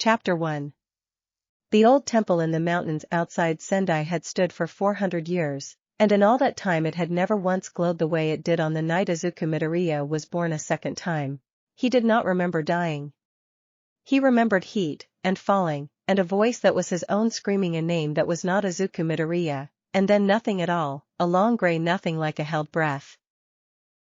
Chapter 1. The old temple in the mountains outside Sendai had stood for 400 years, and in all that time it had never once glowed the way it did on the night Izuku Midoriya was born a second time. He did not remember dying. He remembered heat, and falling, and a voice that was his own screaming a name that was not Izuku Midoriya, and then nothing at all, a long grey nothing like a held breath.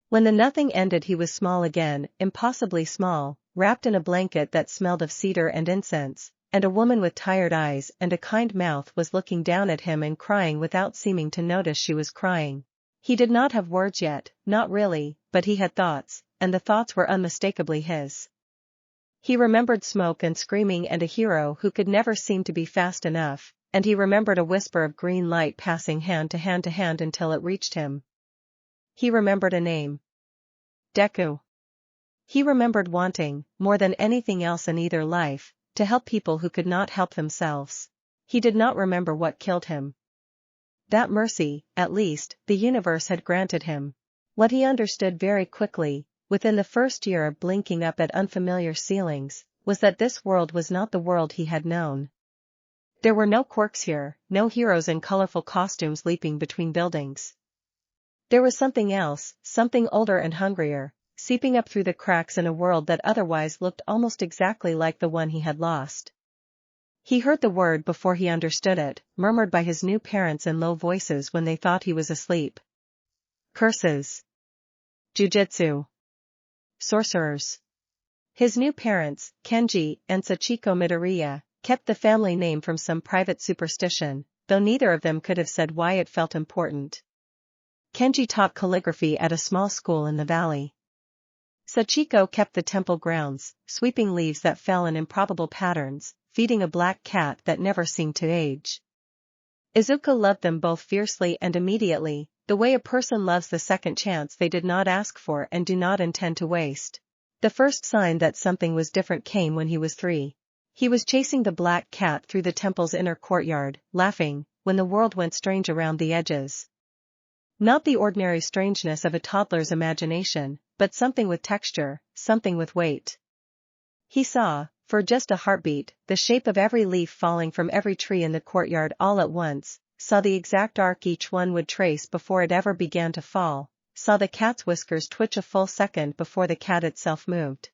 When the nothing ended he was small again, impossibly small, wrapped in a blanket that smelled of cedar and incense, and a woman with tired eyes and a kind mouth was looking down at him and crying without seeming to notice she was crying. He did not have words yet, not really, but he had thoughts, and the thoughts were unmistakably his. He remembered smoke and screaming and a hero who could never seem to be fast enough, and he remembered a whisper of green light passing hand to hand to hand until it reached him. He remembered a name. Deku. He remembered wanting, more than anything else in either life, to help people who could not help themselves. He did not remember what killed him. That mercy, at least, the universe had granted him. What he understood very quickly, within the first year of blinking up at unfamiliar ceilings, was that this world was not the world he had known. There were no quirks here, no heroes in colorful costumes leaping between buildings. There was something else, something older and hungrier, seeping up through the cracks in a world that otherwise looked almost exactly like the one he had lost. He heard the word before he understood it, murmured by his new parents in low voices when they thought he was asleep. Curses. Jujutsu. Sorcerers. His new parents, Kenji and Sachiko Midoriya, kept the family name from some private superstition, though neither of them could have said why it felt important. Kenji taught calligraphy at a small school in the valley. Sachiko kept the temple grounds, sweeping leaves that fell in improbable patterns, feeding a black cat that never seemed to age. Izuku loved them both fiercely and immediately, the way a person loves the second chance they did not ask for and do not intend to waste. The first sign that something was different came when he was 3. He was chasing the black cat through the temple's inner courtyard, laughing, when the world went strange around the edges. Not the ordinary strangeness of a toddler's imagination, but something with texture, something with weight. He saw, for just a heartbeat, the shape of every leaf falling from every tree in the courtyard all at once, saw the exact arc each one would trace before it ever began to fall, saw the cat's whiskers twitch a full second before the cat itself moved.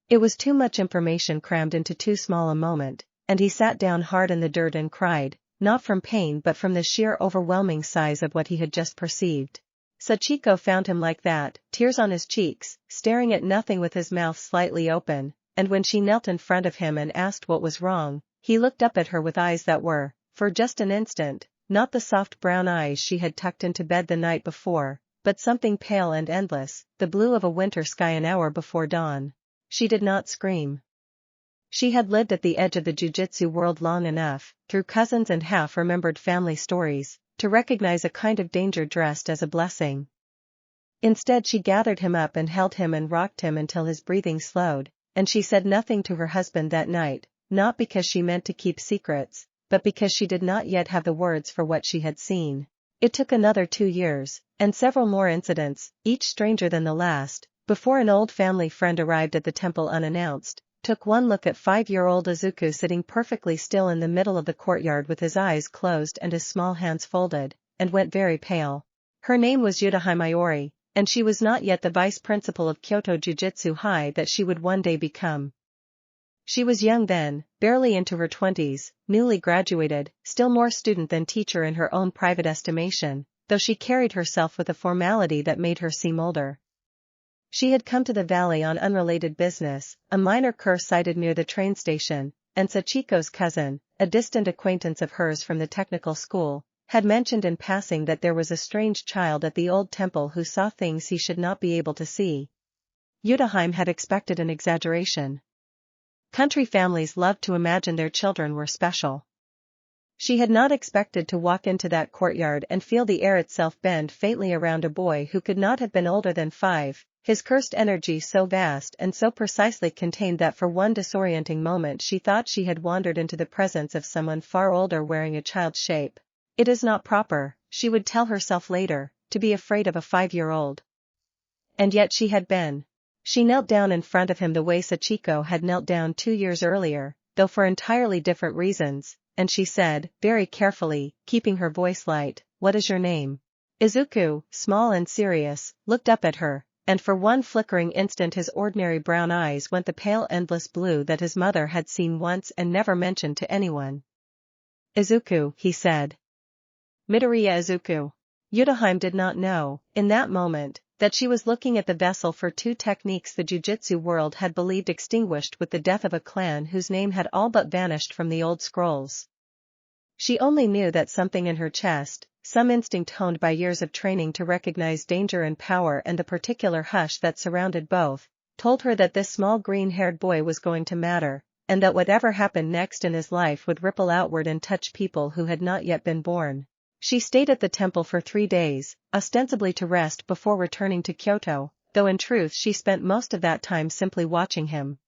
It was too much information crammed into too small a moment, and he sat down hard in the dirt and cried, not from pain but from the sheer overwhelming size of what he had just perceived. Sachiko found him like that, tears on his cheeks, staring at nothing with his mouth slightly open, and when she knelt in front of him and asked what was wrong, he looked up at her with eyes that were, for just an instant, not the soft brown eyes she had tucked into bed the night before, but something pale and endless, the blue of a winter sky an hour before dawn. She did not scream. She had lived at the edge of the jujutsu world long enough, through cousins and half-remembered family stories, to recognize a kind of danger dressed as a blessing. Instead she gathered him up and held him and rocked him until his breathing slowed, and she said nothing to her husband that night, not because she meant to keep secrets, but because she did not yet have the words for what she had seen. It took another 2 years, and several more incidents, each stranger than the last, before an old family friend arrived at the temple unannounced, took one look at 5-year-old Izuku sitting perfectly still in the middle of the courtyard with his eyes closed and his small hands folded, and went very pale. Her name was Utahime Iori, and she was not yet the vice principal of Kyoto Jujutsu High that she would one day become. She was young then, barely into her 20s, newly graduated, still more student than teacher in her own private estimation, though she carried herself with a formality that made her seem older. She had come to the valley on unrelated business, a minor curse sighted near the train station, and Sachiko's cousin, a distant acquaintance of hers from the technical school, had mentioned in passing that there was a strange child at the old temple who saw things he should not be able to see. Utahime had expected an exaggeration. Country families loved to imagine their children were special. She had not expected to walk into that courtyard and feel the air itself bend faintly around a boy who could not have been older than 5, his cursed energy so vast and so precisely contained that for one disorienting moment she thought she had wandered into the presence of someone far older wearing a child's shape. It is not proper, she would tell herself later, to be afraid of a 5-year-old. And yet she had been. She knelt down in front of him the way Sachiko had knelt down 2 years earlier, though for entirely different reasons, and she said, very carefully, keeping her voice light, "What is your name?" Izuku, small and serious, looked up at her, and for one flickering instant his ordinary brown eyes went the pale endless blue that his mother had seen once and never mentioned to anyone. "Izuku," he said. "Midoriya Izuku." Utahime did not know, in that moment, that she was looking at the vessel for two techniques the Jujutsu world had believed extinguished with the death of a clan whose name had all but vanished from the old scrolls. She only knew that something in her chest, some instinct honed by years of training to recognize danger and power and the particular hush that surrounded both, told her that this small green-haired boy was going to matter, and that whatever happened next in his life would ripple outward and touch people who had not yet been born. She stayed at the temple for 3 days, ostensibly to rest before returning to Kyoto, though in truth she spent most of that time simply watching him.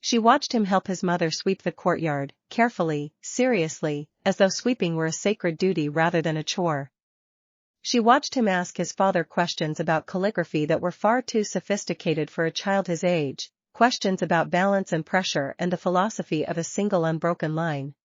She watched him help his mother sweep the courtyard, carefully, seriously, as though sweeping were a sacred duty rather than a chore. She watched him ask his father questions about calligraphy that were far too sophisticated for a child his age, questions about balance and pressure and the philosophy of a single unbroken line.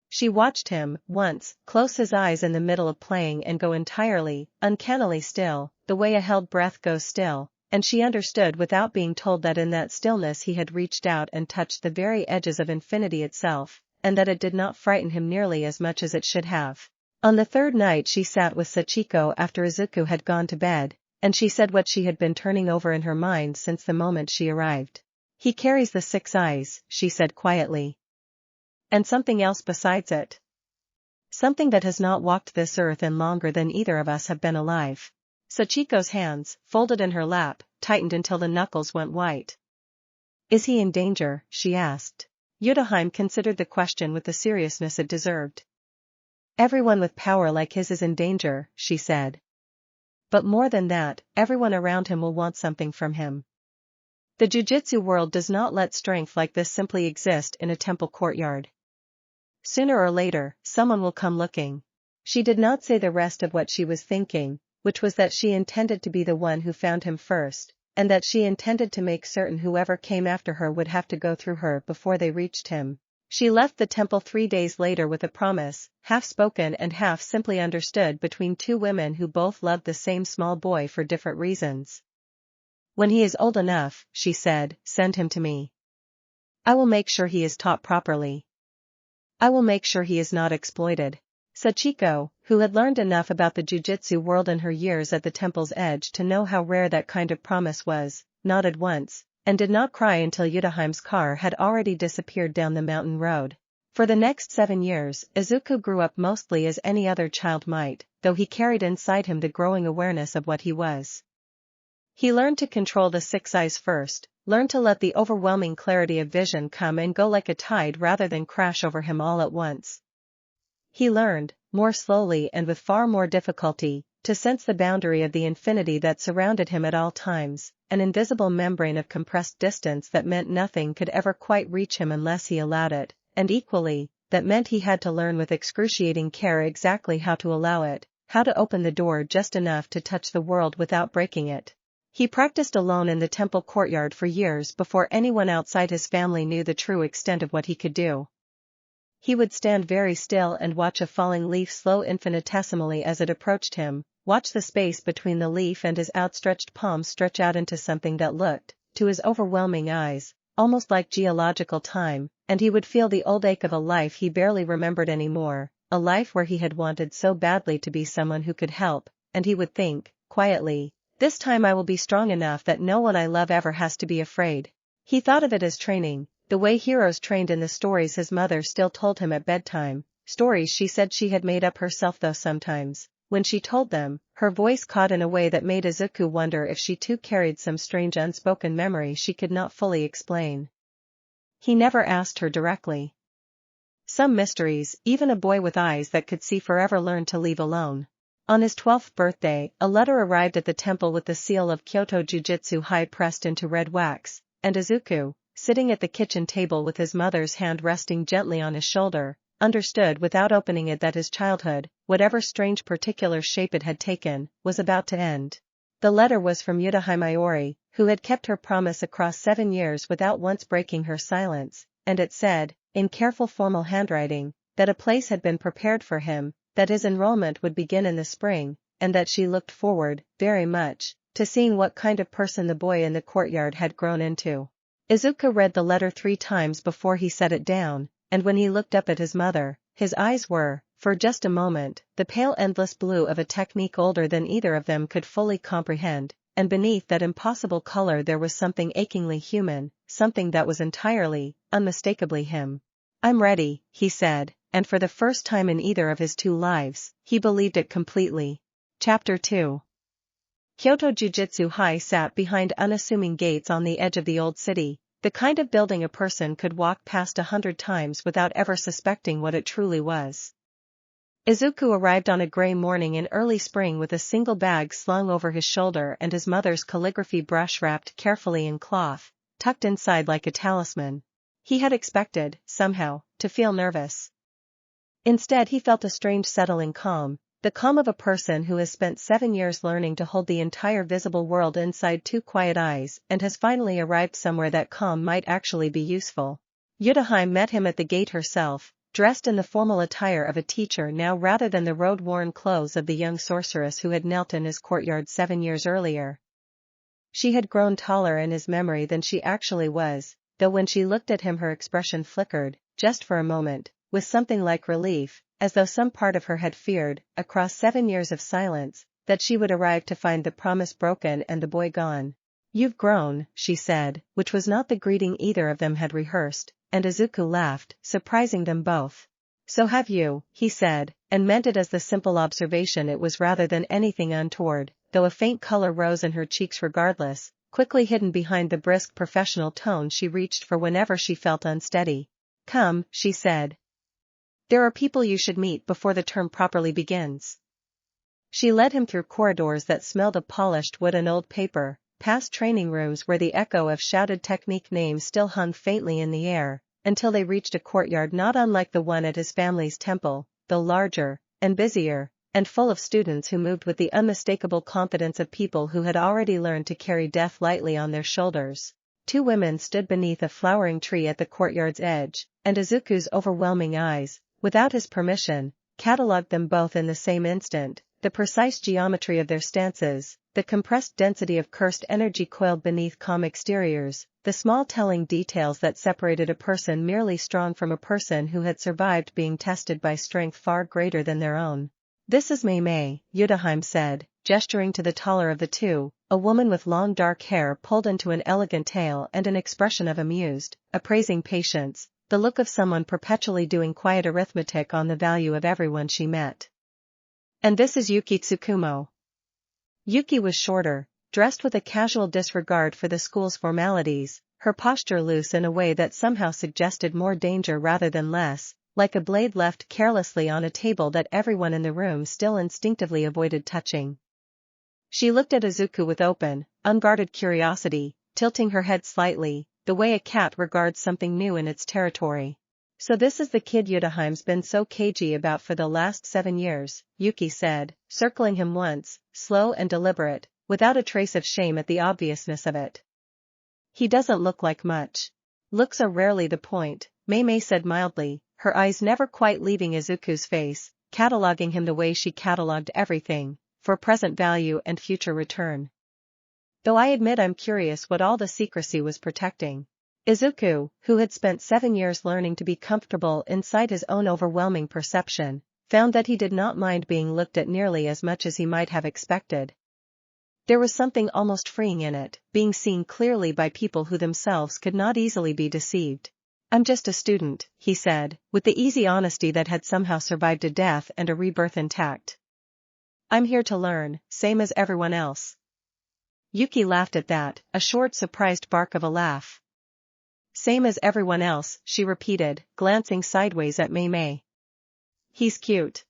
She watched him, once, close his eyes in the middle of playing and go entirely, uncannily still, the way a held breath goes still, and she understood without being told that in that stillness he had reached out and touched the very edges of infinity itself, and that it did not frighten him nearly as much as it should have. On the 3rd night she sat with Sachiko after Izuku had gone to bed, and she said what she had been turning over in her mind since the moment she arrived. "He carries the 6 eyes," she said quietly. "And something else besides it. Something that has not walked this earth in longer than either of us have been alive." Sachiko's hands, folded in her lap, tightened until the knuckles went white. "Is he in danger?" she asked. Utahime considered the question with the seriousness it deserved. "Everyone with power like his is in danger," she said. "But more than that, everyone around him will want something from him. The Jujutsu world does not let strength like this simply exist in a temple courtyard. Sooner or later, someone will come looking." She did not say the rest of what she was thinking, which was that she intended to be the one who found him first, and that she intended to make certain whoever came after her would have to go through her before they reached him. She left the temple 3 days later with a promise, half spoken and half simply understood between two women who both loved the same small boy for different reasons. "When he is old enough," she said, "send him to me. I will make sure he is taught properly. I will make sure he is not exploited." Sachiko, who had learned enough about the Jujutsu world in her years at the temple's edge to know how rare that kind of promise was, nodded once, and did not cry until Utahime's car had already disappeared down the mountain road. For the next 7 years, Izuku grew up mostly as any other child might, though he carried inside him the growing awareness of what he was. He learned to control the 6 eyes first, learned to let the overwhelming clarity of vision come and go like a tide rather than crash over him all at once. He learned, more slowly and with far more difficulty, to sense the boundary of the infinity that surrounded him at all times, an invisible membrane of compressed distance that meant nothing could ever quite reach him unless he allowed it, and equally, that meant he had to learn with excruciating care exactly how to allow it, how to open the door just enough to touch the world without breaking it. He practiced alone in the temple courtyard for years before anyone outside his family knew the true extent of what he could do. He would stand very still and watch a falling leaf slow infinitesimally as it approached him, watch the space between the leaf and his outstretched palm stretch out into something that looked, to his overwhelming eyes, almost like geological time, and he would feel the old ache of a life he barely remembered anymore, a life where he had wanted so badly to be someone who could help, and he would think, quietly, "This time I will be strong enough that no one I love ever has to be afraid." He thought of it as training, the way heroes trained in the stories his mother still told him at bedtime, stories she said she had made up herself, though sometimes, when she told them, her voice caught in a way that made Izuku wonder if she too carried some strange unspoken memory she could not fully explain. He never asked her directly. Some mysteries, even a boy with eyes that could see forever learned to leave alone. On his 12th birthday, a letter arrived at the temple with the seal of Kyoto Jujutsu High pressed into red wax, and Izuku, sitting at the kitchen table with his mother's hand resting gently on his shoulder, understood without opening it that his childhood, whatever strange particular shape it had taken, was about to end. The letter was from Utahime Iori, who had kept her promise across 7 years without once breaking her silence, and it said, in careful formal handwriting, that a place had been prepared for him, that his enrollment would begin in the spring, and that she looked forward, very much, to seeing what kind of person the boy in the courtyard had grown into. Izuku read the letter 3 times before he set it down, and when he looked up at his mother, his eyes were, for just a moment, the pale endless blue of a technique older than either of them could fully comprehend, and beneath that impossible color there was something achingly human, something that was entirely, unmistakably him. "I'm ready," he said, and for the first time in either of his 2 lives, he believed it completely. Chapter 2. Kyoto Jujutsu High sat behind unassuming gates on the edge of the old city, the kind of building a person could walk past 100 times without ever suspecting what it truly was. Izuku arrived on a gray morning in early spring with a single bag slung over his shoulder and his mother's calligraphy brush wrapped carefully in cloth, tucked inside like a talisman. He had expected, somehow, to feel nervous. Instead he felt a strange settling calm, the calm of a person who has spent 7 years learning to hold the entire visible world inside 2 quiet eyes and has finally arrived somewhere that calm might actually be useful. Utahime met him at the gate herself, dressed in the formal attire of a teacher now rather than the road-worn clothes of the young sorceress who had knelt in his courtyard 7 years earlier. She had grown taller in his memory than she actually was, though when she looked at him her expression flickered, just for a moment, with something like relief, as though some part of her had feared, across 7 years of silence, that she would arrive to find the promise broken and the boy gone. "You've grown," she said, which was not the greeting either of them had rehearsed, and Izuku laughed, surprising them both. "So have you," he said, and meant it as the simple observation it was rather than anything untoward, though a faint color rose in her cheeks regardless, quickly hidden behind the brisk professional tone she reached for whenever she felt unsteady. "Come," she said. "There are people you should meet before the term properly begins." She led him through corridors that smelled of polished wood and old paper, past training rooms where the echo of shouted technique names still hung faintly in the air, until they reached a courtyard not unlike the one at his family's temple, though larger, and busier, and full of students who moved with the unmistakable confidence of people who had already learned to carry death lightly on their shoulders. 2 women stood beneath a flowering tree at the courtyard's edge, and Izuku's overwhelming eyes, without his permission, catalogued them both in the same instant, the precise geometry of their stances, the compressed density of cursed energy coiled beneath calm exteriors, the small telling details that separated a person merely strong from a person who had survived being tested by strength far greater than their own. "This is Mei Mei," Utahime said, gesturing to the taller of the 2, a woman with long dark hair pulled into an elegant tail and an expression of amused, appraising patience, the look of someone perpetually doing quiet arithmetic on the value of everyone she met. "And this is Yuki Tsukumo." Yuki was shorter, dressed with a casual disregard for the school's formalities, her posture loose in a way that somehow suggested more danger rather than less, like a blade left carelessly on a table that everyone in the room still instinctively avoided touching. She looked at Izuku with open, unguarded curiosity, tilting her head slightly, the way a cat regards something new in its territory. "So this is the kid Utahime's been so cagey about for the last 7 years, Yuki said, circling him once, slow and deliberate, without a trace of shame at the obviousness of it. "He doesn't look like much." "Looks are rarely the point," Mei Mei said mildly, her eyes never quite leaving Izuku's face, cataloguing him the way she catalogued everything, for present value and future return. "Though I admit I'm curious what all the secrecy was protecting." Izuku, who had spent 7 years learning to be comfortable inside his own overwhelming perception, found that he did not mind being looked at nearly as much as he might have expected. There was something almost freeing in it, being seen clearly by people who themselves could not easily be deceived. "I'm just a student," he said, with the easy honesty that had somehow survived a death and a rebirth intact. "I'm here to learn, same as everyone else." Yuki laughed at that, a short surprised bark of a laugh. "Same as everyone else," she repeated, glancing sideways at Mei Mei. "He's cute.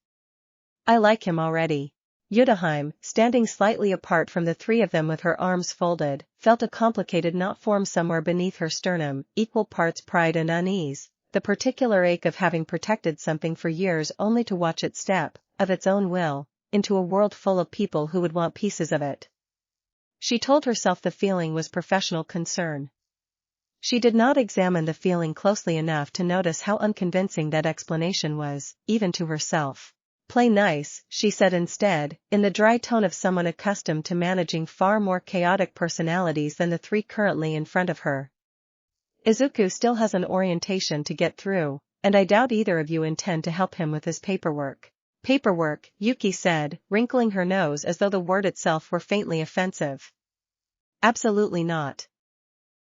I like him already." Utahime, standing slightly apart from the 3 of them with her arms folded, felt a complicated knot form somewhere beneath her sternum, equal parts pride and unease, the particular ache of having protected something for years only to watch it step, of its own will, into a world full of people who would want pieces of it. She told herself the feeling was professional concern. She did not examine the feeling closely enough to notice how unconvincing that explanation was, even to herself. "Play nice," she said instead, in the dry tone of someone accustomed to managing far more chaotic personalities than the three currently in front of her. "Izuku still has an orientation to get through, and I doubt either of you intend to help him with his paperwork." "Paperwork," Yuki said, wrinkling her nose as though the word itself were faintly offensive. "Absolutely not.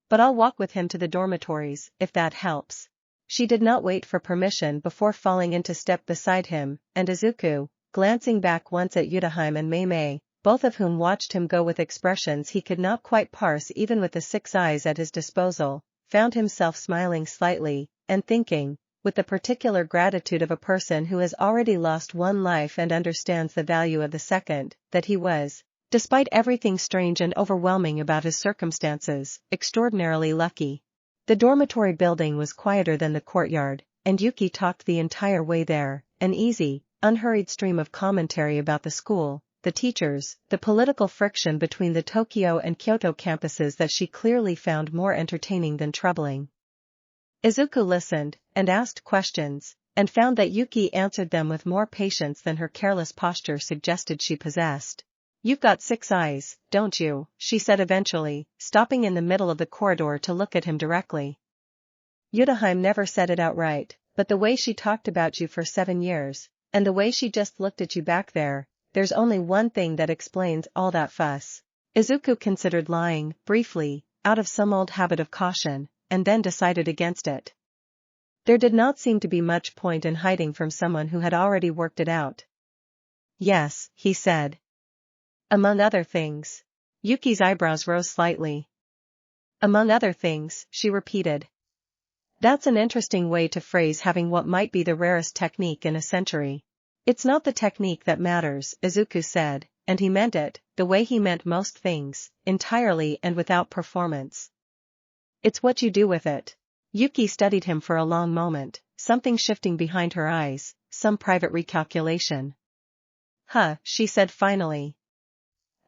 But I'll walk with him to the dormitories, if that helps." She did not wait for permission before falling into step beside him, and Izuku, glancing back once at Utahime and Mei Mei, both of whom watched him go with expressions he could not quite parse even with the 6 eyes at his disposal, found himself smiling slightly, and thinking, with the particular gratitude of a person who has already lost one life and understands the value of the second, that he was, despite everything strange and overwhelming about his circumstances, extraordinarily lucky. The dormitory building was quieter than the courtyard, and Yuki talked the entire way there, an easy, unhurried stream of commentary about the school, the teachers, the political friction between the Tokyo and Kyoto campuses that she clearly found more entertaining than troubling. Izuku listened, and asked questions, and found that Yuki answered them with more patience than her careless posture suggested she possessed. "You've got 6 eyes, don't you?" she said eventually, stopping in the middle of the corridor to look at him directly. "Utahime never said it outright, but the way she talked about you for 7 years, and the way she just looked at you back there, there's only one thing that explains all that fuss." Izuku considered lying, briefly, out of some old habit of caution, and then decided against it. There did not seem to be much point in hiding from someone who had already worked it out. "Yes," he said. "Among other things." Yuki's eyebrows rose slightly. "Among other things," she repeated. "That's an interesting way to phrase having what might be the rarest technique in a century." "It's not the technique that matters," Izuku said, and he meant it, the way he meant most things, entirely and without performance. "It's what you do with it." Yuki studied him for a long moment, something shifting behind her eyes, some private recalculation. "Huh," she said finally.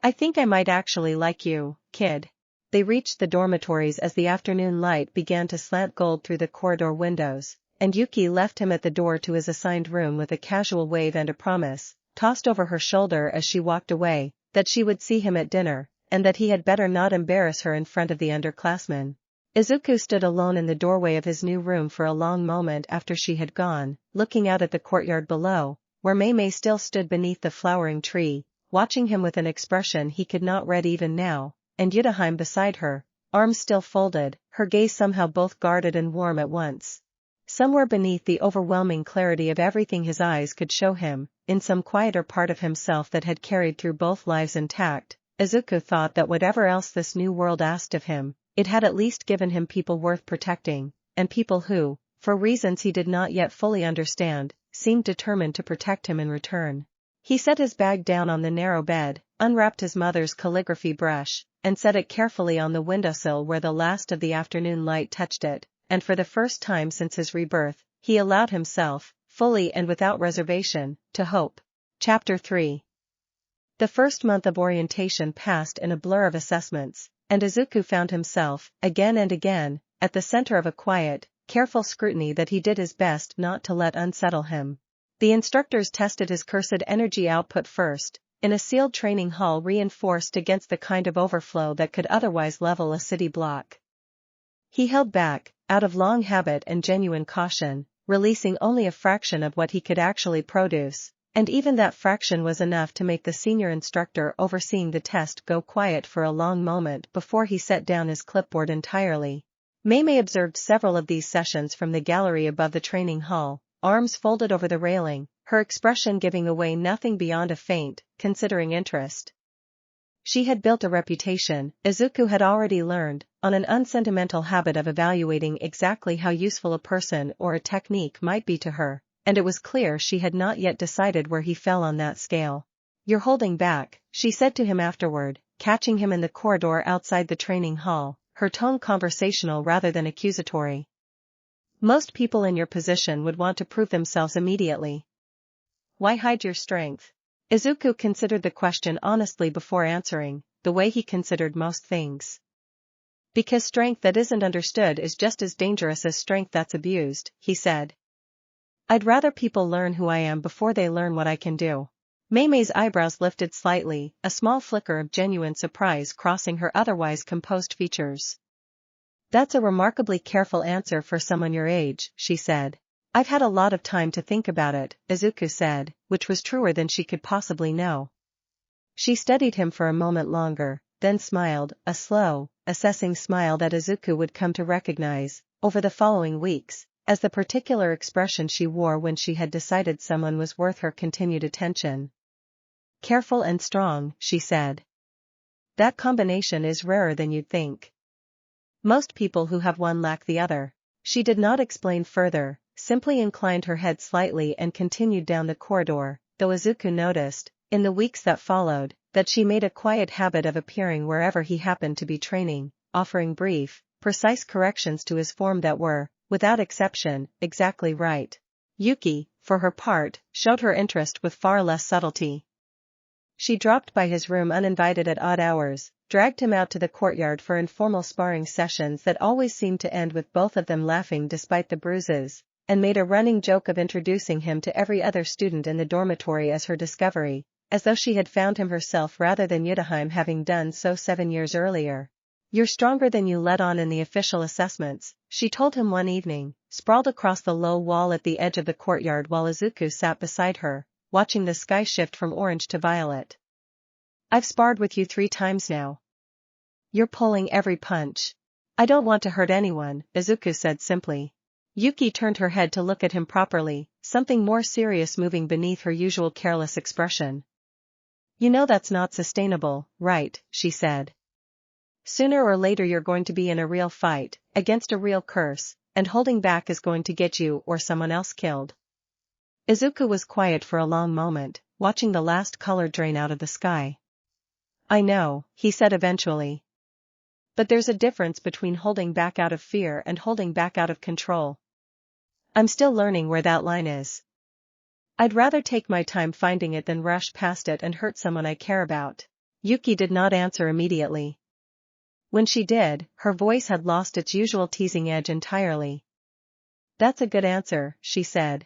"I think I might actually like you, kid." They reached the dormitories as the afternoon light began to slant gold through the corridor windows, and Yuki left him at the door to his assigned room with a casual wave and a promise, tossed over her shoulder as she walked away, that she would see him at dinner, and that he had better not embarrass her in front of the underclassmen. Izuku stood alone in the doorway of his new room for a long moment after she had gone, looking out at the courtyard below, where Mei Mei still stood beneath the flowering tree, watching him with an expression he could not read even now, and Utahime beside her, arms still folded, her gaze somehow both guarded and warm at once. Somewhere beneath the overwhelming clarity of everything his eyes could show him, in some quieter part of himself that had carried through both lives intact, Izuku thought that whatever else this new world asked of him, it had at least given him people worth protecting, and people who, for reasons he did not yet fully understand, seemed determined to protect him in return. He set his bag down on the narrow bed, unwrapped his mother's calligraphy brush, and set it carefully on the windowsill where the last of the afternoon light touched it, and for the first time since his rebirth, he allowed himself, fully and without reservation, to hope. Chapter 3. The first month of orientation passed in a blur of assessments, and Izuku found himself, again and again, at the center of a quiet, careful scrutiny that he did his best not to let unsettle him. The instructors tested his cursed energy output first, in a sealed training hall reinforced against the kind of overflow that could otherwise level a city block. He held back, out of long habit and genuine caution, releasing only a fraction of what he could actually produce, and even that fraction was enough to make the senior instructor overseeing the test go quiet for a long moment before he set down his clipboard entirely. Mei Mei observed several of these sessions from the gallery above the training hall, arms folded over the railing, her expression giving away nothing beyond a faint, considering interest. She had built a reputation, Izuku had already learned, on an unsentimental habit of evaluating exactly how useful a person or a technique might be to her, and it was clear she had not yet decided where he fell on that scale. "You're holding back," she said to him afterward, catching him in the corridor outside the training hall, her tone conversational rather than accusatory. "Most people in your position would want to prove themselves immediately. Why hide your strength?" Izuku considered the question honestly before answering, the way he considered most things. Because strength that isn't understood is just as dangerous as strength that's abused, he said. I'd rather people learn who I am before they learn what I can do. Mei Mei's eyebrows lifted slightly, a small flicker of genuine surprise crossing her otherwise composed features. That's a remarkably careful answer for someone your age, she said. I've had a lot of time to think about it, Izuku said, which was truer than she could possibly know. She studied him for a moment longer, then smiled, a slow, assessing smile that Izuku would come to recognize, over the following weeks, as the particular expression she wore when she had decided someone was worth her continued attention. Careful and strong, she said. That combination is rarer than you'd think. Most people who have one lack the other. She did not explain further, simply inclined her head slightly and continued down the corridor, though Izuku noticed, in the weeks that followed, that she made a quiet habit of appearing wherever he happened to be training, offering brief, precise corrections to his form that were, without exception, exactly right. Yuki, for her part, showed her interest with far less subtlety. She dropped by his room uninvited at odd hours, dragged him out to the courtyard for informal sparring sessions that always seemed to end with both of them laughing despite the bruises, and made a running joke of introducing him to every other student in the dormitory as her discovery, as though she had found him herself rather than Utahime having done so 7 years earlier. You're stronger than you let on in the official assessments, she told him one evening, sprawled across the low wall at the edge of the courtyard while Izuku sat beside her, watching the sky shift from orange to violet. I've sparred with you 3 times now. You're pulling every punch. I don't want to hurt anyone, Izuku said simply. Yuki turned her head to look at him properly, something more serious moving beneath her usual careless expression. You know that's not sustainable, right, she said. Sooner or later you're going to be in a real fight, against a real curse, and holding back is going to get you or someone else killed. Izuku was quiet for a long moment, watching the last color drain out of the sky. I know, he said eventually. But there's a difference between holding back out of fear and holding back out of control. I'm still learning where that line is. I'd rather take my time finding it than rush past it and hurt someone I care about. Yuki did not answer immediately. When she did, her voice had lost its usual teasing edge entirely. That's a good answer, she said.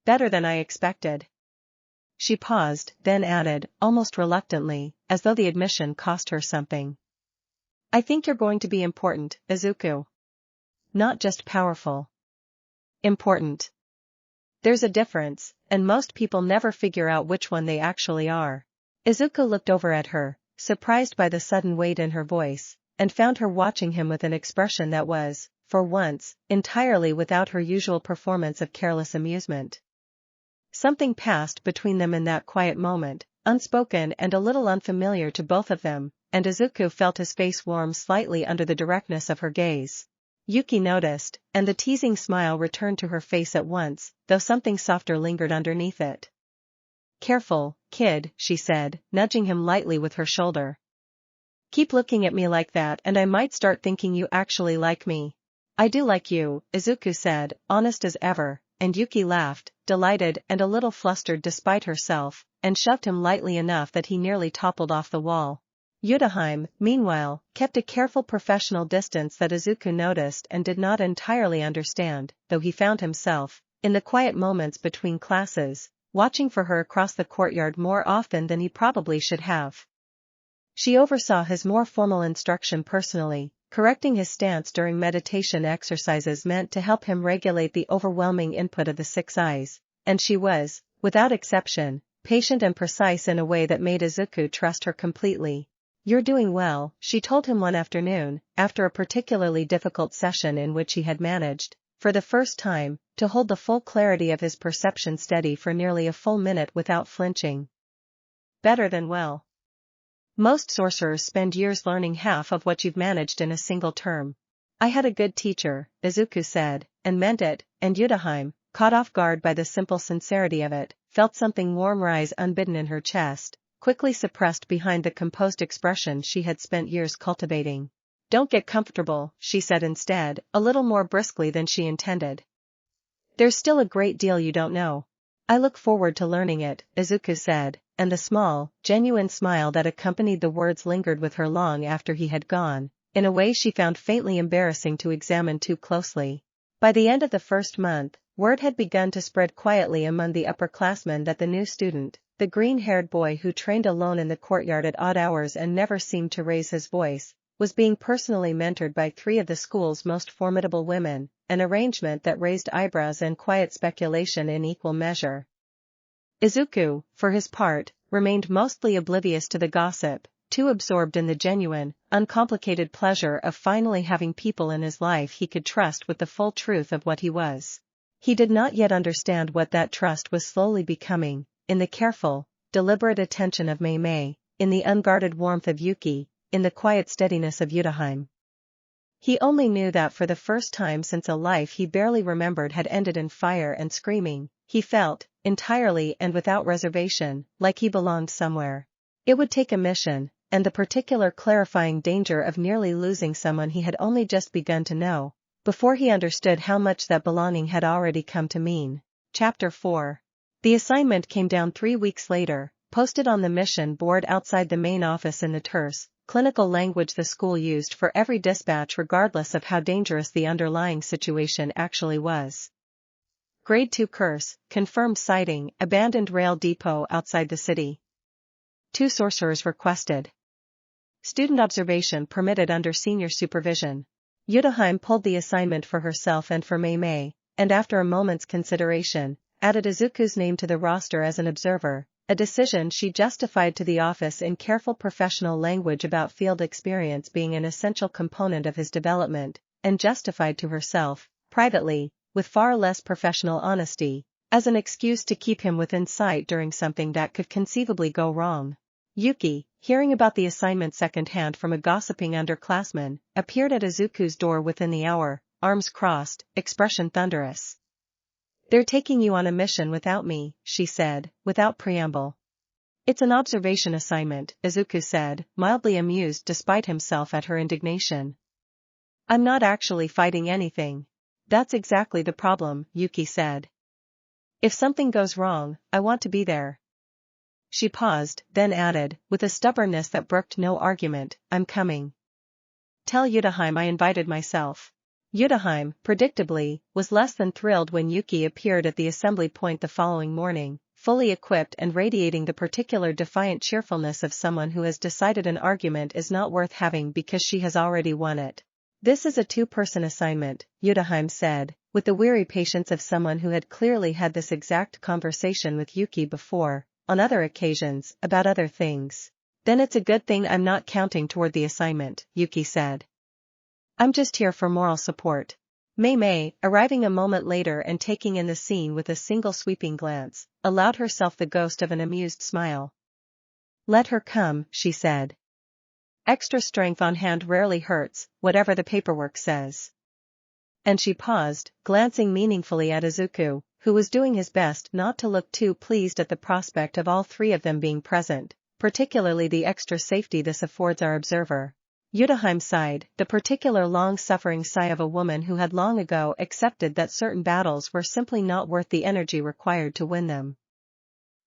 Better than I expected. She paused, then added, almost reluctantly, as though the admission cost her something. I think you're going to be important, Izuku. Not just powerful. Important. There's a difference, and most people never figure out which one they actually are. Izuku looked over at her, surprised by the sudden weight in her voice, and found her watching him with an expression that was, for once, entirely without her usual performance of careless amusement. Something passed between them in that quiet moment, unspoken and a little unfamiliar to both of them, and Izuku felt his face warm slightly under the directness of her gaze. Yuki noticed, and the teasing smile returned to her face at once, though something softer lingered underneath it. Careful, kid, she said, nudging him lightly with her shoulder. Keep looking at me like that and I might start thinking you actually like me. I do like you, Izuku said, honest as ever, and Yuki laughed, delighted and a little flustered despite herself, and shoved him lightly enough that he nearly toppled off the wall. Utahime, meanwhile, kept a careful professional distance that Izuku noticed and did not entirely understand, though he found himself, in the quiet moments between classes, watching for her across the courtyard more often than he probably should have. She oversaw his more formal instruction personally, correcting his stance during meditation exercises meant to help him regulate the overwhelming input of the 6 eyes, and she was, without exception, patient and precise in a way that made Izuku trust her completely. You're doing well, she told him one afternoon, after a particularly difficult session in which he had managed, for the first time, to hold the full clarity of his perception steady for nearly a full minute without flinching. Better than well. Most sorcerers spend years learning half of what you've managed in a single term. I had a good teacher, Izuku said, and meant it, and Utahime, caught off guard by the simple sincerity of it, felt something warm rise unbidden in her chest, quickly suppressed behind the composed expression she had spent years cultivating. Don't get comfortable, she said instead, a little more briskly than she intended. There's still a great deal you don't know. I look forward to learning it, Izuku said, and the small, genuine smile that accompanied the words lingered with her long after he had gone, in a way she found faintly embarrassing to examine too closely. By the end of the first month, word had begun to spread quietly among the upperclassmen that the new student, the green-haired boy who trained alone in the courtyard at odd hours and never seemed to raise his voice, was being personally mentored by 3 of the school's most formidable women, an arrangement that raised eyebrows and quiet speculation in equal measure. Izuku, for his part, remained mostly oblivious to the gossip, too absorbed in the genuine, uncomplicated pleasure of finally having people in his life he could trust with the full truth of what he was. He did not yet understand what that trust was slowly becoming, in the careful, deliberate attention of Mei Mei, in the unguarded warmth of Yuki, in the quiet steadiness of Utahime. He only knew that for the first time since a life he barely remembered had ended in fire and screaming, he felt, entirely and without reservation, like he belonged somewhere. It would take a mission, and the particular clarifying danger of nearly losing someone he had only just begun to know, before he understood how much that belonging had already come to mean. Chapter 4. The assignment came down 3 weeks later, posted on the mission board outside the main office in the terse, clinical language the school used for every dispatch regardless of how dangerous the underlying situation actually was. Grade 2 curse, confirmed sighting, abandoned rail depot outside the city. 2 sorcerers requested. Student observation permitted under senior supervision. Utahime pulled the assignment for herself and for Mei Mei, and after a moment's consideration, added Izuku's name to the roster as an observer, a decision she justified to the office in careful professional language about field experience being an essential component of his development, and justified to herself, privately, with far less professional honesty, as an excuse to keep him within sight during something that could conceivably go wrong. Yuki, hearing about the assignment secondhand from a gossiping underclassman, appeared at Izuku's door within the hour, arms crossed, expression thunderous. "They're taking you on a mission without me," she said, without preamble. "It's an observation assignment," Izuku said, mildly amused despite himself at her indignation. "I'm not actually fighting anything." "That's exactly the problem," Yuki said. "If something goes wrong, I want to be there." She paused, then added, with a stubbornness that brooked no argument, "I'm coming. Tell Utahime I invited myself." Utahime, predictably, was less than thrilled when Yuki appeared at the assembly point the following morning, fully equipped and radiating the particular defiant cheerfulness of someone who has decided an argument is not worth having because she has already won it. "This is a 2-person assignment," Utahime said, with the weary patience of someone who had clearly had this exact conversation with Yuki before, on other occasions, about other things. "Then it's a good thing I'm not counting toward the assignment," Yuki said. "I'm just here for moral support." Mei Mei, arriving a moment later and taking in the scene with a single sweeping glance, allowed herself the ghost of an amused smile. "Let her come," she said. "Extra strength on hand rarely hurts, whatever the paperwork says." And she paused, glancing meaningfully at Izuku, who was doing his best not to look too pleased at the prospect of all 3 of them being present, particularly the extra safety this affords our observer. Utahime sighed, the particular long-suffering sigh of a woman who had long ago accepted that certain battles were simply not worth the energy required to win them.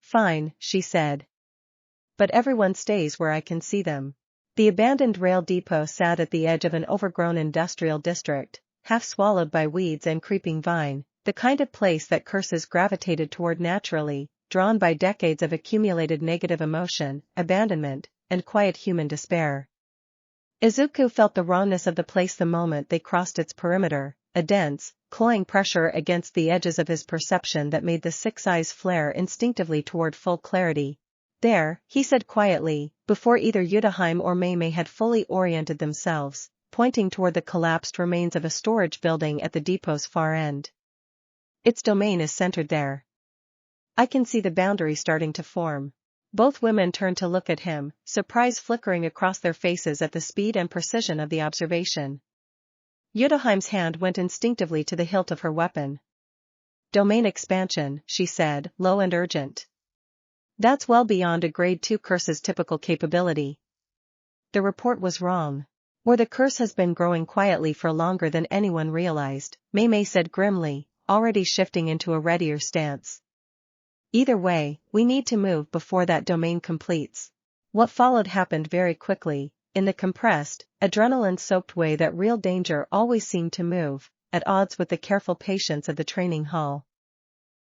"Fine," she said. "But everyone stays where I can see them." The abandoned rail depot sat at the edge of an overgrown industrial district, half swallowed by weeds and creeping vine, the kind of place that curses gravitated toward naturally, drawn by decades of accumulated negative emotion, abandonment, and quiet human despair. Izuku felt the wrongness of the place the moment they crossed its perimeter, a dense, cloying pressure against the edges of his perception that made the 6 eyes flare instinctively toward full clarity. "There," he said quietly, before either Utahime or Mei Mei had fully oriented themselves, pointing toward the collapsed remains of a storage building at the depot's far end. "Its domain is centered there. I can see the boundary starting to form." Both women turned to look at him, surprise flickering across their faces at the speed and precision of the observation. Utahime's hand went instinctively to the hilt of her weapon. "Domain expansion," she said, low and urgent. "That's well beyond a grade 2 curse's typical capability." The report was wrong. "Or the curse has been growing quietly for longer than anyone realized," Mei Mei said grimly, already shifting into a readier stance. "Either way, we need to move before that domain completes." What followed happened very quickly, in the compressed, adrenaline-soaked way that real danger always seemed to move, at odds with the careful patience of the training hall.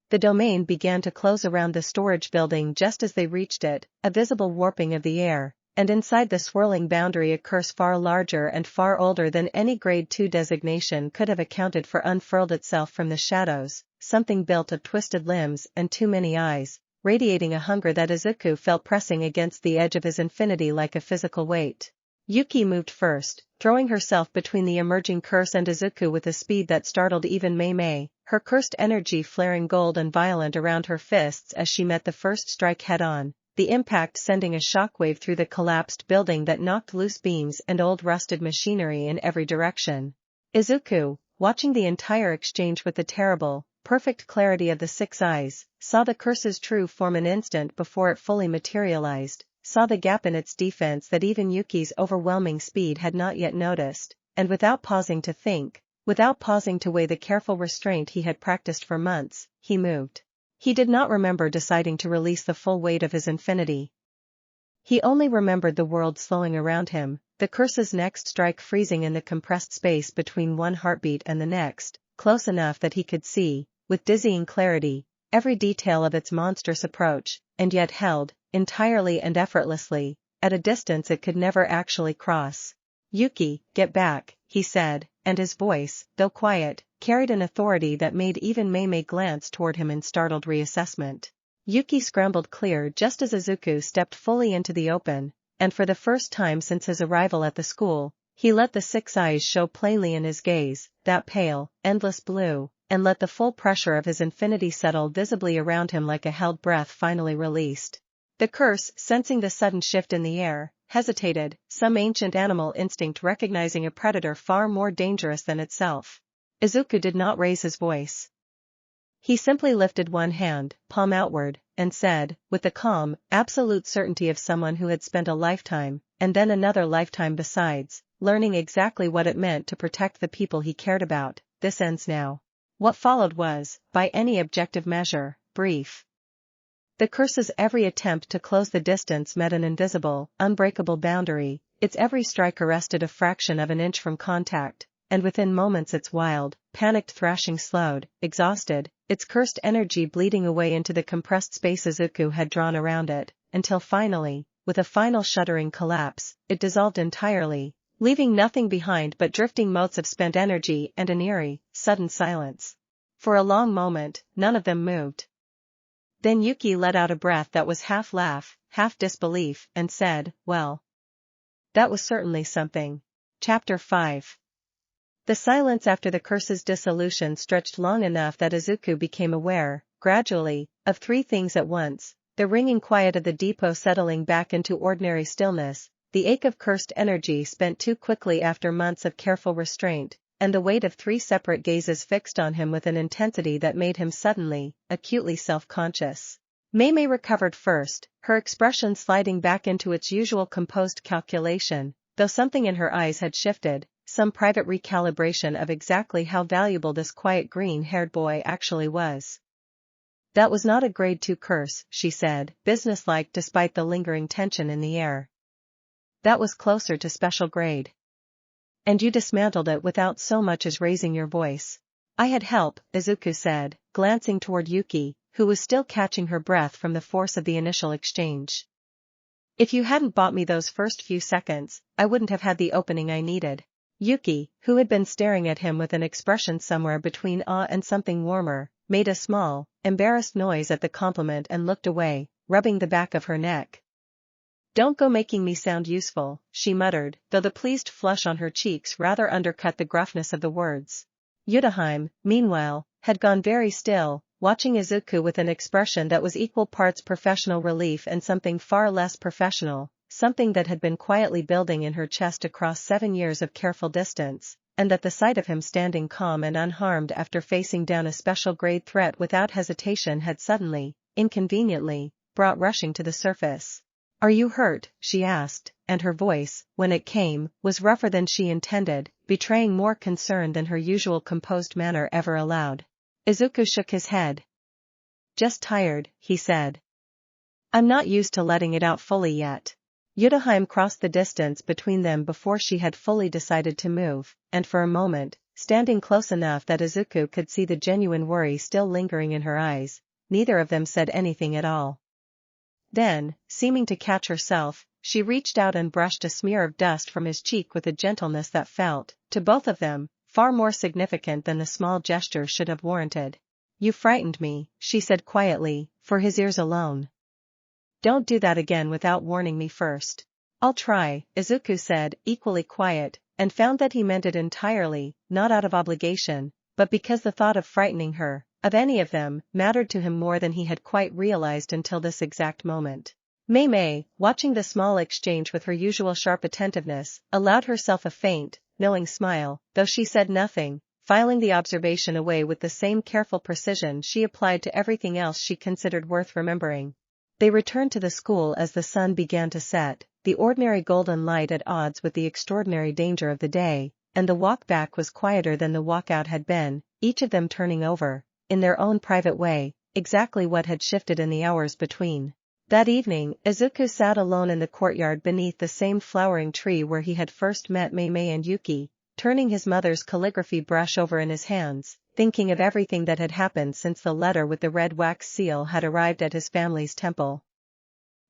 The domain began to close around the storage building just as they reached it, a visible warping of the air, and inside the swirling boundary a curse far larger and far older than any Grade 2 designation could have accounted for unfurled itself from the shadows, something built of twisted limbs and too many eyes, radiating a hunger that Izuku felt pressing against the edge of his infinity like a physical weight. Yuki moved first, throwing herself between the emerging curse and Izuku with a speed that startled even Mei Mei, her cursed energy flaring gold and violent around her fists as she met the first strike head-on, the impact sending a shockwave through the collapsed building that knocked loose beams and old rusted machinery in every direction. Izuku, watching the entire exchange with the terrible, perfect clarity of the six eyes, saw the curse's true form an instant before it fully materialized, saw the gap in its defense that even Yuki's overwhelming speed had not yet noticed, and without pausing to think, without pausing to weigh the careful restraint he had practiced for months, he moved. He did not remember deciding to release the full weight of his infinity. He only remembered the world slowing around him, the curse's next strike freezing in the compressed space between one heartbeat and the next, close enough that he could see, with dizzying clarity, every detail of its monstrous approach, and yet held, entirely and effortlessly, at a distance it could never actually cross. "Yuki, get back," he said, and his voice, though quiet, carried an authority that made even Mei Mei glance toward him in startled reassessment. Yuki scrambled clear just as Izuku stepped fully into the open, and for the first time since his arrival at the school, he let the six eyes show plainly in his gaze, that pale, endless blue, and let the full pressure of his infinity settle visibly around him like a held breath finally released. The curse, sensing the sudden shift in the air, hesitated, some ancient animal instinct recognizing a predator far more dangerous than itself. Izuku did not raise his voice. He simply lifted one hand, palm outward, and said, with the calm, absolute certainty of someone who had spent a lifetime, and then another lifetime besides, learning exactly what it meant to protect the people he cared about, "This ends now." What followed was, by any objective measure, brief. The curse's every attempt to close the distance met an invisible, unbreakable boundary, its every strike arrested a fraction of an inch from contact, and within moments its wild, panicked thrashing slowed, exhausted, its cursed energy bleeding away into the compressed space Izuku had drawn around it, until finally, with a final shuddering collapse, it dissolved entirely, leaving nothing behind but drifting motes of spent energy and an eerie, sudden silence. For a long moment, none of them moved. Then Yuki let out a breath that was half laugh, half disbelief, and said, "Well, that was certainly something." Chapter 5. The silence after the curse's dissolution stretched long enough that Izuku became aware, gradually, of three things at once: the ringing quiet of the depot settling back into ordinary stillness, the ache of cursed energy spent too quickly after months of careful restraint, and the weight of three separate gazes fixed on him with an intensity that made him suddenly, acutely self-conscious. Mei Mei recovered first, her expression sliding back into its usual composed calculation, though something in her eyes had shifted, some private recalibration of exactly how valuable this quiet green-haired boy actually was. "That was not a Grade 2 curse," she said, businesslike despite the lingering tension in the air. "That was closer to special grade. And you dismantled it without so much as raising your voice." "I had help," Izuku said, glancing toward Yuki, who was still catching her breath from the force of the initial exchange. "If you hadn't bought me those first few seconds, I wouldn't have had the opening I needed." Yuki, who had been staring at him with an expression somewhere between awe and something warmer, made a small, embarrassed noise at the compliment and looked away, rubbing the back of her neck. "Don't go making me sound useful," she muttered, though the pleased flush on her cheeks rather undercut the gruffness of the words. Utahime, meanwhile, had gone very still, watching Izuku with an expression that was equal parts professional relief and something far less professional, something that had been quietly building in her chest across 7 years of careful distance, and that the sight of him standing calm and unharmed after facing down a special grade threat without hesitation had suddenly, inconveniently, brought rushing to the surface. "Are you hurt?" she asked, and her voice, when it came, was rougher than she intended, betraying more concern than her usual composed manner ever allowed. Izuku shook his head. "Just tired," he said. "I'm not used to letting it out fully yet." Utahime crossed the distance between them before she had fully decided to move, and for a moment, standing close enough that Izuku could see the genuine worry still lingering in her eyes, neither of them said anything at all. Then, seeming to catch herself, she reached out and brushed a smear of dust from his cheek with a gentleness that felt, to both of them, far more significant than the small gesture should have warranted. "You frightened me," she said quietly, for his ears alone. "Don't do that again without warning me first." "I'll try," Izuku said, equally quiet, and found that he meant it entirely, not out of obligation, but because the thought of frightening her, of any of them, mattered to him more than he had quite realized until this exact moment. Mei Mei, watching the small exchange with her usual sharp attentiveness, allowed herself a faint, knowing smile, though she said nothing, filing the observation away with the same careful precision she applied to everything else she considered worth remembering. They returned to the school as the sun began to set, the ordinary golden light at odds with the extraordinary danger of the day, and the walk back was quieter than the walk out had been, each of them turning over, in their own private way, exactly what had shifted in the hours between. That evening, Izuku sat alone in the courtyard beneath the same flowering tree where he had first met Mei Mei and Yuki, turning his mother's calligraphy brush over in his hands, thinking of everything that had happened since the letter with the red wax seal had arrived at his family's temple.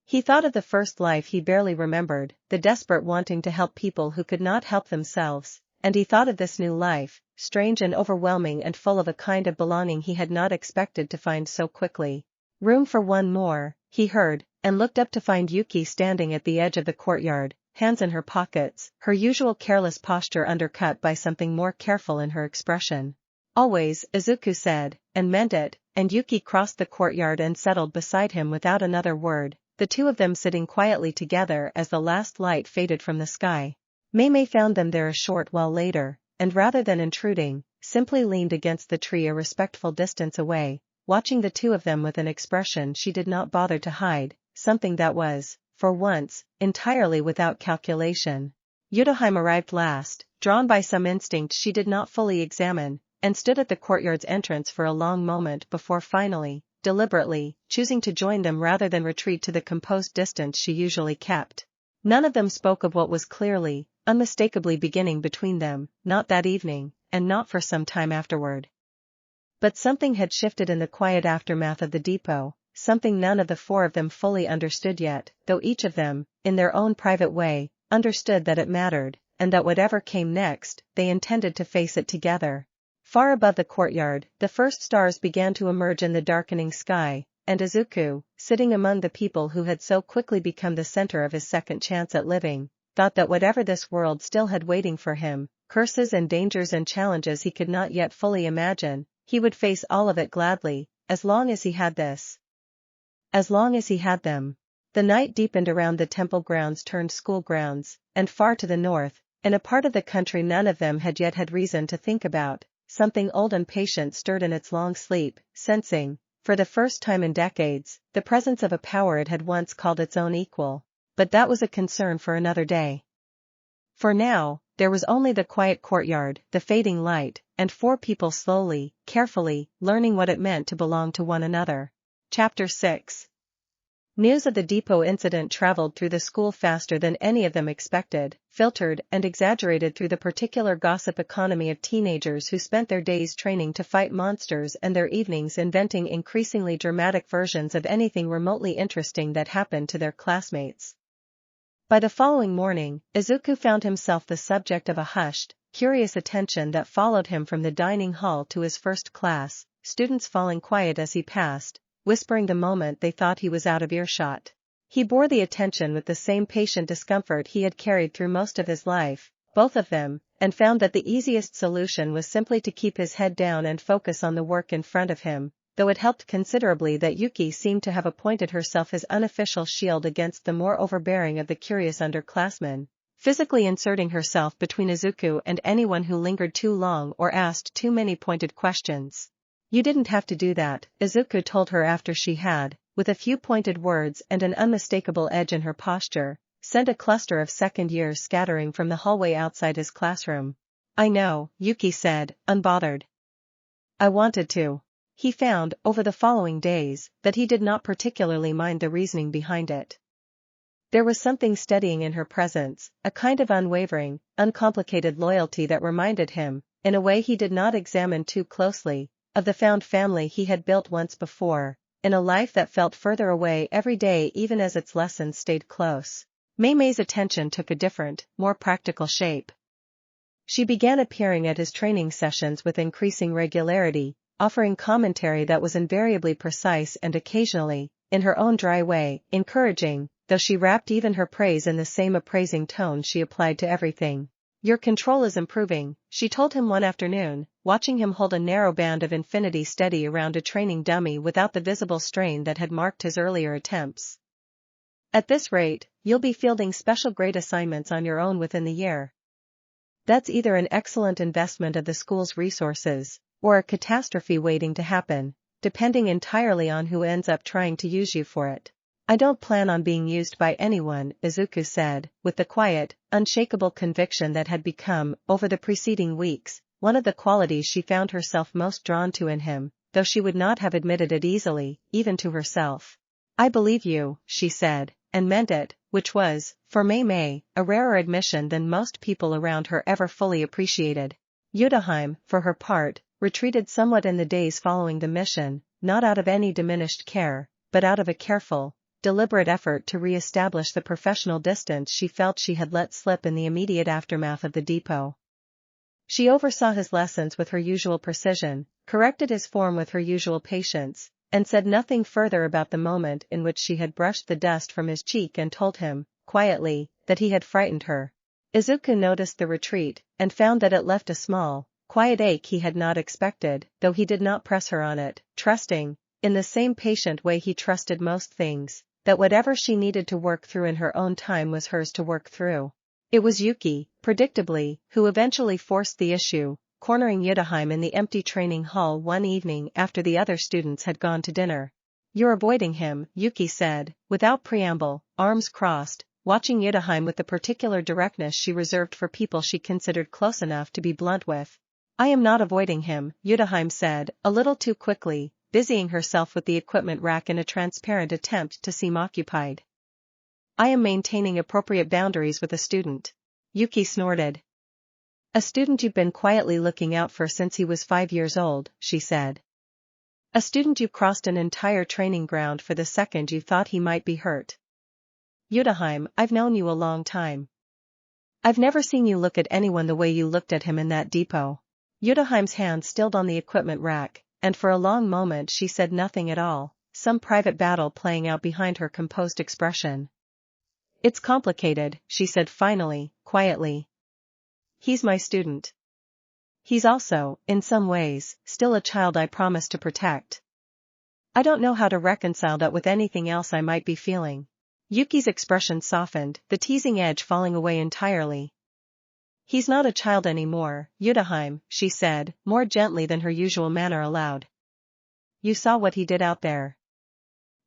He thought of the first life he barely remembered, the desperate wanting to help people who could not help themselves, and he thought of this new life, strange and overwhelming and full of a kind of belonging he had not expected to find so quickly. "Room for one more," he heard, and looked up to find Yuki standing at the edge of the courtyard, hands in her pockets, her usual careless posture undercut by something more careful in her expression. "Always," Izuku said, and meant it, and Yuki crossed the courtyard and settled beside him without another word, the two of them sitting quietly together as the last light faded from the sky. Mei Mei found them there a short while later, and rather than intruding, simply leaned against the tree a respectful distance away, watching the two of them with an expression she did not bother to hide, something that was, for once, entirely without calculation. Utahime arrived last, drawn by some instinct she did not fully examine, and stood at the courtyard's entrance for a long moment before finally, deliberately, choosing to join them rather than retreat to the composed distance she usually kept. None of them spoke of what was clearly, unmistakably beginning between them, not that evening, and not for some time afterward. But something had shifted in the quiet aftermath of the depot, something none of the four of them fully understood yet, though each of them, in their own private way, understood that it mattered, and that whatever came next, they intended to face it together. Far above the courtyard, the first stars began to emerge in the darkening sky, and Izuku, sitting among the people who had so quickly become the center of his second chance at living, thought that whatever this world still had waiting for him, curses and dangers and challenges he could not yet fully imagine, he would face all of it gladly, as long as he had this. As long as he had them. The night deepened around the temple grounds turned school grounds, and far to the north, in a part of the country none of them had yet had reason to think about, something old and patient stirred in its long sleep, sensing, for the first time in decades, the presence of a power it had once called its own equal. But that was a concern for another day. For now, there was only the quiet courtyard, the fading light, and four people slowly, carefully, learning what it meant to belong to one another. Chapter 6. News of the depot incident traveled through the school faster than any of them expected, filtered and exaggerated through the particular gossip economy of teenagers who spent their days training to fight monsters and their evenings inventing increasingly dramatic versions of anything remotely interesting that happened to their classmates. By the following morning, Izuku found himself the subject of a hushed, curious attention that followed him from the dining hall to his first class, students falling quiet as he passed, whispering the moment they thought he was out of earshot. He bore the attention with the same patient discomfort he had carried through most of his life, both of them, and found that the easiest solution was simply to keep his head down and focus on the work in front of him, though it helped considerably that Yuki seemed to have appointed herself his unofficial shield against the more overbearing of the curious underclassmen, physically inserting herself between Izuku and anyone who lingered too long or asked too many pointed questions. "You didn't have to do that," Izuku told her after she had, with a few pointed words and an unmistakable edge in her posture, sent a cluster of second years scattering from the hallway outside his classroom. "I know," Yuki said, unbothered. "I wanted to." He found, over the following days, that he did not particularly mind the reasoning behind it. There was something steadying in her presence, a kind of unwavering, uncomplicated loyalty that reminded him, in a way he did not examine too closely, of the found family he had built once before, in a life that felt further away every day even as its lessons stayed close. Mei Mei's attention took a different, more practical shape. She began appearing at his training sessions with increasing regularity, offering commentary that was invariably precise and occasionally, in her own dry way, encouraging, though she wrapped even her praise in the same appraising tone she applied to everything. "Your control is improving," she told him one afternoon, watching him hold a narrow band of infinity steady around a training dummy without the visible strain that had marked his earlier attempts. "At this rate, you'll be fielding special grade assignments on your own within the year. That's either an excellent investment of the school's resources, or a catastrophe waiting to happen, depending entirely on who ends up trying to use you for it." "I don't plan on being used by anyone," Izuku said, with the quiet, unshakable conviction that had become, over the preceding weeks, one of the qualities she found herself most drawn to in him, though she would not have admitted it easily, even to herself. "I believe you," she said, and meant it, which was, for Mei Mei, a rarer admission than most people around her ever fully appreciated. Utahime, for her part, retreated somewhat in the days following the mission, not out of any diminished care, but out of a careful, deliberate effort to re-establish the professional distance she felt she had let slip in the immediate aftermath of the depot. She oversaw his lessons with her usual precision, corrected his form with her usual patience, and said nothing further about the moment in which she had brushed the dust from his cheek and told him, quietly, that he had frightened her. Izuku noticed the retreat, and found that it left a small, quiet ache he had not expected, though he did not press her on it, trusting, in the same patient way he trusted most things, that whatever she needed to work through in her own time was hers to work through. It was Yuki, predictably, who eventually forced the issue, cornering Utahime in the empty training hall one evening after the other students had gone to dinner. "You're avoiding him," Yuki said, without preamble, arms crossed, watching Utahime with the particular directness she reserved for people she considered close enough to be blunt with. "I am not avoiding him," Utahime said, a little too quickly, busying herself with the equipment rack in a transparent attempt to seem occupied. "I am maintaining appropriate boundaries with a student." Yuki snorted. "A student you've been quietly looking out for since he was 5 years old," she said. "A student you crossed an entire training ground for the second you thought he might be hurt. Utahime, I've known you a long time. I've never seen you look at anyone the way you looked at him in that depot." Utahime's hand stilled on the equipment rack, and for a long moment she said nothing at all, some private battle playing out behind her composed expression. "It's complicated," she said finally, quietly. "He's my student. He's also, in some ways, still a child I promised to protect. I don't know how to reconcile that with anything else I might be feeling." Yuki's expression softened, the teasing edge falling away entirely. "He's not a child anymore, Utahime," she said, more gently than her usual manner allowed. "You saw what he did out there.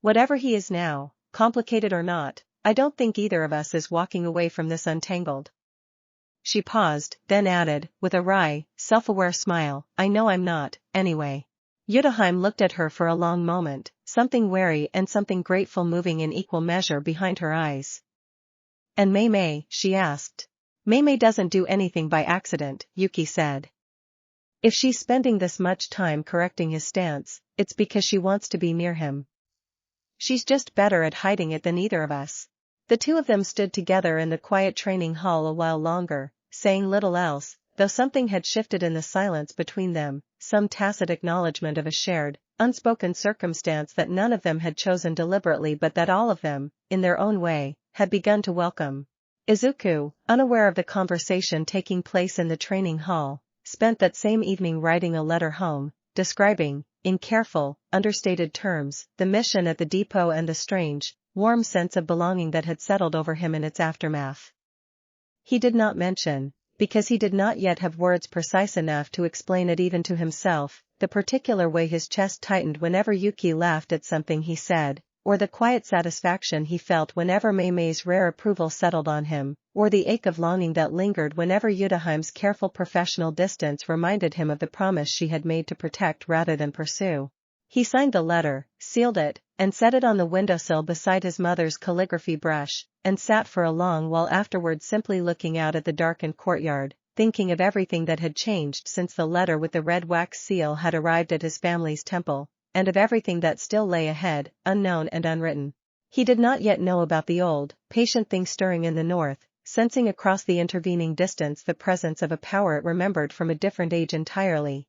Whatever he is now, complicated or not, I don't think either of us is walking away from this untangled." She paused, then added, with a wry, self-aware smile, "I know I'm not, anyway." Utahime looked at her for a long moment, something wary and something grateful moving in equal measure behind her eyes. "And Mei Mei?" she asked. "Mei Mei doesn't do anything by accident," Yuki said. "If she's spending this much time correcting his stance, it's because she wants to be near him. She's just better at hiding it than either of us." The two of them stood together in the quiet training hall a while longer, saying little else, though something had shifted in the silence between them, some tacit acknowledgement of a shared, unspoken circumstance that none of them had chosen deliberately but that all of them, in their own way, had begun to welcome. Izuku, unaware of the conversation taking place in the training hall, spent that same evening writing a letter home, describing, in careful, understated terms, the mission at the depot and the strange, warm sense of belonging that had settled over him in its aftermath. He did not mention, because he did not yet have words precise enough to explain it even to himself, the particular way his chest tightened whenever Yuki laughed at something he said, or the quiet satisfaction he felt whenever Mei Mei's rare approval settled on him, or the ache of longing that lingered whenever Utahime's careful professional distance reminded him of the promise she had made to protect rather than pursue. He signed the letter, sealed it, and set it on the windowsill beside his mother's calligraphy brush, and sat for a long while afterwards simply looking out at the darkened courtyard, thinking of everything that had changed since the letter with the red wax seal had arrived at his family's temple, and of everything that still lay ahead, unknown and unwritten. He did not yet know about the old, patient thing stirring in the north, sensing across the intervening distance the presence of a power it remembered from a different age entirely.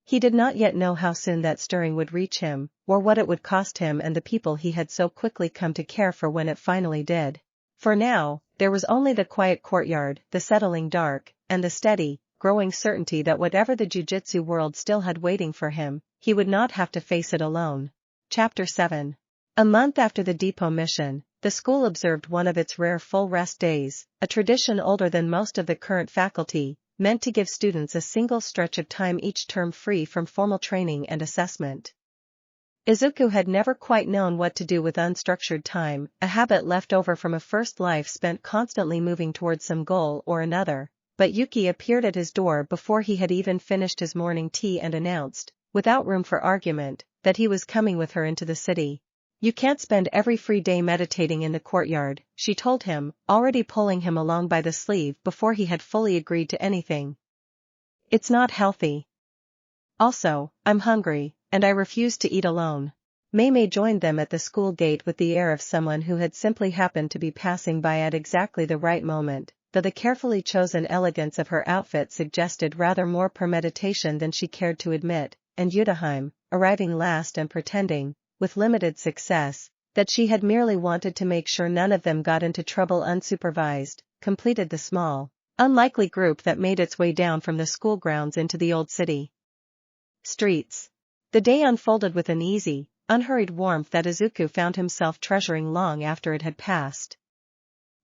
He did not yet know how soon that stirring would reach him, or what it would cost him and the people he had so quickly come to care for when it finally did. For now, there was only the quiet courtyard, the settling dark, and the steady, growing certainty that whatever the jujutsu world still had waiting for him, he would not have to face it alone. Chapter 7. A month after the depot mission, the school observed one of its rare full rest days, a tradition older than most of the current faculty, meant to give students a single stretch of time each term free from formal training and assessment. Izuku had never quite known what to do with unstructured time, a habit left over from a first life spent constantly moving towards some goal or another, but Yuki appeared at his door before he had even finished his morning tea and announced, without room for argument, that he was coming with her into the city. "You can't spend every free day meditating in the courtyard," she told him, already pulling him along by the sleeve before he had fully agreed to anything. "It's not healthy. Also, I'm hungry, and I refuse to eat alone." Mei Mei joined them at the school gate with the air of someone who had simply happened to be passing by at exactly the right moment, though the carefully chosen elegance of her outfit suggested rather more premeditation than she cared to admit, and Utahime, arriving last and pretending, with limited success, that she had merely wanted to make sure none of them got into trouble unsupervised, completed the small, unlikely group that made its way down from the school grounds into the old city streets. The day unfolded with an easy, unhurried warmth that Izuku found himself treasuring long after it had passed.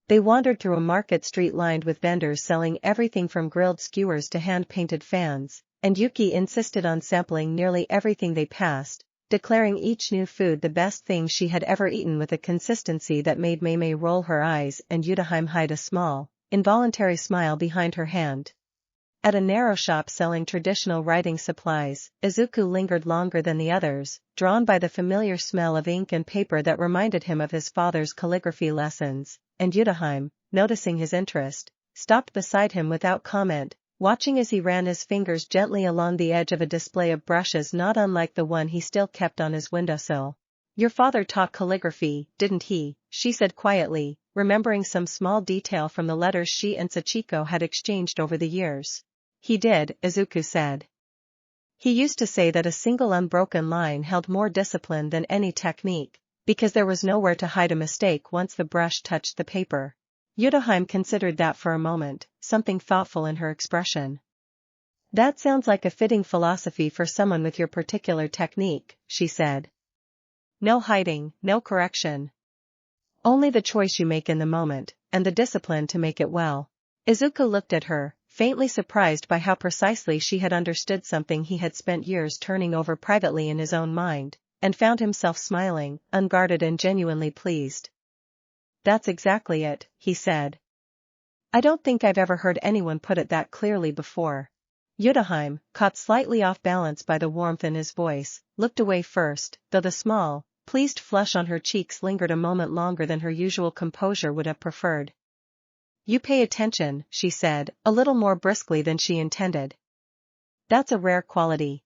They wandered through a market street lined with vendors selling everything from grilled skewers to hand-painted fans, and Yuki insisted on sampling nearly everything they passed, declaring each new food the best thing she had ever eaten with a consistency that made Mei Mei roll her eyes and Utahime hide a small, involuntary smile behind her hand. At a narrow shop selling traditional writing supplies, Izuku lingered longer than the others, drawn by the familiar smell of ink and paper that reminded him of his father's calligraphy lessons, and Utahime, noticing his interest, stopped beside him without comment, watching as he ran his fingers gently along the edge of a display of brushes not unlike the one he still kept on his windowsill. "Your father taught calligraphy, didn't he?" she said quietly, remembering some small detail from the letters she and Sachiko had exchanged over the years. "He did," Izuku said. "He used to say that a single unbroken line held more discipline than any technique, because there was nowhere to hide a mistake once the brush touched the paper." Utahime considered that for a moment, something thoughtful in her expression. "That sounds like a fitting philosophy for someone with your particular technique," she said. "No hiding, no correction. Only the choice you make in the moment, and the discipline to make it well." Izuku looked at her, faintly surprised by how precisely she had understood something he had spent years turning over privately in his own mind, and found himself smiling, unguarded and genuinely pleased. "That's exactly it," he said. "I don't think I've ever heard anyone put it that clearly before." Utahime, caught slightly off balance by the warmth in his voice, looked away first, though the small, pleased flush on her cheeks lingered a moment longer than her usual composure would have preferred. "You pay attention," she said, a little more briskly than she intended. "That's a rare quality.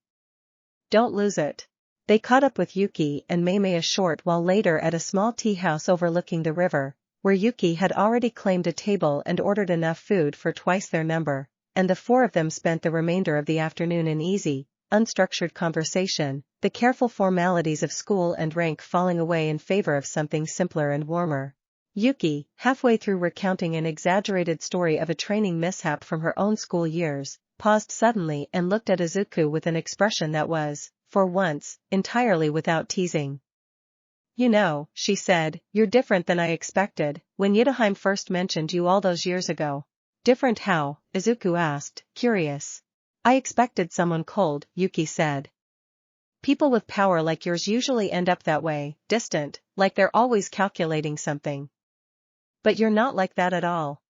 Don't lose it." They caught up with Yuki and Mei Mei a short while later at a small tea house overlooking the river, where Yuki had already claimed a table and ordered enough food for twice their number, and the four of them spent the remainder of the afternoon in easy, unstructured conversation, the careful formalities of school and rank falling away in favor of something simpler and warmer. Yuki, halfway through recounting an exaggerated story of a training mishap from her own school years, paused suddenly and looked at Izuku with an expression that was, for once, entirely without teasing. "You know," she said, "you're different than I expected, when Utahime first mentioned you all those years ago." "Different how?" Izuku asked, curious. "I expected someone cold," Yuki said. "People with power like yours usually end up that way, distant, like they're always calculating something. But you're not like that at all.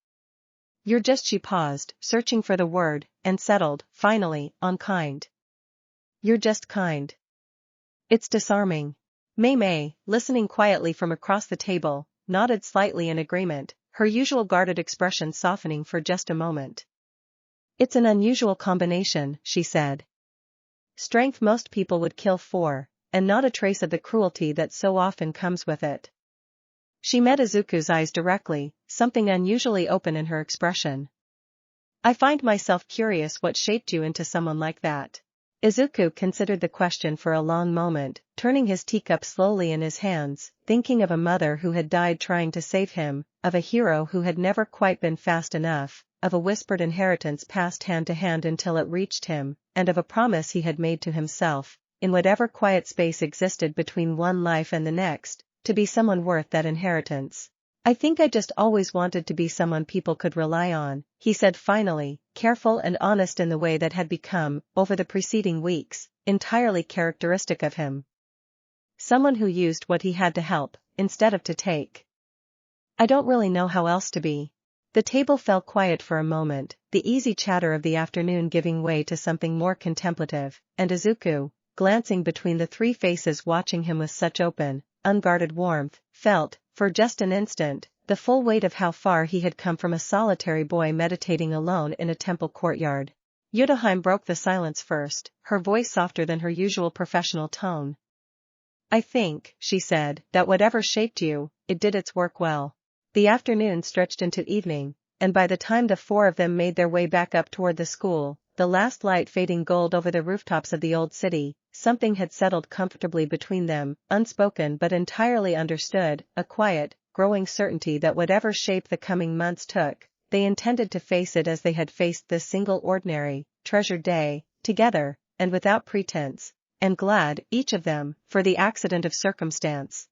You're just," she paused, searching for the word, and settled, finally, on kind. "You're just kind. It's disarming." Mei Mei, listening quietly from across the table, nodded slightly in agreement, her usual guarded expression softening for just a moment. It's an unusual combination, she said. Strength most people would kill for, and not a trace of the cruelty that so often comes with it. She met Izuku's eyes directly, something unusually open in her expression. I find myself curious what shaped you into someone like that. Izuku considered the question for a long moment, turning his teacup slowly in his hands, thinking of a mother who had died trying to save him, of a hero who had never quite been fast enough, of a whispered inheritance passed hand to hand until it reached him, and of a promise he had made to himself, in whatever quiet space existed between one life and the next, to be someone worth that inheritance. I think I just always wanted to be someone people could rely on, he said finally, careful and honest in the way that had become, over the preceding weeks, entirely characteristic of him. Someone who used what he had to help, instead of to take. I don't really know how else to be. The table fell quiet for a moment, the easy chatter of the afternoon giving way to something more contemplative, and Izuku, glancing between the three faces watching him with such open, unguarded warmth, felt, for just an instant, the full weight of how far he had come from a solitary boy meditating alone in a temple courtyard. Utahime broke the silence first, her voice softer than her usual professional tone. I think, she said, that whatever shaped you, it did its work well. The afternoon stretched into evening, and by the time the four of them made their way back up toward the school, the last light fading gold over the rooftops of the old city, something had settled comfortably between them, unspoken but entirely understood, a quiet, growing certainty that whatever shape the coming months took, they intended to face it as they had faced this single ordinary, treasured day, together, and without pretense, and glad, each of them, for the accident of circumstance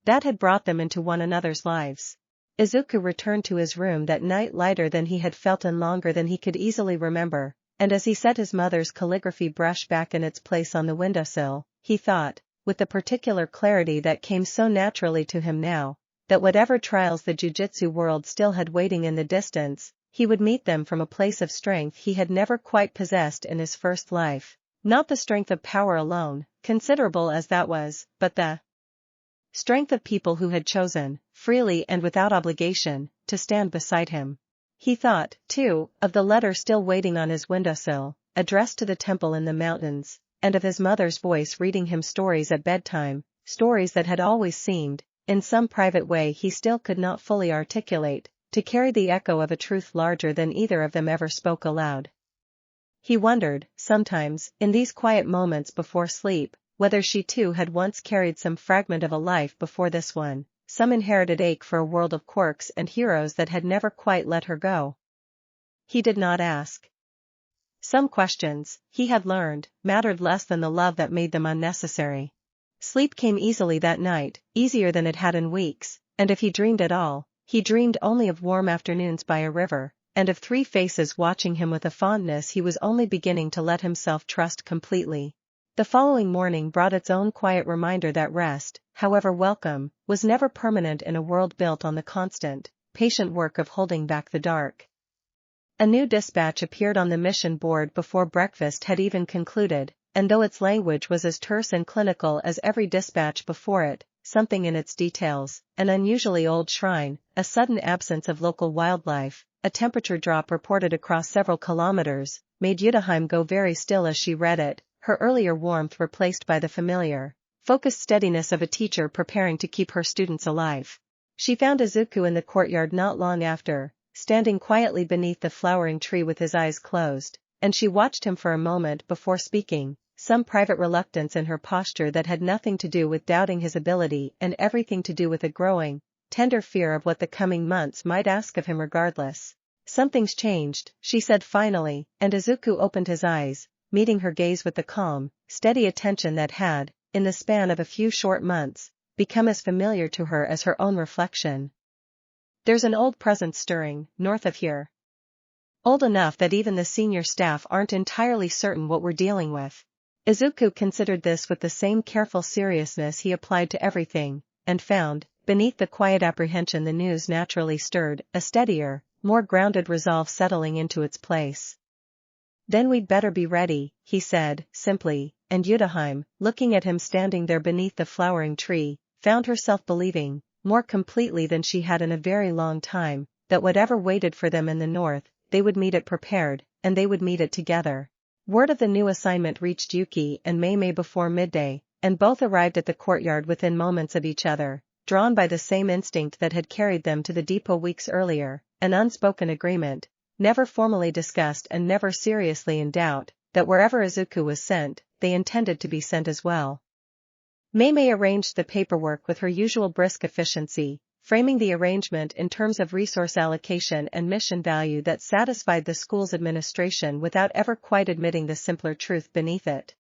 that had brought them into one another's lives. Izuku returned to his room that night lighter than he had felt in longer than he could easily remember, and as he set his mother's calligraphy brush back in its place on the windowsill, he thought, with the particular clarity that came so naturally to him now, that whatever trials the jujutsu world still had waiting in the distance, he would meet them from a place of strength he had never quite possessed in his first life, not the strength of power alone, considerable as that was, but the strength of people who had chosen, freely and without obligation, to stand beside him. He thought, too, of the letter still waiting on his windowsill, addressed to the temple in the mountains, and of his mother's voice reading him stories at bedtime, stories that had always seemed, in some private way he still could not fully articulate, to carry the echo of a truth larger than either of them ever spoke aloud. He wondered, sometimes, in these quiet moments before sleep, whether she too had once carried some fragment of a life before this one, some inherited ache for a world of quirks and heroes that had never quite let her go. He did not ask. Some questions, he had learned, mattered less than the love that made them unnecessary. Sleep came easily that night, easier than it had in weeks, and if he dreamed at all, he dreamed only of warm afternoons by a river, and of three faces watching him with a fondness he was only beginning to let himself trust completely. The following morning brought its own quiet reminder that rest, however welcome, was never permanent in a world built on the constant, patient work of holding back the dark. A new dispatch appeared on the mission board before breakfast had even concluded, and though its language was as terse and clinical as every dispatch before it, something in its details, an unusually old shrine, a sudden absence of local wildlife, a temperature drop reported across several kilometers, made Utahime go very still as she read it, her earlier warmth replaced by the familiar, focused steadiness of a teacher preparing to keep her students alive. She found Izuku in the courtyard not long after, standing quietly beneath the flowering tree with his eyes closed, and she watched him for a moment before speaking, some private reluctance in her posture that had nothing to do with doubting his ability and everything to do with a growing, tender fear of what the coming months might ask of him regardless. Something's changed, she said finally, and Izuku opened his eyes, meeting her gaze with the calm, steady attention that had, in the span of a few short months, become as familiar to her as her own reflection. There's an old presence stirring, north of here. Old enough that even the senior staff aren't entirely certain what we're dealing with. Izuku considered this with the same careful seriousness he applied to everything, and found, beneath the quiet apprehension the news naturally stirred, a steadier, more grounded resolve settling into its place. Then we'd better be ready, he said, simply, and Utahime, looking at him standing there beneath the flowering tree, found herself believing, more completely than she had in a very long time, that whatever waited for them in the north, they would meet it prepared, and they would meet it together. Word of the new assignment reached Yuki and Mei Mei before midday, and both arrived at the courtyard within moments of each other, drawn by the same instinct that had carried them to the depot weeks earlier, an unspoken agreement, never formally discussed and never seriously in doubt, that wherever Izuku was sent, they intended to be sent as well. Mei Mei arranged the paperwork with her usual brisk efficiency, framing the arrangement in terms of resource allocation and mission value that satisfied the school's administration without ever quite admitting the simpler truth beneath it.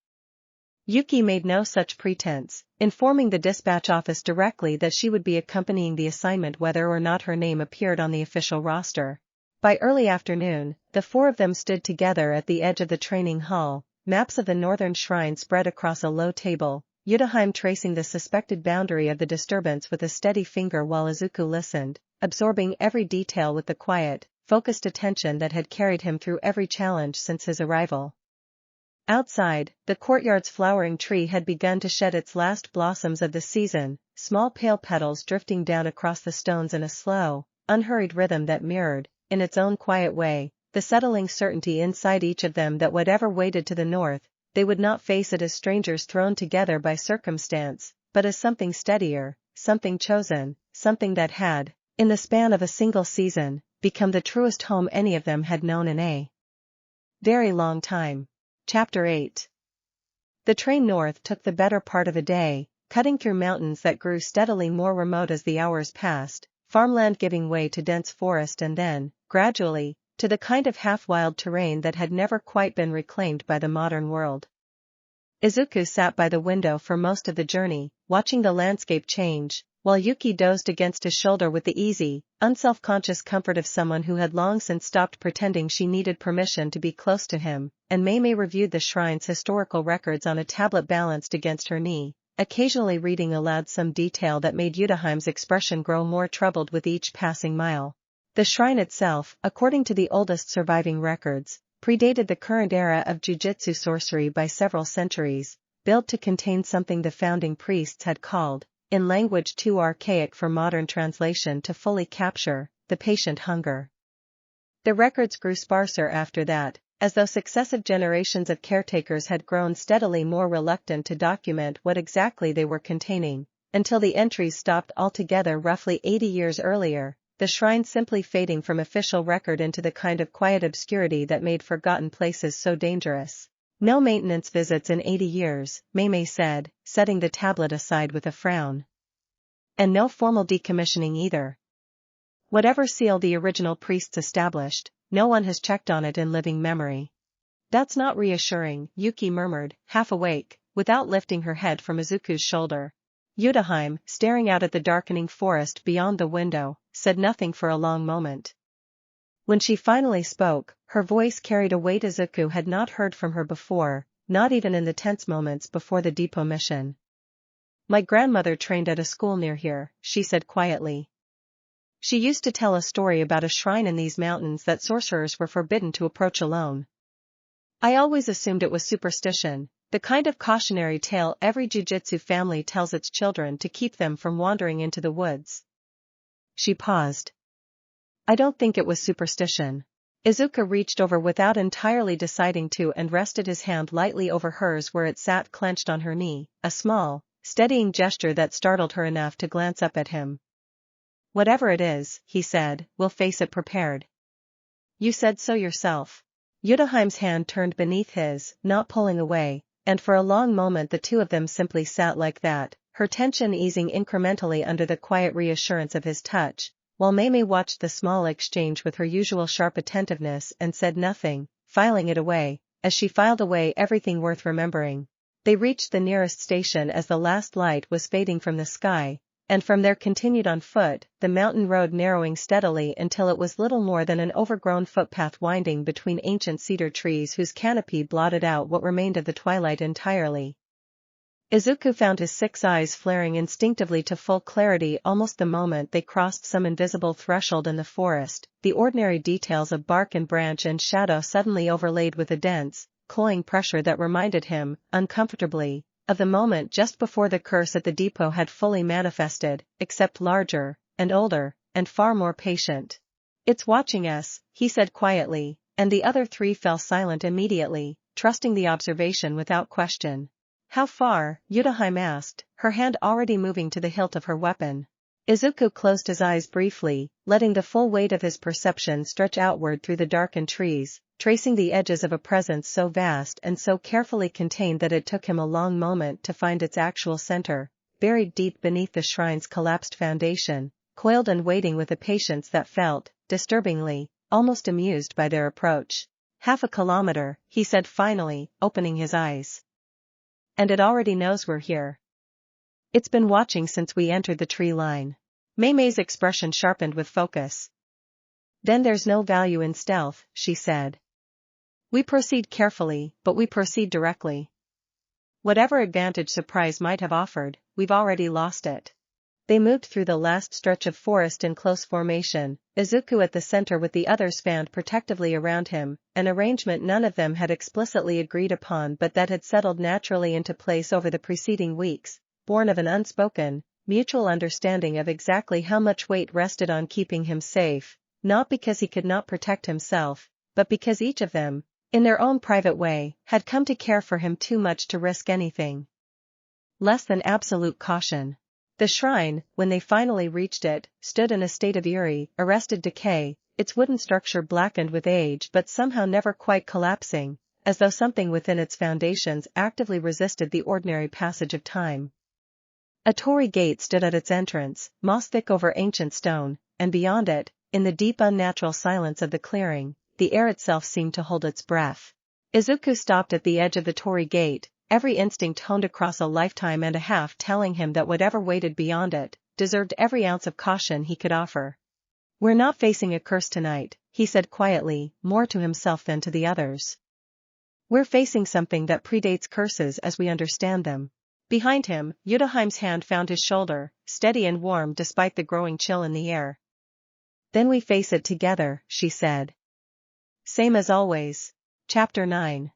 Yuki made no such pretense, informing the dispatch office directly that she would be accompanying the assignment whether or not her name appeared on the official roster. By early afternoon, the four of them stood together at the edge of the training hall, maps of the northern shrine spread across a low table, Utahime tracing the suspected boundary of the disturbance with a steady finger while Izuku listened, absorbing every detail with the quiet, focused attention that had carried him through every challenge since his arrival. Outside, the courtyard's flowering tree had begun to shed its last blossoms of the season, small pale petals drifting down across the stones in a slow, unhurried rhythm that mirrored, in its own quiet way, the settling certainty inside each of them that whatever waited to the north, they would not face it as strangers thrown together by circumstance, but as something steadier, something chosen, something that had, in the span of a single season, become the truest home any of them had known in a very long time. Chapter 8. The train north took the better part of a day, cutting through mountains that grew steadily more remote as the hours passed, farmland giving way to dense forest and then, gradually, to the kind of half-wild terrain that had never quite been reclaimed by the modern world. Izuku sat by the window for most of the journey, watching the landscape change, while Yuki dozed against his shoulder with the easy, unself-conscious comfort of someone who had long since stopped pretending she needed permission to be close to him, and Mei Mei reviewed the shrine's historical records on a tablet balanced against her knee, occasionally reading aloud some detail that made Utahime's expression grow more troubled with each passing mile. The shrine itself, according to the oldest surviving records, predated the current era of Jujutsu sorcery by several centuries, built to contain something the founding priests had called, in language too archaic for modern translation to fully capture, the patient hunger. The records grew sparser after that, as though successive generations of caretakers had grown steadily more reluctant to document what exactly they were containing, until the entries stopped altogether roughly 80 years earlier, the shrine simply fading from official record into the kind of quiet obscurity that made forgotten places so dangerous. No maintenance visits in 80 years, Mei Mei said, setting the tablet aside with a frown. And no formal decommissioning either. Whatever seal the original priests established, no one has checked on it in living memory. That's not reassuring, Yuki murmured, half awake, without lifting her head from Izuku's shoulder. Utahime, staring out at the darkening forest beyond the window, said nothing for a long moment. When she finally spoke, her voice carried a weight Izuku had not heard from her before, not even in the tense moments before the depot mission. My grandmother trained at a school near here, she said quietly. She used to tell a story about a shrine in these mountains that sorcerers were forbidden to approach alone. I always assumed it was superstition, the kind of cautionary tale every jujutsu family tells its children to keep them from wandering into the woods. She paused. I don't think it was superstition. Izuku reached over without entirely deciding to and rested his hand lightly over hers where it sat clenched on her knee, a small, steadying gesture that startled her enough to glance up at him. Whatever it is, he said, we'll face it prepared. You said so yourself. Utahime's hand turned beneath his, not pulling away, and for a long moment the two of them simply sat like that, her tension easing incrementally under the quiet reassurance of his touch, while Mei Mei watched the small exchange with her usual sharp attentiveness and said nothing, filing it away, as she filed away everything worth remembering. They reached the nearest station as the last light was fading from the sky, and from there continued on foot, the mountain road narrowing steadily until it was little more than an overgrown footpath winding between ancient cedar trees whose canopy blotted out what remained of the twilight entirely. Izuku found his six eyes flaring instinctively to full clarity almost the moment they crossed some invisible threshold in the forest, the ordinary details of bark and branch and shadow suddenly overlaid with a dense, cloying pressure that reminded him, uncomfortably, of the moment just before the curse at the depot had fully manifested, except larger, and older, and far more patient. "It's watching us," he said quietly, and the other three fell silent immediately, trusting the observation without question. "How far?" Utahime asked, her hand already moving to the hilt of her weapon. Izuku closed his eyes briefly, letting the full weight of his perception stretch outward through the darkened trees, tracing the edges of a presence so vast and so carefully contained that it took him a long moment to find its actual center, buried deep beneath the shrine's collapsed foundation, coiled and waiting with a patience that felt, disturbingly, almost amused by their approach. "Half a kilometer," he said finally, opening his eyes. "And it already knows we're here. It's been watching since we entered the tree line." Mei Mei's expression sharpened with focus. "Then there's no value in stealth," she said. "We proceed carefully, but we proceed directly. Whatever advantage surprise might have offered, we've already lost it." They moved through the last stretch of forest in close formation, Izuku at the center with the others fanned protectively around him, an arrangement none of them had explicitly agreed upon but that had settled naturally into place over the preceding weeks, born of an unspoken, mutual understanding of exactly how much weight rested on keeping him safe, not because he could not protect himself, but because each of them, in their own private way, had come to care for him too much to risk anything less than absolute caution. The shrine, when they finally reached it, stood in a state of eerie, arrested decay, its wooden structure blackened with age but somehow never quite collapsing, as though something within its foundations actively resisted the ordinary passage of time. A torii gate stood at its entrance, moss-thick over ancient stone, and beyond it, in the deep unnatural silence of the clearing, the air itself seemed to hold its breath. Izuku stopped at the edge of the torii gate, every instinct honed across a lifetime and a half telling him that whatever waited beyond it, deserved every ounce of caution he could offer. "We're not facing a curse tonight," he said quietly, more to himself than to the others. "We're facing something that predates curses as we understand them." Behind him, Utahime's hand found his shoulder, steady and warm despite the growing chill in the air. "Then we face it together," she said. Same as always. Chapter 9.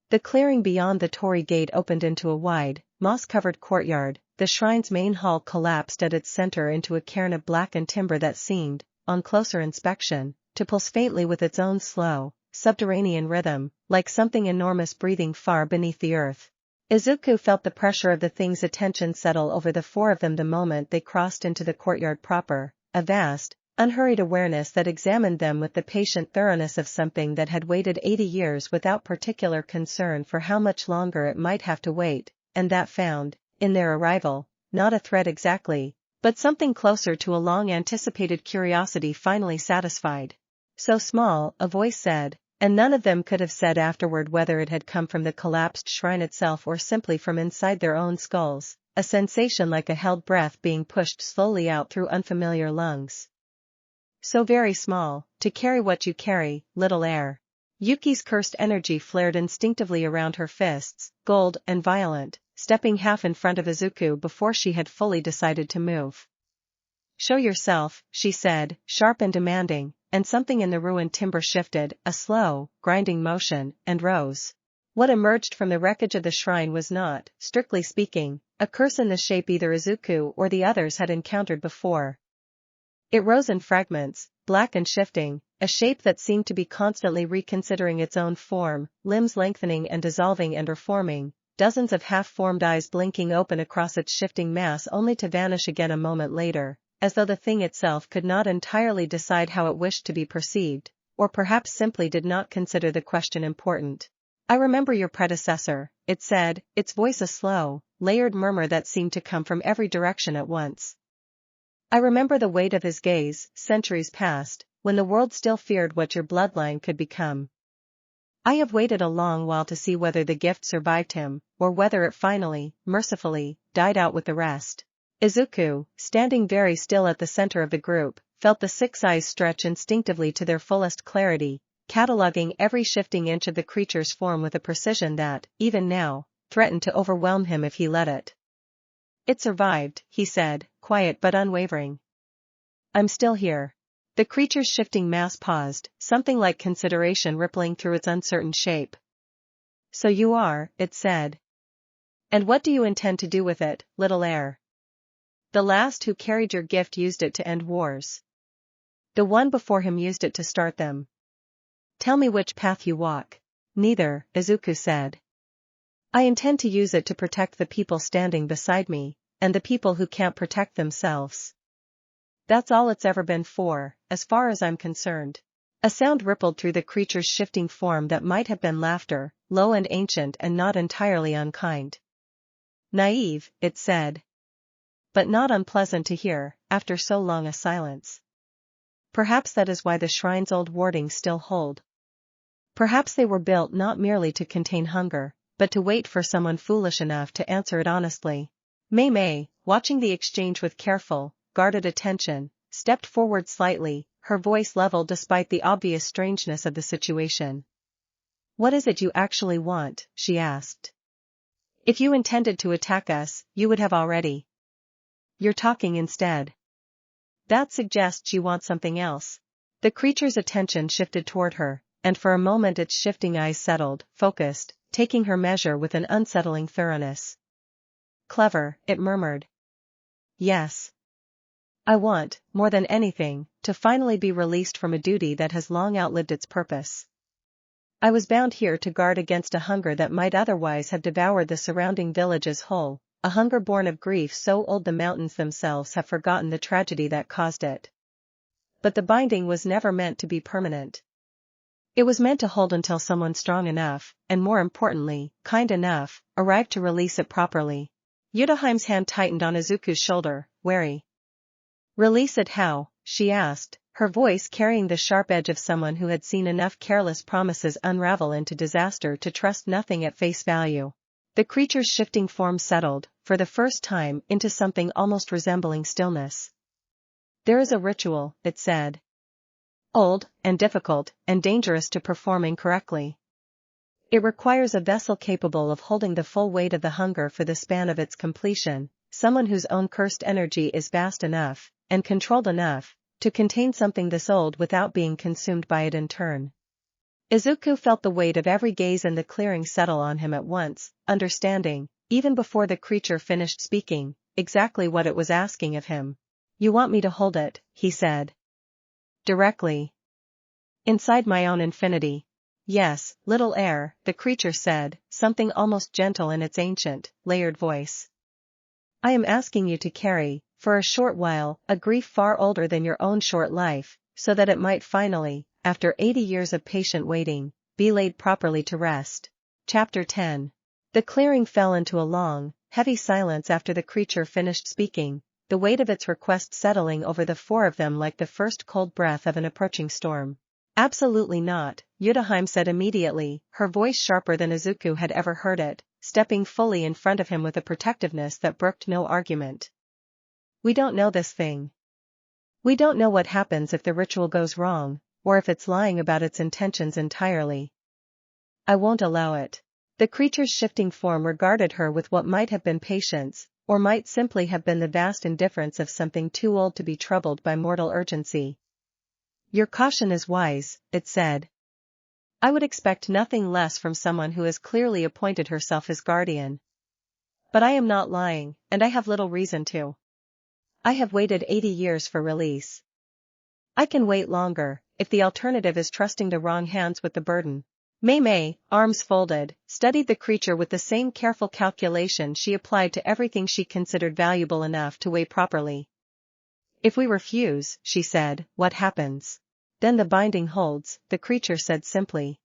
The clearing beyond the torii gate opened into a wide, moss-covered courtyard. The shrine's main hall collapsed at its center into a cairn of blackened timber that seemed, on closer inspection, to pulse faintly with its own slow, subterranean rhythm, like something enormous breathing far beneath the earth. Izuku felt the pressure of the thing's attention settle over the four of them the moment they crossed into the courtyard proper, a vast, unhurried awareness that examined them with the patient thoroughness of something that had waited 80 years without particular concern for how much longer it might have to wait, and that found, in their arrival, not a threat exactly, but something closer to a long-anticipated curiosity finally satisfied. "So small," a voice said, and none of them could have said afterward whether it had come from the collapsed shrine itself or simply from inside their own skulls, a sensation like a held breath being pushed slowly out through unfamiliar lungs. "So very small, to carry what you carry, little air." Yuki's cursed energy flared instinctively around her fists, gold and violent, stepping half in front of Izuku before she had fully decided to move. "Show yourself," she said, sharp and demanding, and something in the ruined timber shifted, a slow, grinding motion, and rose. What emerged from the wreckage of the shrine was not, strictly speaking, a curse in the shape either Izuku or the others had encountered before. It rose in fragments, black and shifting, a shape that seemed to be constantly reconsidering its own form, limbs lengthening and dissolving and reforming, dozens of half-formed eyes blinking open across its shifting mass only to vanish again a moment later, as though the thing itself could not entirely decide how it wished to be perceived, or perhaps simply did not consider the question important. "I remember your predecessor," it said, its voice a slow, layered murmur that seemed to come from every direction at once. "I remember the weight of his gaze, centuries past, when the world still feared what your bloodline could become. I have waited a long while to see whether the gift survived him, or whether it finally, mercifully, died out with the rest." Izuku, standing very still at the center of the group, felt the six eyes stretch instinctively to their fullest clarity, cataloging every shifting inch of the creature's form with a precision that, even now, threatened to overwhelm him if he let it. It survived, he said, quiet but unwavering. I'm still here. The creature's shifting mass paused, something like consideration rippling through its uncertain shape. So you are, it said. And what do you intend to do with it, little heir? The last who carried your gift used it to end wars. The one before him used it to start them. Tell me which path you walk. Neither, Izuku said. I intend to use it to protect the people standing beside me, and the people who can't protect themselves. That's all it's ever been for, as far as I'm concerned. A sound rippled through the creature's shifting form that might have been laughter, low and ancient and not entirely unkind. Naive, it said. But not unpleasant to hear, after so long a silence. Perhaps that is why the shrine's old wardings still hold. Perhaps they were built not merely to contain hunger, but to wait for someone foolish enough to answer it honestly. Mei Mei, watching the exchange with careful, guarded attention, stepped forward slightly, her voice level despite the obvious strangeness of the situation. What is it you actually want? She asked. If you intended to attack us, you would have already. You're talking instead. That suggests you want something else. The creature's attention shifted toward her, and for a moment its shifting eyes settled, focused, taking her measure with an unsettling thoroughness. Clever, it murmured. Yes. I want, more than anything, to finally be released from a duty that has long outlived its purpose. I was bound here to guard against a hunger that might otherwise have devoured the surrounding villages whole, a hunger born of grief so old the mountains themselves have forgotten the tragedy that caused it. But the binding was never meant to be permanent. It was meant to hold until someone strong enough, and more importantly, kind enough, arrived to release it properly. Utahime's hand tightened on Izuku's shoulder, wary. Release it how? She asked, her voice carrying the sharp edge of someone who had seen enough careless promises unravel into disaster to trust nothing at face value. The creature's shifting form settled, for the first time, into something almost resembling stillness. There is a ritual, it said. Old, and difficult, and dangerous to perform incorrectly. It requires a vessel capable of holding the full weight of the hunger for the span of its completion, someone whose own cursed energy is vast enough, and controlled enough, to contain something this old without being consumed by it in turn. Izuku felt the weight of every gaze in the clearing settle on him at once, understanding, even before the creature finished speaking, exactly what it was asking of him. You want me to hold it, he said. Directly. Inside my own infinity. Yes, little heir, the creature said, something almost gentle in its ancient, layered voice. I am asking you to carry, for a short while, a grief far older than your own short life, so that it might finally, after 80 years of patient waiting, be laid properly to rest. Chapter 10. The clearing fell into a long, heavy silence after the creature finished speaking, the weight of its request settling over the four of them like the first cold breath of an approaching storm. Absolutely not, Utahime said immediately, her voice sharper than Izuku had ever heard it, stepping fully in front of him with a protectiveness that brooked no argument. We don't know this thing. We don't know what happens if the ritual goes wrong, or if it's lying about its intentions entirely. I won't allow it. The creature's shifting form regarded her with what might have been patience, or might simply have been the vast indifference of something too old to be troubled by mortal urgency. Your caution is wise, it said. I would expect nothing less from someone who has clearly appointed herself his guardian. But I am not lying, and I have little reason to. I have waited 80 years for release. I can wait longer, if the alternative is trusting the wrong hands with the burden. Mei Mei, arms folded, studied the creature with the same careful calculation she applied to everything she considered valuable enough to weigh properly. If we refuse, she said, what happens? Then the binding holds, the creature said simply.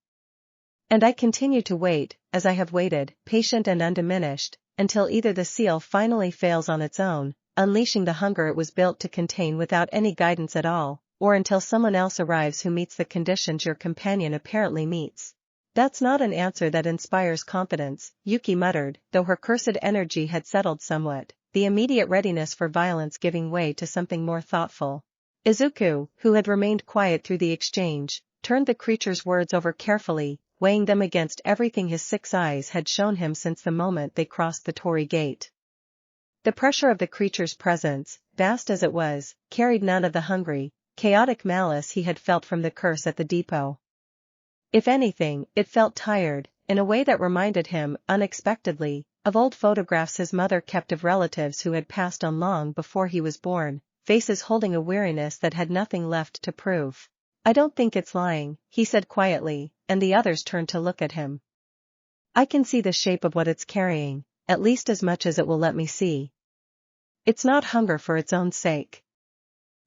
And I continue to wait, as I have waited, patient and undiminished, until either the seal finally fails on its own, unleashing the hunger it was built to contain without any guidance at all, or until someone else arrives who meets the conditions your companion apparently meets. That's not an answer that inspires confidence, Yuki muttered, though her cursed energy had settled somewhat, the immediate readiness for violence giving way to something more thoughtful. Izuku, who had remained quiet through the exchange, turned the creature's words over carefully, weighing them against everything his 6 eyes had shown him since the moment they crossed the Torii gate. The pressure of the creature's presence, vast as it was, carried none of the hungry, chaotic malice he had felt from the curse at the depot. If anything, it felt tired, in a way that reminded him, unexpectedly, of old photographs his mother kept of relatives who had passed on long before he was born, faces holding a weariness that had nothing left to prove. "I don't think it's lying," he said quietly, and the others turned to look at him. "I can see the shape of what it's carrying, at least as much as it will let me see. It's not hunger for its own sake.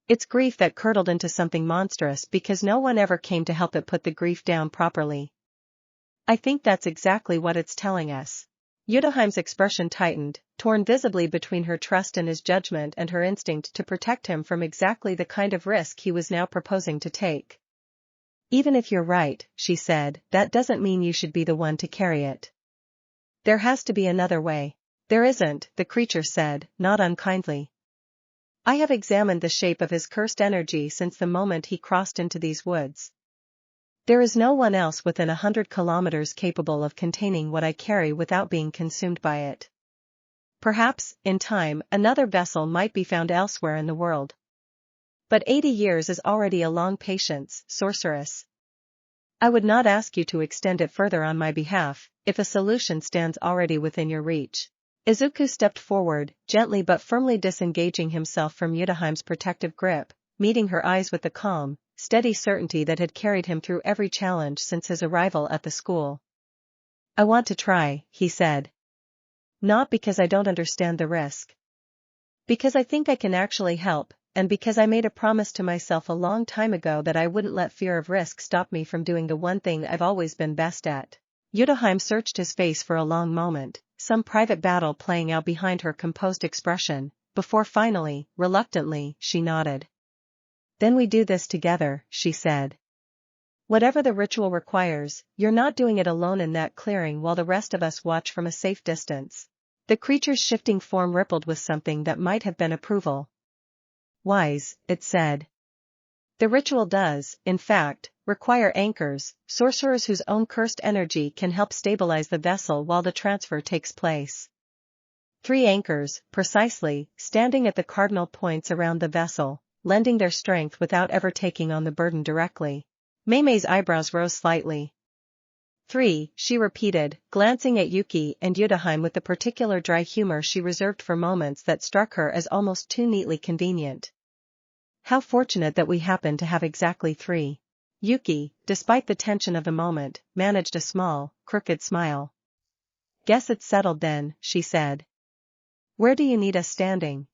It's grief that curdled into something monstrous because no one ever came to help it put the grief down properly. I think that's exactly what it's telling us." Utahime's expression tightened, torn visibly between her trust in his judgment and her instinct to protect him from exactly the kind of risk he was now proposing to take. "Even if you're right," she said, "that doesn't mean you should be the one to carry it. There has to be another way." "There isn't," the creature said, not unkindly. "I have examined the shape of his cursed energy since the moment he crossed into these woods. There is no one else within 100 kilometers capable of containing what I carry without being consumed by it. Perhaps, in time, another vessel might be found elsewhere in the world. But 80 years is already a long patience, sorceress. I would not ask you to extend it further on my behalf, if a solution stands already within your reach." Izuku stepped forward, gently but firmly disengaging himself from Utahime's protective grip, meeting her eyes with the calm, steady certainty that had carried him through every challenge since his arrival at the school. "I want to try," he said. "Not because I don't understand the risk. Because I think I can actually help, and because I made a promise to myself a long time ago that I wouldn't let fear of risk stop me from doing the one thing I've always been best at." Utahime searched his face for a long moment, some private battle playing out behind her composed expression, before finally, reluctantly, she nodded. "Then we do this together," she said. "Whatever the ritual requires, you're not doing it alone in that clearing while the rest of us watch from a safe distance." The creature's shifting form rippled with something that might have been approval. "Wise," it said. "The ritual does, in fact, require anchors, sorcerers whose own cursed energy can help stabilize the vessel while the transfer takes place. 3 anchors, precisely, standing at the cardinal points around the vessel, lending their strength without ever taking on the burden directly." Mei Mei's eyebrows rose slightly. 3, she repeated, glancing at Yuki and Utahime with the particular dry humor she reserved for moments that struck her as almost too neatly convenient. "How fortunate that we happen to have exactly 3. Yuki, despite the tension of the moment, managed a small, crooked smile. "Guess it's settled then," she said. "Where do you need us standing?"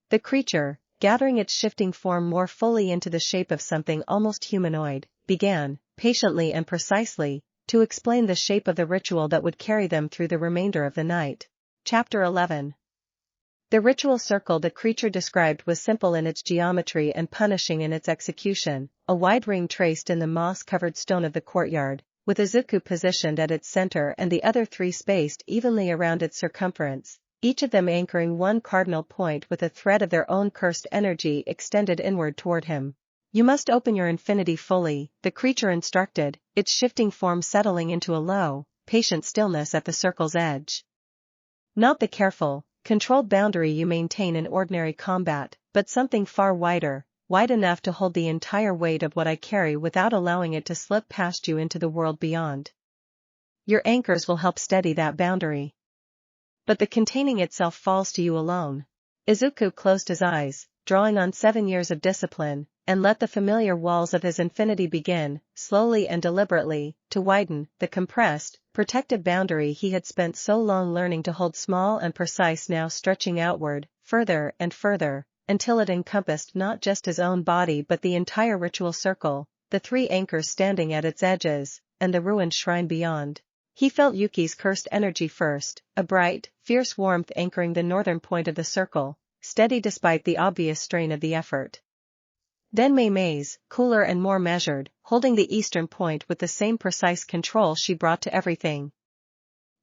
The creature, gathering its shifting form more fully into the shape of something almost humanoid, began, patiently and precisely, to explain the shape of the ritual that would carry them through the remainder of the night. Chapter 11. The ritual circle the creature described was simple in its geometry and punishing in its execution, a wide ring traced in the moss-covered stone of the courtyard, with Izuku positioned at its center and the other 3 spaced evenly around its circumference, each of them anchoring one cardinal point with a thread of their own cursed energy extended inward toward him. "You must open your infinity fully," the creature instructed, its shifting form settling into a low, patient stillness at the circle's edge. "Not the careful, controlled boundary you maintain in ordinary combat, but something far wider, wide enough to hold the entire weight of what I carry without allowing it to slip past you into the world beyond. Your anchors will help steady that boundary. But the containing itself falls to you alone." Izuku closed his eyes, drawing on 7 years of discipline, and let the familiar walls of his infinity begin, slowly and deliberately, to widen, the compressed, protective boundary he had spent so long learning to hold small and precise now stretching outward, further and further, until it encompassed not just his own body but the entire ritual circle, the 3 anchors standing at its edges, and the ruined shrine beyond. He felt Yuki's cursed energy first, a bright, fierce warmth anchoring the northern point of the circle, steady despite the obvious strain of the effort. Then Mei Mei's, cooler and more measured, holding the eastern point with the same precise control she brought to everything.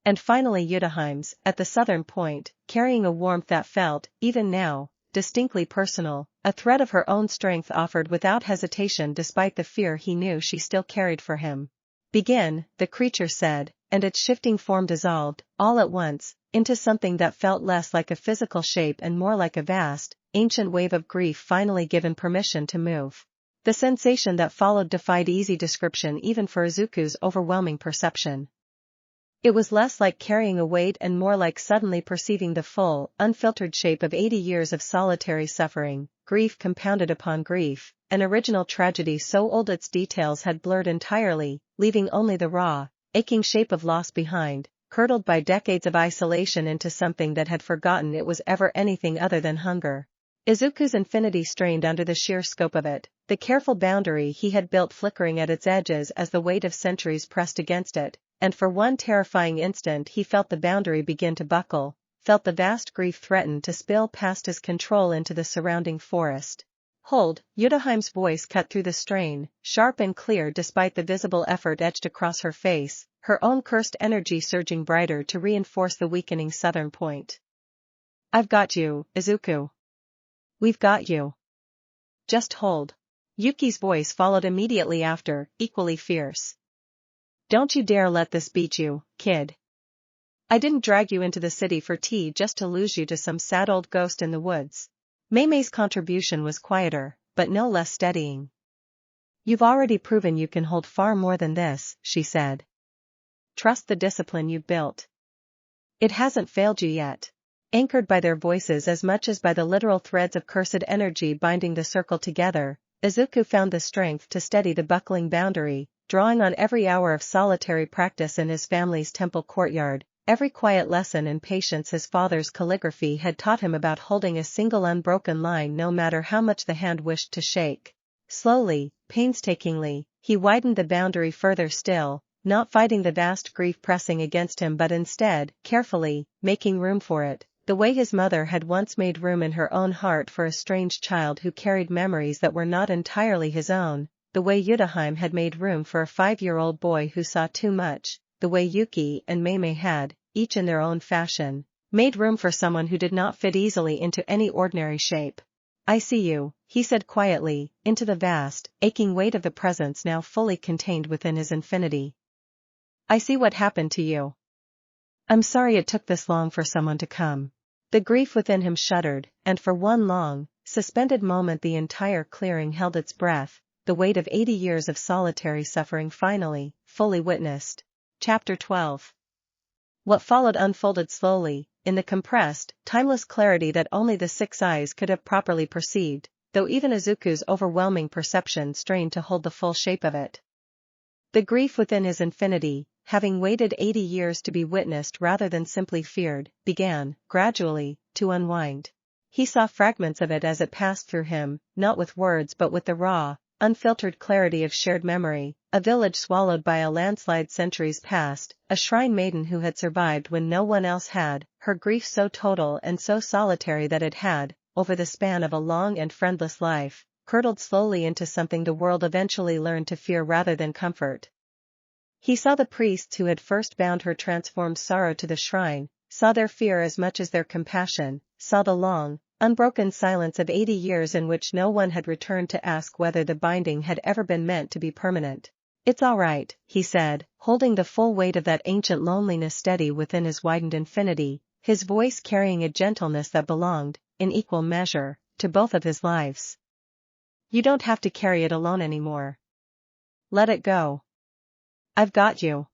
And finally Utahime's, at the southern point, carrying a warmth that felt, even now, distinctly personal, a thread of her own strength offered without hesitation despite the fear he knew she still carried for him. Begin, the creature said, and its shifting form dissolved, all at once, into something that felt less like a physical shape and more like a vast, ancient wave of grief finally given permission to move. The sensation that followed defied easy description even for Izuku's overwhelming perception. It was less like carrying a weight and more like suddenly perceiving the full, unfiltered shape of 80 years of solitary suffering, grief compounded upon grief, an original tragedy so old its details had blurred entirely, leaving only the raw, aching shape of loss behind, curdled by decades of isolation into something that had forgotten it was ever anything other than hunger. Izuku's infinity strained under the sheer scope of it, the careful boundary he had built flickering at its edges as the weight of centuries pressed against it, and for one terrifying instant he felt the boundary begin to buckle, felt the vast grief threaten to spill past his control into the surrounding forest. Hold, Utahime's voice cut through the strain, sharp and clear despite the visible effort etched across her face, her own cursed energy surging brighter to reinforce the weakening southern point. I've got you, Izuku. We've got you. Just hold. Yuki's voice followed immediately after, equally fierce. Don't you dare let this beat you, kid. I didn't drag you into the city for tea just to lose you to some sad old ghost in the woods. Mei Mei's contribution was quieter, but no less steadying. You've already proven you can hold far more than this, she said. Trust the discipline you've built. It hasn't failed you yet. Anchored by their voices as much as by the literal threads of cursed energy binding the circle together, Izuku found the strength to steady the buckling boundary, drawing on every hour of solitary practice in his family's temple courtyard, every quiet lesson in patience his father's calligraphy had taught him about holding a single unbroken line no matter how much the hand wished to shake. Slowly, painstakingly, he widened the boundary further still, not fighting the vast grief pressing against him but instead, carefully, making room for it, the way his mother had once made room in her own heart for a strange child who carried memories that were not entirely his own, the way Utahime had made room for a 5-year-old boy who saw too much, the way Yuki and Mei Mei had, each in their own fashion, made room for someone who did not fit easily into any ordinary shape. I see you, he said quietly, into the vast, aching weight of the presence now fully contained within his infinity. I see what happened to you. I'm sorry it took this long for someone to come. The grief within him shuddered, and for one long, suspended moment the entire clearing held its breath, the weight of 80 years of solitary suffering finally, fully witnessed. Chapter 12. What followed unfolded slowly, in the compressed, timeless clarity that only the 6 eyes could have properly perceived, though even Izuku's overwhelming perception strained to hold the full shape of it. The grief within his infinity, having waited 80 years to be witnessed rather than simply feared, began, gradually, to unwind. He saw fragments of it as it passed through him, not with words but with the raw, unfiltered clarity of shared memory, a village swallowed by a landslide centuries past, a shrine maiden who had survived when no one else had, her grief so total and so solitary that it had, over the span of a long and friendless life, curdled slowly into something the world eventually learned to fear rather than comfort. He saw the priests who had first bound her transformed sorrow to the shrine, saw their fear as much as their compassion, saw the long, unbroken silence of 80 years in which no one had returned to ask whether the binding had ever been meant to be permanent. It's all right, he said, holding the full weight of that ancient loneliness steady within his widened infinity, his voice carrying a gentleness that belonged, in equal measure, to both of his lives. You don't have to carry it alone anymore. Let it go. I've got you.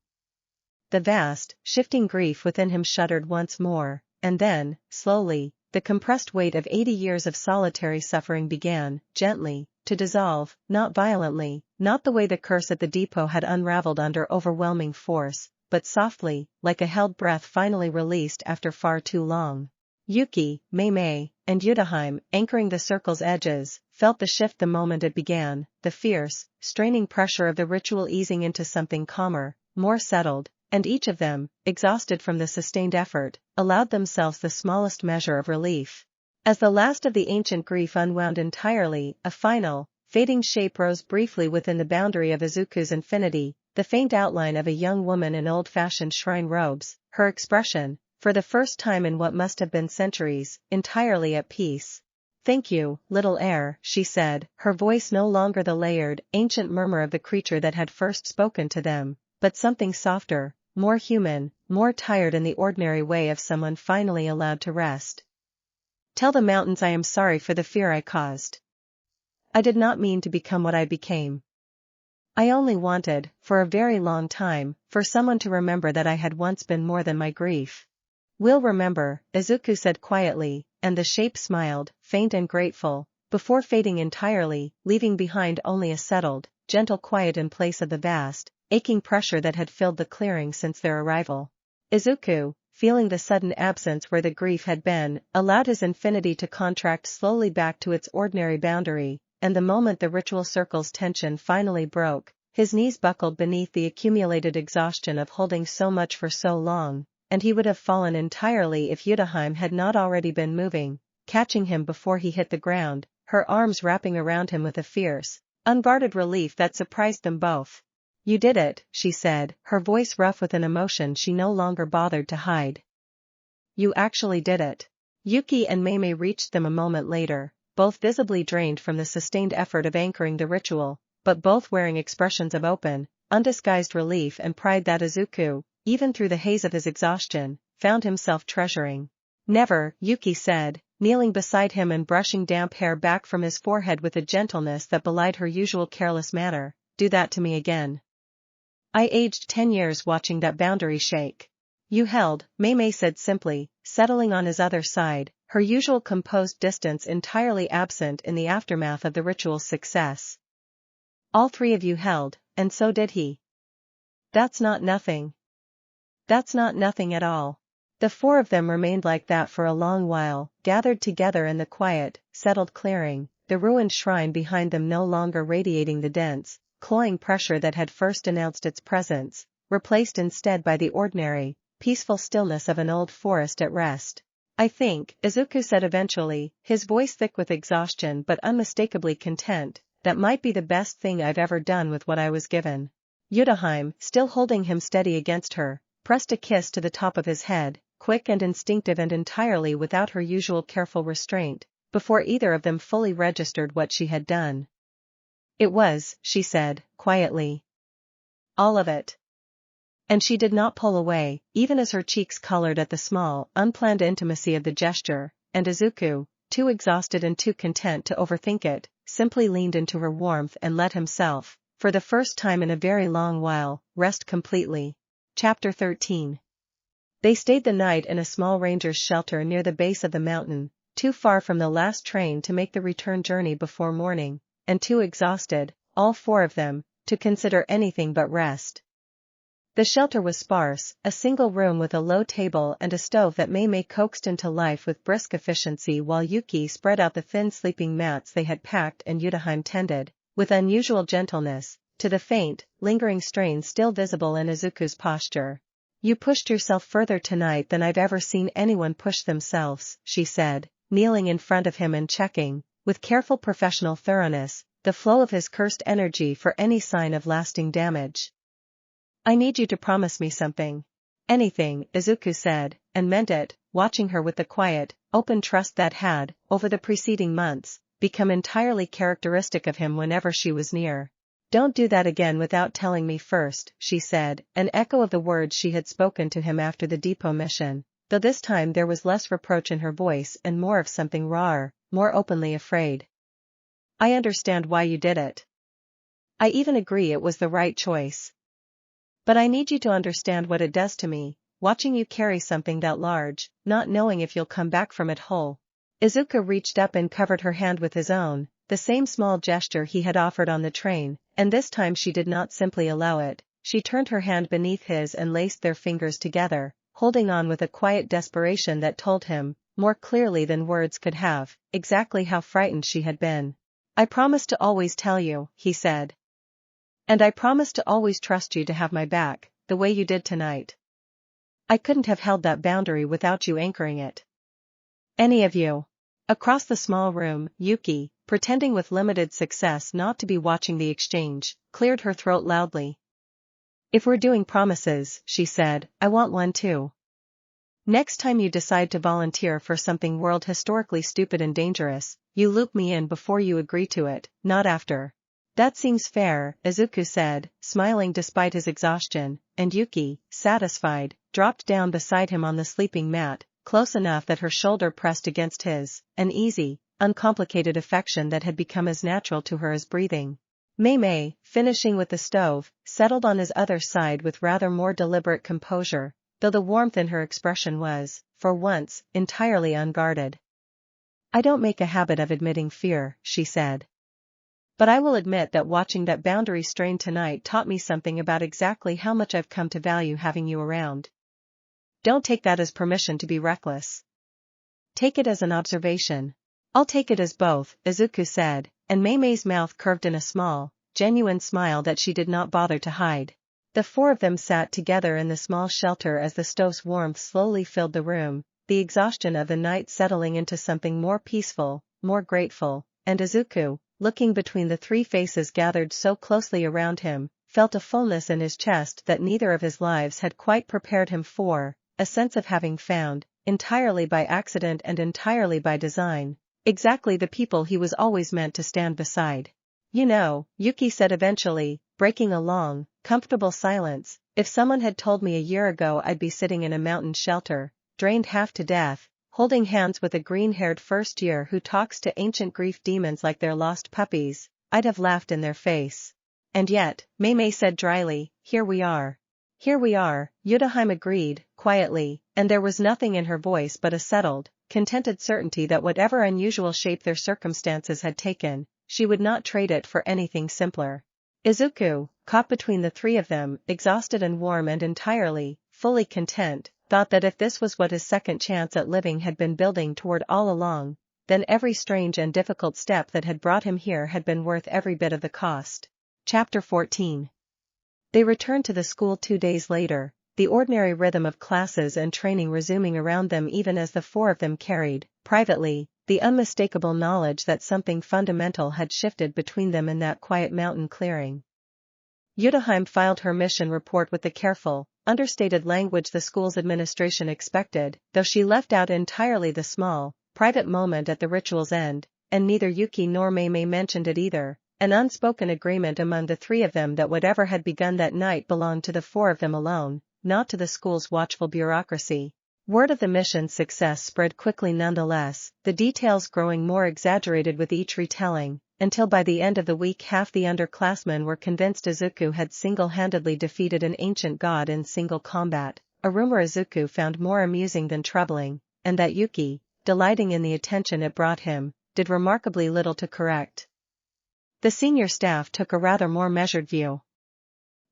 The vast, shifting grief within him shuddered once more, and then, slowly, the compressed weight of 80 years of solitary suffering began, gently, to dissolve, not violently, not the way the curse at the depot had unraveled under overwhelming force, but softly, like a held breath finally released after far too long. Yuki, Mei Mei, and Utahime, anchoring the circle's edges, felt the shift the moment it began, the fierce, straining pressure of the ritual easing into something calmer, more settled, and each of them, exhausted from the sustained effort, allowed themselves the smallest measure of relief. As the last of the ancient grief unwound entirely, a final, fading shape rose briefly within the boundary of Izuku's infinity, the faint outline of a young woman in old-fashioned shrine robes, her expression, for the first time in what must have been centuries, entirely at peace. Thank you, little heir, she said, her voice no longer the layered, ancient murmur of the creature that had first spoken to them, but something softer, more human, more tired in the ordinary way of someone finally allowed to rest. Tell the mountains I am sorry for the fear I caused. I did not mean to become what I became. I only wanted, for a very long time, for someone to remember that I had once been more than my grief. We'll remember, Izuku said quietly, and the shape smiled, faint and grateful, before fading entirely, leaving behind only a settled, gentle quiet in place of the vast, aching pressure that had filled the clearing since their arrival. Izuku, feeling the sudden absence where the grief had been, allowed his infinity to contract slowly back to its ordinary boundary, and the moment the ritual circle's tension finally broke, his knees buckled beneath the accumulated exhaustion of holding so much for so long, and he would have fallen entirely if Utahime had not already been moving, catching him before he hit the ground, her arms wrapping around him with a fierce, unguarded relief that surprised them both. You did it, she said, her voice rough with an emotion she no longer bothered to hide. You actually did it. Yuki and Mei Mei reached them a moment later, both visibly drained from the sustained effort of anchoring the ritual, but both wearing expressions of open, undisguised relief and pride that Izuku, even through the haze of his exhaustion, found himself treasuring. Never, Yuki said, kneeling beside him and brushing damp hair back from his forehead with a gentleness that belied her usual careless manner, do that to me again. I aged 10 years watching that boundary shake. You held, Mei Mei said simply, settling on his other side, her usual composed distance entirely absent in the aftermath of the ritual's success. All three of you held, and so did he. That's not nothing. That's not nothing at all. The four of them remained like that for a long while, gathered together in the quiet, settled clearing, the ruined shrine behind them no longer radiating the dense, cloying pressure that had first announced its presence, replaced instead by the ordinary, peaceful stillness of an old forest at rest. I think, Izuku said eventually, his voice thick with exhaustion but unmistakably content, that might be the best thing I've ever done with what I was given. Utahime, still holding him steady against her, pressed a kiss to the top of his head, quick and instinctive and entirely without her usual careful restraint, before either of them fully registered what she had done. It was, she said, quietly. All of it. And she did not pull away, even as her cheeks colored at the small, unplanned intimacy of the gesture, and Izuku, too exhausted and too content to overthink it, simply leaned into her warmth and let himself, for the first time in a very long while, rest completely. Chapter 13. They stayed the night in a small ranger's shelter near the base of the mountain, too far from the last train to make the return journey before morning, and too exhausted, all four of them, to consider anything but rest. The shelter was sparse, a single room with a low table and a stove that Mei Mei coaxed into life with brisk efficiency while Yuki spread out the thin sleeping mats they had packed and Utahime tended, with unusual gentleness, to the faint, lingering strain still visible in Izuku's posture. You pushed yourself further tonight than I've ever seen anyone push themselves, she said, kneeling in front of him and checking, with careful professional thoroughness, the flow of his cursed energy for any sign of lasting damage. I need you to promise me something. Anything, Izuku said, and meant it, watching her with the quiet, open trust that had, over the preceding months, become entirely characteristic of him whenever she was near. Don't do that again without telling me first, she said, an echo of the words she had spoken to him after the depot mission, though this time there was less reproach in her voice and more of something rawer, more openly afraid. I understand why you did it. I even agree it was the right choice. But I need you to understand what it does to me, watching you carry something that large, not knowing if you'll come back from it whole. Izuku reached up and covered her hand with his own, the same small gesture he had offered on the train, and this time she did not simply allow it, she turned her hand beneath his and laced their fingers together, holding on with a quiet desperation that told him, more clearly than words could have, exactly how frightened she had been. I promise to always tell you, he said. And I promise to always trust you to have my back, the way you did tonight. I couldn't have held that boundary without you anchoring it. Any of you. Across the small room, Yuki, pretending with limited success not to be watching the exchange, cleared her throat loudly. If we're doing promises, she said, I want one too. Next time you decide to volunteer for something world historically stupid and dangerous, you loop me in before you agree to it, not after. That seems fair, Izuku said, smiling despite his exhaustion, and Yuki, satisfied, dropped down beside him on the sleeping mat, close enough that her shoulder pressed against his, an easy, uncomplicated affection that had become as natural to her as breathing. Mei Mei, finishing with the stove, settled on his other side with rather more deliberate composure, though the warmth in her expression was, for once, entirely unguarded. I don't make a habit of admitting fear, she said. But I will admit that watching that boundary strain tonight taught me something about exactly how much I've come to value having you around. Don't take that as permission to be reckless. Take it as an observation. I'll take it as both, Izuku said, and Mei Mei's mouth curved in a small, genuine smile that she did not bother to hide. The four of them sat together in the small shelter as the stove's warmth slowly filled the room, the exhaustion of the night settling into something more peaceful, more grateful, and Izuku, looking between the three faces gathered so closely around him, felt a fullness in his chest that neither of his lives had quite prepared him for, a sense of having found, entirely by accident and entirely by design, exactly the people he was always meant to stand beside. You know, Yuki said eventually, breaking a long, comfortable silence, if someone had told me a year ago I'd be sitting in a mountain shelter, drained half to death, holding hands with a green-haired first year who talks to ancient grief demons like they're lost puppies, I'd have laughed in their face. And yet, Mei Mei said dryly, here we are. Here we are, Utahime agreed, quietly, and there was nothing in her voice but a settled, contented certainty that whatever unusual shape their circumstances had taken, she would not trade it for anything simpler. Izuku, caught between the three of them, exhausted and warm and entirely, fully content, thought that if this was what his second chance at living had been building toward all along, then every strange and difficult step that had brought him here had been worth every bit of the cost. Chapter 14. They returned to the school 2 days later, the ordinary rhythm of classes and training resuming around them even as the four of them carried, privately, the unmistakable knowledge that something fundamental had shifted between them in that quiet mountain clearing. Utahime filed her mission report with the careful, understated language the school's administration expected, though she left out entirely the small, private moment at the ritual's end, and neither Yuki nor Mei Mei mentioned it either, an unspoken agreement among the three of them that whatever had begun that night belonged to the four of them alone, not to the school's watchful bureaucracy. Word of the mission's success spread quickly nonetheless, the details growing more exaggerated with each retelling, until by the end of the week half the underclassmen were convinced Izuku had single-handedly defeated an ancient god in single combat, a rumor Izuku found more amusing than troubling, and that Yuki, delighting in the attention it brought him, did remarkably little to correct. The senior staff took a rather more measured view.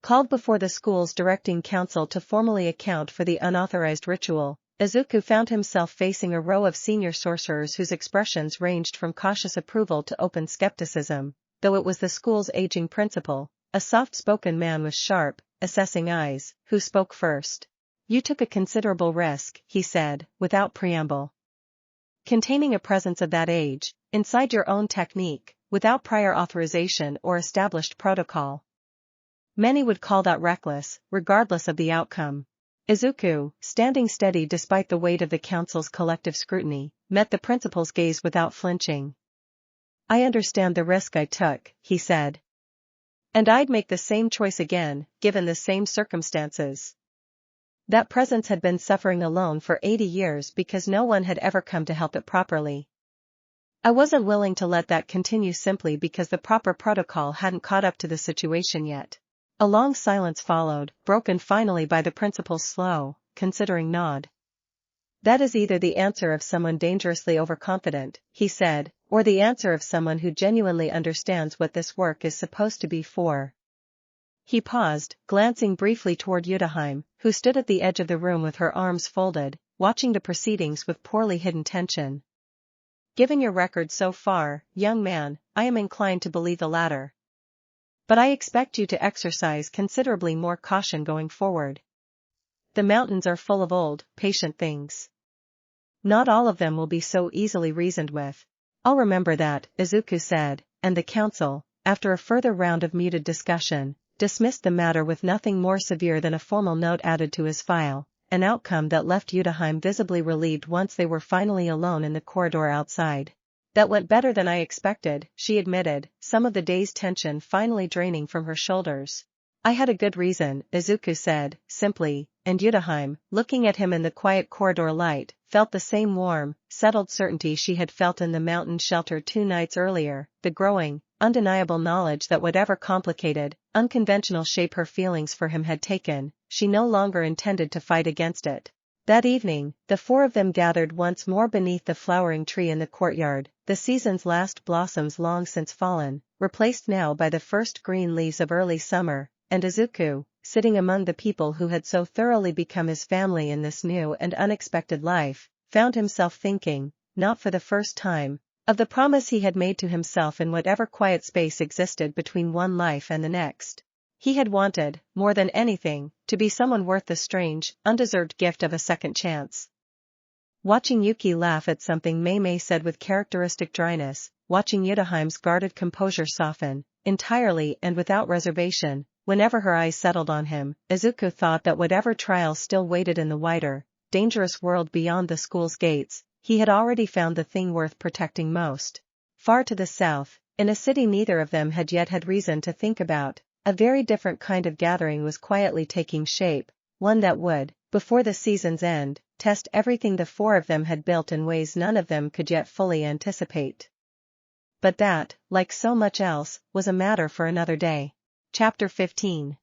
Called before the school's directing council to formally account for the unauthorized ritual, Izuku found himself facing a row of senior sorcerers whose expressions ranged from cautious approval to open skepticism, though it was the school's aging principal, a soft-spoken man with sharp, assessing eyes, who spoke first. You took a considerable risk, he said, without preamble. Containing a presence of that age, inside your own technique, without prior authorization or established protocol. Many would call that reckless, regardless of the outcome. Izuku, standing steady despite the weight of the council's collective scrutiny, met the principal's gaze without flinching. I understand the risk I took, he said. And I'd make the same choice again, given the same circumstances. That presence had been suffering alone for 80 years because no one had ever come to help it properly. I wasn't willing to let that continue simply because the proper protocol hadn't caught up to the situation yet. A long silence followed, broken finally by the principal's slow, considering nod. That is either the answer of someone dangerously overconfident, he said, or the answer of someone who genuinely understands what this work is supposed to be for. He paused, glancing briefly toward Utahime, who stood at the edge of the room with her arms folded, watching the proceedings with poorly hidden tension. Given your record so far, young man, I am inclined to believe the latter. But I expect you to exercise considerably more caution going forward. The mountains are full of old, patient things. Not all of them will be so easily reasoned with. I'll remember that, Izuku said, and the council, after a further round of muted discussion, dismissed the matter with nothing more severe than a formal note added to his file, an outcome that left Utahime visibly relieved once they were finally alone in the corridor outside. That went better than I expected, she admitted, some of the day's tension finally draining from her shoulders. I had a good reason, Izuku said, simply, and Utahime, looking at him in the quiet corridor light, felt the same warm, settled certainty she had felt in the mountain shelter 2 nights earlier, the growing, undeniable knowledge that whatever complicated, unconventional shape her feelings for him had taken, she no longer intended to fight against it. That evening, the 4 of them gathered once more beneath the flowering tree in the courtyard, the season's last blossoms long since fallen, replaced now by the first green leaves of early summer, and Izuku, sitting among the people who had so thoroughly become his family in this new and unexpected life, found himself thinking, not for the first time, of the promise he had made to himself in whatever quiet space existed between one life and the next. He had wanted, more than anything, to be someone worth the strange, undeserved gift of a second chance. Watching Yuki laugh at something Mei Mei said with characteristic dryness, watching Utahime's guarded composure soften, entirely and without reservation, whenever her eyes settled on him, Izuku thought that whatever trials still waited in the wider, dangerous world beyond the school's gates, he had already found the thing worth protecting most. Far to the south, in a city neither of them had yet had reason to think about, a very different kind of gathering was quietly taking shape, one that would, before the season's end, test everything the 4 of them had built in ways none of them could yet fully anticipate. But that, like so much else, was a matter for another day. Chapter 15.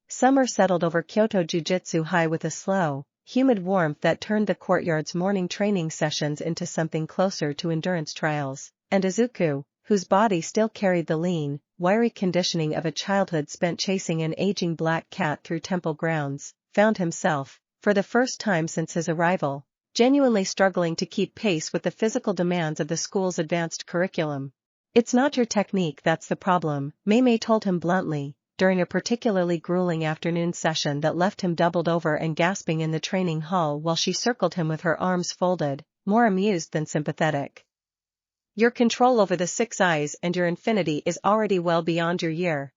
Summer settled over Kyoto Jujutsu High with a slow, humid warmth that turned the courtyard's morning training sessions into something closer to endurance trials, and Izuku, whose body still carried the lean, wiry conditioning of a childhood spent chasing an aging black cat through temple grounds, found himself, for the first time since his arrival, genuinely struggling to keep pace with the physical demands of the school's advanced curriculum. It's not your technique that's the problem, Mei Mei told him bluntly, during a particularly grueling afternoon session that left him doubled over and gasping in the training hall while she circled him with her arms folded, more amused than sympathetic. Your control over the 6 eyes and your infinity is already well beyond your year.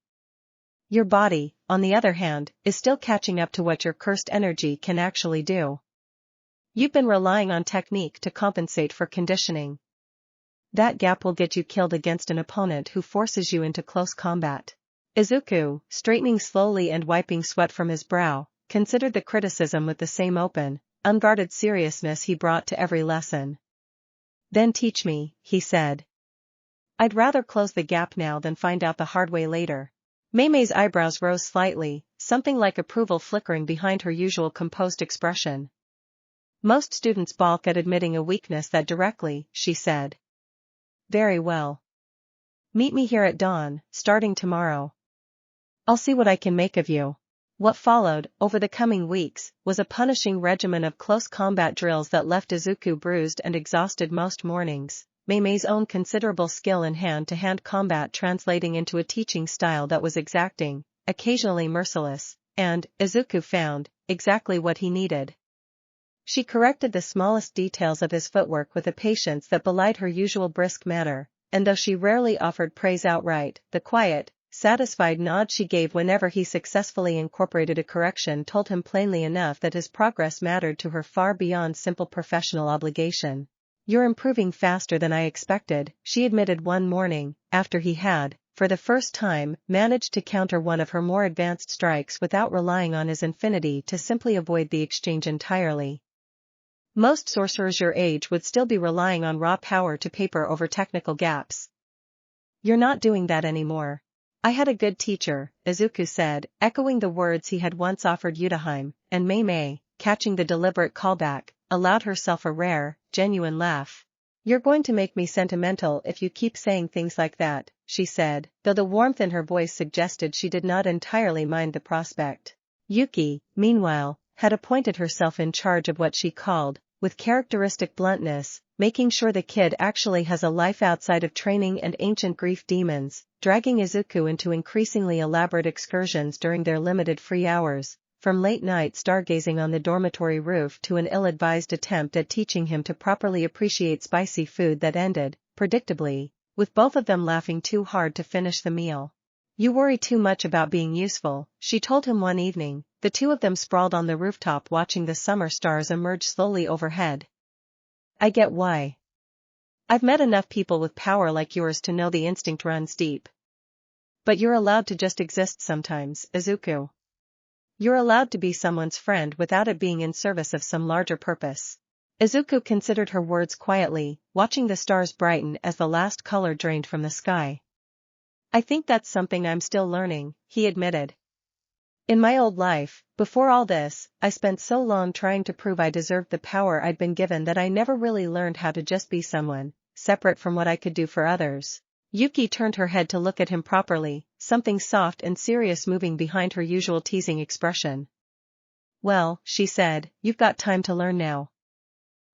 Your body, on the other hand, is still catching up to what your cursed energy can actually do. You've been relying on technique to compensate for conditioning. That gap will get you killed against an opponent who forces you into close combat. Izuku, straightening slowly and wiping sweat from his brow, considered the criticism with the same open, unguarded seriousness he brought to every lesson. Then teach me, he said. I'd rather close the gap now than find out the hard way later. Mei Mei's eyebrows rose slightly, something like approval flickering behind her usual composed expression. Most students balk at admitting a weakness that directly, she said. Very well. Meet me here at dawn, starting tomorrow. I'll see what I can make of you. What followed, over the coming weeks, was a punishing regimen of close combat drills that left Izuku bruised and exhausted most mornings, Mei Mei's own considerable skill in hand-to-hand combat translating into a teaching style that was exacting, occasionally merciless, and, Izuku found, exactly what he needed. She corrected the smallest details of his footwork with a patience that belied her usual brisk manner, and though she rarely offered praise outright, the quiet, satisfied nod she gave whenever he successfully incorporated a correction told him plainly enough that his progress mattered to her far beyond simple professional obligation. You're improving faster than I expected, she admitted one morning, after he had, for the first time, managed to counter one of her more advanced strikes without relying on his infinity to simply avoid the exchange entirely. Most sorcerers your age would still be relying on raw power to paper over technical gaps. You're not doing that anymore. I had a good teacher, Izuku said, echoing the words he had once offered Utahime, and Mei Mei, catching the deliberate callback, allowed herself a rare, genuine laugh. You're going to make me sentimental if you keep saying things like that, she said, though the warmth in her voice suggested she did not entirely mind the prospect. Yuki, meanwhile, had appointed herself in charge of what she called, with characteristic bluntness, making sure the kid actually has a life outside of training and ancient grief demons, dragging Izuku into increasingly elaborate excursions during their limited free hours, from late-night stargazing on the dormitory roof to an ill-advised attempt at teaching him to properly appreciate spicy food that ended, predictably, with both of them laughing too hard to finish the meal. You worry too much about being useful, she told him one evening, the 2 of them sprawled on the rooftop watching the summer stars emerge slowly overhead. I get why. I've met enough people with power like yours to know the instinct runs deep. But you're allowed to just exist sometimes, Izuku. You're allowed to be someone's friend without it being in service of some larger purpose. Izuku considered her words quietly, watching the stars brighten as the last color drained from the sky. I think that's something I'm still learning, he admitted. In my old life, before all this, I spent so long trying to prove I deserved the power I'd been given that I never really learned how to just be someone, separate from what I could do for others. Yuki turned her head to look at him properly, something soft and serious moving behind her usual teasing expression. Well, she said, you've got time to learn now.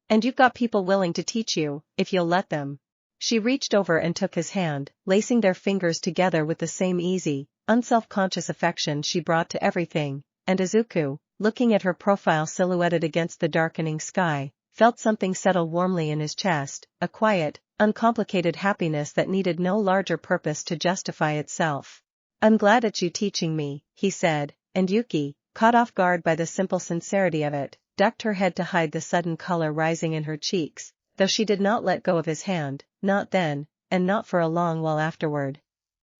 And you've got people willing to teach you, if you'll let them. She reached over and took his hand, lacing their fingers together with the same easy, unself-conscious affection she brought to everything, and Izuku, looking at her profile silhouetted against the darkening sky, felt something settle warmly in his chest, a quiet, uncomplicated happiness that needed no larger purpose to justify itself. I'm glad it's you teaching me, he said, and Yuki, caught off guard by the simple sincerity of it, ducked her head to hide the sudden color rising in her cheeks, though she did not let go of his hand, not then, and not for a long while afterward.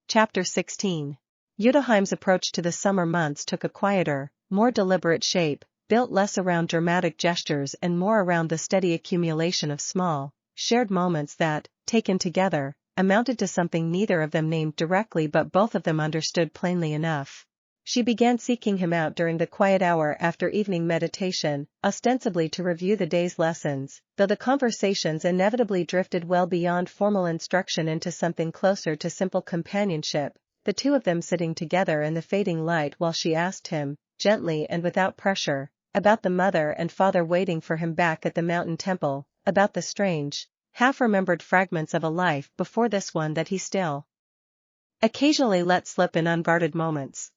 Chapter 16. Utahime's approach to the summer months took a quieter, more deliberate shape, built less around dramatic gestures and more around the steady accumulation of small, shared moments that, taken together, amounted to something neither of them named directly but both of them understood plainly enough. She began seeking him out during the quiet hour after evening meditation, ostensibly to review the day's lessons, though the conversations inevitably drifted well beyond formal instruction into something closer to simple companionship, the two of them sitting together in the fading light while she asked him, gently and without pressure, about the mother and father waiting for him back at the mountain temple, about the strange, half-remembered fragments of a life before this one that he still occasionally let slip in unguarded moments.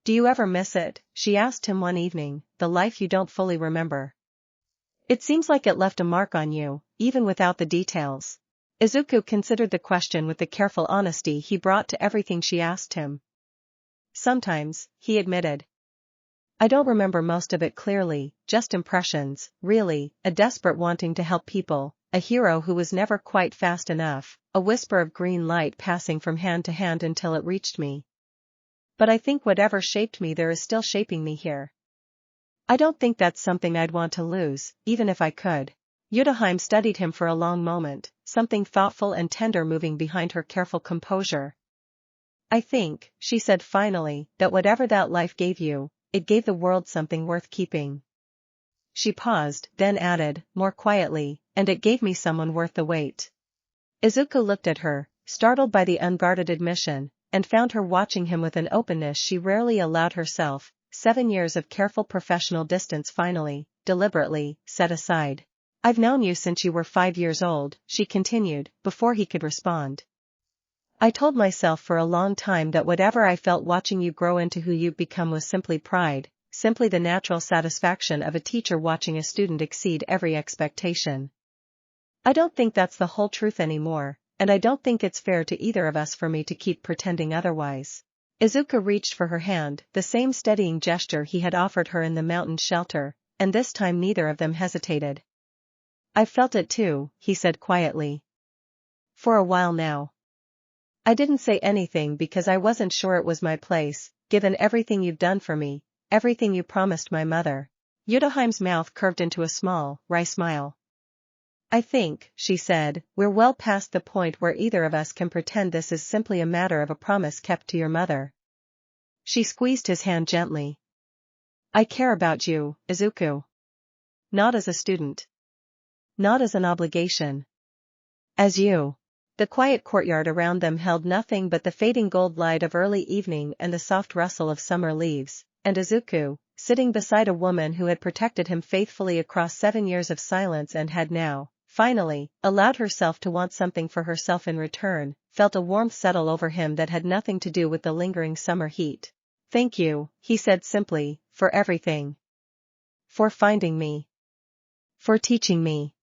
Do you ever miss it? She asked him one evening, the life you don't fully remember. It seems like it left a mark on you, even without the details. Izuku considered the question with the careful honesty he brought to everything she asked him. Sometimes, he admitted. I don't remember most of it clearly, just impressions, really, a desperate wanting to help people, a hero who was never quite fast enough, a whisper of green light passing from hand to hand until it reached me. But I think whatever shaped me there is still shaping me here. I don't think that's something I'd want to lose, even if I could. Utahime studied him for a long moment, something thoughtful and tender moving behind her careful composure. I think, she said finally, that whatever that life gave you, it gave the world something worth keeping. She paused, then added, more quietly, and it gave me someone worth the wait. Izuku looked at her, startled by the unguarded admission, and found her watching him with an openness she rarely allowed herself. 7 years of careful professional distance finally, deliberately, set aside. I've known you since you were 5 years old, she continued, before he could respond. I told myself for a long time that whatever I felt watching you grow into who you've become was simply pride, simply the natural satisfaction of a teacher watching a student exceed every expectation. I don't think that's the whole truth anymore, and I don't think it's fair to either of us for me to keep pretending otherwise. Izuku reached for her hand, the same steadying gesture he had offered her in the mountain shelter, and this time neither of them hesitated. I've felt it too, he said quietly. For a while now. I didn't say anything because I wasn't sure it was my place, given everything you've done for me, everything you promised my mother. Utahime's mouth curved into a small, wry smile. I think, she said, we're well past the point where either of us can pretend this is simply a matter of a promise kept to your mother. She squeezed his hand gently. I care about you, Izuku. Not as a student. Not as an obligation. As you. The quiet courtyard around them held nothing but the fading gold light of early evening and the soft rustle of summer leaves, and Izuku, sitting beside a woman who had protected him faithfully across 7 years of silence and had now, finally, allowed herself to want something for herself in return, felt a warmth settle over him that had nothing to do with the lingering summer heat. Thank you, he said simply, for everything. For finding me. For teaching me.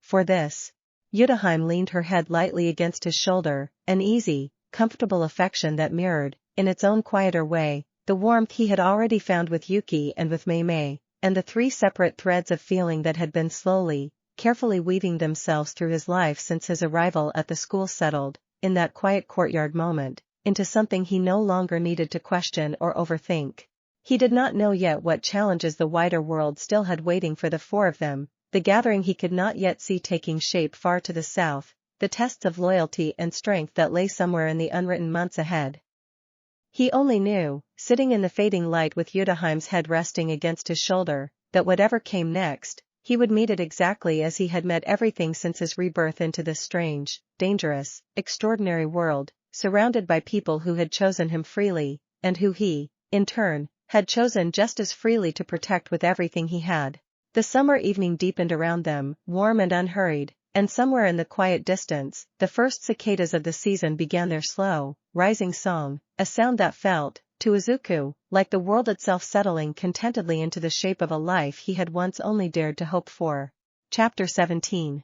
For this. Utahime leaned her head lightly against his shoulder, an easy, comfortable affection that mirrored, in its own quieter way, the warmth he had already found with Yuki and with Mei Mei, and the 3 separate threads of feeling that had been slowly, carefully weaving themselves through his life since his arrival at the school settled, in that quiet courtyard moment, into something he no longer needed to question or overthink. He did not know yet what challenges the wider world still had waiting for the four of them, the gathering he could not yet see taking shape far to the south, the tests of loyalty and strength that lay somewhere in the unwritten months ahead. He only knew, sitting in the fading light with Utahime's head resting against his shoulder, that whatever came next, he would meet it exactly as he had met everything since his rebirth into this strange, dangerous, extraordinary world, surrounded by people who had chosen him freely, and who he, in turn, had chosen just as freely to protect with everything he had. The summer evening deepened around them, warm and unhurried, and somewhere in the quiet distance, the first cicadas of the season began their slow, rising song, a sound that felt, to Izuku, like the world itself settling contentedly into the shape of a life he had once only dared to hope for. Chapter 17.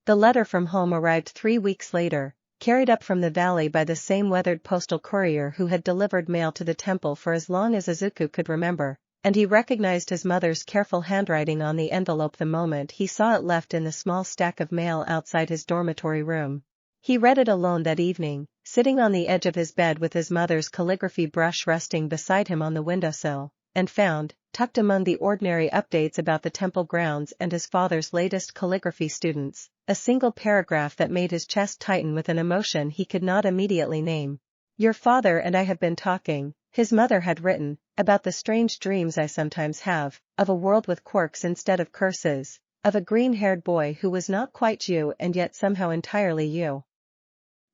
The letter from home arrived 3 weeks later, carried up from the valley by the same weathered postal courier who had delivered mail to the temple for as long as Izuku could remember, and he recognized his mother's careful handwriting on the envelope the moment he saw it left in the small stack of mail outside his dormitory room. He read it alone that evening, sitting on the edge of his bed with his mother's calligraphy brush resting beside him on the windowsill, and found, tucked among the ordinary updates about the temple grounds and his father's latest calligraphy students, a single paragraph that made his chest tighten with an emotion he could not immediately name. "Your father and I have been talking," his mother had written, "about the strange dreams I sometimes have, of a world with quirks instead of curses, of a green-haired boy who was not quite you and yet somehow entirely you.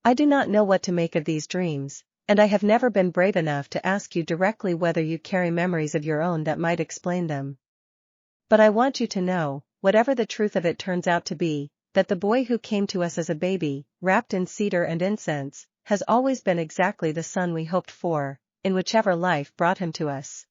I do not know what to make of these dreams, and I have never been brave enough to ask you directly whether you carry memories of your own that might explain them. But I want you to know, whatever the truth of it turns out to be, that the boy who came to us as a baby, wrapped in cedar and incense, has always been exactly the son we hoped for, in whichever life brought him to us.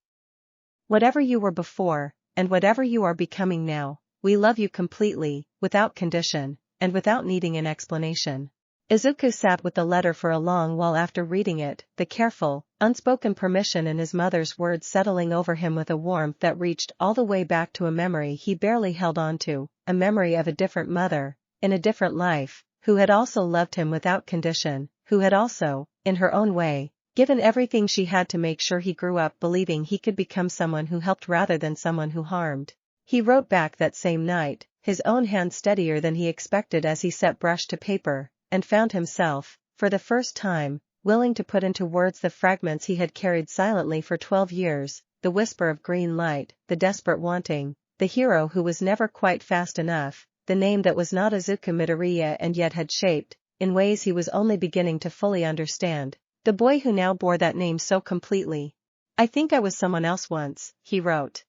Whatever you were before, and whatever you are becoming now, we love you completely, without condition, and without needing an explanation." Izuku sat with the letter for a long while after reading it, the careful, unspoken permission in his mother's words settling over him with a warmth that reached all the way back to a memory he barely held on to, a memory of a different mother, in a different life, who had also loved him without condition, who had also, in her own way, given everything she had to make sure he grew up believing he could become someone who helped rather than someone who harmed. He wrote back that same night, his own hand steadier than he expected as he set brush to paper, and found himself, for the first time, willing to put into words the fragments he had carried silently for 12 years, the whisper of green light, the desperate wanting, the hero who was never quite fast enough, the name that was not Izuku Midoriya and yet had shaped, in ways he was only beginning to fully understand, the boy who now bore that name so completely. "I think I was someone else once," he wrote.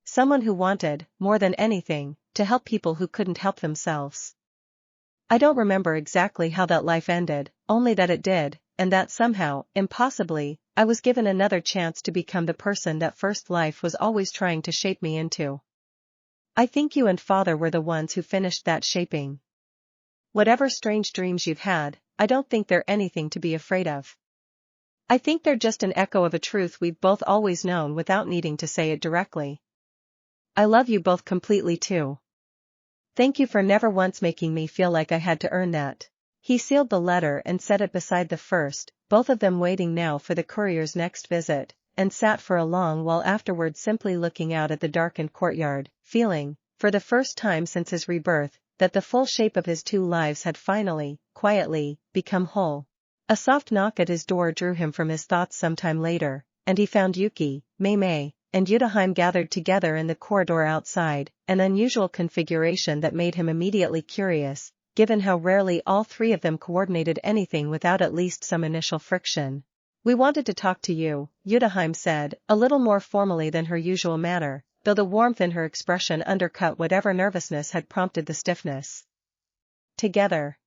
"Someone who wanted, more than anything, to help people who couldn't help themselves. I don't remember exactly how that life ended, only that it did, and that somehow, impossibly, I was given another chance to become the person that first life was always trying to shape me into. I think you and father were the ones who finished that shaping. Whatever strange dreams you've had, I don't think they're anything to be afraid of. I think they're just an echo of a truth we've both always known without needing to say it directly. I love you both completely too. Thank you for never once making me feel like I had to earn that." He sealed the letter and set it beside the first, both of them waiting now for the courier's next visit, and sat for a long while afterward simply looking out at the darkened courtyard, feeling, for the first time since his rebirth, that the full shape of his two lives had finally, quietly, become whole. A soft knock at his door drew him from his thoughts some time later, and he found Yuki, Mei Mei, and Utahime gathered together in the corridor outside, an unusual configuration that made him immediately curious, given how rarely all three of them coordinated anything without at least some initial friction. "We wanted to talk to you," Utahime said, a little more formally than her usual manner, though the warmth in her expression undercut whatever nervousness had prompted the stiffness. "Together.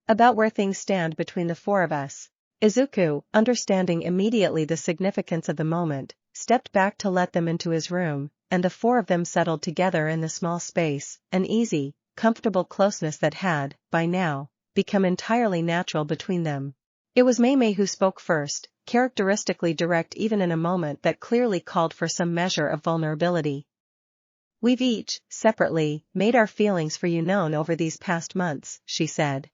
About where things stand between the four of us." Izuku, understanding immediately the significance of the moment, stepped back to let them into his room, and the four of them settled together in the small space, an easy, comfortable closeness that had, by now, become entirely natural between them. It was Mei Mei who spoke first, characteristically direct even in a moment that clearly called for some measure of vulnerability. We've each, separately, made our feelings for you known over these past months, she said.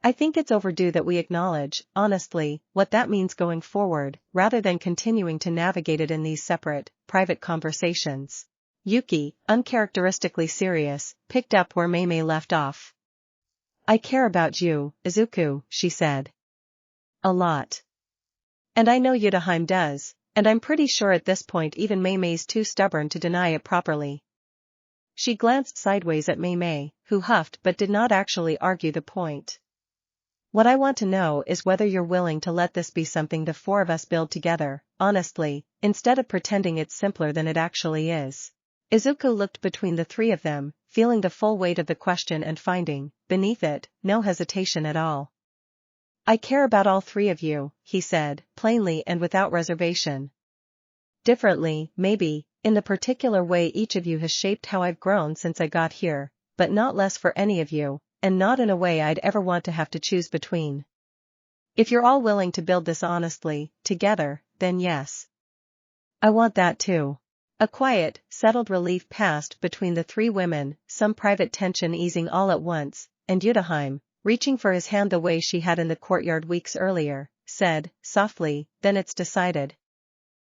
I think it's overdue that we acknowledge, honestly, what that means going forward, rather than continuing to navigate it in these separate, private conversations. Yuki, uncharacteristically serious, picked up where Mei Mei left off. I care about you, Izuku, she said. A lot. And I know Utahime does, and I'm pretty sure at this point even Mei Mei's too stubborn to deny it properly. She glanced sideways at Mei Mei, who huffed but did not actually argue the point. What I want to know is whether you're willing to let this be something the four of us build together, honestly, instead of pretending it's simpler than it actually is. Izuku looked between the three of them, feeling the full weight of the question and finding, beneath it, no hesitation at all. I care about all three of you, he said, plainly and without reservation. Differently, maybe, in the particular way each of you has shaped how I've grown since I got here, but not less for any of you, and not in a way I'd ever want to have to choose between. If you're all willing to build this honestly, together, then yes. I want that too. A quiet, settled relief passed between the three women, some private tension easing all at once, and Utahime, reaching for his hand the way she had in the courtyard weeks earlier, said, softly, then it's decided.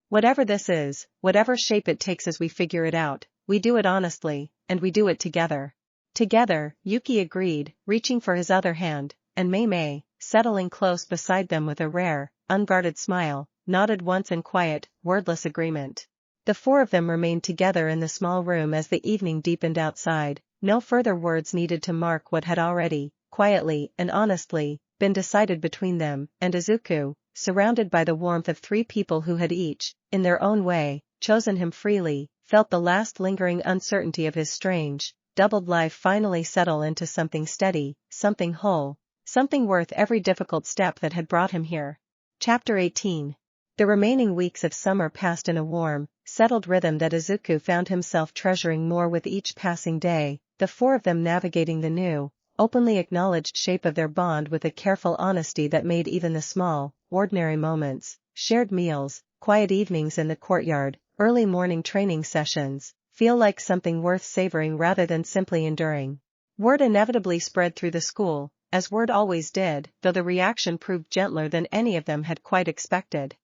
Whatever this is, whatever shape it takes as we figure it out, we do it honestly, and we do it together. Together, Yuki agreed, reaching for his other hand, and Mei Mei, settling close beside them with a rare, unguarded smile, nodded once in quiet, wordless agreement. The four of them remained together in the small room as the evening deepened outside, no further words needed to mark what had already, quietly and honestly, been decided between them, and Izuku, surrounded by the warmth of three people who had each, in their own way, chosen him freely, felt the last lingering uncertainty of his strange, doubled life finally settle into something steady, something whole, something worth every difficult step that had brought him here. Chapter 18. The remaining weeks of summer passed in a warm, settled rhythm that Izuku found himself treasuring more with each passing day, the four of them navigating the new, openly acknowledged shape of their bond with a careful honesty that made even the small, ordinary moments, shared meals, quiet evenings in the courtyard, early morning training sessions, feel like something worth savoring rather than simply enduring. Word inevitably spread through the school, as word always did, though the reaction proved gentler than any of them had quite expected.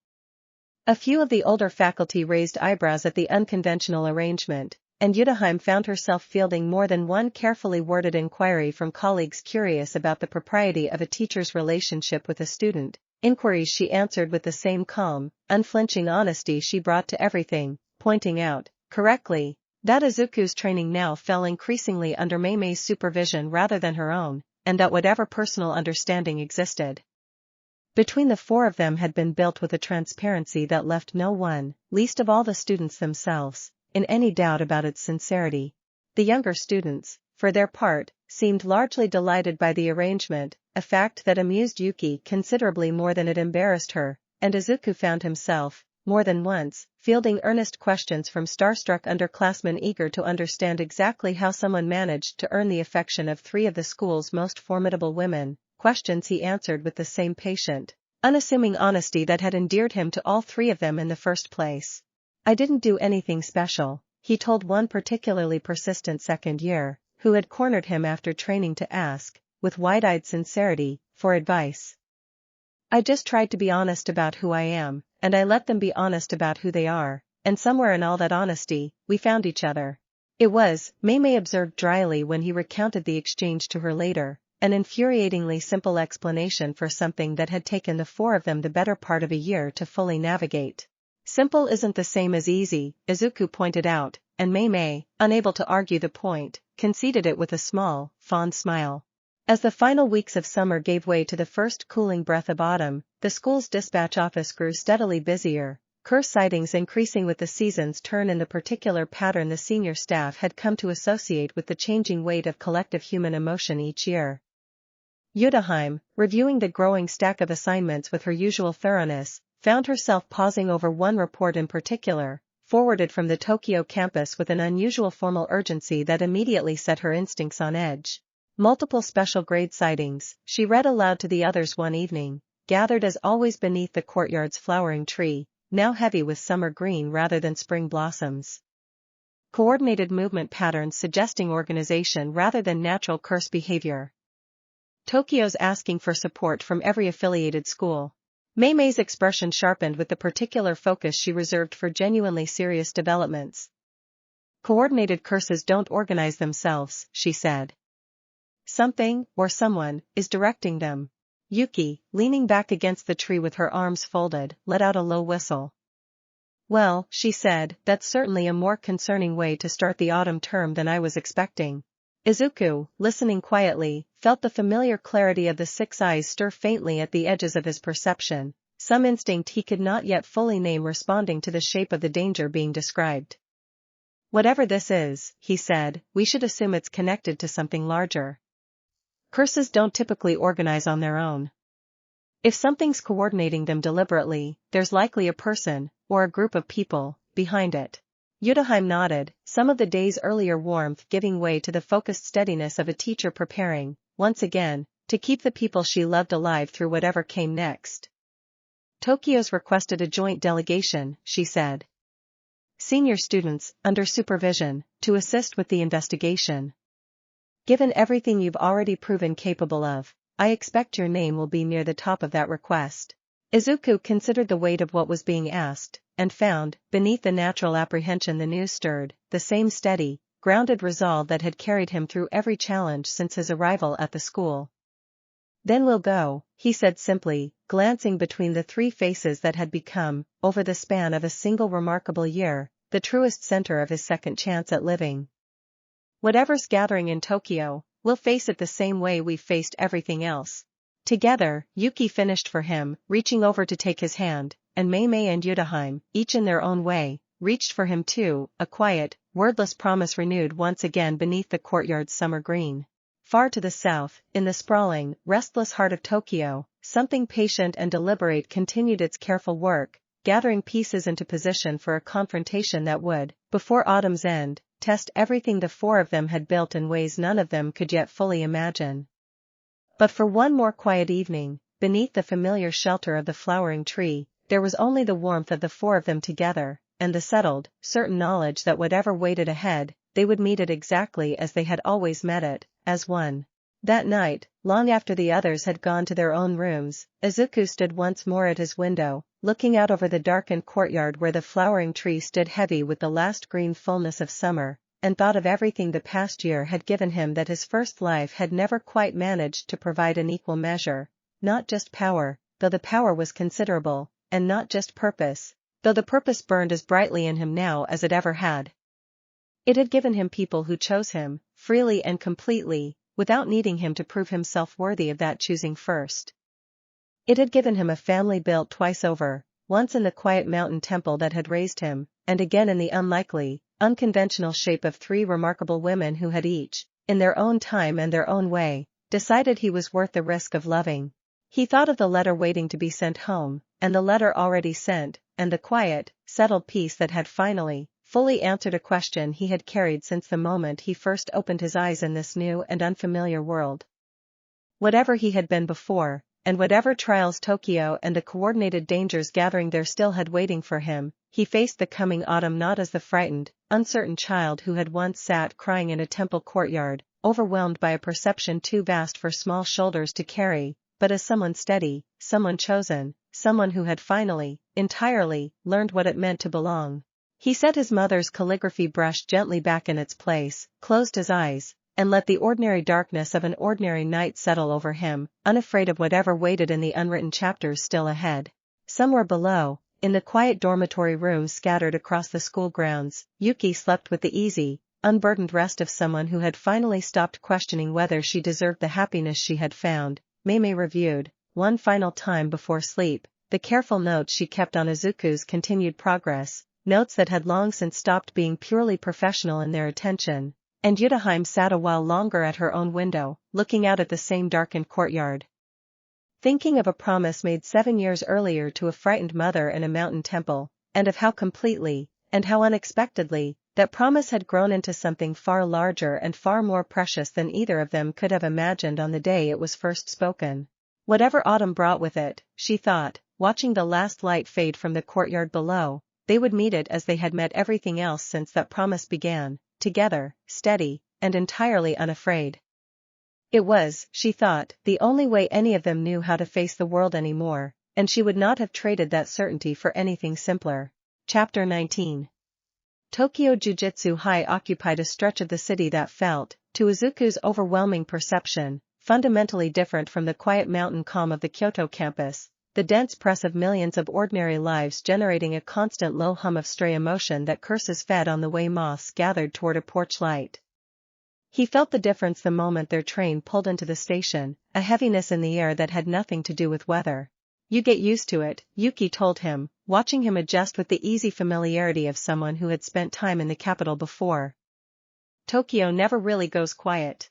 A few of the older faculty raised eyebrows at the unconventional arrangement, and Utahime found herself fielding more than one carefully worded inquiry from colleagues curious about the propriety of a teacher's relationship with a student, inquiries she answered with the same calm, unflinching honesty she brought to everything, pointing out, correctly, that Izuku's training now fell increasingly under Mei Mei's supervision rather than her own, and that whatever personal understanding existed between the four of them had been built with a transparency that left no one, least of all the students themselves, in any doubt about its sincerity. The younger students, for their part, seemed largely delighted by the arrangement, a fact that amused Yuki considerably more than it embarrassed her, and Izuku found himself, more than once, fielding earnest questions from starstruck underclassmen eager to understand exactly how someone managed to earn the affection of three of the school's most formidable women, questions he answered with the same patient, unassuming honesty that had endeared him to all three of them in the first place. I didn't do anything special, he told one particularly persistent second year, who had cornered him after training to ask, with wide-eyed sincerity, for advice. I just tried to be honest about who I am, and I let them be honest about who they are, and somewhere in all that honesty, we found each other. It was, Mei Mei observed dryly when he recounted the exchange to her later, an infuriatingly simple explanation for something that had taken the four of them the better part of a year to fully navigate. Simple isn't the same as easy, Izuku pointed out, and Mei Mei, unable to argue the point, conceded it with a small, fond smile. As the final weeks of summer gave way to the first cooling breath of autumn, the school's dispatch office grew steadily busier, curse sightings increasing with the season's turn in the particular pattern the senior staff had come to associate with the changing weight of collective human emotion each year. Utahime, reviewing the growing stack of assignments with her usual thoroughness, found herself pausing over one report in particular, forwarded from the Tokyo campus with an unusual formal urgency that immediately set her instincts on edge. Multiple special grade sightings, she read aloud to the others one evening, gathered as always beneath the courtyard's flowering tree, now heavy with summer green rather than spring blossoms. Coordinated movement patterns suggesting organization rather than natural curse behavior. Tokyo's asking for support from every affiliated school. Mei Mei's expression sharpened with the particular focus she reserved for genuinely serious developments. Coordinated curses don't organize themselves, she said. Something, or someone, is directing them. Yuki, leaning back against the tree with her arms folded, let out a low whistle. Well, she said, that's certainly a more concerning way to start the autumn term than I was expecting. Izuku, listening quietly, felt the familiar clarity of the six eyes stir faintly at the edges of his perception, some instinct he could not yet fully name responding to the shape of the danger being described. Whatever this is, he said, we should assume it's connected to something larger. Curses don't typically organize on their own. If something's coordinating them deliberately, there's likely a person, or a group of people, behind it. Utahime nodded, some of the day's earlier warmth giving way to the focused steadiness of a teacher preparing, once again, to keep the people she loved alive through whatever came next. Tokyo's requested a joint delegation, she said. Senior students, under supervision, to assist with the investigation. Given everything you've already proven capable of, I expect your name will be near the top of that request. Izuku considered the weight of what was being asked, and found, beneath the natural apprehension the news stirred, the same steady, grounded resolve that had carried him through every challenge since his arrival at the school. Then we'll go, he said simply, glancing between the three faces that had become, over the span of a single remarkable year, the truest center of his second chance at living. Whatever's gathering in Tokyo, we'll face it the same way we've faced everything else. Together, Yuki finished for him, reaching over to take his hand, and Mei Mei and Utahime, each in their own way, reached for him too, a quiet, wordless promise renewed once again beneath the courtyard's summer green. Far to the south, in the sprawling, restless heart of Tokyo, something patient and deliberate continued its careful work, gathering pieces into position for a confrontation that would, before autumn's end, test everything the four of them had built in ways none of them could yet fully imagine. But for one more quiet evening, beneath the familiar shelter of the flowering tree, there was only the warmth of the four of them together, and the settled, certain knowledge that whatever waited ahead, they would meet it exactly as they had always met it, as one. That night, long after the others had gone to their own rooms, Izuku stood once more at his window, looking out over the darkened courtyard where the flowering tree stood heavy with the last green fullness of summer, and thought of everything the past year had given him that his first life had never quite managed to provide in equal measure, not just power, though the power was considerable, and not just purpose, though the purpose burned as brightly in him now as it ever had. It had given him people who chose him, freely and completely, without needing him to prove himself worthy of that choosing first. It had given him a family built twice over, once in the quiet mountain temple that had raised him, and again in the unlikely, unconventional shape of three remarkable women who had each, in their own time and their own way, decided he was worth the risk of loving. He thought of the letter waiting to be sent home, and the letter already sent, and the quiet, settled peace that had finally, fully answered a question he had carried since the moment he first opened his eyes in this new and unfamiliar world. Whatever he had been before, and whatever trials Tokyo and the coordinated dangers gathering there still had waiting for him, he faced the coming autumn not as the frightened, uncertain child who had once sat crying in a temple courtyard, overwhelmed by a perception too vast for small shoulders to carry, but as someone steady, someone chosen, someone who had finally, entirely, learned what it meant to belong. He set his mother's calligraphy brush gently back in its place, closed his eyes, and let the ordinary darkness of an ordinary night settle over him, unafraid of whatever waited in the unwritten chapters still ahead. Somewhere below, in the quiet dormitory rooms scattered across the school grounds, Yuki slept with the easy, unburdened rest of someone who had finally stopped questioning whether she deserved the happiness she had found. Mei Mei reviewed, one final time before sleep, the careful notes she kept on Izuku's continued progress, notes that had long since stopped being purely professional in their attention. And Utahime sat a while longer at her own window, looking out at the same darkened courtyard. Thinking of a promise made 7 years earlier to a frightened mother in a mountain temple, and of how completely, and how unexpectedly, that promise had grown into something far larger and far more precious than either of them could have imagined on the day it was first spoken. Whatever autumn brought with it, she thought, watching the last light fade from the courtyard below, they would meet it as they had met everything else since that promise began, together, steady, and entirely unafraid. It was, she thought, the only way any of them knew how to face the world anymore, and she would not have traded that certainty for anything simpler. Chapter 19. Tokyo Jujutsu High occupied a stretch of the city that felt, to Izuku's overwhelming perception, fundamentally different from the quiet mountain calm of the Kyoto campus, the dense press of millions of ordinary lives generating a constant low hum of stray emotion that curses fed on the way moths gathered toward a porch light. He felt the difference the moment their train pulled into the station, a heaviness in the air that had nothing to do with weather. You get used to it, Yuki told him, watching him adjust with the easy familiarity of someone who had spent time in the capital before. Tokyo never really goes quiet.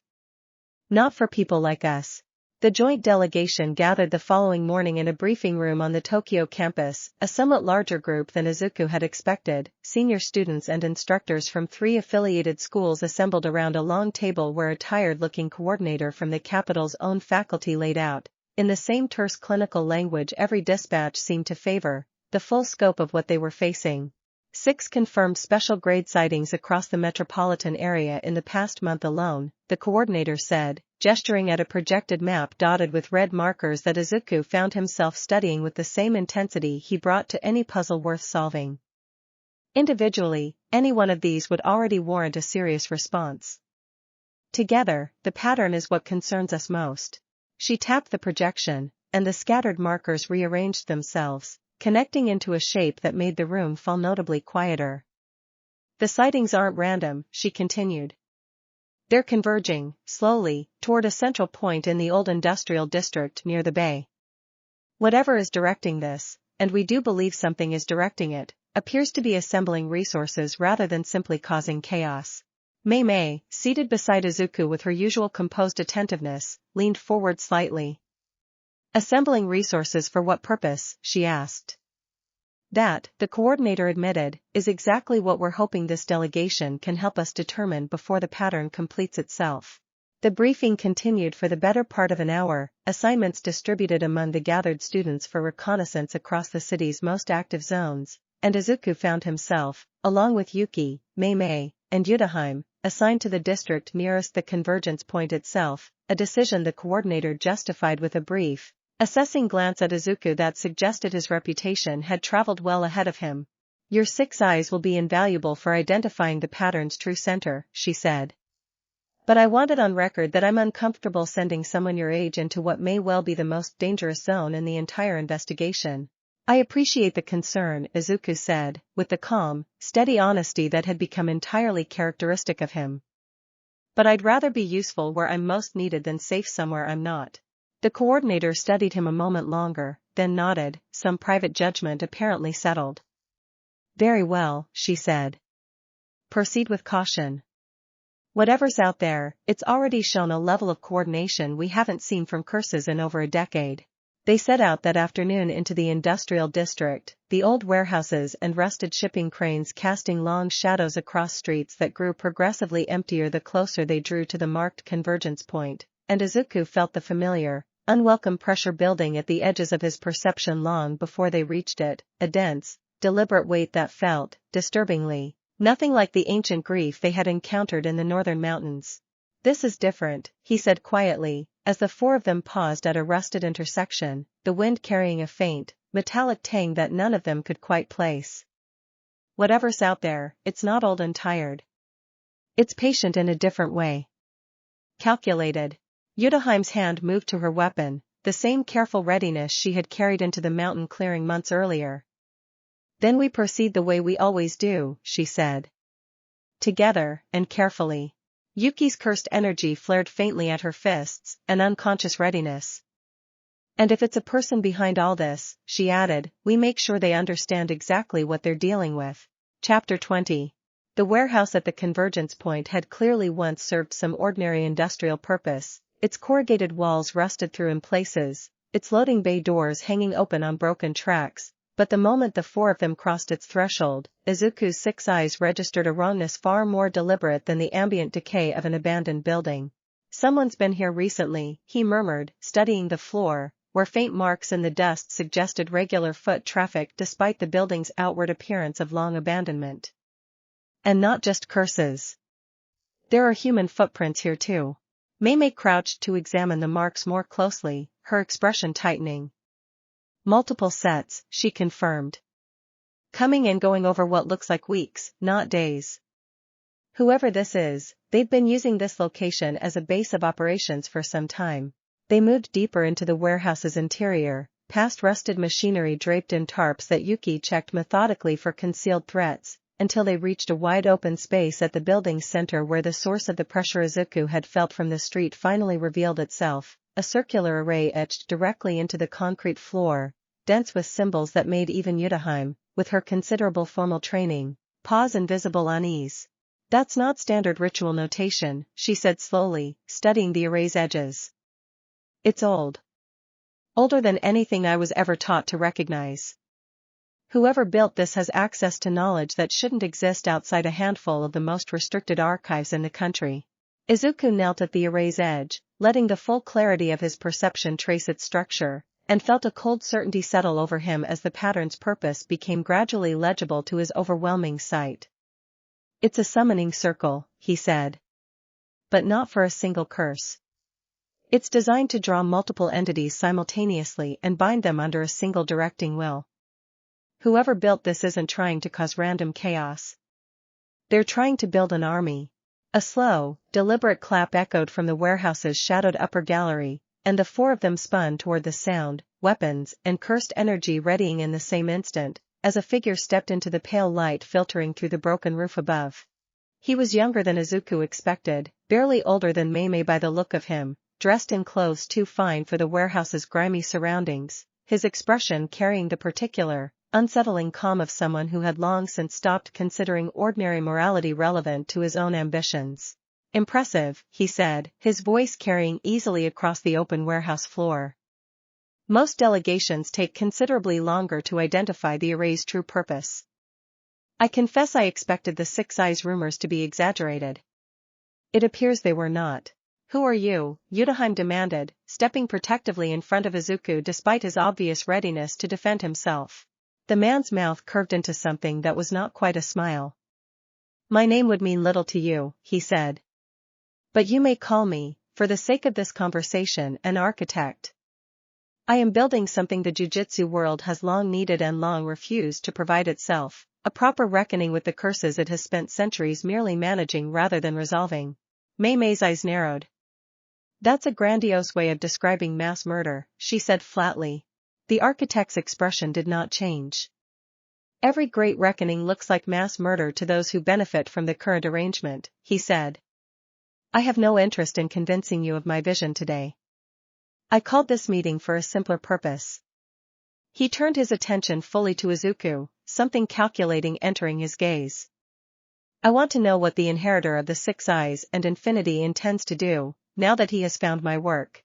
Not for people like us. The joint delegation gathered the following morning in a briefing room on the Tokyo campus, a somewhat larger group than Izuku had expected. Senior students and instructors from 3 affiliated schools assembled around a long table where a tired-looking coordinator from the capital's own faculty laid out, in the same terse clinical language every dispatch seemed to favor, the full scope of what they were facing. 6 confirmed special grade sightings across the metropolitan area in the past month alone, the coordinator said, gesturing at a projected map dotted with red markers that Izuku found himself studying with the same intensity he brought to any puzzle worth solving. Individually, any one of these would already warrant a serious response. Together, the pattern is what concerns us most. She tapped the projection, and the scattered markers rearranged themselves, connecting into a shape that made the room feel notably quieter. The sightings aren't random, she continued. They're converging, slowly, toward a central point in the old industrial district near the bay. Whatever is directing this, and we do believe something is directing it, appears to be assembling resources rather than simply causing chaos. Mei Mei, seated beside Izuku with her usual composed attentiveness, leaned forward slightly. Assembling resources for what purpose, she asked. That, the coordinator admitted, is exactly what we're hoping this delegation can help us determine before the pattern completes itself. The briefing continued for the better part of an hour, assignments distributed among the gathered students for reconnaissance across the city's most active zones, and Izuku found himself, along with Yuki, Mei Mei, and Utahime, assigned to the district nearest the convergence point itself, a decision the coordinator justified with a brief, assessing glance at Izuku that suggested his reputation had traveled well ahead of him. Your 6 eyes will be invaluable for identifying the pattern's true center, she said. But I want it on record that I'm uncomfortable sending someone your age into what may well be the most dangerous zone in the entire investigation. I appreciate the concern, Izuku said, with the calm, steady honesty that had become entirely characteristic of him. But I'd rather be useful where I'm most needed than safe somewhere I'm not. The coordinator studied him a moment longer, then nodded, some private judgment apparently settled. Very well, she said. Proceed with caution. Whatever's out there, it's already shown a level of coordination we haven't seen from curses in over a decade. They set out that afternoon into the industrial district, the old warehouses and rusted shipping cranes casting long shadows across streets that grew progressively emptier the closer they drew to the marked convergence point, and Izuku felt the familiar, unwelcome pressure building at the edges of his perception long before they reached it, a dense, deliberate weight that felt, disturbingly, nothing like the ancient grief they had encountered in the northern mountains. This is different, he said quietly, as the 4 of them paused at a rusted intersection, the wind carrying a faint, metallic tang that none of them could quite place. Whatever's out there, it's not old and tired. It's patient in a different way. Calculated. Utahime's hand moved to her weapon, the same careful readiness she had carried into the mountain clearing months earlier. Then we proceed the way we always do, she said. Together, and carefully. Yuki's cursed energy flared faintly at her fists, an unconscious readiness. And if it's a person behind all this, she added, we make sure they understand exactly what they're dealing with. Chapter 20. The warehouse at the convergence point had clearly once served some ordinary industrial purpose, its corrugated walls rusted through in places, its loading bay doors hanging open on broken tracks, but the moment the 4 of them crossed its threshold, Izuku's 6 eyes registered a wrongness far more deliberate than the ambient decay of an abandoned building. Someone's been here recently, he murmured, studying the floor, where faint marks in the dust suggested regular foot traffic despite the building's outward appearance of long abandonment. And not just curses. There are human footprints here too. Mei Mei crouched to examine the marks more closely, her expression tightening. Multiple sets, she confirmed. Coming and going over what looks like weeks, not days. Whoever this is, they've been using this location as a base of operations for some time. They moved deeper into the warehouse's interior, past rusted machinery draped in tarps that Yuki checked methodically for concealed threats, until they reached a wide open space at the building's center where the source of the pressure Izuku had felt from the street finally revealed itself, a circular array etched directly into the concrete floor, dense with symbols that made even Utahime, with her considerable formal training, pause in visible unease. That's not standard ritual notation, she said slowly, studying the array's edges. It's old. Older than anything I was ever taught to recognize. Whoever built this has access to knowledge that shouldn't exist outside a handful of the most restricted archives in the country. Izuku knelt at the array's edge, letting the full clarity of his perception trace its structure, and felt a cold certainty settle over him as the pattern's purpose became gradually legible to his overwhelming sight. It's a summoning circle, he said. But not for a single curse. It's designed to draw multiple entities simultaneously and bind them under a single directing will. Whoever built this isn't trying to cause random chaos. They're trying to build an army. A slow, deliberate clap echoed from the warehouse's shadowed upper gallery, and the four of them spun toward the sound, weapons, and cursed energy readying in the same instant, as a figure stepped into the pale light filtering through the broken roof above. He was younger than Izuku expected, barely older than Mei Mei by the look of him, dressed in clothes too fine for the warehouse's grimy surroundings, his expression carrying the particular, unsettling calm of someone who had long since stopped considering ordinary morality relevant to his own ambitions. Impressive, he said, his voice carrying easily across the open warehouse floor. Most delegations take considerably longer to identify the array's true purpose. I confess I expected the Six Eyes rumors to be exaggerated. It appears they were not. Who are you? Utahime demanded, stepping protectively in front of Izuku despite his obvious readiness to defend himself. The man's mouth curved into something that was not quite a smile. My name would mean little to you, he said. But you may call me, for the sake of this conversation, an architect. I am building something the jujutsu world has long needed and long refused to provide itself, a proper reckoning with the curses it has spent centuries merely managing rather than resolving. Mei Mei's eyes narrowed. That's a grandiose way of describing mass murder, she said flatly. The architect's expression did not change. Every great reckoning looks like mass murder to those who benefit from the current arrangement, he said. I have no interest in convincing you of my vision today. I called this meeting for a simpler purpose. He turned his attention fully to Izuku, something calculating entering his gaze. I want to know what the inheritor of the Six Eyes and Infinity intends to do, now that he has found my work.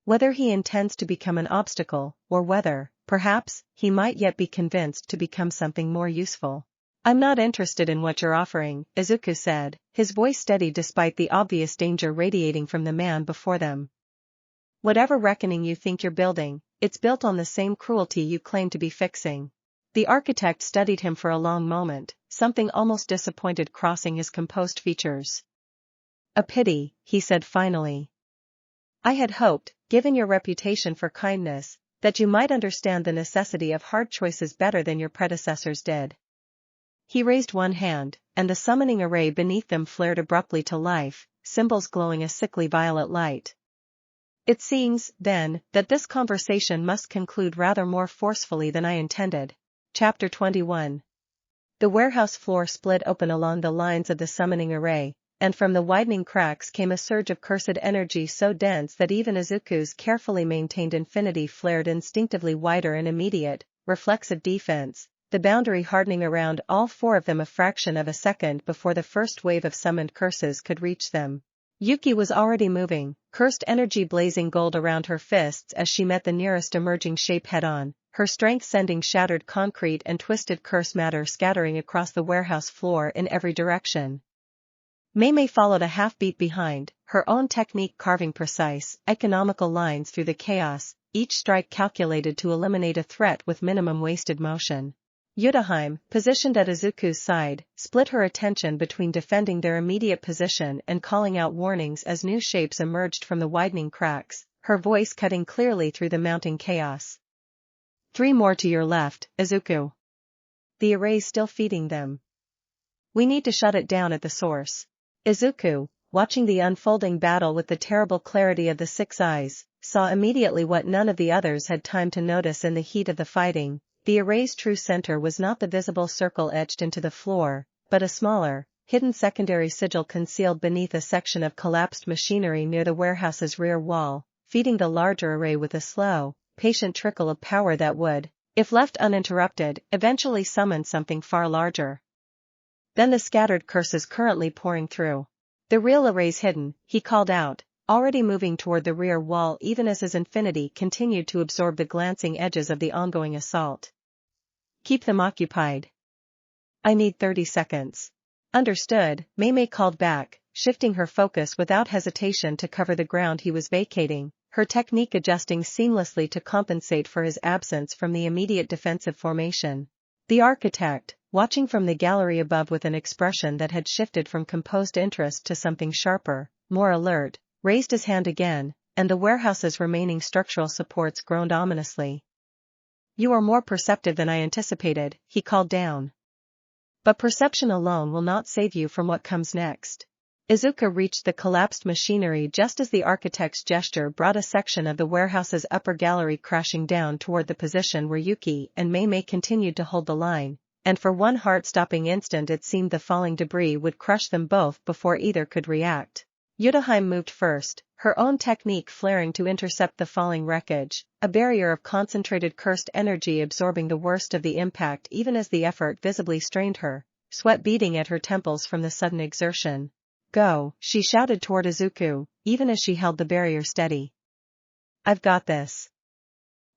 Whether he intends to become an obstacle, or whether, perhaps, he might yet be convinced to become something more useful. I'm not interested in what you're offering, Izuku said, his voice steady despite the obvious danger radiating from the man before them. Whatever reckoning you think you're building, it's built on the same cruelty you claim to be fixing. The architect studied him for a long moment, something almost disappointed crossing his composed features. A pity, he said finally. I had hoped, given your reputation for kindness, that you might understand the necessity of hard choices better than your predecessors did. He raised one hand, and the summoning array beneath them flared abruptly to life, symbols glowing a sickly violet light. It seems, then, that this conversation must conclude rather more forcefully than I intended. Chapter 21. The warehouse floor split open along the lines of the summoning array, and from the widening cracks came a surge of cursed energy so dense that even Izuku's carefully maintained infinity flared instinctively wider in immediate, reflexive defense, the boundary hardening around all four of them a fraction of a second before the first wave of summoned curses could reach them. Yuki was already moving, cursed energy blazing gold around her fists as she met the nearest emerging shape head-on, her strength sending shattered concrete and twisted curse matter scattering across the warehouse floor in every direction. Mei Mei followed a half-beat behind, her own technique carving precise, economical lines through the chaos, each strike calculated to eliminate a threat with minimum wasted motion. Utahime, positioned at Izuku's side, split her attention between defending their immediate position and calling out warnings as new shapes emerged from the widening cracks, her voice cutting clearly through the mounting chaos. 3 more to your left, Izuku. The array's still feeding them. We need to shut it down at the source. Izuku, watching the unfolding battle with the terrible clarity of the 6 eyes, saw immediately what none of the others had time to notice in the heat of the fighting. The array's true center was not the visible circle etched into the floor, but a smaller, hidden secondary sigil concealed beneath a section of collapsed machinery near the warehouse's rear wall, feeding the larger array with a slow, patient trickle of power that would, if left uninterrupted, eventually summon something far larger than the scattered curses currently pouring through. The real array's hidden, he called out, already moving toward the rear wall even as his infinity continued to absorb the glancing edges of the ongoing assault. Keep them occupied. I need 30 seconds. Understood, Mei Mei called back, shifting her focus without hesitation to cover the ground he was vacating, her technique adjusting seamlessly to compensate for his absence from the immediate defensive formation. The architect, watching from the gallery above with an expression that had shifted from composed interest to something sharper, more alert, raised his hand again, and the warehouse's remaining structural supports groaned ominously. You are more perceptive than I anticipated, he called down. But perception alone will not save you from what comes next. Izuku reached the collapsed machinery just as the architect's gesture brought a section of the warehouse's upper gallery crashing down toward the position where Yuki and Mei Mei continued to hold the line, and for one heart-stopping instant it seemed the falling debris would crush them both before either could react. Utahime moved first, her own technique flaring to intercept the falling wreckage, a barrier of concentrated cursed energy absorbing the worst of the impact even as the effort visibly strained her, sweat beading at her temples from the sudden exertion. Go, she shouted toward Izuku, even as she held the barrier steady. I've got this.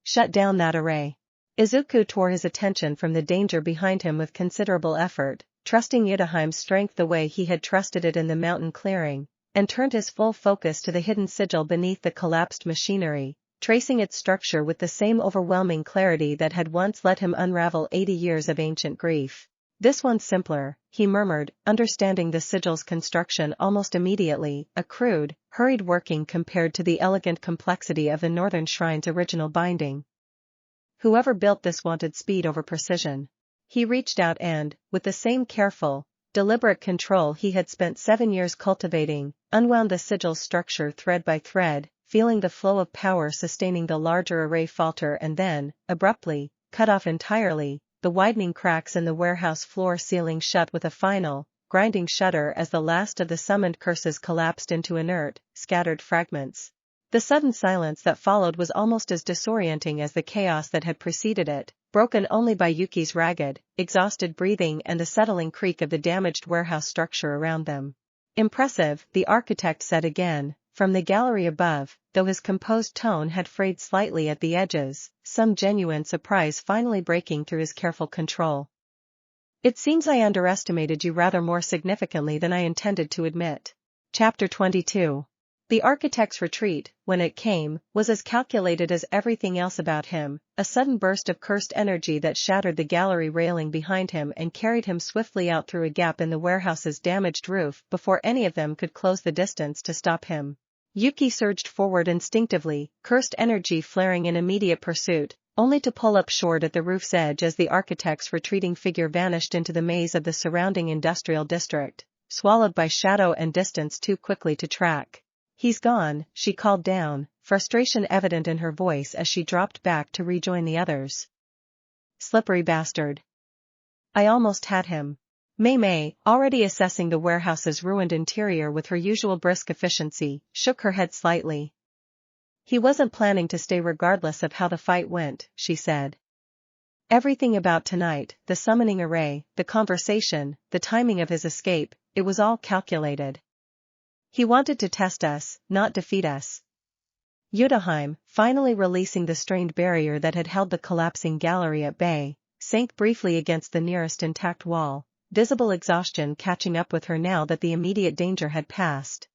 Shut down that array. Izuku tore his attention from the danger behind him with considerable effort, trusting Utahime's strength the way he had trusted it in the mountain clearing, and turned his full focus to the hidden sigil beneath the collapsed machinery, tracing its structure with the same overwhelming clarity that had once let him unravel 80 years of ancient grief. This one's simpler, he murmured, understanding the sigil's construction almost immediately, a crude, hurried working compared to the elegant complexity of the Northern Shrine's original binding. Whoever built this wanted speed over precision. He reached out and, with the same careful, deliberate control he had spent 7 years cultivating, unwound the sigil's structure thread by thread, feeling the flow of power sustaining the larger array falter and then, abruptly, cut off entirely, the widening cracks in the warehouse floor ceiling shut with a final, grinding shudder as the last of the summoned curses collapsed into inert, scattered fragments. The sudden silence that followed was almost as disorienting as the chaos that had preceded it, broken only by Yuki's ragged, exhausted breathing and the settling creak of the damaged warehouse structure around them. Impressive, the architect said again, from the gallery above, though his composed tone had frayed slightly at the edges, some genuine surprise finally breaking through his careful control. It seems I underestimated you rather more significantly than I intended to admit. Chapter 22. The architect's retreat, when it came, was as calculated as everything else about him, a sudden burst of cursed energy that shattered the gallery railing behind him and carried him swiftly out through a gap in the warehouse's damaged roof before any of them could close the distance to stop him. Yuki surged forward instinctively, cursed energy flaring in immediate pursuit, only to pull up short at the roof's edge as the architect's retreating figure vanished into the maze of the surrounding industrial district, swallowed by shadow and distance too quickly to track. He's gone, she called down, frustration evident in her voice as she dropped back to rejoin the others. Slippery bastard. I almost had him. Mei Mei, already assessing the warehouse's ruined interior with her usual brisk efficiency, shook her head slightly. He wasn't planning to stay regardless of how the fight went, she said. Everything about tonight, the summoning array, the conversation, the timing of his escape, it was all calculated. He wanted to test us, not defeat us. Utahime, finally releasing the strained barrier that had held the collapsing gallery at bay, sank briefly against the nearest intact wall, visible exhaustion catching up with her now that the immediate danger had passed.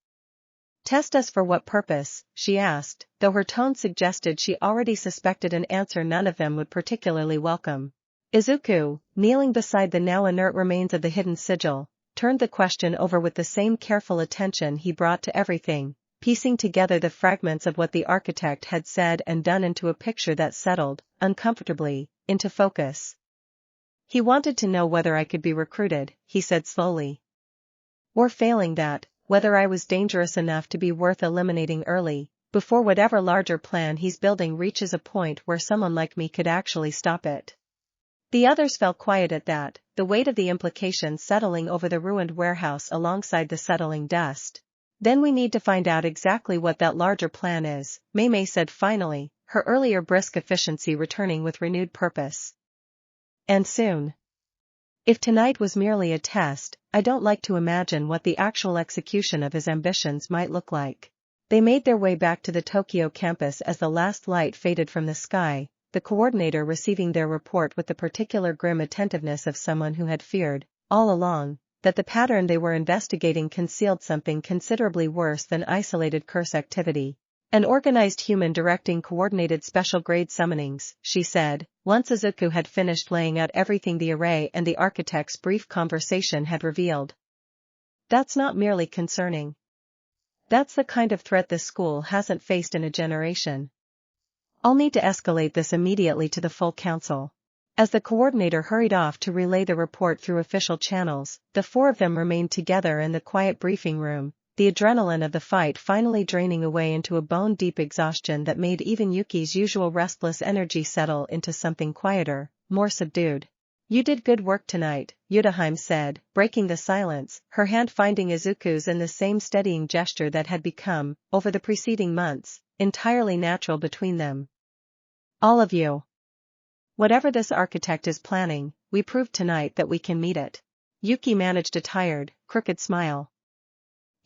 Test us for what purpose? She asked, though her tone suggested she already suspected an answer none of them would particularly welcome. Izuku, kneeling beside the now inert remains of the hidden sigil, turned the question over with the same careful attention he brought to everything, piecing together the fragments of what the architect had said and done into a picture that settled, uncomfortably, into focus. He wanted to know whether I could be recruited, he said slowly. Or failing that, whether I was dangerous enough to be worth eliminating early, before whatever larger plan he's building reaches a point where someone like me could actually stop it. The others fell quiet at that, the weight of the implication settling over the ruined warehouse alongside the settling dust. Then we need to find out exactly what that larger plan is, Mei Mei said finally, her earlier brisk efficiency returning with renewed purpose. And soon. If tonight was merely a test, I don't like to imagine what the actual execution of his ambitions might look like. They made their way back to the Tokyo campus as the last light faded from the sky, the coordinator receiving their report with the particular grim attentiveness of someone who had feared, all along, that the pattern they were investigating concealed something considerably worse than isolated curse activity. An organized human directing coordinated special grade summonings, she said, once Izuku had finished laying out everything the array and the architect's brief conversation had revealed. That's not merely concerning. That's the kind of threat this school hasn't faced in a generation. I'll need to escalate this immediately to the full council. As the coordinator hurried off to relay the report through official channels, the four of them remained together in the quiet briefing room, the adrenaline of the fight finally draining away into a bone-deep exhaustion that made even Yuki's usual restless energy settle into something quieter, more subdued. You did good work tonight, Utahime said, breaking the silence, her hand finding Izuku's in the same steadying gesture that had become, over the preceding months, entirely natural between them. All of you. Whatever this architect is planning, we proved tonight that we can meet it. Yuki managed a tired, crooked smile.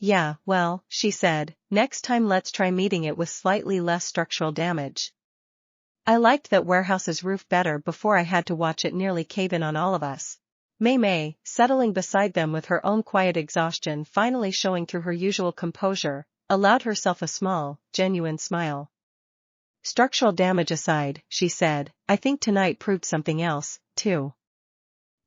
Yeah, well, she said, next time let's try meeting it with slightly less structural damage. I liked that warehouse's roof better before I had to watch it nearly cave in on all of us. Mei Mei, settling beside them with her own quiet exhaustion finally showing through her usual composure, allowed herself a small, genuine smile. Structural damage aside, she said, I think tonight proved something else, too.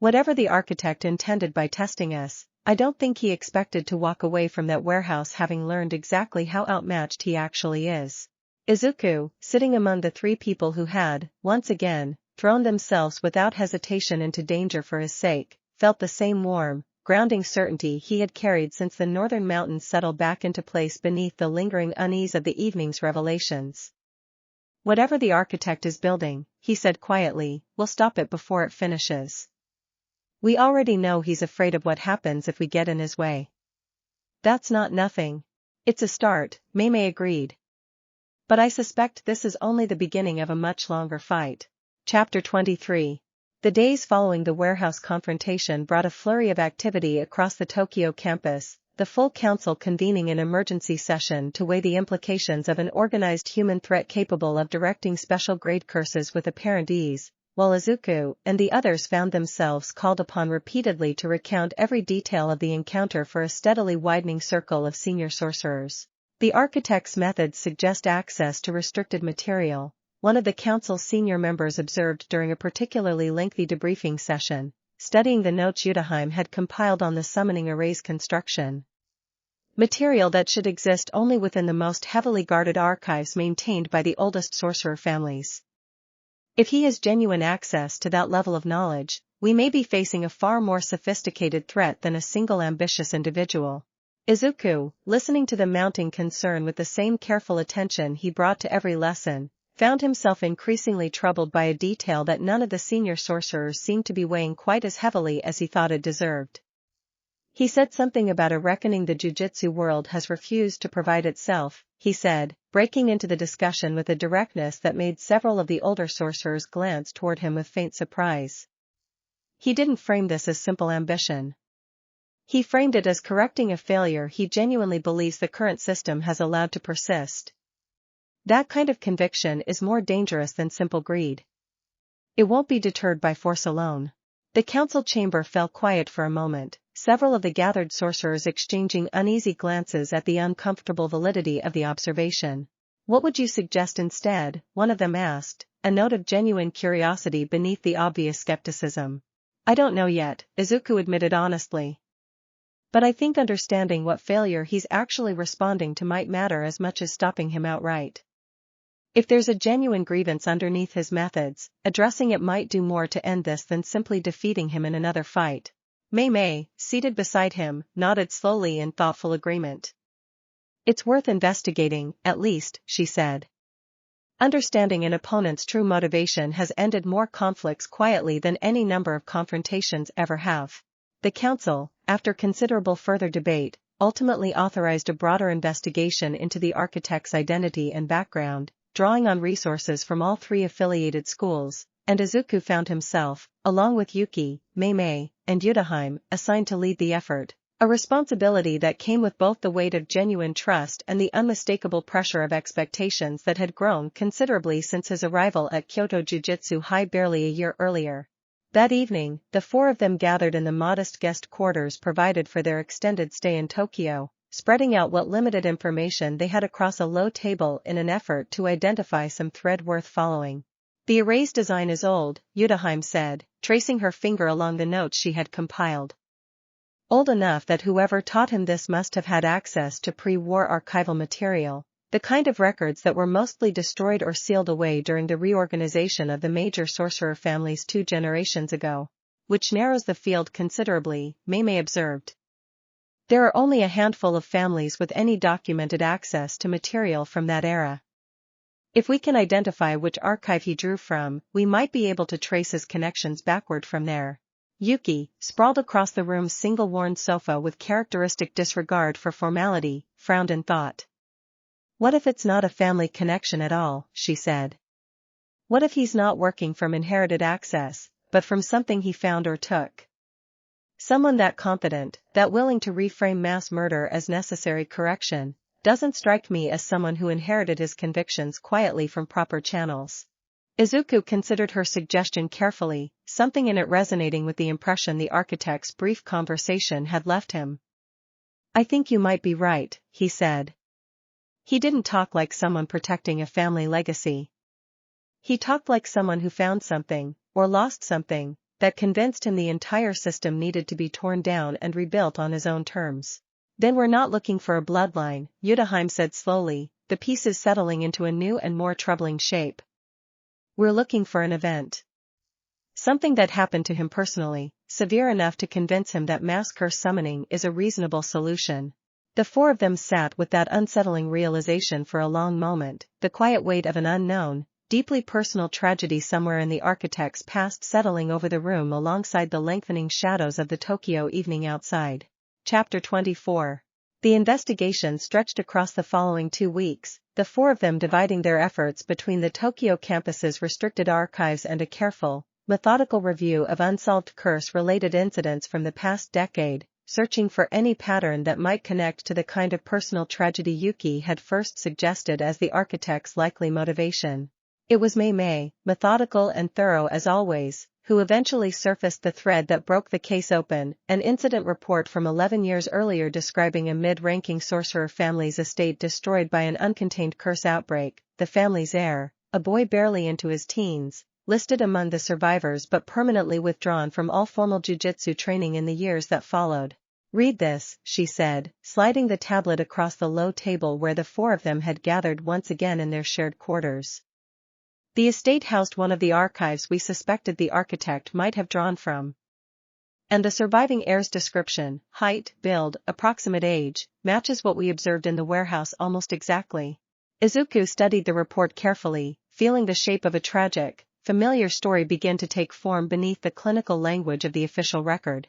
Whatever the architect intended by testing us, I don't think he expected to walk away from that warehouse having learned exactly how outmatched he actually is. Izuku, sitting among the three people who had, once again, thrown themselves without hesitation into danger for his sake, felt the same warm, grounding certainty he had carried since the northern mountains settled back into place beneath the lingering unease of the evening's revelations. Whatever the architect is building, he said quietly, we'll stop it before it finishes. We already know he's afraid of what happens if we get in his way. That's not nothing. It's a start, Mei Mei agreed. But I suspect this is only the beginning of a much longer fight. Chapter 23. The days following the warehouse confrontation brought a flurry of activity across the Tokyo campus, the full council convening an emergency session to weigh the implications of an organized human threat capable of directing special grade curses with apparent ease, while Izuku and the others found themselves called upon repeatedly to recount every detail of the encounter for a steadily widening circle of senior sorcerers. The architect's methods suggest access to restricted material, one of the council's senior members observed during a particularly lengthy debriefing session, studying the notes Utahime had compiled on the summoning array's construction. Material that should exist only within the most heavily guarded archives maintained by the oldest sorcerer families. If he has genuine access to that level of knowledge, we may be facing a far more sophisticated threat than a single ambitious individual. Izuku, listening to the mounting concern with the same careful attention he brought to every lesson, found himself increasingly troubled by a detail that none of the senior sorcerers seemed to be weighing quite as heavily as he thought it deserved. He said something about a reckoning the jujutsu world has refused to provide itself, he said, breaking into the discussion with a directness that made several of the older sorcerers glance toward him with faint surprise. He didn't frame this as simple ambition. He framed it as correcting a failure he genuinely believes the current system has allowed to persist. That kind of conviction is more dangerous than simple greed. It won't be deterred by force alone. The council chamber fell quiet for a moment, several of the gathered sorcerers exchanging uneasy glances at the uncomfortable validity of the observation. "What would you suggest instead?" one of them asked, a note of genuine curiosity beneath the obvious skepticism. "I don't know yet," Izuku admitted honestly. "But I think understanding what failure he's actually responding to might matter as much as stopping him outright. If there's a genuine grievance underneath his methods, addressing it might do more to end this than simply defeating him in another fight." Mei Mei, seated beside him, nodded slowly in thoughtful agreement. "It's worth investigating, at least," she said. "Understanding an opponent's true motivation has ended more conflicts quietly than any number of confrontations ever have." The council, after considerable further debate, ultimately authorized a broader investigation into the architect's identity and background, drawing on resources from all three affiliated schools, and Izuku found himself, along with Yuki, Mei Mei, and Utahime, assigned to lead the effort, a responsibility that came with both the weight of genuine trust and the unmistakable pressure of expectations that had grown considerably since his arrival at Kyoto Jujutsu High barely a year earlier. That evening, the four of them gathered in the modest guest quarters provided for their extended stay in Tokyo, spreading out what limited information they had across a low table in an effort to identify some thread worth following. "The array's design is old," Utahime said, tracing her finger along the notes she had compiled. "Old enough that whoever taught him this must have had access to pre-war archival material, the kind of records that were mostly destroyed or sealed away during the reorganization of the major sorcerer families 2 generations ago. Which narrows the field considerably," Mei Mei observed. "There are only a handful of families with any documented access to material from that era. If we can identify which archive he drew from, we might be able to trace his connections backward from there." Yuki, sprawled across the room's single-worn sofa with characteristic disregard for formality, frowned in thought. "What if it's not a family connection at all?" she said. "What if he's not working from inherited access, but from something he found or took? Someone that confident, that willing to reframe mass murder as necessary correction, doesn't strike me as someone who inherited his convictions quietly from proper channels." Izuku considered her suggestion carefully, something in it resonating with the impression the architect's brief conversation had left him. "I think you might be right," he said. "He didn't talk like someone protecting a family legacy. He talked like someone who found something, or lost something, that convinced him the entire system needed to be torn down and rebuilt on his own terms." "Then we're not looking for a bloodline," Utahime said slowly, the pieces settling into a new and more troubling shape. "We're looking for an event. Something that happened to him personally, severe enough to convince him that mass curse summoning is a reasonable solution." The four of them sat with that unsettling realization for a long moment, the quiet weight of an unknown, deeply personal tragedy somewhere in the architect's past settling over the room alongside the lengthening shadows of the Tokyo evening outside. Chapter 24. The investigation stretched across the following 2 weeks, the four of them dividing their efforts between the Tokyo campus's restricted archives and a careful, methodical review of unsolved curse-related incidents from the past decade, searching for any pattern that might connect to the kind of personal tragedy Yuki had first suggested as the architect's likely motivation. It was Mei Mei, methodical and thorough as always, who eventually surfaced the thread that broke the case open, an incident report from 11 years earlier describing a mid-ranking sorcerer family's estate destroyed by an uncontained curse outbreak. The family's heir, a boy barely into his teens, listed among the survivors but permanently withdrawn from all formal jujutsu training in the years that followed. "Read this," she said, sliding the tablet across the low table where the four of them had gathered once again in their shared quarters. The estate housed one of the archives we suspected the architect might have drawn from. And the surviving heir's description, height, build, approximate age, matches what we observed in the warehouse almost exactly." Izuku studied the report carefully, feeling the shape of a tragic, familiar story begin to take form beneath the clinical language of the official record.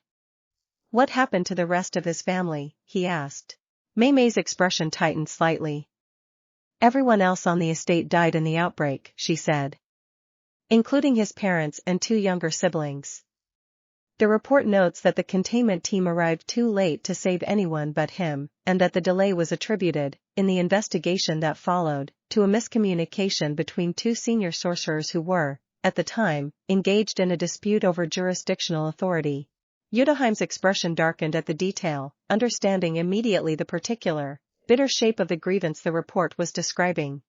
"What happened to the rest of his family?" he asked. Mei Mei's expression tightened slightly. "Everyone else on the estate died in the outbreak," she said. "Including his parents and 2 younger siblings. The report notes that the containment team arrived too late to save anyone but him, and that the delay was attributed, in the investigation that followed, to a miscommunication between 2 senior sorcerers who were, at the time, engaged in a dispute over jurisdictional authority." Utahime's expression darkened at the detail, understanding immediately the particular, bitter shape of the grievance the report was describing.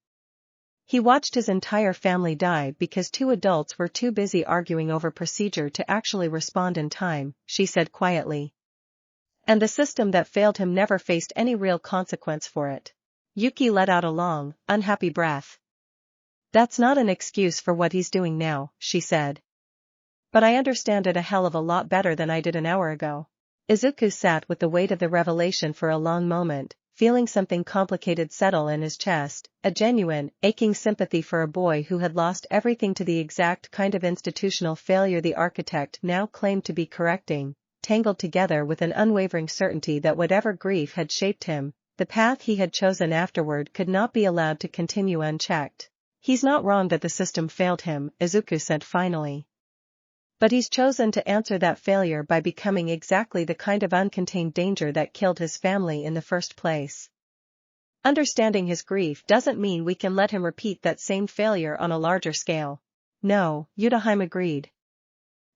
He watched his entire family die because two adults were too busy arguing over procedure to actually respond in time, she said quietly. And the system that failed him never faced any real consequence for it. Yuki let out a long, unhappy breath. That's not an excuse for what he's doing now, she said. But I understand it a hell of a lot better than I did an hour ago. Izuku sat with the weight of the revelation for a long moment, feeling something complicated settle in his chest, a genuine, aching sympathy for a boy who had lost everything to the exact kind of institutional failure the architect now claimed to be correcting, tangled together with an unwavering certainty that whatever grief had shaped him, the path he had chosen afterward could not be allowed to continue unchecked. He's not wrong that the system failed him, Izuku said finally. But he's chosen to answer that failure by becoming exactly the kind of uncontained danger that killed his family in the first place. Understanding his grief doesn't mean we can let him repeat that same failure on a larger scale. No, Utahime agreed.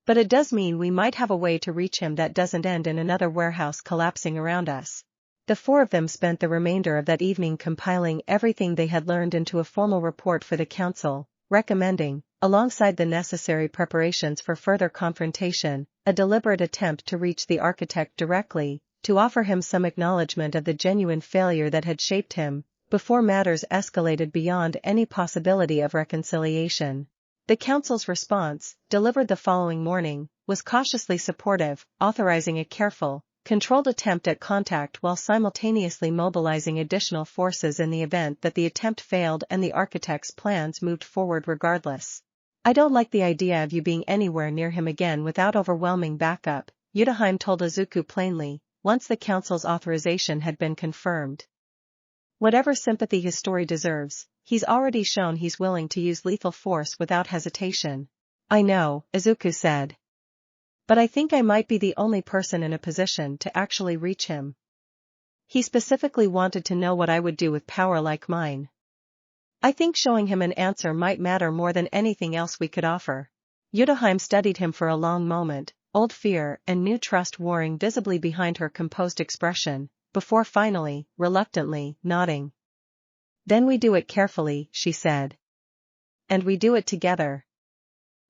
But it does mean we might have a way to reach him that doesn't end in another warehouse collapsing around us. The four of them spent the remainder of that evening compiling everything they had learned into a formal report for the council, recommending, alongside the necessary preparations for further confrontation, a deliberate attempt to reach the architect directly, to offer him some acknowledgement of the genuine failure that had shaped him, before matters escalated beyond any possibility of reconciliation. The council's response, delivered the following morning, was cautiously supportive, authorizing a careful, controlled attempt at contact while simultaneously mobilizing additional forces in the event that the attempt failed and the architect's plans moved forward regardless. I don't like the idea of you being anywhere near him again without overwhelming backup, Utahime told Izuku plainly, once the council's authorization had been confirmed. Whatever sympathy his story deserves, he's already shown he's willing to use lethal force without hesitation. I know, Izuku said. But I think I might be the only person in a position to actually reach him. He specifically wanted to know what I would do with power like mine. I think showing him an answer might matter more than anything else we could offer. Utahime studied him for a long moment, old fear and new trust warring visibly behind her composed expression, before finally, reluctantly, nodding. Then we do it carefully, she said. And we do it together.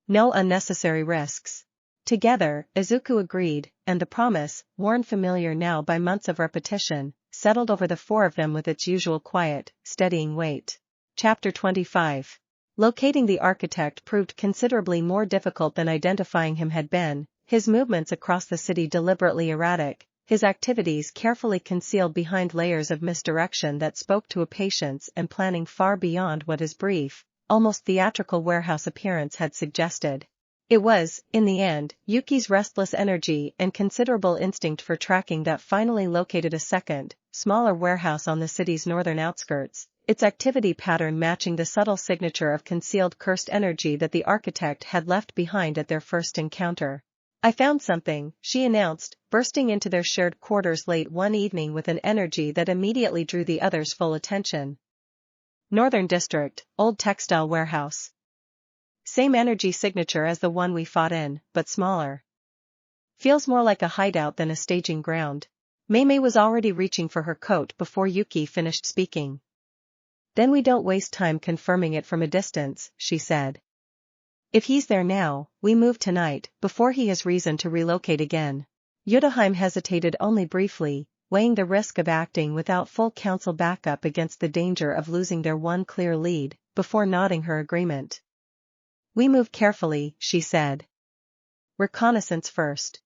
No unnecessary risks. Together, Izuku agreed, and the promise, worn familiar now by months of repetition, settled over the four of them with its usual quiet, steadying weight. Chapter 25. Locating the architect proved considerably more difficult than identifying him had been, his movements across the city deliberately erratic, his activities carefully concealed behind layers of misdirection that spoke to a patience and planning far beyond what his brief, almost theatrical warehouse appearance had suggested. It was, in the end, Yuki's restless energy and considerable instinct for tracking that finally located a second, smaller warehouse on the city's northern outskirts, its activity pattern matching the subtle signature of concealed cursed energy that the architect had left behind at their first encounter. I found something, she announced, bursting into their shared quarters late one evening with an energy that immediately drew the others' full attention. Northern District, old textile warehouse. Same energy signature as the one we fought in, but smaller. Feels more like a hideout than a staging ground. Mei Mei was already reaching for her coat before Yuki finished speaking. Then we don't waste time confirming it from a distance, she said. If he's there now, we move tonight, before he has reason to relocate again. Utahime hesitated only briefly, weighing the risk of acting without full council backup against the danger of losing their one clear lead, before nodding her agreement. We move carefully, she said. Reconnaissance first.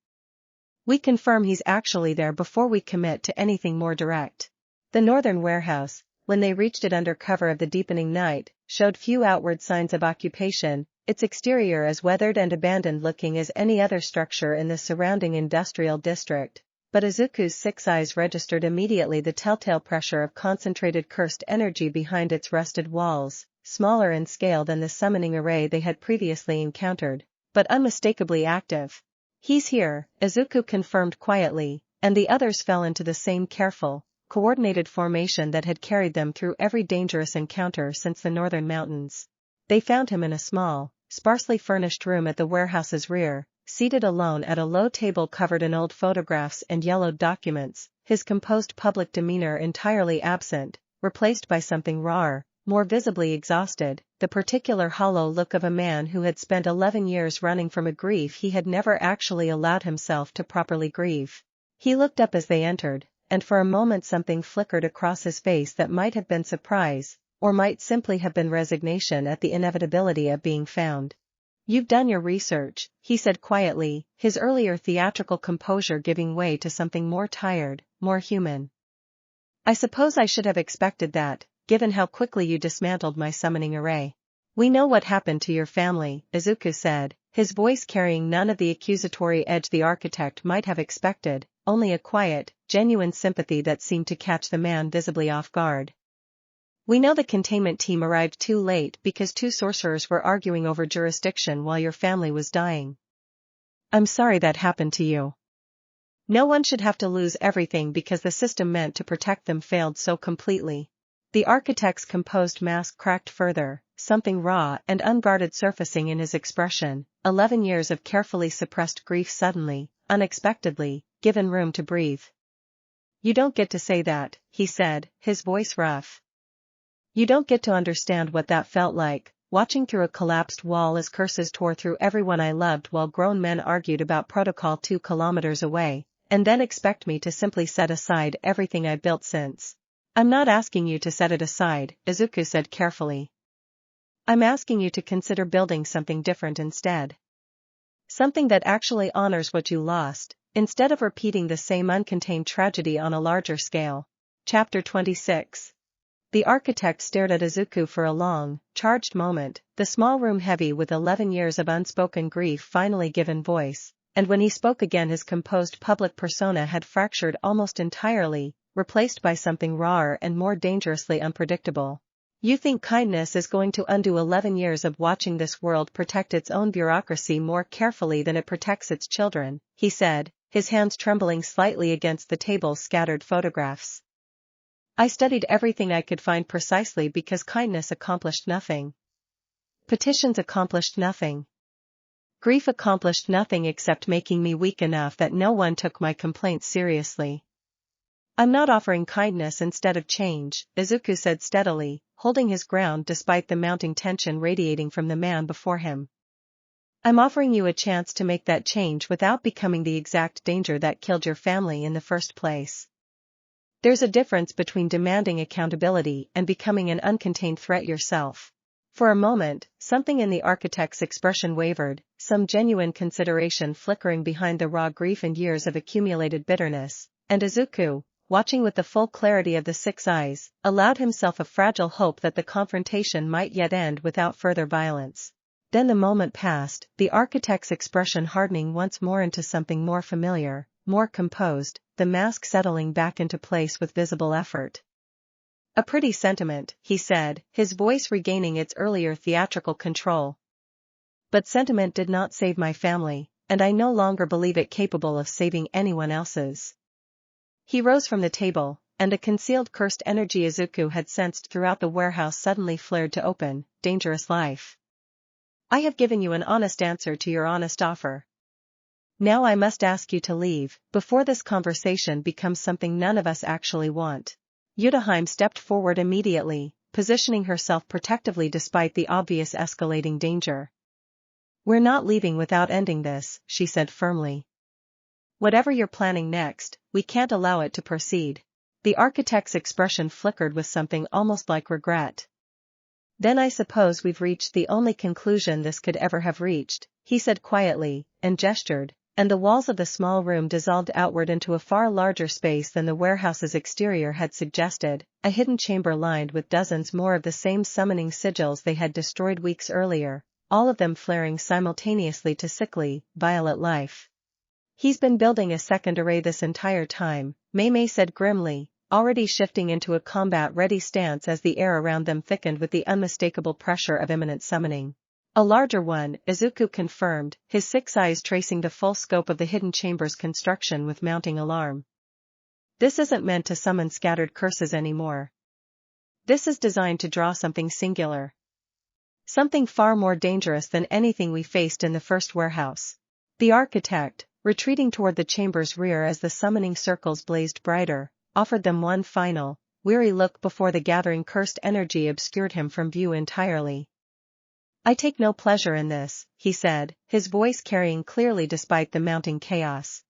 We confirm he's actually there before we commit to anything more direct. The northern warehouse, when they reached it under cover of the deepening night, showed few outward signs of occupation, its exterior as weathered and abandoned looking as any other structure in the surrounding industrial district, but Izuku's 6 eyes registered immediately the telltale pressure of concentrated cursed energy behind its rusted walls, smaller in scale than the summoning array they had previously encountered, but unmistakably active. He's here, Izuku confirmed quietly, and the others fell into the same careful, coordinated formation that had carried them through every dangerous encounter since the northern mountains. They found him in a small, sparsely furnished room at the warehouse's rear, seated alone at a low table covered in old photographs and yellowed documents, his composed public demeanor entirely absent, replaced by something rawer, more visibly exhausted, the particular hollow look of a man who had spent 11 years running from a grief he had never actually allowed himself to properly grieve. He looked up as they entered, and for a moment something flickered across his face that might have been surprise, or might simply have been resignation at the inevitability of being found. "You've done your research," he said quietly, his earlier theatrical composure giving way to something more tired, more human. "I suppose I should have expected that, given how quickly you dismantled my summoning array." "We know what happened to your family," Izuku said, his voice carrying none of the accusatory edge the architect might have expected, only a quiet, genuine sympathy that seemed to catch the man visibly off guard. "We know the containment team arrived too late because two sorcerers were arguing over jurisdiction while your family was dying. I'm sorry that happened to you. No one should have to lose everything because the system meant to protect them failed so completely." The architect's composed mask cracked further, something raw and unguarded surfacing in his expression. 11 years of carefully suppressed grief suddenly, unexpectedly, given room to breathe. "You don't get to say that," he said, his voice rough. "You don't get to understand what that felt like, watching through a collapsed wall as curses tore through everyone I loved while grown men argued about protocol 2 kilometers away, and then expect me to simply set aside everything I built since." "I'm not asking you to set it aside," Izuku said carefully. "I'm asking you to consider building something different instead. Something that actually honors what you lost, instead of repeating the same uncontained tragedy on a larger scale." Chapter 26. The architect stared at Izuku for a long, charged moment, the small room heavy with 11 years of unspoken grief finally given voice, and when he spoke again his composed public persona had fractured almost entirely, replaced by something rawer and more dangerously unpredictable. "You think kindness is going to undo 11 years of watching this world protect its own bureaucracy more carefully than it protects its children," he said, his hands trembling slightly against the table's scattered photographs. "I studied everything I could find precisely because kindness accomplished nothing. Petitions accomplished nothing. Grief accomplished nothing except making me weak enough that no one took my complaints seriously. I'm not offering kindness instead of change," Izuku said steadily, holding his ground despite the mounting tension radiating from the man before him. "I'm offering you a chance to make that change without becoming the exact danger that killed your family in the first place. There's a difference between demanding accountability and becoming an uncontained threat yourself." For a moment, something in the architect's expression wavered, some genuine consideration flickering behind the raw grief and years of accumulated bitterness, and Izuku, watching with the full clarity of the six eyes, allowed himself a fragile hope that the confrontation might yet end without further violence. Then the moment passed, the architect's expression hardening once more into something more familiar, more composed, the mask settling back into place with visible effort. "A pretty sentiment," he said, his voice regaining its earlier theatrical control. "But sentiment did not save my family, and I no longer believe it capable of saving anyone else's." He rose from the table, and a concealed cursed energy Izuku had sensed throughout the warehouse suddenly flared to open, dangerous life. "I have given you an honest answer to your honest offer. Now I must ask you to leave, before this conversation becomes something none of us actually want." Utahime stepped forward immediately, positioning herself protectively despite the obvious escalating danger. "We're not leaving without ending this," she said firmly. "Whatever you're planning next, we can't allow it to proceed." The architect's expression flickered with something almost like regret. "Then I suppose we've reached the only conclusion this could ever have reached," he said quietly, and gestured, and the walls of the small room dissolved outward into a far larger space than the warehouse's exterior had suggested, a hidden chamber lined with dozens more of the same summoning sigils they had destroyed weeks earlier, all of them flaring simultaneously to sickly, violet life. "He's been building a second array this entire time," Mei Mei said grimly, already shifting into a combat-ready stance as the air around them thickened with the unmistakable pressure of imminent summoning. "A larger one," Izuku confirmed, his six eyes tracing the full scope of the hidden chamber's construction with mounting alarm. "This isn't meant to summon scattered curses anymore. This is designed to draw something singular. Something far more dangerous than anything we faced in the first warehouse." The architect, retreating toward the chamber's rear as the summoning circles blazed brighter, offered them one final, weary look before the gathering cursed energy obscured him from view entirely. "I take no pleasure in this," he said, his voice carrying clearly despite the mounting chaos.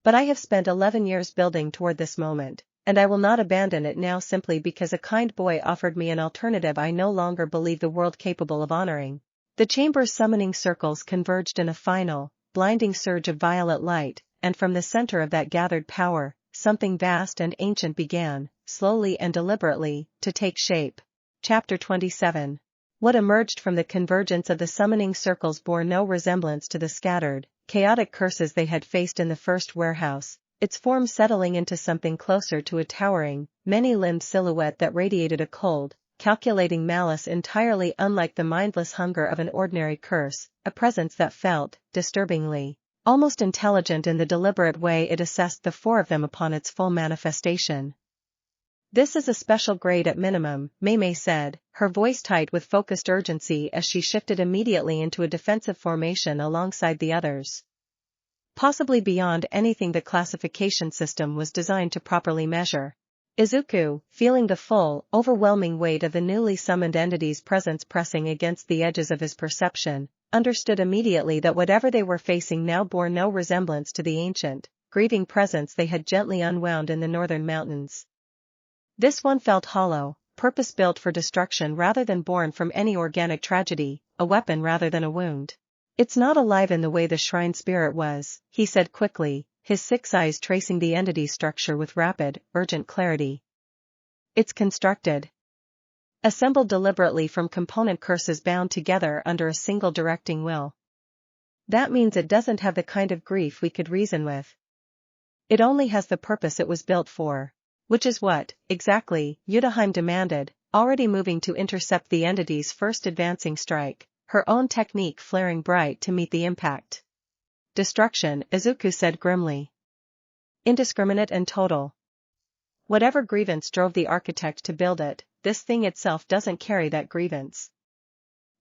"But I have spent 11 years building toward this moment, and I will not abandon it now simply because a kind boy offered me an alternative I no longer believe the world capable of honoring." The chamber's summoning circles converged in a final, blinding surge of violet light, and from the center of that gathered power, something vast and ancient began, slowly and deliberately, to take shape. Chapter 27. What emerged from the convergence of the summoning circles bore no resemblance to the scattered, chaotic curses they had faced in the first warehouse, its form settling into something closer to a towering, many-limbed silhouette that radiated a cold, calculating malice entirely unlike the mindless hunger of an ordinary curse, a presence that felt, disturbingly, almost intelligent in the deliberate way it assessed the four of them upon its full manifestation. "This is a special grade at minimum," Mei Mei said, her voice tight with focused urgency as she shifted immediately into a defensive formation alongside the others. "Possibly beyond anything the classification system was designed to properly measure." Izuku, feeling the full, overwhelming weight of the newly summoned entity's presence pressing against the edges of his perception, understood immediately that whatever they were facing now bore no resemblance to the ancient, grieving presence they had gently unwound in the northern mountains. This one felt hollow, purpose-built for destruction rather than born from any organic tragedy, a weapon rather than a wound. "It's not alive in the way the shrine spirit was," he said quickly, his 6 eyes tracing the entity's structure with rapid, urgent clarity. "It's constructed. Assembled deliberately from component curses bound together under a single directing will. That means it doesn't have the kind of grief we could reason with. It only has the purpose it was built for." "Which is what, exactly?" Utahime demanded, already moving to intercept the entity's first advancing strike, her own technique flaring bright to meet the impact. "Destruction," Izuku said grimly. "Indiscriminate and total. Whatever grievance drove the architect to build it, this thing itself doesn't carry that grievance.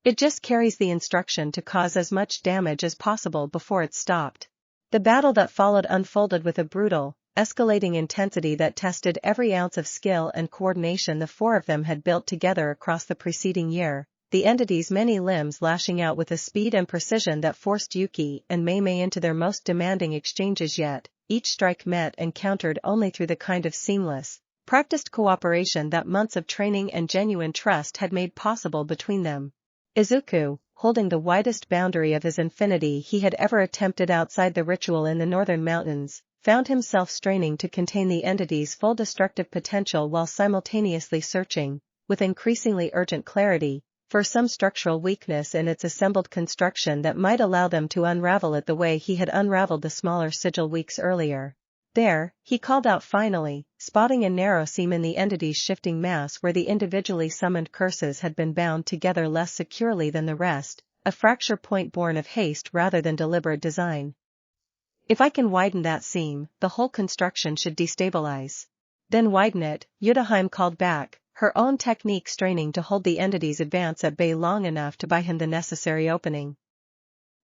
It just carries the instruction to cause as much damage as possible before it's stopped." The battle that followed unfolded with a brutal, escalating intensity that tested every ounce of skill and coordination the four of them had built together across the preceding year, the entity's many limbs lashing out with a speed and precision that forced Yuki and Mei Mei into their most demanding exchanges yet, each strike met and countered only through the kind of seamless, practiced cooperation that months of training and genuine trust had made possible between them. Izuku, holding the widest boundary of his infinity he had ever attempted outside the ritual in the northern mountains, found himself straining to contain the entity's full destructive potential while simultaneously searching, with increasingly urgent clarity, for some structural weakness in its assembled construction that might allow them to unravel it the way he had unraveled the smaller sigil weeks earlier. "There," he called out finally, spotting a narrow seam in the entity's shifting mass where the individually summoned curses had been bound together less securely than the rest, a fracture point born of haste rather than deliberate design. "If I can widen that seam, the whole construction should destabilize." "Then widen it," Utahime called back, her own technique straining to hold the entity's advance at bay long enough to buy him the necessary opening.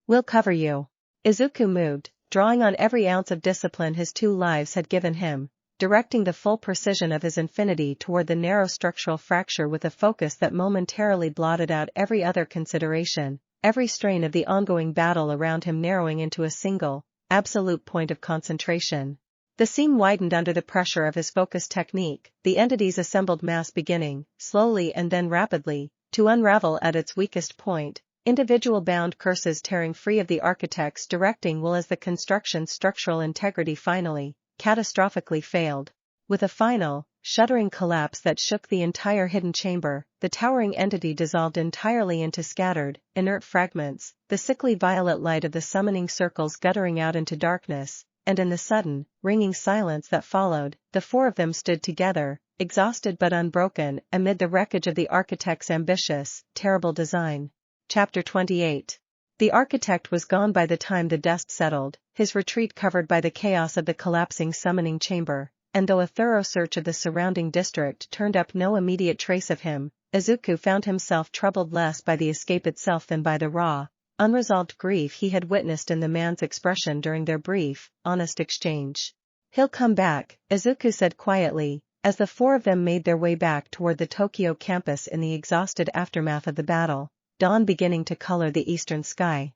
"We'll cover you." Izuku moved, drawing on every ounce of discipline his 2 lives had given him, directing the full precision of his infinity toward the narrow structural fracture with a focus that momentarily blotted out every other consideration, every strain of the ongoing battle around him narrowing into a single, absolute point of concentration. The seam widened under the pressure of his focused technique, the entity's assembled mass beginning, slowly and then rapidly, to unravel at its weakest point, individual bound curses tearing free of the architect's directing will as the construction's structural integrity finally, catastrophically failed. With a final, shuddering collapse that shook the entire hidden chamber, the towering entity dissolved entirely into scattered, inert fragments, the sickly violet light of the summoning circles guttering out into darkness, and in the sudden, ringing silence that followed, the four of them stood together, exhausted but unbroken, amid the wreckage of the architect's ambitious, terrible design. Chapter 28. The architect was gone by the time the dust settled, his retreat covered by the chaos of the collapsing summoning chamber, and though a thorough search of the surrounding district turned up no immediate trace of him, Izuku found himself troubled less by the escape itself than by the raw, unresolved grief he had witnessed in the man's expression during their brief, honest exchange. "He'll come back," Izuku said quietly, as the four of them made their way back toward the Tokyo campus in the exhausted aftermath of the battle, dawn beginning to color the eastern sky.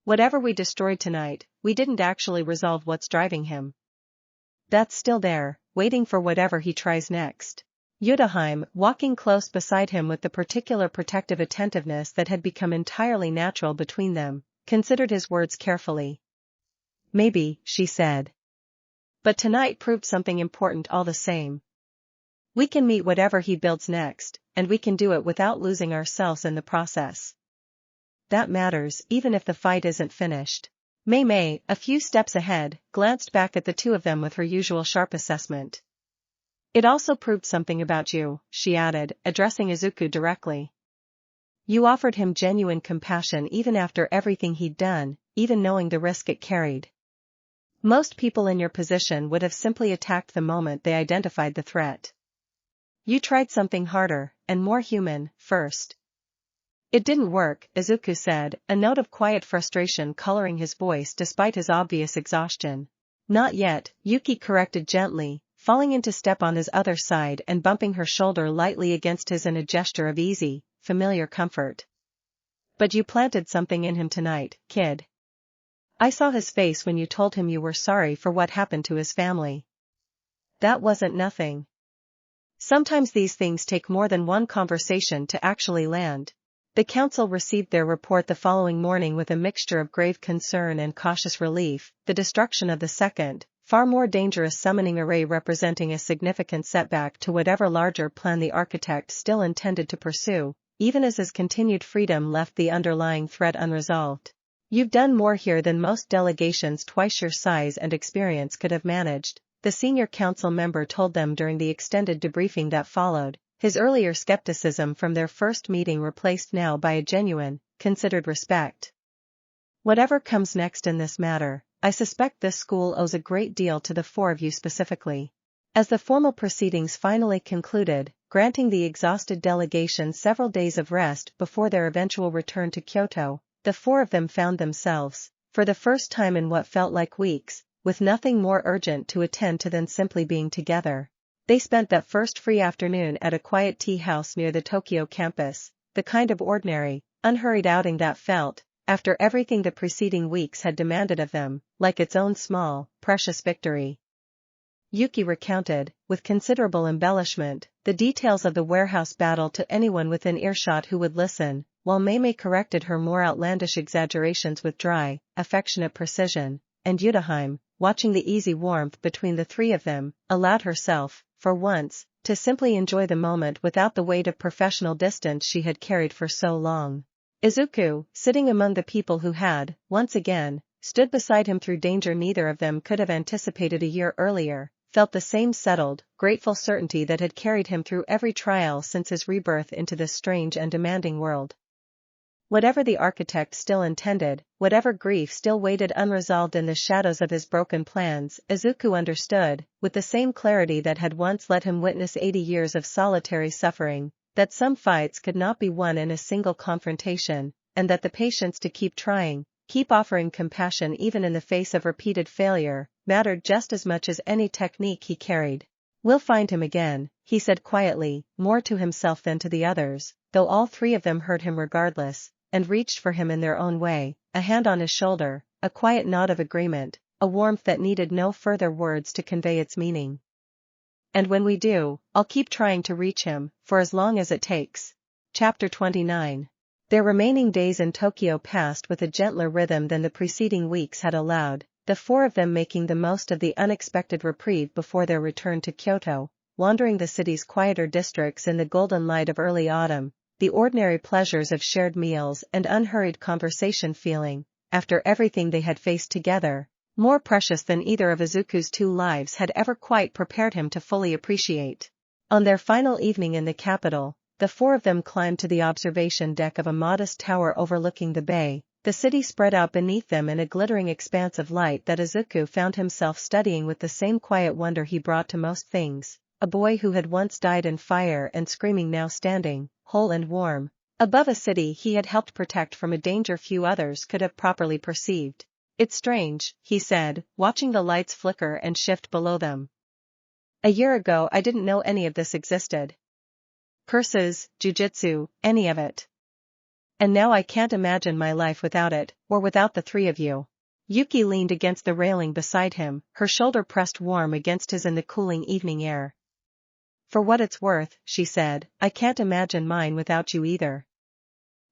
"Whatever we destroyed tonight, we didn't actually resolve what's driving him. That's still there, waiting for whatever he tries next." Utahime, walking close beside him with the particular protective attentiveness that had become entirely natural between them, considered his words carefully. "Maybe," she said. "But tonight proved something important all the same. We can meet whatever he builds next, and we can do it without losing ourselves in the process. That matters even if the fight isn't finished." Mei Mei, a few steps ahead, glanced back at the two of them with her usual sharp assessment. "It also proved something about you," she added, addressing Izuku directly. "You offered him genuine compassion even after everything he'd done, even knowing the risk it carried. Most people in your position would have simply attacked the moment they identified the threat. You tried something harder, and more human, first." "It didn't work," Izuku said, a note of quiet frustration coloring his voice despite his obvious exhaustion. "Not yet," Yuki corrected gently, falling into step on his other side and bumping her shoulder lightly against his in a gesture of easy, familiar comfort. "But you planted something in him tonight, kid. I saw his face when you told him you were sorry for what happened to his family. That wasn't nothing. Sometimes these things take more than one conversation to actually land." The council received their report the following morning with a mixture of grave concern and cautious relief. The destruction of the second, far more dangerous summoning array representing a significant setback to whatever larger plan the architect still intended to pursue, even as his continued freedom left the underlying threat unresolved. "You've done more here than most delegations twice your size and experience could have managed," the senior council member told them during the extended debriefing that followed, his earlier skepticism from their first meeting replaced now by a genuine, considered respect. "Whatever comes next in this matter, I suspect this school owes a great deal to the four of you specifically." As the formal proceedings finally concluded, granting the exhausted delegation several days of rest before their eventual return to Kyoto, the four of them found themselves, for the first time in what felt like weeks, with nothing more urgent to attend to than simply being together. They spent that first free afternoon at a quiet tea house near the Tokyo campus, the kind of ordinary, unhurried outing that felt, after everything the preceding weeks had demanded of them, like its own small, precious victory. Yuki recounted, with considerable embellishment, the details of the warehouse battle to anyone within earshot who would listen, while Mei Mei corrected her more outlandish exaggerations with dry, affectionate precision, and Utahime, watching the easy warmth between the three of them, allowed herself, for once, to simply enjoy the moment without the weight of professional distance she had carried for so long. Izuku, sitting among the people who had, once again, stood beside him through danger neither of them could have anticipated a year earlier, felt the same settled, grateful certainty that had carried him through every trial since his rebirth into this strange and demanding world. Whatever the architect still intended, whatever grief still waited unresolved in the shadows of his broken plans, Izuku understood, with the same clarity that had once let him witness 80 years of solitary suffering, that some fights could not be won in a single confrontation, and that the patience to keep trying, keep offering compassion even in the face of repeated failure, mattered just as much as any technique he carried. "We'll find him again," he said quietly, more to himself than to the others, though all three of them heard him regardless, and reached for him in their own way, a hand on his shoulder, a quiet nod of agreement, a warmth that needed no further words to convey its meaning. "And when we do, I'll keep trying to reach him, for as long as it takes." Chapter 29. Their remaining days in Tokyo passed with a gentler rhythm than the preceding weeks had allowed, the four of them making the most of the unexpected reprieve before their return to Kyoto, wandering the city's quieter districts in the golden light of early autumn, the ordinary pleasures of shared meals and unhurried conversation feeling, after everything they had faced together, more precious than either of Izuku's two lives had ever quite prepared him to fully appreciate. On their final evening in the capital, the four of them climbed to the observation deck of a modest tower overlooking the bay, the city spread out beneath them in a glittering expanse of light that Izuku found himself studying with the same quiet wonder he brought to most things. A boy who had once died in fire and screaming now standing, whole and warm, Above a city he had helped protect from a danger few others could have properly perceived. It's strange, he said, watching the lights flicker and shift below them. A year ago I didn't know any of this existed. Curses, jujutsu, any of it. And now I can't imagine my life without it, or without the three of you. Yuki leaned against the railing beside him, her shoulder pressed warm against his in the cooling evening air. For what it's worth, she said, I can't imagine mine without you either.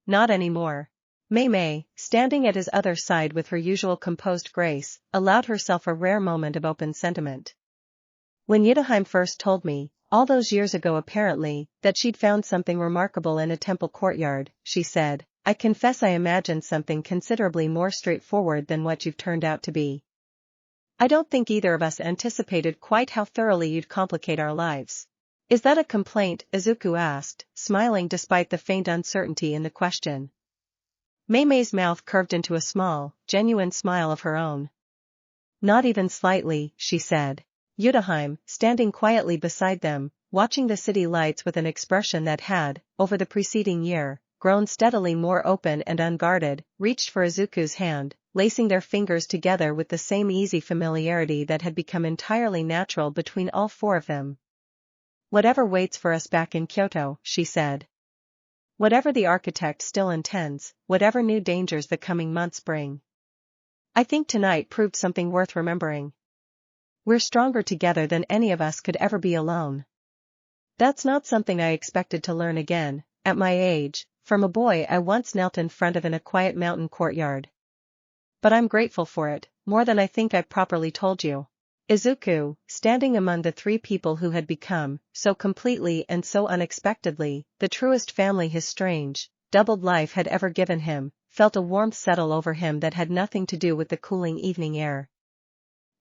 Not anymore. Mei Mei, standing at his other side with her usual composed grace, allowed herself a rare moment of open sentiment. When Utahime first told me, all those years ago apparently, that she'd found something remarkable in a temple courtyard, she said, I confess I imagined something considerably more straightforward than what you've turned out to be. I don't think either of us anticipated quite how thoroughly you'd complicate our lives. Is that a complaint? Izuku asked, smiling despite the faint uncertainty in the question. Mei Mei's mouth curved into a small, genuine smile of her own. Not even slightly, she said. Utahime, standing quietly beside them, watching the city lights with an expression that had, over the preceding year, grown steadily more open and unguarded, reached for Izuku's hand, lacing their fingers together with the same easy familiarity that had become entirely natural between all four of them. Whatever waits for us back in Kyoto, she said. Whatever the architect still intends, whatever new dangers the coming months bring. I think tonight proved something worth remembering. We're stronger together than any of us could ever be alone. That's not something I expected to learn again, at my age, from a boy I once knelt in front of in a quiet mountain courtyard. But I'm grateful for it, more than I think I've properly told you. Izuku, standing among the three people who had become, so completely and so unexpectedly, the truest family his strange, doubled life had ever given him, felt a warmth settle over him that had nothing to do with the cooling evening air.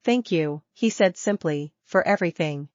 Thank you, he said simply, for everything.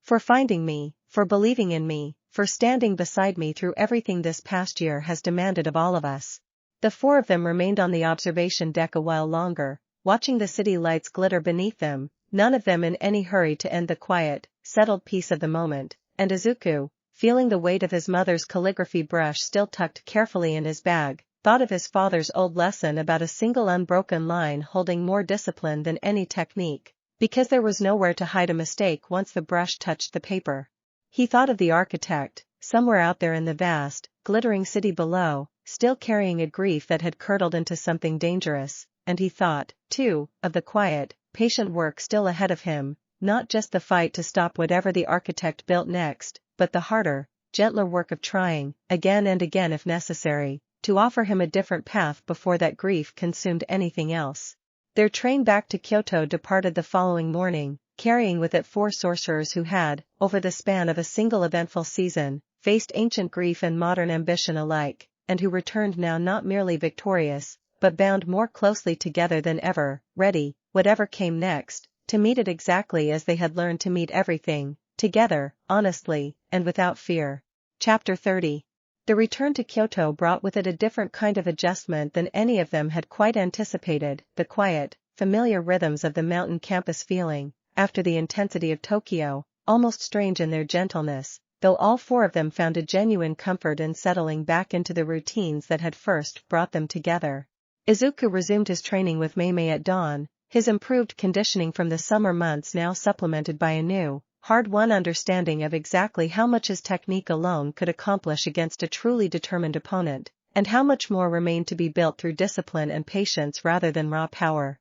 For finding me, for believing in me, for standing beside me through everything this past year has demanded of all of us. The four of them remained on the observation deck a while longer, watching the city lights glitter beneath them, none of them in any hurry to end the quiet, settled peace of the moment, and Izuku, feeling the weight of his mother's calligraphy brush still tucked carefully in his bag, thought of his father's old lesson about a single unbroken line holding more discipline than any technique, because there was nowhere to hide a mistake once the brush touched the paper. He thought of the architect, somewhere out there in the vast, glittering city below, still carrying a grief that had curdled into something dangerous, and he thought, too, of the quiet, patient work still ahead of him, not just the fight to stop whatever the architect built next, but the harder, gentler work of trying, again and again if necessary, to offer him a different path before that grief consumed anything else. Their train back to Kyoto departed the following morning, carrying with it four sorcerers who had, over the span of a single eventful season, faced ancient grief and modern ambition alike, and who returned now not merely victorious, but bound more closely together than ever, ready, whatever came next, to meet it exactly as they had learned to meet everything, together, honestly, and without fear. Chapter 30. The return to Kyoto brought with it a different kind of adjustment than any of them had quite anticipated, the quiet, familiar rhythms of the mountain campus feeling, after the intensity of Tokyo, almost strange in their gentleness, though all four of them found a genuine comfort in settling back into the routines that had first brought them together. Izuku resumed his training with Mei Mei at dawn, his improved conditioning from the summer months now supplemented by a new, hard-won understanding of exactly how much his technique alone could accomplish against a truly determined opponent, and how much more remained to be built through discipline and patience rather than raw power.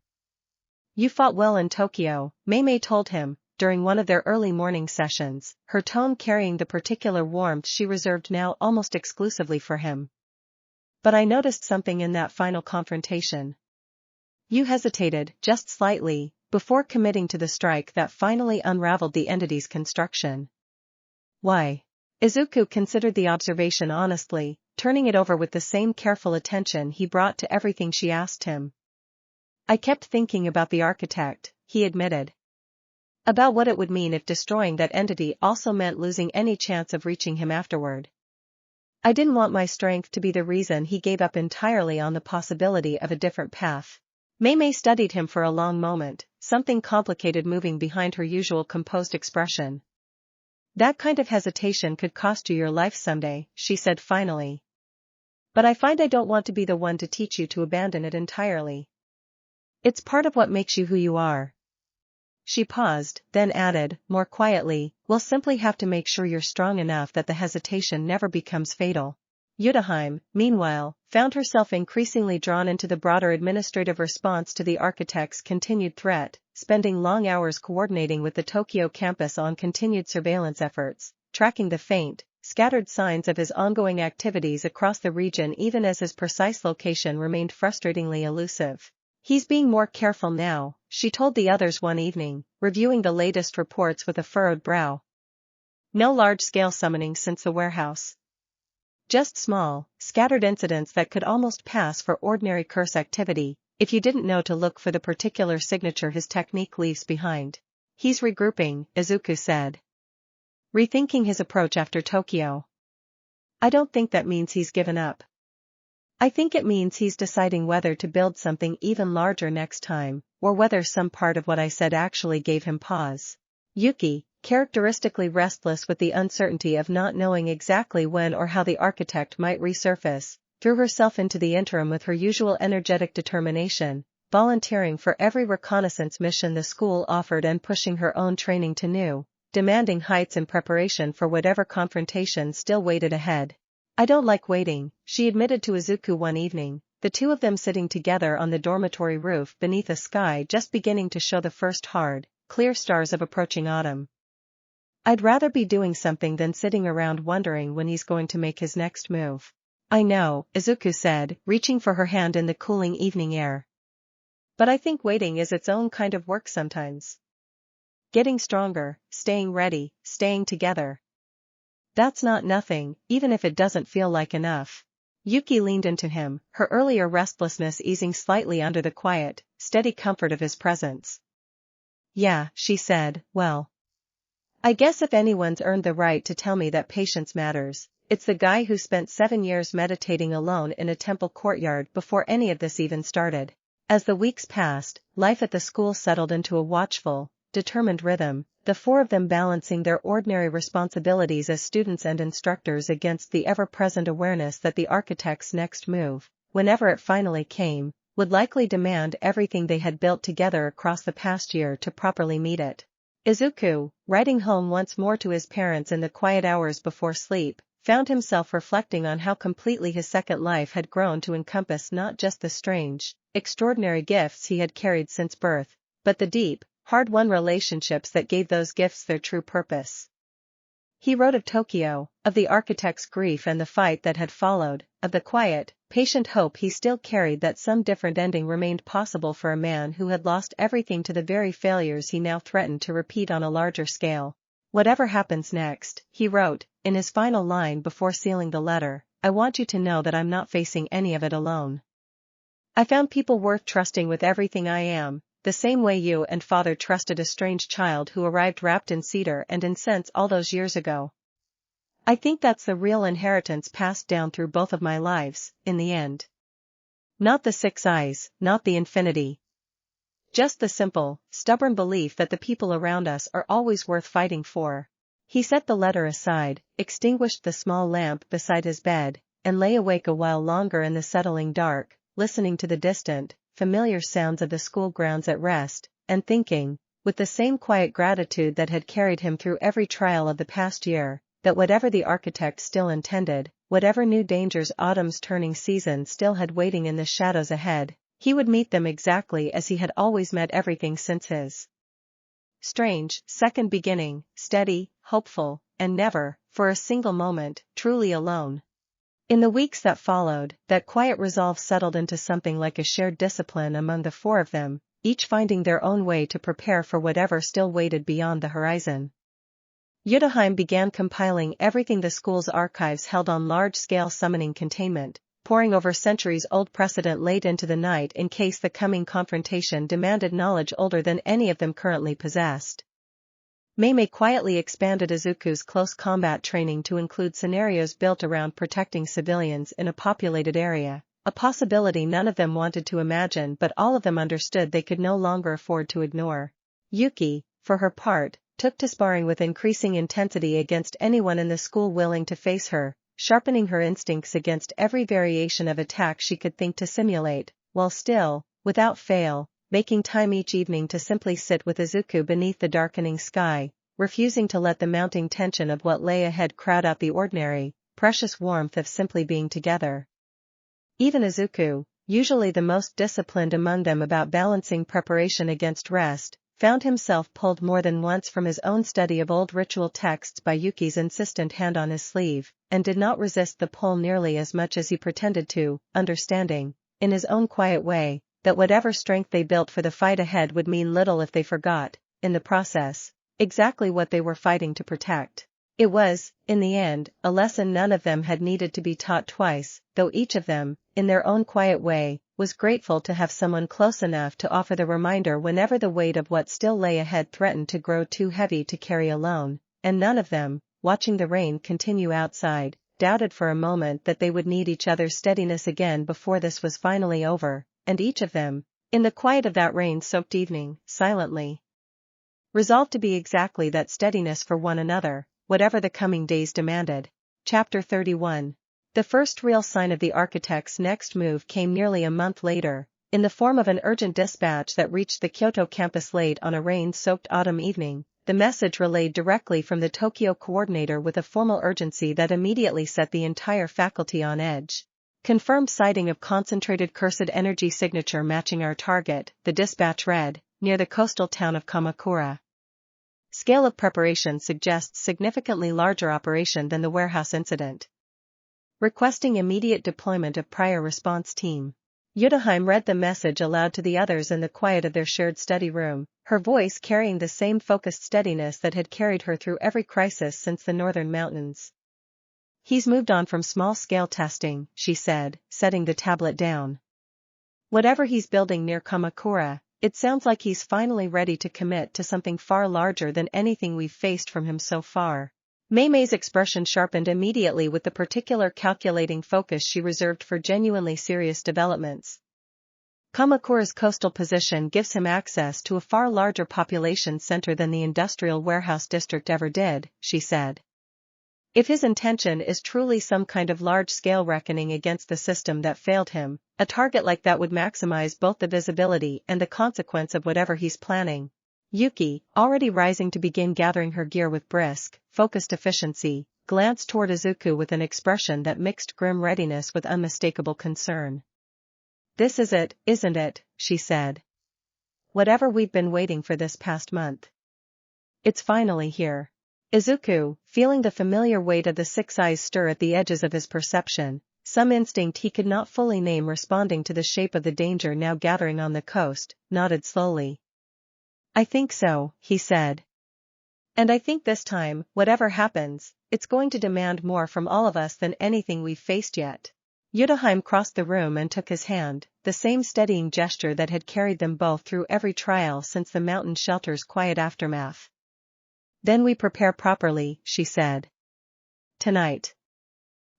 You fought well in Tokyo, Mei Mei told him, during one of their early morning sessions, her tone carrying the particular warmth she reserved now almost exclusively for him. But I noticed something in that final confrontation. You hesitated, just slightly, before committing to the strike that finally unraveled the entity's construction. Why? Izuku considered the observation honestly, turning it over with the same careful attention he brought to everything she asked him. I kept thinking about the architect, he admitted. About what it would mean if destroying that entity also meant losing any chance of reaching him afterward. I didn't want my strength to be the reason he gave up entirely on the possibility of a different path. Mei Mei studied him for a long moment, something complicated moving behind her usual composed expression. That kind of hesitation could cost you your life someday, she said finally. But I find I don't want to be the one to teach you to abandon it entirely. It's part of what makes you who you are. She paused, then added, more quietly, we'll simply have to make sure you're strong enough that the hesitation never becomes fatal. Utahime, meanwhile, found herself increasingly drawn into the broader administrative response to the architect's continued threat, spending long hours coordinating with the Tokyo campus on continued surveillance efforts, tracking the faint, scattered signs of his ongoing activities across the region even as his precise location remained frustratingly elusive. He's being more careful now, she told the others one evening, reviewing the latest reports with a furrowed brow. No large-scale summoning since the warehouse. Just small, scattered incidents that could almost pass for ordinary curse activity, if you didn't know to look for the particular signature his technique leaves behind. He's regrouping, Izuku said. Rethinking his approach after Tokyo. I don't think that means he's given up. I think it means he's deciding whether to build something even larger next time, or whether some part of what I said actually gave him pause. Yuki, characteristically restless with the uncertainty of not knowing exactly when or how the architect might resurface, threw herself into the interim with her usual energetic determination, volunteering for every reconnaissance mission the school offered and pushing her own training to new, demanding heights in preparation for whatever confrontation still waited ahead. I don't like waiting, she admitted to Izuku one evening, the two of them sitting together on the dormitory roof beneath a sky just beginning to show the first hard, clear stars of approaching autumn. I'd rather be doing something than sitting around wondering when he's going to make his next move. I know, Izuku said, reaching for her hand in the cooling evening air. But I think waiting is its own kind of work sometimes. Getting stronger, staying ready, staying together. That's not nothing, even if it doesn't feel like enough. Yuki leaned into him, her earlier restlessness easing slightly under the quiet, steady comfort of his presence. Yeah, she said, well. I guess if anyone's earned the right to tell me that patience matters, it's the guy who spent 7 years meditating alone in a temple courtyard before any of this even started. As the weeks passed, life at the school settled into a watchful, determined rhythm, the four of them balancing their ordinary responsibilities as students and instructors against the ever-present awareness that the architect's next move, whenever it finally came, would likely demand everything they had built together across the past year to properly meet it. Izuku, riding home once more to his parents in the quiet hours before sleep, found himself reflecting on how completely his second life had grown to encompass not just the strange, extraordinary gifts he had carried since birth, but the deep, hard-won relationships that gave those gifts their true purpose. He wrote of Tokyo, of the architect's grief and the fight that had followed, of the quiet, patient hope he still carried that some different ending remained possible for a man who had lost everything to the very failures he now threatened to repeat on a larger scale. Whatever happens next, he wrote, in his final line before sealing the letter, I want you to know that I'm not facing any of it alone. I found people worth trusting with everything I am, the same way you and Father trusted a strange child who arrived wrapped in cedar and incense all those years ago. I think that's the real inheritance passed down through both of my lives, in the end. Not the 6 eyes, not the infinity. Just the simple, stubborn belief that the people around us are always worth fighting for. He set the letter aside, extinguished the small lamp beside his bed, and lay awake a while longer in the settling dark, listening to the distant, familiar sounds of the school grounds at rest, and thinking, with the same quiet gratitude that had carried him through every trial of the past year, that whatever the architect still intended, whatever new dangers autumn's turning season still had waiting in the shadows ahead, he would meet them exactly as he had always met everything since his strange, second beginning, steady, hopeful, and never, for a single moment, truly alone. In the weeks that followed, that quiet resolve settled into something like a shared discipline among the four of them, each finding their own way to prepare for whatever still waited beyond the horizon. Utahime began compiling everything the school's archives held on large-scale summoning containment, poring over centuries-old precedent late into the night in case the coming confrontation demanded knowledge older than any of them currently possessed. Mei Mei quietly expanded Izuku's close combat training to include scenarios built around protecting civilians in a populated area, a possibility none of them wanted to imagine but all of them understood they could no longer afford to ignore. Yuki, for her part, took to sparring with increasing intensity against anyone in the school willing to face her, sharpening her instincts against every variation of attack she could think to simulate, while still, without fail, making time each evening to simply sit with Izuku beneath the darkening sky, refusing to let the mounting tension of what lay ahead crowd out the ordinary, precious warmth of simply being together. Even Izuku, usually the most disciplined among them about balancing preparation against rest, found himself pulled more than once from his own study of old ritual texts by Yuki's insistent hand on his sleeve, and did not resist the pull nearly as much as he pretended to, understanding, in his own quiet way, that whatever strength they built for the fight ahead would mean little if they forgot, in the process, exactly what they were fighting to protect. It was, in the end, a lesson none of them had needed to be taught twice, though each of them, in their own quiet way, was grateful to have someone close enough to offer the reminder whenever the weight of what still lay ahead threatened to grow too heavy to carry alone, and none of them, watching the rain continue outside, doubted for a moment that they would need each other's steadiness again before this was finally over, and each of them, in the quiet of that rain-soaked evening, silently resolved to be exactly that steadiness for one another, whatever the coming days demanded. Chapter 31. The first real sign of the architect's next move came nearly a month later, in the form of an urgent dispatch that reached the Kyoto campus late on a rain-soaked autumn evening. The message relayed directly from the Tokyo coordinator with a formal urgency that immediately set the entire faculty on edge. Confirmed sighting of concentrated cursed energy signature matching our target, the dispatch read, near the coastal town of Kamakura. Scale of preparation suggests significantly larger operation than the warehouse incident. Requesting immediate deployment of prior response team. Utahime read the message aloud to the others in the quiet of their shared study room, her voice carrying the same focused steadiness that had carried her through every crisis since the northern mountains. He's moved on from small-scale testing, she said, setting the tablet down. Whatever he's building near Kamakura, it sounds like he's finally ready to commit to something far larger than anything we've faced from him so far. Mei Mei's expression sharpened immediately with the particular calculating focus she reserved for genuinely serious developments. Kamakura's coastal position gives him access to a far larger population center than the industrial warehouse district ever did, she said. If his intention is truly some kind of large-scale reckoning against the system that failed him, a target like that would maximize both the visibility and the consequence of whatever he's planning. Yuki, already rising to begin gathering her gear with brisk, focused efficiency, glanced toward Izuku with an expression that mixed grim readiness with unmistakable concern. "This is it, isn't it?" she said. "Whatever we've been waiting for this past month. It's finally here." Izuku, feeling the familiar weight of the six eyes stir at the edges of his perception, some instinct he could not fully name responding to the shape of the danger now gathering on the coast, nodded slowly. "I think so," he said. "And I think this time, whatever happens, it's going to demand more from all of us than anything we've faced yet." Utahime crossed the room and took his hand, the same steadying gesture that had carried them both through every trial since the mountain shelter's quiet aftermath. "Then we prepare properly," she said. "Tonight.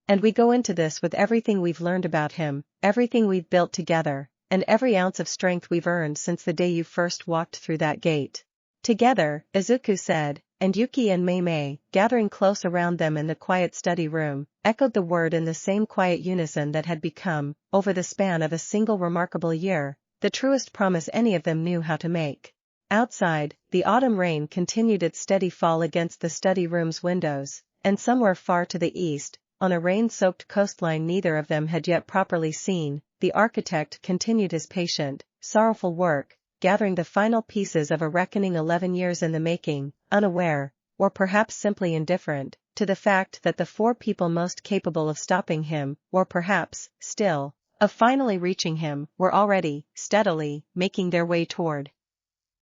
And we go into this with everything we've learned about him, everything we've built together, and every ounce of strength we've earned since the day you first walked through that gate." "Together," Izuku said, and Yuki and Mei Mei, gathering close around them in the quiet study room, echoed the word in the same quiet unison that had become, over the span of a single remarkable year, the truest promise any of them knew how to make. Outside, the autumn rain continued its steady fall against the study room's windows, and somewhere far to the east, on a rain-soaked coastline neither of them had yet properly seen, the architect continued his patient, sorrowful work, gathering the final pieces of a reckoning 11 years in the making, unaware, or perhaps simply indifferent, to the fact that the four people most capable of stopping him, or perhaps, still, of finally reaching him, were already, steadily, making their way toward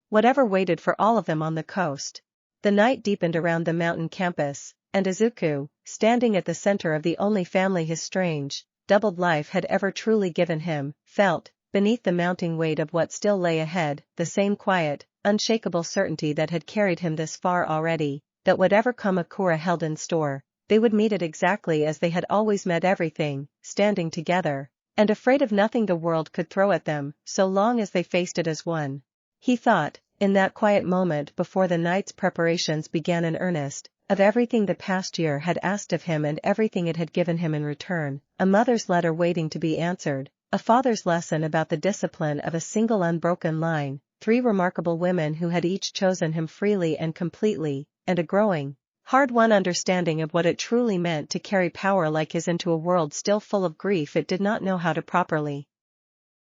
whatever waited for all of them on the coast. The night deepened around the mountain campus, and Izuku, standing at the center of the only family his strange, doubled life had ever truly given him, felt, beneath the mounting weight of what still lay ahead, the same quiet, unshakable certainty that had carried him this far already, that whatever Kamakura held in store, they would meet it exactly as they had always met everything, standing together, and afraid of nothing the world could throw at them, so long as they faced it as one. He thought, in that quiet moment before the night's preparations began in earnest, of everything the past year had asked of him and everything it had given him in return, a mother's letter waiting to be answered, a father's lesson about the discipline of a single unbroken line, 3 remarkable women who had each chosen him freely and completely, and a growing, hard-won understanding of what it truly meant to carry power like his into a world still full of grief it did not know how to properly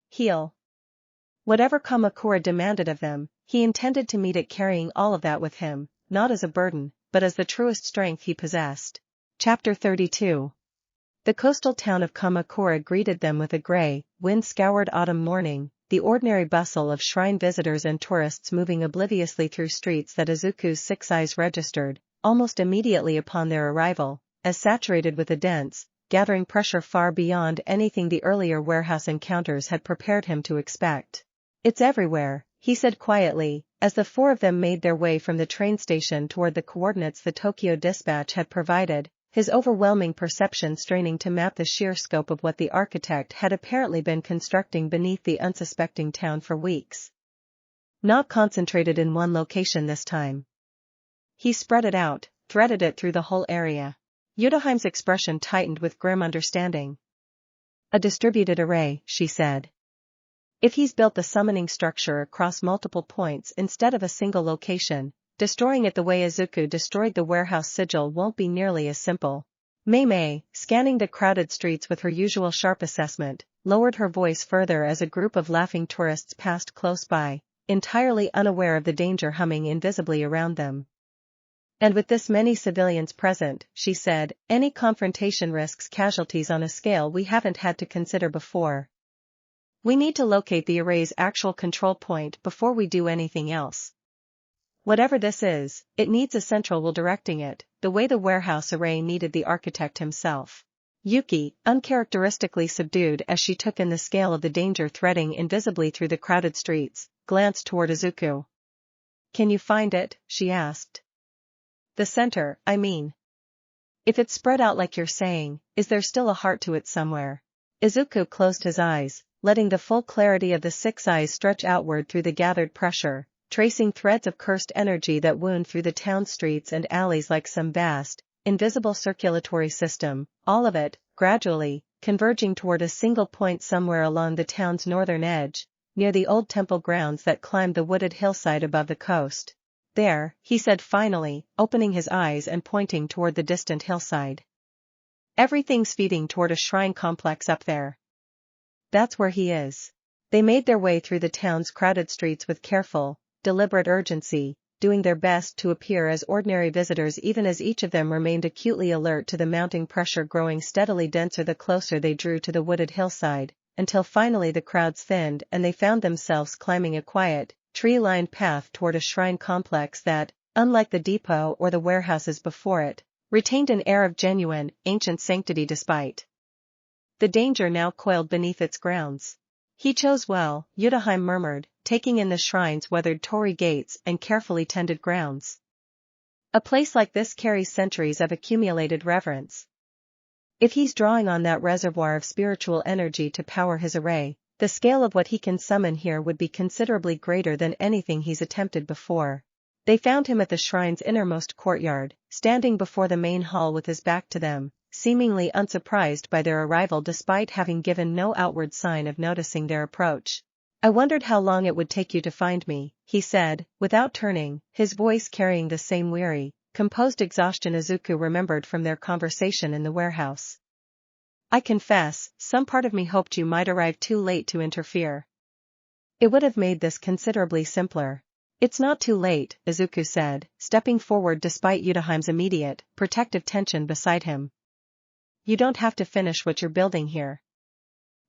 heal. Whatever Kamakura demanded of them, he intended to meet it carrying all of that with him, not as a burden, but as the truest strength he possessed. Chapter 32. The coastal town of Kamakura greeted them with a gray, wind-scoured autumn morning, the ordinary bustle of shrine visitors and tourists moving obliviously through streets that Izuku's 6 eyes registered, almost immediately upon their arrival, as saturated with a dense, gathering pressure far beyond anything the earlier warehouse encounters had prepared him to expect. "It's everywhere," he said quietly, as the 4 of them made their way from the train station toward the coordinates the Tokyo Dispatch had provided, his overwhelming perception straining to map the sheer scope of what the architect had apparently been constructing beneath the unsuspecting town for weeks. Not concentrated in one location this time. He spread it out, threaded it through the whole area. Utahime's expression tightened with grim understanding. "A distributed array," she said. "If he's built the summoning structure across multiple points instead of a single location, destroying it the way Izuku destroyed the warehouse sigil won't be nearly as simple." Mei Mei, scanning the crowded streets with her usual sharp assessment, lowered her voice further as a group of laughing tourists passed close by, entirely unaware of the danger humming invisibly around them. "And with this many civilians present," she said, "any confrontation risks casualties on a scale we haven't had to consider before. We need to locate the array's actual control point before we do anything else. Whatever this is, it needs a central will directing it, the way the warehouse array needed the architect himself." Yuki, uncharacteristically subdued as she took in the scale of the danger threading invisibly through the crowded streets, glanced toward Izuku. "Can you find it?" she asked. "The center, I mean. If it's spread out like you're saying, is there still a heart to it somewhere?" Izuku closed his eyes, letting the full clarity of the 6 eyes stretch outward through the gathered pressure, tracing threads of cursed energy that wound through the town streets and alleys like some vast, invisible circulatory system, all of it, gradually, converging toward a single point somewhere along the town's northern edge, near the old temple grounds that climbed the wooded hillside above the coast. "There," he said finally, opening his eyes and pointing toward the distant hillside. "Everything's feeding toward a shrine complex up there. That's where he is." They made their way through the town's crowded streets with careful, deliberate urgency, doing their best to appear as ordinary visitors even as each of them remained acutely alert to the mounting pressure growing steadily denser the closer they drew to the wooded hillside, until finally the crowds thinned and they found themselves climbing a quiet, tree-lined path toward a shrine complex that, unlike the depot or the warehouses before it, retained an air of genuine, ancient sanctity despite the danger now coiled beneath its grounds. "He chose well," Utahime murmured, taking in the shrine's weathered torii gates and carefully tended grounds. "A place like this carries centuries of accumulated reverence. If he's drawing on that reservoir of spiritual energy to power his array, the scale of what he can summon here would be considerably greater than anything he's attempted before." They found him at the shrine's innermost courtyard, standing before the main hall with his back to them, seemingly unsurprised by their arrival despite having given no outward sign of noticing their approach. "I wondered how long it would take you to find me," he said, without turning, his voice carrying the same weary, composed exhaustion Izuku remembered from their conversation in the warehouse. "I confess, some part of me hoped you might arrive too late to interfere. It would have made this considerably simpler." "It's not too late," Izuku said, stepping forward despite Utahime's immediate, protective tension beside him. "You don't have to finish what you're building here.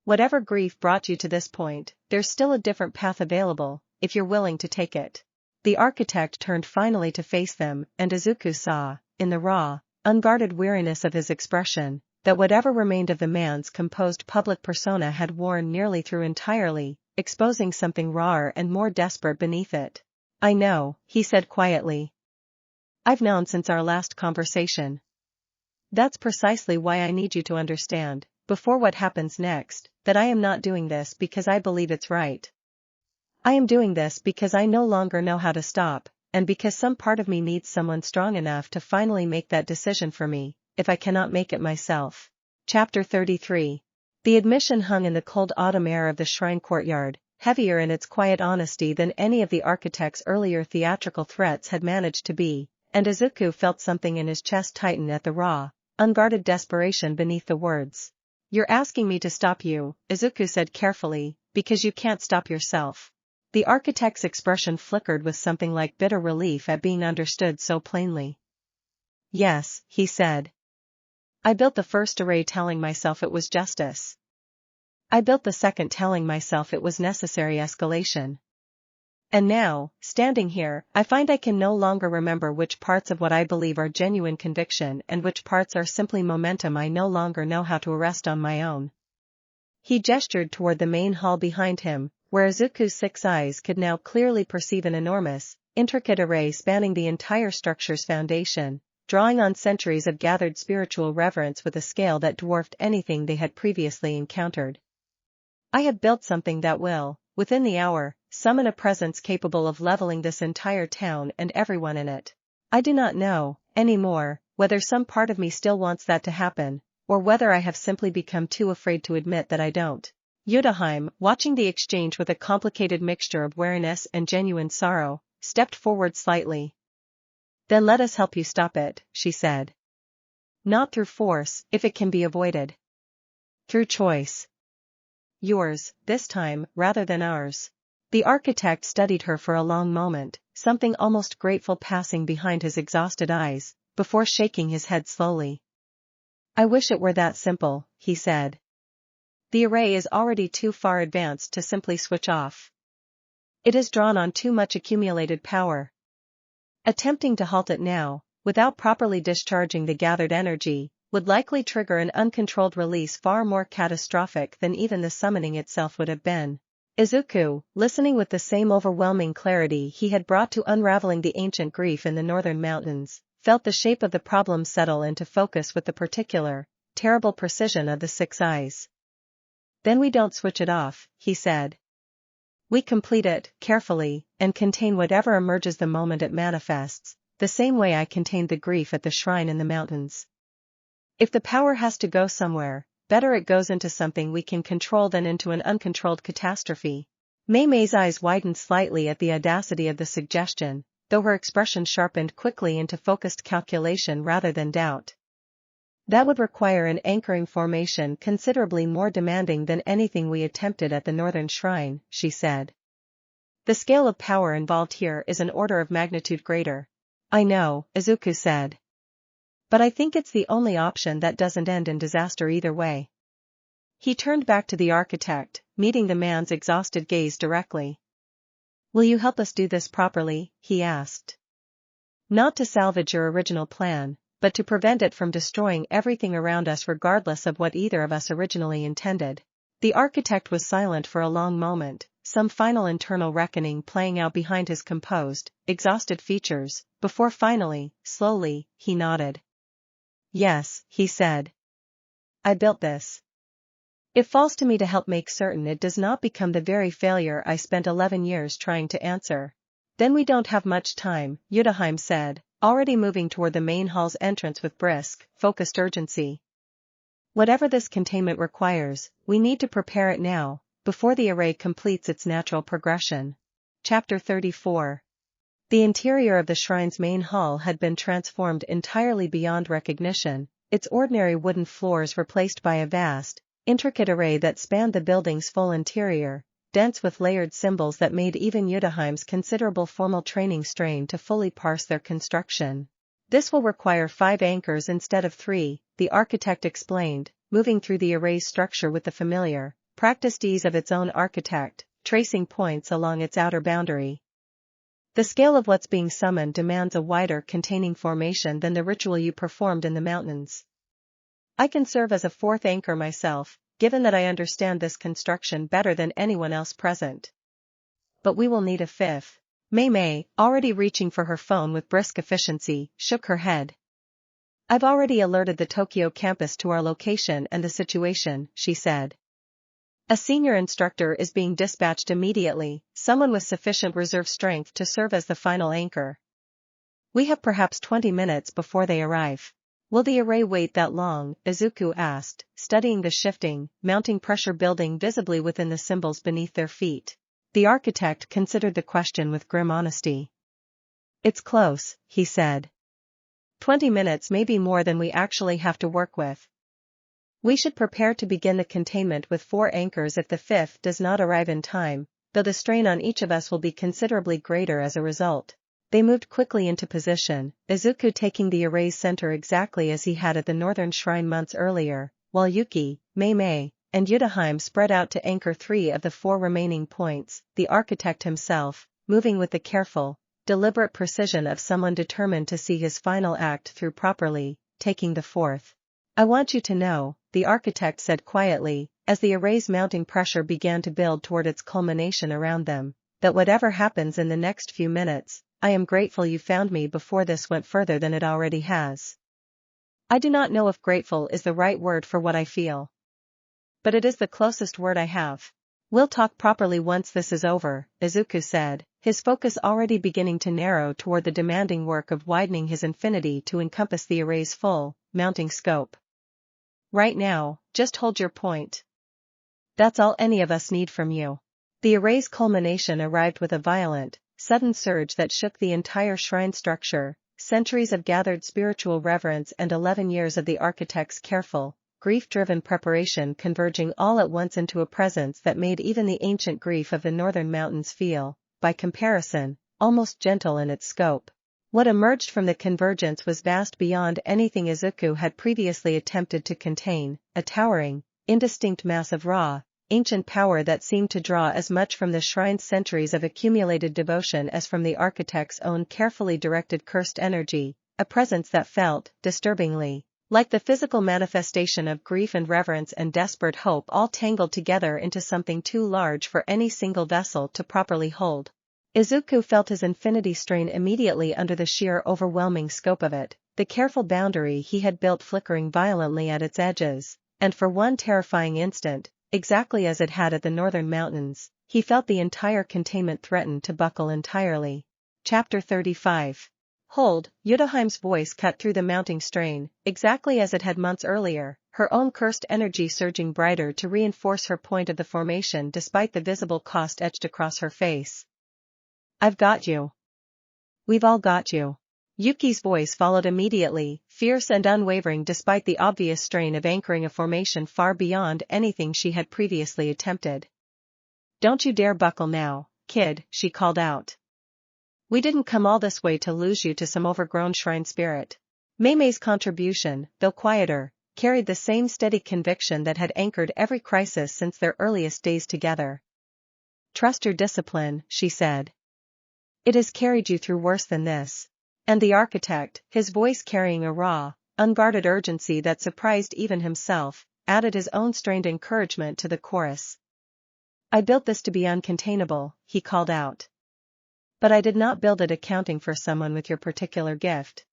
Whatever grief brought you to this point, there's still a different path available, if you're willing to take it." The architect turned finally to face them, and Izuku saw, in the raw, unguarded weariness of his expression, that whatever remained of the man's composed public persona had worn nearly through entirely, exposing something rawer and more desperate beneath it. "I know," he said quietly. "I've known since our last conversation. That's precisely why I need you to understand, before what happens next, that I am not doing this because I believe it's right. I am doing this because I no longer know how to stop, and because some part of me needs someone strong enough to finally make that decision for me, if I cannot make it myself. Chapter 33. The admission hung in the cold autumn air of the shrine courtyard, heavier in its quiet honesty than any of the architect's earlier theatrical threats had managed to be, and Izuku felt something in his chest tighten at the raw, unguarded desperation beneath the words. "You're asking me to stop you," Izuku said carefully, "because you can't stop yourself." The architect's expression flickered with something like bitter relief at being understood so plainly. "Yes," he said. "I built the first array telling myself it was justice. I built the second telling myself it was necessary escalation. And now, standing here, I find I can no longer remember which parts of what I believe are genuine conviction and which parts are simply momentum I no longer know how to arrest on my own." He gestured toward the main hall behind him, where Izuku's 6 eyes could now clearly perceive an enormous, intricate array spanning the entire structure's foundation, drawing on centuries of gathered spiritual reverence with a scale that dwarfed anything they had previously encountered. "I have built something that will, within the hour, summon a presence capable of leveling this entire town and everyone in it. I do not know, anymore, whether some part of me still wants that to happen, or whether I have simply become too afraid to admit that I don't." Utahime, watching the exchange with a complicated mixture of wariness and genuine sorrow, stepped forward slightly. "Then let us help you stop it," she said. "Not through force, if it can be avoided. Through choice. Yours, this time, rather than ours." The architect studied her for a long moment, something almost grateful passing behind his exhausted eyes, before shaking his head slowly. "I wish it were that simple," he said. "The array is already too far advanced to simply switch off. It has drawn on too much accumulated power. Attempting to halt it now, without properly discharging the gathered energy, would likely trigger an uncontrolled release far more catastrophic than even the summoning itself would have been." Izuku, listening with the same overwhelming clarity he had brought to unraveling the ancient grief in the northern mountains, felt the shape of the problem settle into focus with the particular, terrible precision of the 6 eyes. "Then we don't switch it off," he said. "We complete it, carefully, and contain whatever emerges the moment it manifests, the same way I contained the grief at the shrine in the mountains. If the power has to go somewhere, better it goes into something we can control than into an uncontrolled catastrophe." Mei Mei's eyes widened slightly at the audacity of the suggestion, though her expression sharpened quickly into focused calculation rather than doubt. "That would require an anchoring formation considerably more demanding than anything we attempted at the northern shrine," she said. "The scale of power involved here is an order of magnitude greater." "I know," Izuku said. "But I think it's the only option that doesn't end in disaster either way." He turned back to the architect, meeting the man's exhausted gaze directly. "Will you help us do this properly?" he asked. "Not to salvage your original plan, but to prevent it from destroying everything around us regardless of what either of us originally intended." The architect was silent for a long moment, some final internal reckoning playing out behind his composed, exhausted features, before finally, slowly, he nodded. "Yes," he said. "I built this. It falls to me to help make certain it does not become the very failure I spent 11 years trying to answer." "Then we don't have much time," Utahime said, already moving toward the main hall's entrance with brisk, focused urgency. "Whatever this containment requires, we need to prepare it now, before the array completes its natural progression." Chapter 34. The interior of the shrine's main hall had been transformed entirely beyond recognition, its ordinary wooden floors replaced by a vast, intricate array that spanned the building's full interior, dense with layered symbols that made even Utahime's considerable formal training strain to fully parse their construction. "This will require 5 anchors instead of 3, the architect explained, moving through the array's structure with the familiar, practiced ease of its own architect, tracing points along its outer boundary. "The scale of what's being summoned demands a wider containing formation than the ritual you performed in the mountains. I can serve as a 4th anchor myself, given that I understand this construction better than anyone else present. But we will need a 5th. Mei Mei, already reaching for her phone with brisk efficiency, shook her head. "I've already alerted the Tokyo campus to our location and the situation," she said. "A senior instructor is being dispatched immediately, someone with sufficient reserve strength to serve as the final anchor." We have perhaps 20 minutes before they arrive. Will the array wait that long? Izuku asked, studying the shifting, mounting pressure building visibly within the symbols beneath their feet. The architect considered the question with grim honesty. It's close, he said. 20 minutes may be more than we actually have to work with. We should prepare to begin the containment with 4 anchors if the 5th does not arrive in time, though the strain on each of us will be considerably greater as a result. They moved quickly into position, Izuku taking the array's center exactly as he had at the northern shrine months earlier, while Yuki, Mei Mei, and Utahime spread out to anchor 3 of the 4 remaining points, the architect himself, moving with the careful, deliberate precision of someone determined to see his final act through properly, taking the 4th. I want you to know, the architect said quietly, as the array's mounting pressure began to build toward its culmination around them, that whatever happens in the next few minutes, I am grateful you found me before this went further than it already has. I do not know if grateful is the right word for what I feel. But it is the closest word I have. We'll talk properly once this is over, Izuku said, his focus already beginning to narrow toward the demanding work of widening his infinity to encompass the array's full, mounting scope. Right now, just hold your point. That's all any of us need from you. The array's culmination arrived with a violent, sudden surge that shook the entire shrine structure, centuries of gathered spiritual reverence and 11 years of the architect's careful, grief-driven preparation converging all at once into a presence that made even the ancient grief of the northern mountains feel, by comparison, almost gentle in its scope. What emerged from the convergence was vast beyond anything Izuku had previously attempted to contain, a towering, indistinct mass of raw, ancient power that seemed to draw as much from the shrine's centuries of accumulated devotion as from the architect's own carefully directed cursed energy, a presence that felt, disturbingly, like the physical manifestation of grief and reverence and desperate hope all tangled together into something too large for any single vessel to properly hold. Izuku felt his infinity strain immediately under the sheer overwhelming scope of it, the careful boundary he had built flickering violently at its edges, and for one terrifying instant, exactly as it had at the northern mountains, he felt the entire containment threaten to buckle entirely. Chapter 35. Hold, Utahime's voice cut through the mounting strain, exactly as it had months earlier, her own cursed energy surging brighter to reinforce her point of the formation despite the visible cost etched across her face. I've got you. We've all got you. Yuki's voice followed immediately, fierce and unwavering despite the obvious strain of anchoring a formation far beyond anything she had previously attempted. Don't you dare buckle now, kid, she called out. We didn't come all this way to lose you to some overgrown shrine spirit. Mei Mei's contribution, though quieter, carried the same steady conviction that had anchored every crisis since their earliest days together. Trust your discipline, she said. It has carried you through worse than this. And the architect, his voice carrying a raw, unguarded urgency that surprised even himself, added his own strained encouragement to the chorus. I built this to be uncontainable, he called out. But I did not build it accounting for someone with your particular gift.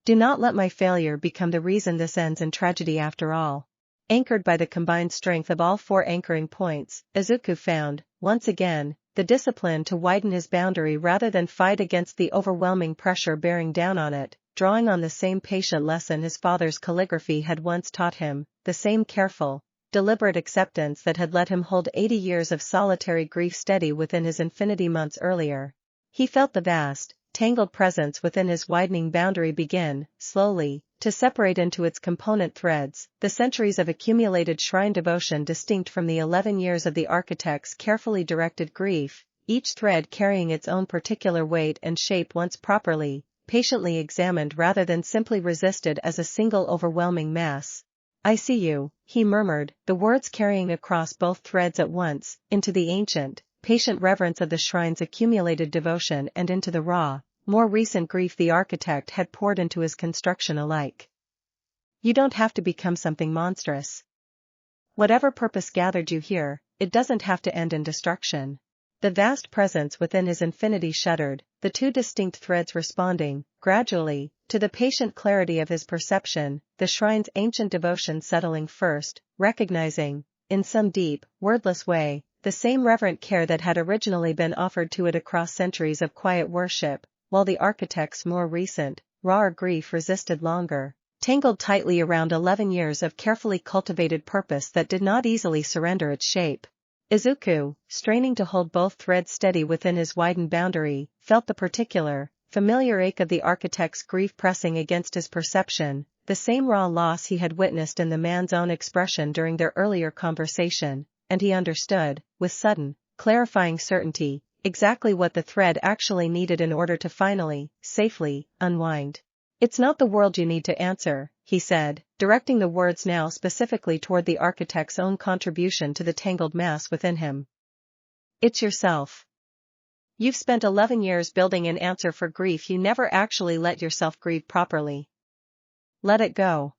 Do not let my failure become the reason this ends in tragedy after all. Anchored by the combined strength of all 4 anchoring points, Izuku found, once again, the discipline to widen his boundary rather than fight against the overwhelming pressure bearing down on it, drawing on the same patient lesson his father's calligraphy had once taught him, the same careful, deliberate acceptance that had let him hold 80 years of solitary grief steady within his infinity months earlier. He felt the vast, tangled presence within his widening boundary begin, slowly, to separate into its component threads, the centuries of accumulated shrine devotion distinct from the 11 years of the architect's carefully directed grief, each thread carrying its own particular weight and shape once properly, patiently examined rather than simply resisted as a single overwhelming mass. I see you, he murmured, the words carrying across both threads at once, into the ancient, patient reverence of the shrine's accumulated devotion and into the raw, more recent grief the architect had poured into his construction alike. You don't have to become something monstrous. Whatever purpose gathered you here, it doesn't have to end in destruction. The vast presence within his infinity shuddered, the 2 distinct threads responding, gradually, to the patient clarity of his perception, the shrine's ancient devotion settling first, recognizing, in some deep, wordless way, the same reverent care that had originally been offered to it across centuries of quiet worship, while the architect's more recent, rawer grief resisted longer, tangled tightly around 11 years of carefully cultivated purpose that did not easily surrender its shape. Izuku, straining to hold both threads steady within his widened boundary, felt the particular, familiar ache of the architect's grief pressing against his perception, the same raw loss he had witnessed in the man's own expression during their earlier conversation, and he understood, with sudden, clarifying certainty, exactly what the thread actually needed in order to finally, safely, unwind. "It's not the world you need to answer," he said, directing the words now specifically toward the architect's own contribution to the tangled mass within him. "It's yourself. You've spent 11 years building an answer for grief you never actually let yourself grieve properly. Let it go.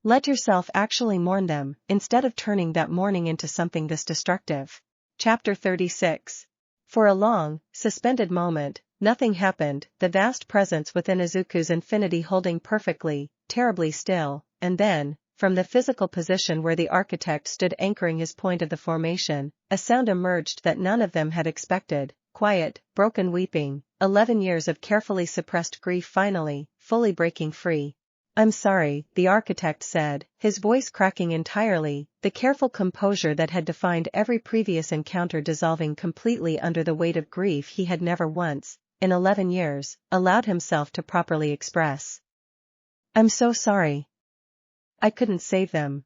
Let yourself actually mourn them, instead of turning that mourning into something this destructive." Chapter 36. For a long, suspended moment, nothing happened, the vast presence within Izuku's infinity holding perfectly, terribly still, and then, from the physical position where the architect stood anchoring his point of the formation, a sound emerged that none of them had expected. Quiet, broken weeping, 11 years of carefully suppressed grief finally, fully breaking free. "I'm sorry," the architect said, his voice cracking entirely, the careful composure that had defined every previous encounter dissolving completely under the weight of grief he had never once, in 11 years, allowed himself to properly express. "I'm so sorry. I couldn't save them.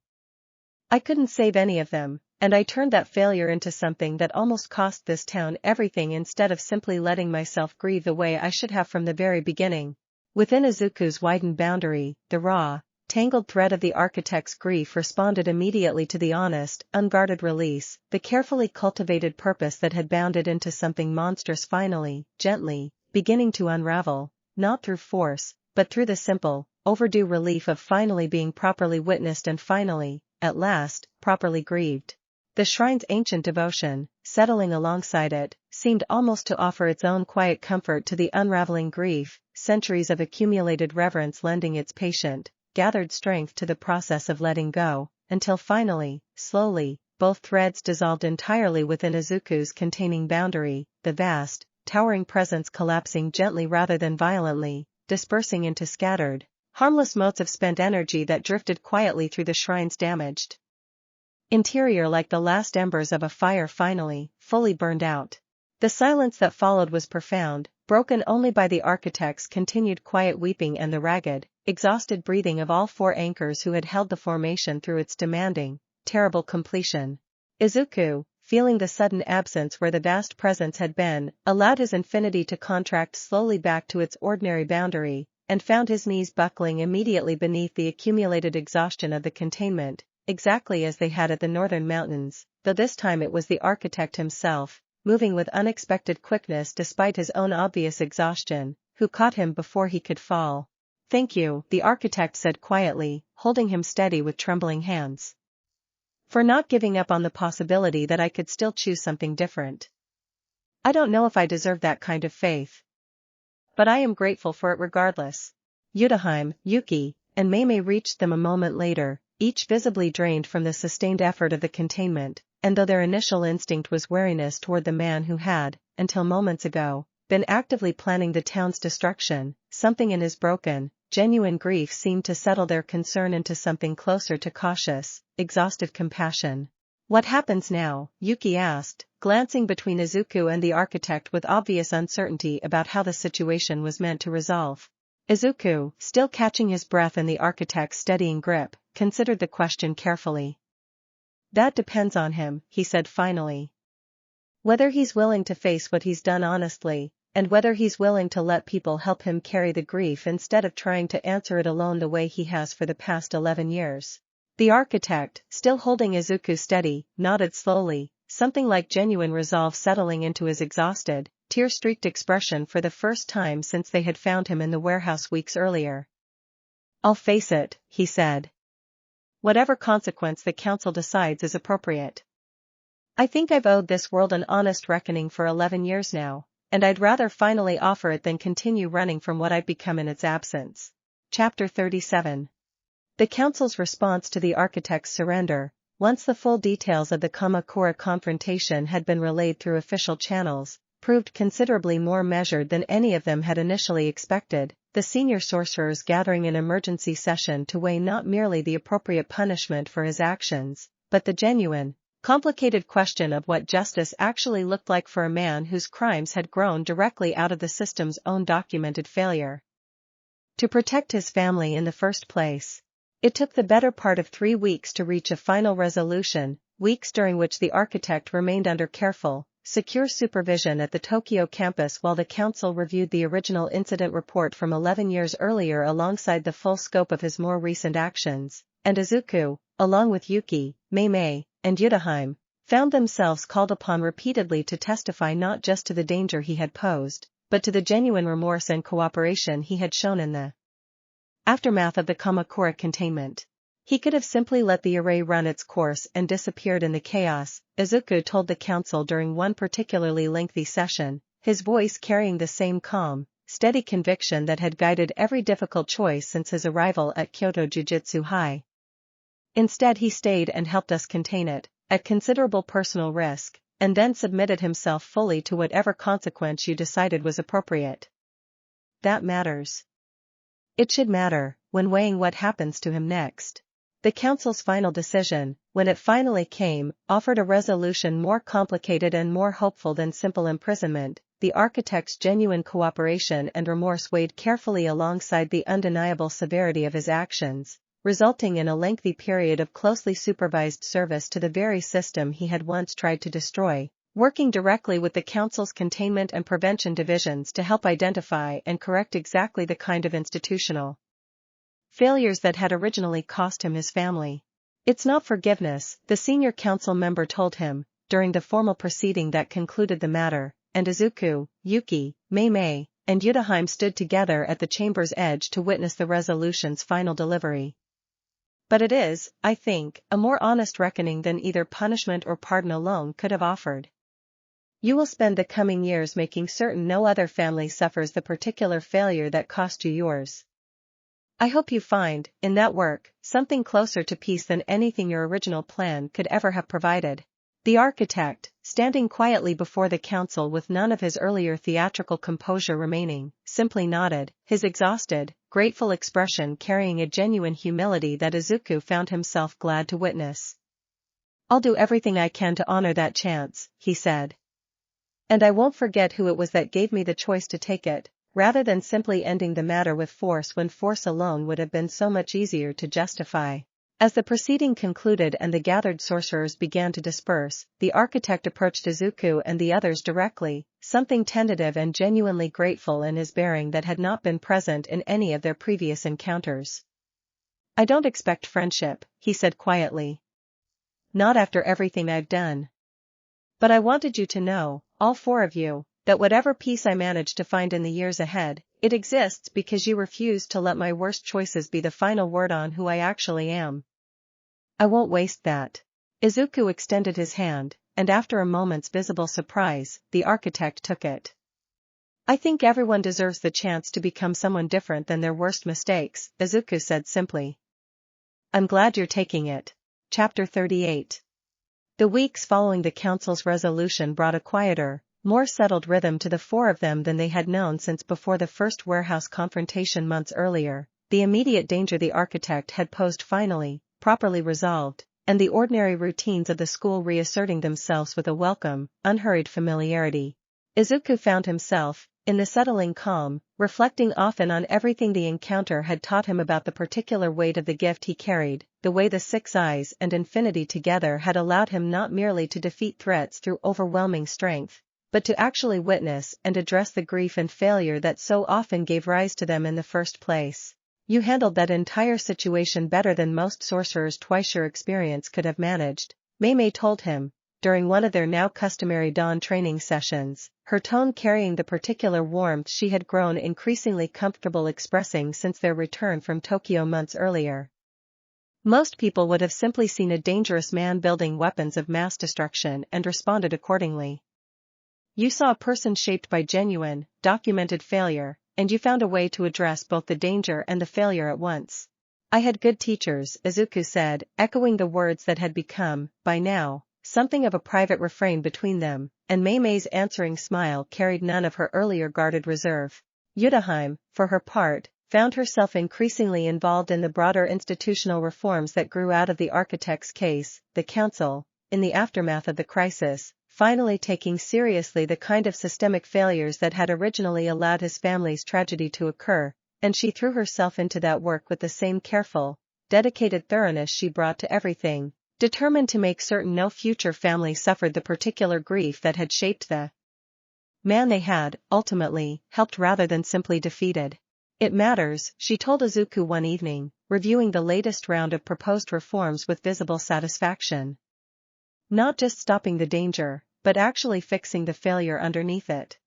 I couldn't save any of them. And I turned that failure into something that almost cost this town everything instead of simply letting myself grieve the way I should have from the very beginning." Within Izuku's widened boundary, the raw, tangled thread of the architect's grief responded immediately to the honest, unguarded release, the carefully cultivated purpose that had bounded into something monstrous finally, gently, beginning to unravel, not through force, but through the simple, overdue relief of finally being properly witnessed and finally, at last, properly grieved. The shrine's ancient devotion, settling alongside it, seemed almost to offer its own quiet comfort to the unraveling grief, centuries of accumulated reverence lending its patient, gathered strength to the process of letting go, until finally, slowly, both threads dissolved entirely within Izuku's containing boundary, the vast, towering presence collapsing gently rather than violently, dispersing into scattered, harmless motes of spent energy that drifted quietly through the shrine's damaged interior like the last embers of a fire finally, fully burned out. The silence that followed was profound, broken only by the architect's continued quiet weeping and the ragged, exhausted breathing of all four anchors who had held the formation through its demanding, terrible completion. Izuku, feeling the sudden absence where the vast presence had been, allowed his infinity to contract slowly back to its ordinary boundary, and found his knees buckling immediately beneath the accumulated exhaustion of the containment, exactly as they had at the northern mountains, though this time it was the architect himself, moving with unexpected quickness despite his own obvious exhaustion, who caught him before he could fall. "Thank you," the architect said quietly, holding him steady with trembling hands. "For not giving up on the possibility that I could still choose something different. I don't know if I deserve that kind of faith. But I am grateful for it regardless." Utahime, Yuki, and Mei Mei reached them a moment later, each visibly drained from the sustained effort of the containment, and though their initial instinct was wariness toward the man who had, until moments ago, been actively planning the town's destruction, something in his broken, genuine grief seemed to settle their concern into something closer to cautious, exhausted compassion. "What happens now?" Yuki asked, glancing between Izuku and the architect with obvious uncertainty about how the situation was meant to resolve. Izuku, still catching his breath in the architect's steadying grip, considered the question carefully. "That depends on him," he said finally. "Whether he's willing to face what he's done honestly, and whether he's willing to let people help him carry the grief instead of trying to answer it alone the way he has for the past 11 years. The architect, still holding Izuku steady, nodded slowly, something like genuine resolve settling into his exhausted, tear-streaked expression for the first time since they had found him in the warehouse weeks earlier. "I'll face it," he said. "Whatever consequence the council decides is appropriate. I think I've owed this world an honest reckoning for 11 years now, and I'd rather finally offer it than continue running from what I've become in its absence." Chapter 37. The council's response to the architect's surrender, once the full details of the Kamakura confrontation had been relayed through official channels, proved considerably more measured than any of them had initially expected, the senior sorcerers gathering an emergency session to weigh not merely the appropriate punishment for his actions, but the genuine, complicated question of what justice actually looked like for a man whose crimes had grown directly out of the system's own documented failure to protect his family in the first place. It took the better part of 3 weeks to reach a final resolution, weeks during which the architect remained under careful, secure supervision at the Tokyo campus while the council reviewed the original incident report from 11 years earlier alongside the full scope of his more recent actions, and Izuku, along with Yuki, Mei Mei, and Utahime, found themselves called upon repeatedly to testify not just to the danger he had posed, but to the genuine remorse and cooperation he had shown in the aftermath of the Kamakura containment. He could have simply let the array run its course and disappeared in the chaos, Izuku told the council during one particularly lengthy session, his voice carrying the same calm, steady conviction that had guided every difficult choice since his arrival at Kyoto Jujutsu High. Instead he stayed and helped us contain it, at considerable personal risk, and then submitted himself fully to whatever consequence you decided was appropriate. That matters. It should matter, when weighing what happens to him next. The council's final decision, when it finally came, offered a resolution more complicated and more hopeful than simple imprisonment. The architect's genuine cooperation and remorse weighed carefully alongside the undeniable severity of his actions, resulting in a lengthy period of closely supervised service to the very system he had once tried to destroy, working directly with the council's containment and prevention divisions to help identify and correct exactly the kind of institutional failures that had originally cost him his family. It's not forgiveness, the senior council member told him, during the formal proceeding that concluded the matter, and Izuku, Yuki, Mei Mei, and Utahime stood together at the chamber's edge to witness the resolution's final delivery. But it is, I think, a more honest reckoning than either punishment or pardon alone could have offered. You will spend the coming years making certain no other family suffers the particular failure that cost you yours. I hope you find, in that work, something closer to peace than anything your original plan could ever have provided. The architect, standing quietly before the council with none of his earlier theatrical composure remaining, simply nodded, his exhausted, grateful expression carrying a genuine humility that Izuku found himself glad to witness. I'll do everything I can to honor that chance, he said. And I won't forget who it was that gave me the choice to take it, rather than simply ending the matter with force when force alone would have been so much easier to justify. As the proceeding concluded and the gathered sorcerers began to disperse, the architect approached Izuku and the others directly, something tentative and genuinely grateful in his bearing that had not been present in any of their previous encounters. I don't expect friendship, he said quietly. Not after everything I've done. But I wanted you to know, all 4 of you, that whatever peace I manage to find in the years ahead, it exists because you refused to let my worst choices be the final word on who I actually am. I won't waste that. Izuku extended his hand, and after a moment's visible surprise, the architect took it. I think everyone deserves the chance to become someone different than their worst mistakes, Izuku said simply. I'm glad you're taking it. Chapter 38. The weeks following the council's resolution brought a quieter, more settled rhythm to the 4 of them than they had known since before the first warehouse confrontation months earlier. The immediate danger the architect had posed finally, properly resolved, and the ordinary routines of the school reasserting themselves with a welcome, unhurried familiarity. Izuku found himself, in the settling calm, reflecting often on everything the encounter had taught him about the particular weight of the gift he carried, the way the 6 eyes and infinity together had allowed him not merely to defeat threats through overwhelming strength, but to actually witness and address the grief and failure that so often gave rise to them in the first place. You handled that entire situation better than most sorcerers twice your experience could have managed, Mei Mei told him, during one of their now customary dawn training sessions, her tone carrying the particular warmth she had grown increasingly comfortable expressing since their return from Tokyo months earlier. Most people would have simply seen a dangerous man building weapons of mass destruction and responded accordingly. You saw a person shaped by genuine, documented failure, and you found a way to address both the danger and the failure at once. I had good teachers, Izuku said, echoing the words that had become, by now, something of a private refrain between them, and Mei Mei's answering smile carried none of her earlier guarded reserve. Utahime, for her part, found herself increasingly involved in the broader institutional reforms that grew out of the architect's case. The council, in the aftermath of the crisis, finally taking seriously the kind of systemic failures that had originally allowed his family's tragedy to occur, and she threw herself into that work with the same careful, dedicated thoroughness she brought to everything, determined to make certain no future family suffered the particular grief that had shaped the man they had, ultimately, helped rather than simply defeated. It matters, she told Izuku one evening, reviewing the latest round of proposed reforms with visible satisfaction. Not just stopping the danger, but actually fixing the failure underneath it.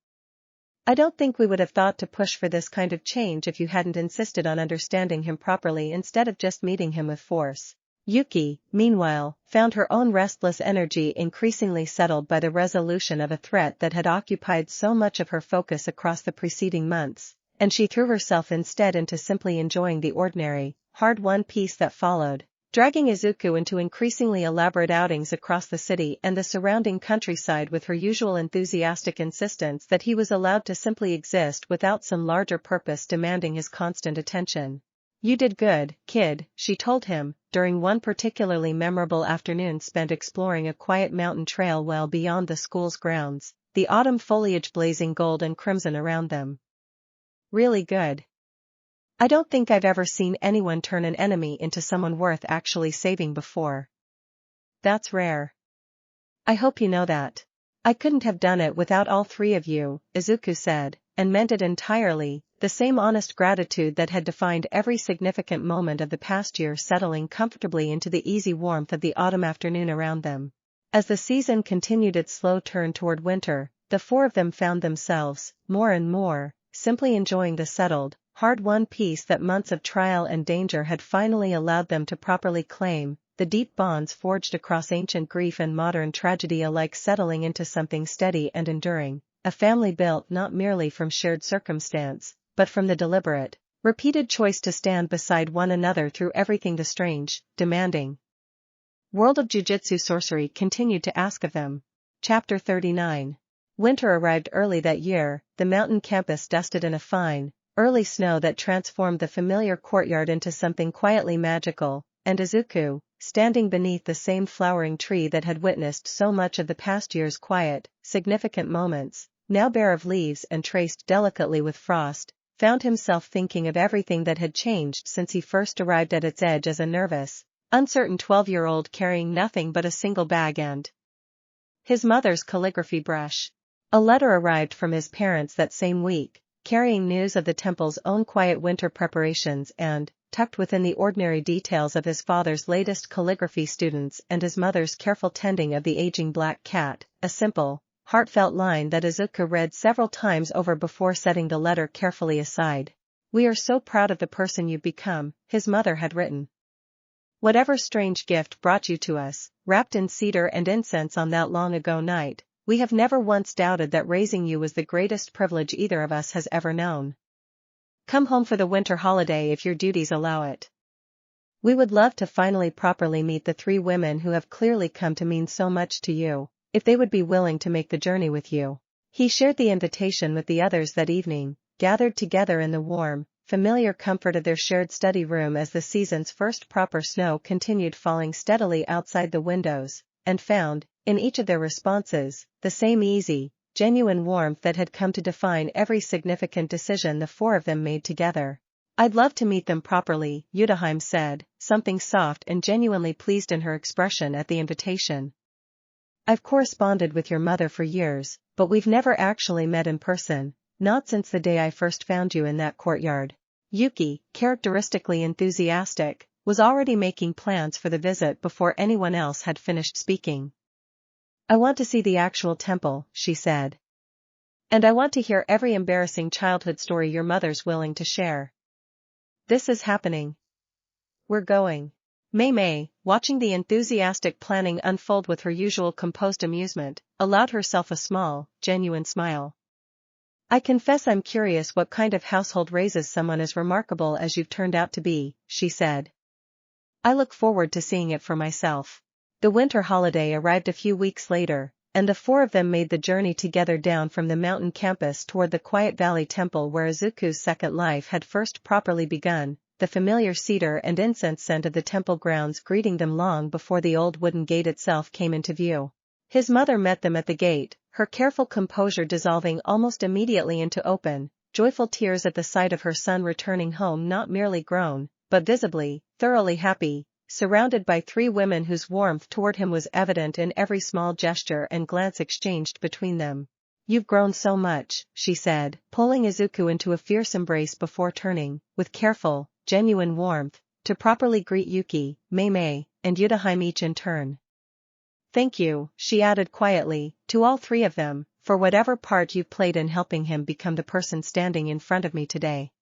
I don't think we would have thought to push for this kind of change if you hadn't insisted on understanding him properly instead of just meeting him with force. Yuki, meanwhile, found her own restless energy increasingly settled by the resolution of a threat that had occupied so much of her focus across the preceding months, and she threw herself instead into simply enjoying the ordinary, hard-won peace that followed, dragging Izuku into increasingly elaborate outings across the city and the surrounding countryside with her usual enthusiastic insistence that he was allowed to simply exist without some larger purpose demanding his constant attention. You did good, kid, she told him, during one particularly memorable afternoon spent exploring a quiet mountain trail well beyond the school's grounds, the autumn foliage blazing gold and crimson around them. Really good. I don't think I've ever seen anyone turn an enemy into someone worth actually saving before. That's rare. I hope you know that. I couldn't have done it without all three of you, Izuku said, and meant it entirely, the same honest gratitude that had defined every significant moment of the past year settling comfortably into the easy warmth of the autumn afternoon around them. As the season continued its slow turn toward winter, the four of them found themselves, more and more, simply enjoying the settled, hard-won peace that months of trial and danger had finally allowed them to properly claim, the deep bonds forged across ancient grief and modern tragedy alike settling into something steady and enduring, a family built not merely from shared circumstance, but from the deliberate, repeated choice to stand beside one another through everything the strange, demanding world of Jujutsu sorcery continued to ask of them. Chapter 39. Winter arrived early that year, the mountain campus dusted in a fine, early snow that transformed the familiar courtyard into something quietly magical, and Izuku, standing beneath the same flowering tree that had witnessed so much of the past year's quiet, significant moments, now bare of leaves and traced delicately with frost, found himself thinking of everything that had changed since he first arrived at its edge as a nervous, uncertain 12-year-old carrying nothing but a single bag and his mother's calligraphy brush. A letter arrived from his parents that same week, carrying news of the temple's own quiet winter preparations and, tucked within the ordinary details of his father's latest calligraphy students and his mother's careful tending of the aging black cat, a simple, heartfelt line that Izuku read several times over before setting the letter carefully aside. "We are so proud of the person you've become," his mother had written. "Whatever strange gift brought you to us, wrapped in cedar and incense on that long-ago night, we have never once doubted that raising you was the greatest privilege either of us has ever known. Come home for the winter holiday if your duties allow it. We would love to finally properly meet the three women who have clearly come to mean so much to you, if they would be willing to make the journey with you." He shared the invitation with the others that evening, gathered together in the warm, familiar comfort of their shared study room as the season's first proper snow continued falling steadily outside the windows, and found, in each of their responses, the same easy, genuine warmth that had come to define every significant decision the four of them made together. "I'd love to meet them properly," Utahime said, something soft and genuinely pleased in her expression at the invitation. "I've corresponded with your mother for years, but we've never actually met in person, not since the day I first found you in that courtyard." Yuki, characteristically enthusiastic, was already making plans for the visit before anyone else had finished speaking. "I want to see the actual temple," she said. "And I want to hear every embarrassing childhood story your mother's willing to share. This is happening. We're going." Mei Mei, watching the enthusiastic planning unfold with her usual composed amusement, allowed herself a small, genuine smile. "I confess I'm curious what kind of household raises someone as remarkable as you've turned out to be," she said. "I look forward to seeing it for myself." The winter holiday arrived a few weeks later, and the four of them made the journey together down from the mountain campus toward the quiet valley temple where Izuku's second life had first properly begun, the familiar cedar and incense scent of the temple grounds greeting them long before the old wooden gate itself came into view. His mother met them at the gate, her careful composure dissolving almost immediately into open, joyful tears at the sight of her son returning home not merely grown, but visibly, thoroughly happy, surrounded by three women whose warmth toward him was evident in every small gesture and glance exchanged between them. "You've grown so much," she said, pulling Izuku into a fierce embrace before turning, with careful, genuine warmth, to properly greet Yuki, Mei Mei, and Utahime each in turn. "Thank you," she added quietly, to all three of them, "for whatever part you've played in helping him become the person standing in front of me today.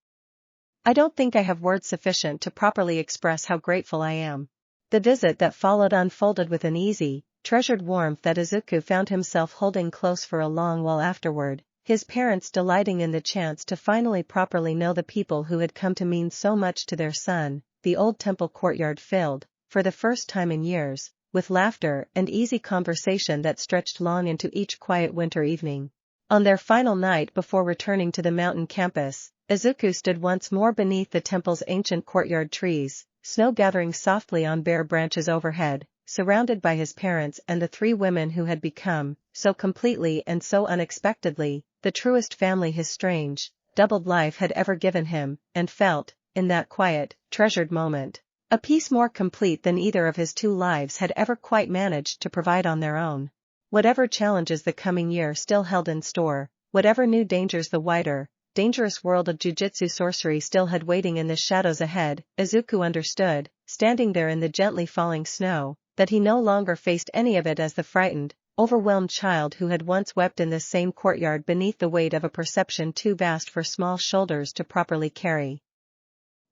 I don't think I have words sufficient to properly express how grateful I am." The visit that followed unfolded with an easy, treasured warmth that Izuku found himself holding close for a long while afterward, his parents delighting in the chance to finally properly know the people who had come to mean so much to their son, the old temple courtyard filled, for the first time in years, with laughter and easy conversation that stretched long into each quiet winter evening. On their final night before returning to the mountain campus, Izuku stood once more beneath the temple's ancient courtyard trees, snow gathering softly on bare branches overhead, surrounded by his parents and the three women who had become, so completely and so unexpectedly, the truest family his strange, doubled life had ever given him, and felt, in that quiet, treasured moment, a peace more complete than either of his two lives had ever quite managed to provide on their own. Whatever challenges the coming year still held in store, whatever new dangers the wider, dangerous world of jujutsu sorcery still had waiting in the shadows ahead, Izuku understood, standing there in the gently falling snow, that he no longer faced any of it as the frightened, overwhelmed child who had once wept in this same courtyard beneath the weight of a perception too vast for small shoulders to properly carry.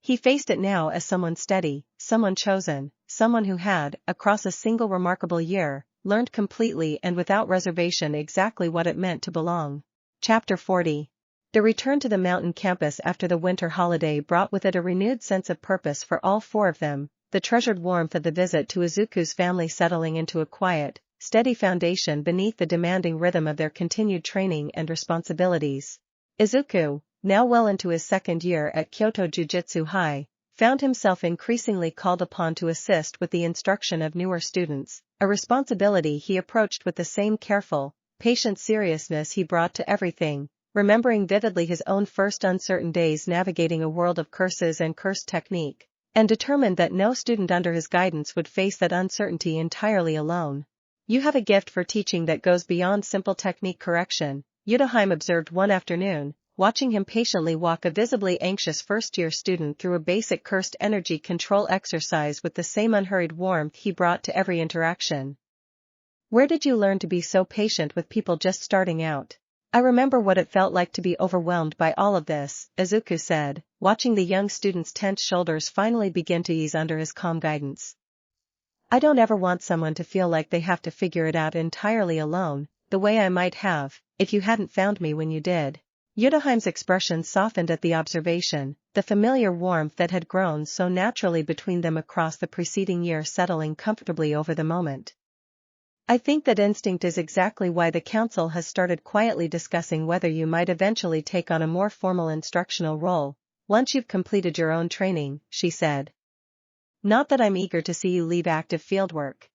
He faced it now as someone steady, someone chosen, someone who had, across a single remarkable year, learned completely and without reservation exactly what it meant to belong. Chapter 40. The return to the mountain campus after the winter holiday brought with it a renewed sense of purpose for all four of them, the treasured warmth of the visit to Izuku's family settling into a quiet, steady foundation beneath the demanding rhythm of their continued training and responsibilities. Izuku, now well into his second year at Kyoto Jujutsu High, found himself increasingly called upon to assist with the instruction of newer students, a responsibility he approached with the same careful, patient seriousness he brought to everything, remembering vividly his own first uncertain days navigating a world of curses and cursed technique, and determined that no student under his guidance would face that uncertainty entirely alone. "You have a gift for teaching that goes beyond simple technique correction," Utahime observed one afternoon, watching him patiently walk a visibly anxious first-year student through a basic cursed energy control exercise with the same unhurried warmth he brought to every interaction. "Where did you learn to be so patient with people just starting out?" "I remember what it felt like to be overwhelmed by all of this," Izuku said, watching the young student's tense shoulders finally begin to ease under his calm guidance. "I don't ever want someone to feel like they have to figure it out entirely alone, the way I might have, if you hadn't found me when you did." Utahime's expression softened at the observation, the familiar warmth that had grown so naturally between them across the preceding year settling comfortably over the moment. "I think that instinct is exactly why the council has started quietly discussing whether you might eventually take on a more formal instructional role, once you've completed your own training," she said. "Not that I'm eager to see you leave active fieldwork.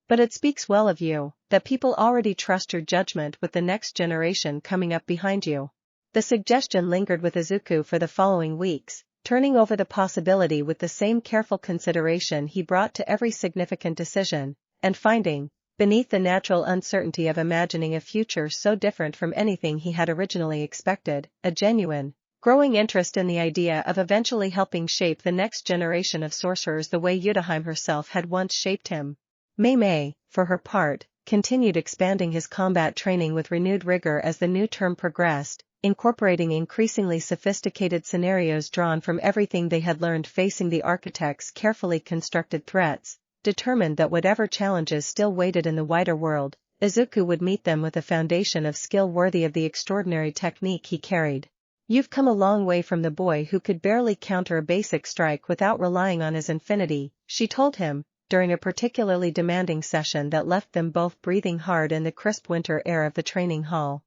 But it speaks well of you, that people already trust your judgment with the next generation coming up behind you." The suggestion lingered with Izuku for the following weeks, turning over the possibility with the same careful consideration he brought to every significant decision, and finding, beneath the natural uncertainty of imagining a future so different from anything he had originally expected, a genuine, growing interest in the idea of eventually helping shape the next generation of sorcerers the way Utahime herself had once shaped him. Mei Mei, for her part, continued expanding his combat training with renewed rigor as the new term progressed, incorporating increasingly sophisticated scenarios drawn from everything they had learned facing the architect's carefully constructed threats, determined that whatever challenges still waited in the wider world, Izuku would meet them with a foundation of skill worthy of the extraordinary technique he carried. "You've come a long way from the boy who could barely counter a basic strike without relying on his infinity," she told him, during a particularly demanding session that left them both breathing hard in the crisp winter air of the training hall.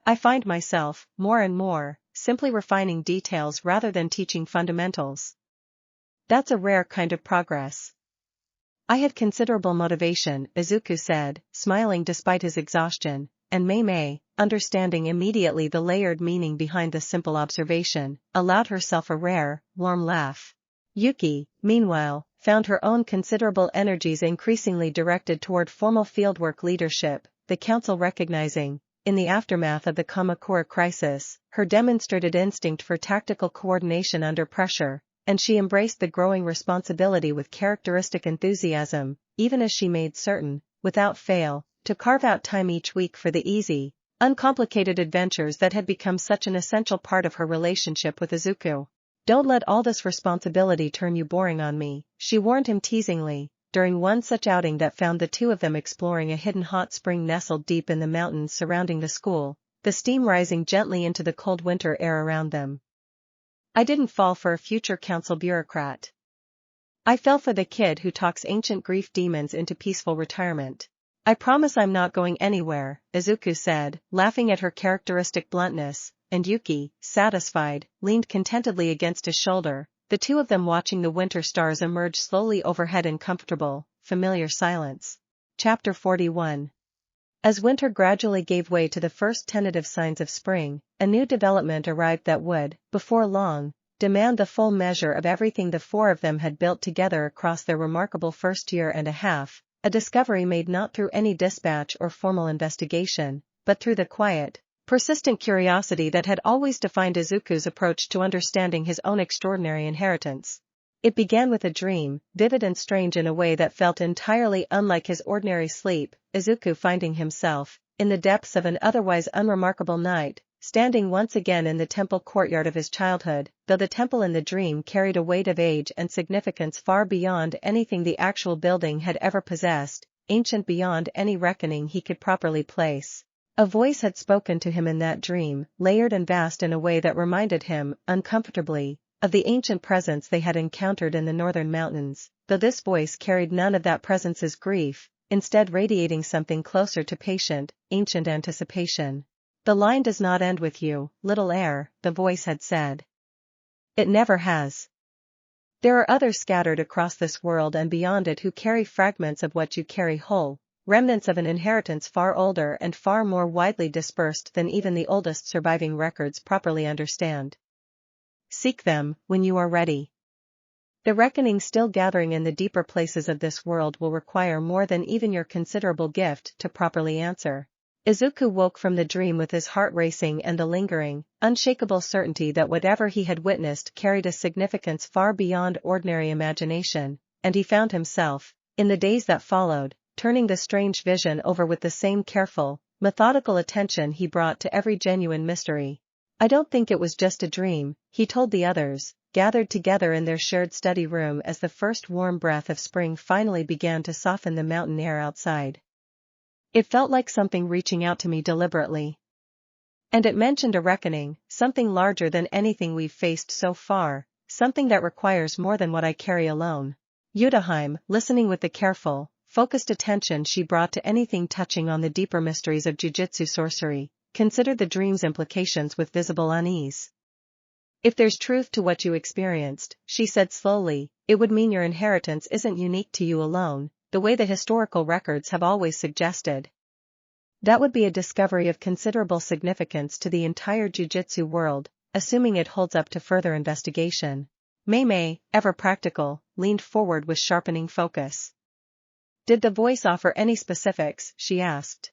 I find myself, more and more, simply refining details rather than teaching fundamentals. That's a rare kind of progress. I had considerable motivation, Izuku said, smiling despite his exhaustion, and Mei Mei, understanding immediately the layered meaning behind the simple observation, allowed herself a rare, warm laugh. Yuki, meanwhile, found her own considerable energies increasingly directed toward formal fieldwork leadership, the council recognizing, in the aftermath of the Kamakura crisis, her demonstrated instinct for tactical coordination under pressure, and she embraced the growing responsibility with characteristic enthusiasm, even as she made certain, without fail, to carve out time each week for the easy, uncomplicated adventures that had become such an essential part of her relationship with Izuku. "Don't let all this responsibility turn you boring on me," she warned him teasingly, during one such outing that found the two of them exploring a hidden hot spring nestled deep in the mountains surrounding the school, the steam rising gently into the cold winter air around them. "I didn't fall for a future council bureaucrat. I fell for the kid who talks ancient grief demons into peaceful retirement. I promise I'm not going anywhere," Izuku said, laughing at her characteristic bluntness, and Yuki, satisfied, leaned contentedly against his shoulder, the two of them watching the winter stars emerge slowly overhead in comfortable, familiar silence. Chapter 41. As winter gradually gave way to the first tentative signs of spring, a new development arrived that would, before long, demand the full measure of everything the four of them had built together across their remarkable first year and a half, a discovery made not through any dispatch or formal investigation, but through the quiet, persistent curiosity that had always defined Izuku's approach to understanding his own extraordinary inheritance. It began with a dream, vivid and strange in a way that felt entirely unlike his ordinary sleep, Izuku finding himself, in the depths of an otherwise unremarkable night, standing once again in the temple courtyard of his childhood, though the temple in the dream carried a weight of age and significance far beyond anything the actual building had ever possessed, ancient beyond any reckoning he could properly place. A voice had spoken to him in that dream, layered and vast in a way that reminded him, uncomfortably, of the ancient presence they had encountered in the northern mountains, though this voice carried none of that presence's grief, instead radiating something closer to patient, ancient anticipation. "The line does not end with you, little heir," the voice had said. "It never has. There are others scattered across this world and beyond it who carry fragments of what you carry whole, remnants of an inheritance far older and far more widely dispersed than even the oldest surviving records properly understand. Seek them, when you are ready. The reckoning still gathering in the deeper places of this world will require more than even your considerable gift to properly answer." Izuku woke from the dream with his heart racing and the lingering, unshakable certainty that whatever he had witnessed carried a significance far beyond ordinary imagination, and he found himself, in the days that followed, turning the strange vision over with the same careful, methodical attention he brought to every genuine mystery. "I don't think it was just a dream," he told the others, gathered together in their shared study room as the first warm breath of spring finally began to soften the mountain air outside. "It felt like something reaching out to me deliberately. And it mentioned a reckoning, something larger than anything we've faced so far, something that requires more than what I carry alone." Utahime, listening with the careful, focused attention she brought to anything touching on the deeper mysteries of jujutsu sorcery, considered the dream's implications with visible unease. "If there's truth to what you experienced," she said slowly, "it would mean your inheritance isn't unique to you alone, the way the historical records have always suggested. That would be a discovery of considerable significance to the entire jujutsu world, assuming it holds up to further investigation." Mei Mei, ever practical, leaned forward with sharpening focus. "Did the voice offer any specifics?" she asked.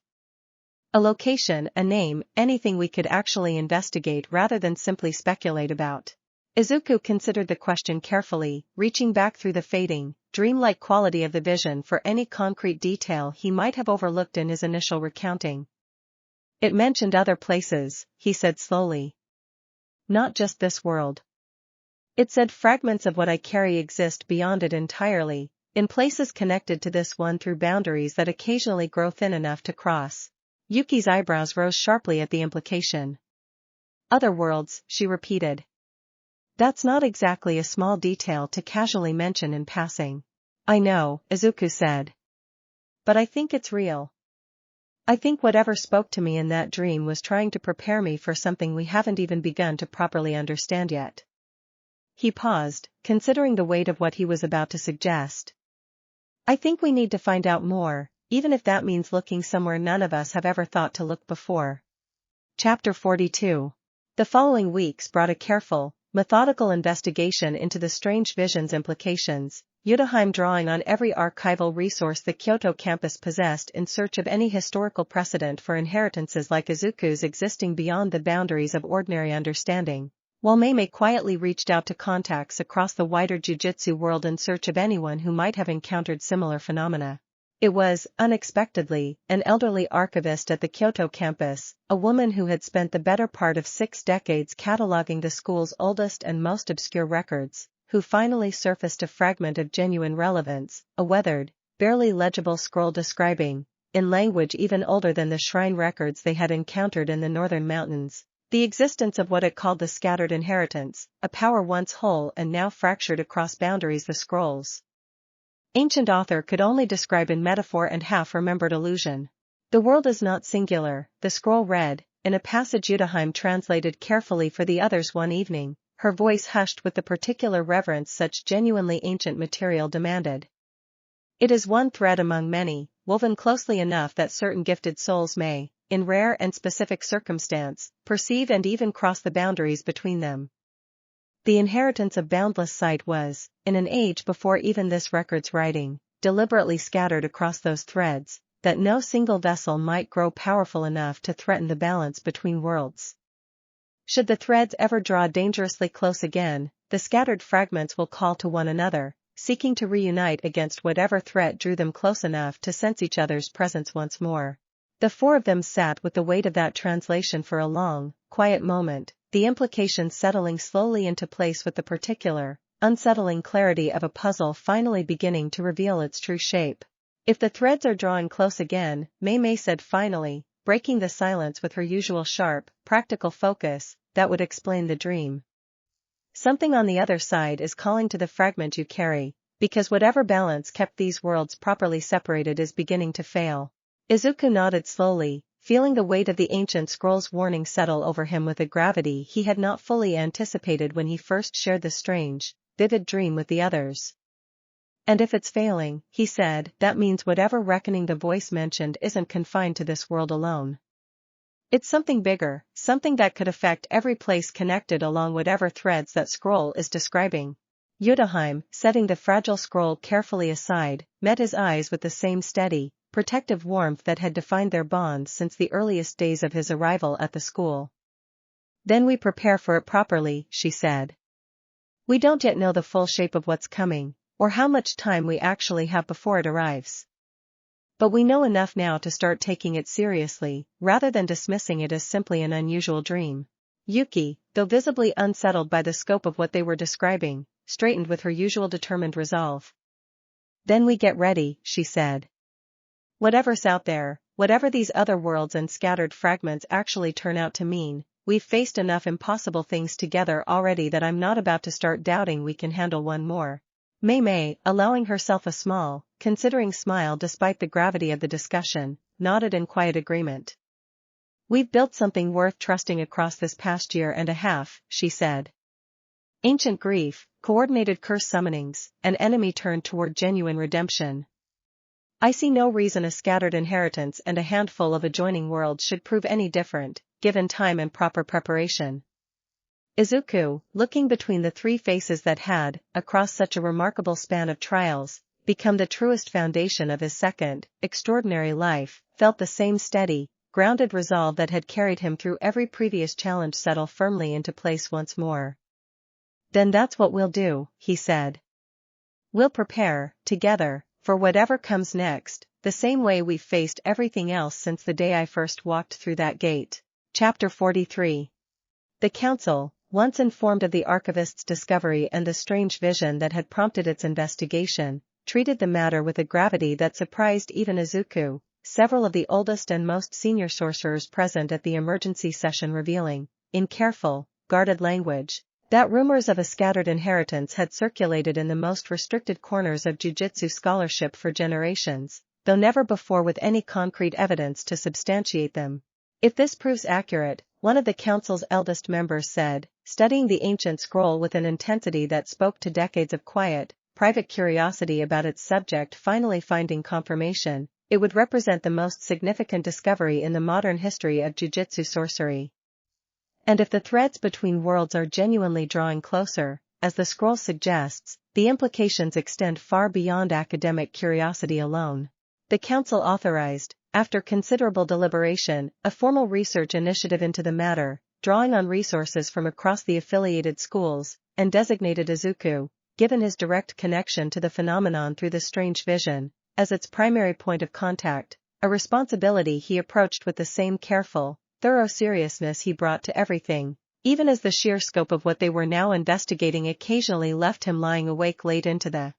"A location, a name, anything we could actually investigate rather than simply speculate about." Izuku considered the question carefully, reaching back through the fading, dreamlike quality of the vision for any concrete detail he might have overlooked in his initial recounting. "It mentioned other places," he said slowly. "Not just this world. It said fragments of what I carry exist beyond it entirely, in places connected to this one through boundaries that occasionally grow thin enough to cross." Yuki's eyebrows rose sharply at the implication. "Other worlds," she repeated. "That's not exactly a small detail to casually mention in passing." I know, Izuku said. But I think it's real. I think whatever spoke to me in that dream was trying to prepare me for something we haven't even begun to properly understand yet. He paused, considering the weight of what he was about to suggest. I think we need to find out more, even if that means looking somewhere none of us have ever thought to look before. Chapter 42. The following weeks brought a careful, methodical investigation into the strange vision's implications, Utahime drawing on every archival resource the Kyoto campus possessed in search of any historical precedent for inheritances like Izuku's existing beyond the boundaries of ordinary understanding, while Mei Mei quietly reached out to contacts across the wider jujutsu world in search of anyone who might have encountered similar phenomena. It was, unexpectedly, an elderly archivist at the Kyoto campus, a woman who had spent the better part of 6 decades cataloging the school's oldest and most obscure records, who finally surfaced a fragment of genuine relevance, a weathered, barely legible scroll describing, in language even older than the shrine records they had encountered in the northern mountains, the existence of what it called the scattered inheritance, a power once whole and now fractured across boundaries. The scroll's ancient author could only describe in metaphor and half-remembered illusion. The world is not singular, the scroll read, in a passage Utahime translated carefully for the others one evening, her voice hushed with the particular reverence such genuinely ancient material demanded. It is one thread among many, woven closely enough that certain gifted souls may, in rare and specific circumstance, perceive and even cross the boundaries between them. The inheritance of boundless sight was, in an age before even this record's writing, deliberately scattered across those threads, that no single vessel might grow powerful enough to threaten the balance between worlds. Should the threads ever draw dangerously close again, the scattered fragments will call to one another, seeking to reunite against whatever threat drew them close enough to sense each other's presence once more. The 4 of them sat with the weight of that translation for a long, quiet moment, the implications settling slowly into place with the particular, unsettling clarity of a puzzle finally beginning to reveal its true shape. If the threads are drawing close again, Mei Mei said finally, breaking the silence with her usual sharp, practical focus, that would explain the dream. Something on the other side is calling to the fragment you carry, because whatever balance kept these worlds properly separated is beginning to fail. Izuku nodded slowly, feeling the weight of the ancient scroll's warning settle over him with a gravity he had not fully anticipated when he first shared the strange, vivid dream with the others. And if it's failing, he said, that means whatever reckoning the voice mentioned isn't confined to this world alone. It's something bigger, something that could affect every place connected along whatever threads that scroll is describing. Utahime, setting the fragile scroll carefully aside, met his eyes with the same steady, protective warmth that had defined their bond since the earliest days of his arrival at the school. Then we prepare for it properly, she said. We don't yet know the full shape of what's coming, or how much time we actually have before it arrives. But we know enough now to start taking it seriously, rather than dismissing it as simply an unusual dream. Yuki, though visibly unsettled by the scope of what they were describing, straightened with her usual determined resolve. Then we get ready, she said. Whatever's out there, whatever these other worlds and scattered fragments actually turn out to mean, we've faced enough impossible things together already that I'm not about to start doubting we can handle one more. Mei Mei, allowing herself a small, considering smile despite the gravity of the discussion, nodded in quiet agreement. We've built something worth trusting across this past year and a half, she said. Ancient grief, coordinated curse summonings, an enemy turned toward genuine redemption. I see no reason a scattered inheritance and a handful of adjoining worlds should prove any different, given time and proper preparation. Izuku, looking between the 3 faces that had, across such a remarkable span of trials, become the truest foundation of his second, extraordinary life, felt the same steady, grounded resolve that had carried him through every previous challenge settle firmly into place once more. Then that's what we'll do, he said. We'll prepare, together, for whatever comes next, the same way we've faced everything else since the day I first walked through that gate. Chapter 43. The council, once informed of the archivist's discovery and the strange vision that had prompted its investigation, treated the matter with a gravity that surprised even Izuku, several of the oldest and most senior sorcerers present at the emergency session revealing, in careful, guarded language, That rumors of a scattered inheritance had circulated in the most restricted corners of jujutsu scholarship for generations, though never before with any concrete evidence to substantiate them. If this proves accurate, one of the council's eldest members said, studying the ancient scroll with an intensity that spoke to decades of quiet, private curiosity about its subject finally finding confirmation, it would represent the most significant discovery in the modern history of jujutsu sorcery. And if the threads between worlds are genuinely drawing closer, as the scroll suggests, the implications extend far beyond academic curiosity alone. The council authorized, after considerable deliberation, a formal research initiative into the matter, drawing on resources from across the affiliated schools, and designated Izuku, given his direct connection to the phenomenon through the strange vision, as its primary point of contact, a responsibility he approached with the same careful, thorough seriousness he brought to everything, even as the sheer scope of what they were now investigating occasionally left him lying awake late into the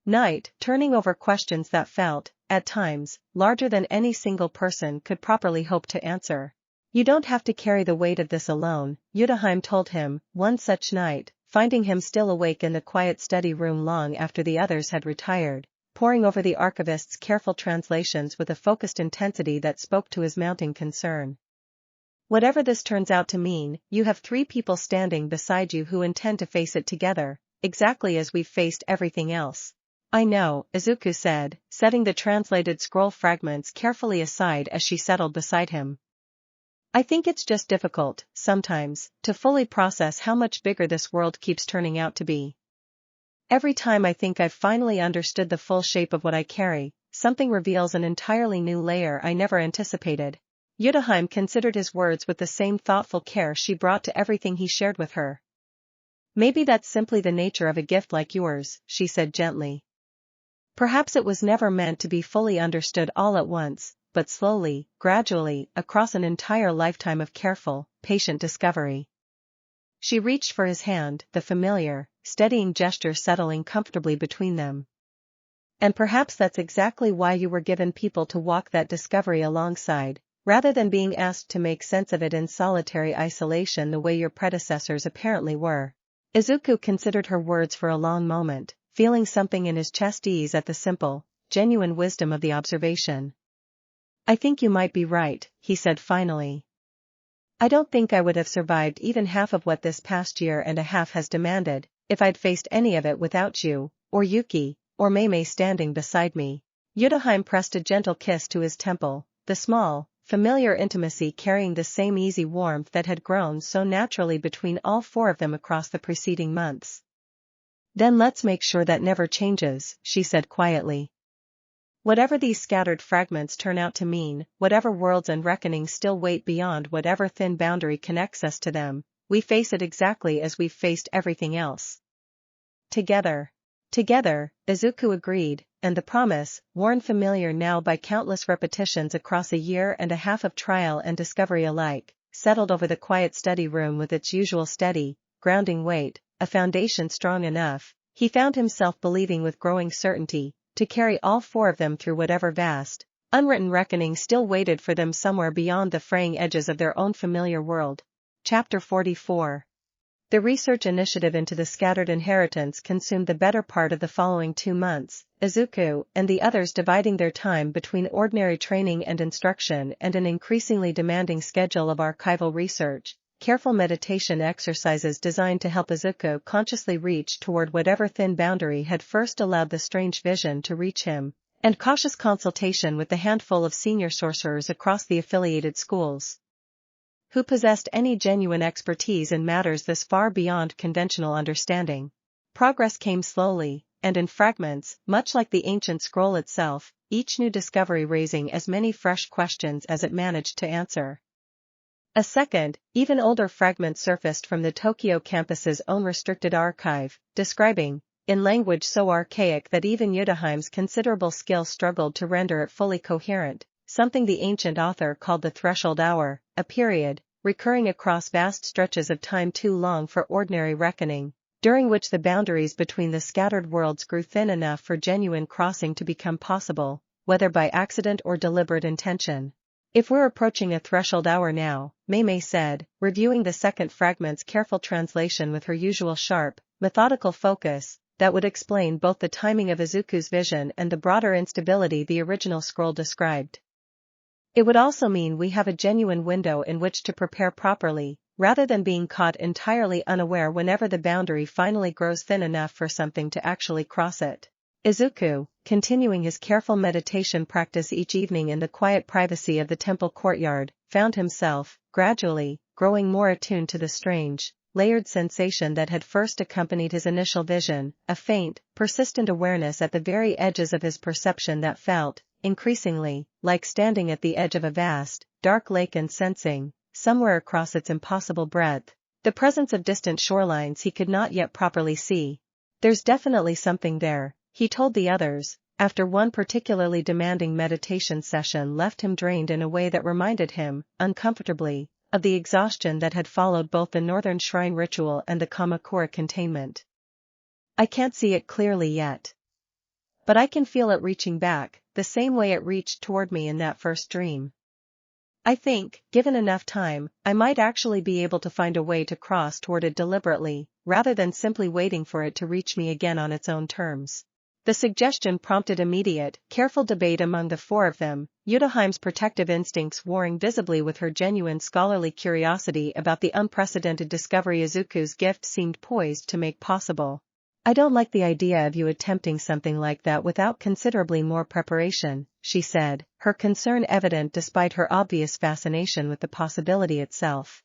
night, turning over questions that felt, at times, larger than any single person could properly hope to answer. You don't have to carry the weight of this alone, Utahime told him, one such night, finding him still awake in the quiet study room long after the others had retired, poring over the archivist's careful translations with a focused intensity that spoke to his mounting concern. Whatever this turns out to mean, you have 3 people standing beside you who intend to face it together, exactly as we've faced everything else. I know, Izuku said, setting the translated scroll fragments carefully aside as she settled beside him. I think it's just difficult, sometimes, to fully process how much bigger this world keeps turning out to be. Every time I think I've finally understood the full shape of what I carry, something reveals an entirely new layer I never anticipated. Utahime considered his words with the same thoughtful care she brought to everything he shared with her. Maybe that's simply the nature of a gift like yours, she said gently. Perhaps it was never meant to be fully understood all at once, but slowly, gradually, across an entire lifetime of careful, patient discovery. She reached for his hand, the familiar, steadying gesture settling comfortably between them. And perhaps that's exactly why you were given people to walk that discovery alongside, rather than being asked to make sense of it in solitary isolation the way your predecessors apparently were. Izuku considered her words for a long moment, feeling something in his chest ease at the simple, genuine wisdom of the observation. I think you might be right, he said finally. I don't think I would have survived even half of what this past year and a half has demanded, if I'd faced any of it without you, or Yuki, or Mei Mei standing beside me. Utahime pressed a gentle kiss to his temple, the small, familiar intimacy carrying the same easy warmth that had grown so naturally between all 4 of them across the preceding months. Then let's make sure that never changes, she said quietly. Whatever these scattered fragments turn out to mean, whatever worlds and reckonings still wait beyond whatever thin boundary connects us to them, we face it exactly as we've faced everything else. Together. Together, Izuku agreed, and the promise, worn familiar now by countless repetitions across a year and a half of trial and discovery alike, settled over the quiet study room with its usual steady, grounding weight, a foundation strong enough, he found himself believing with growing certainty, to carry all 4 of them through whatever vast, unwritten reckoning still waited for them somewhere beyond the fraying edges of their own familiar world. Chapter 44. The research initiative into the scattered inheritance consumed the better part of the following 2 months, Izuku and the others dividing their time between ordinary training and instruction and an increasingly demanding schedule of archival research, careful meditation exercises designed to help Izuku consciously reach toward whatever thin boundary had first allowed the strange vision to reach him, and cautious consultation with the handful of senior sorcerers across the affiliated schools, who possessed any genuine expertise in matters this far beyond conventional understanding. Progress came slowly, and in fragments, much like the ancient scroll itself, each new discovery raising as many fresh questions as it managed to answer. A second, even older fragment surfaced from the Tokyo campus's own restricted archive, describing, in language so archaic that even Utahime's considerable skill struggled to render it fully coherent, something the ancient author called the threshold hour, a period, recurring across vast stretches of time too long for ordinary reckoning, during which the boundaries between the scattered worlds grew thin enough for genuine crossing to become possible, whether by accident or deliberate intention. If we're approaching a threshold hour now, Mei Mei said, reviewing the second fragment's careful translation with her usual sharp, methodical focus, that would explain both the timing of Izuku's vision and the broader instability the original scroll described. It would also mean we have a genuine window in which to prepare properly, rather than being caught entirely unaware whenever the boundary finally grows thin enough for something to actually cross it. Izuku, continuing his careful meditation practice each evening in the quiet privacy of the temple courtyard, found himself, gradually, growing more attuned to the strange, layered sensation that had first accompanied his initial vision, a faint, persistent awareness at the very edges of his perception that felt, increasingly, like standing at the edge of a vast, dark lake and sensing, somewhere across its impossible breadth, the presence of distant shorelines he could not yet properly see. There's definitely something there, he told the others, after one particularly demanding meditation session left him drained in a way that reminded him, uncomfortably, of the exhaustion that had followed both the Northern Shrine ritual and the Kamakura containment. I can't see it clearly yet. But I can feel it reaching back, the same way it reached toward me in that first dream. I think, given enough time, I might actually be able to find a way to cross toward it deliberately, rather than simply waiting for it to reach me again on its own terms. The suggestion prompted immediate, careful debate among the four of them, Utahime's protective instincts warring visibly with her genuine scholarly curiosity about the unprecedented discovery Izuku's gift seemed poised to make possible. I don't like the idea of you attempting something like that without considerably more preparation, she said, her concern evident despite her obvious fascination with the possibility itself.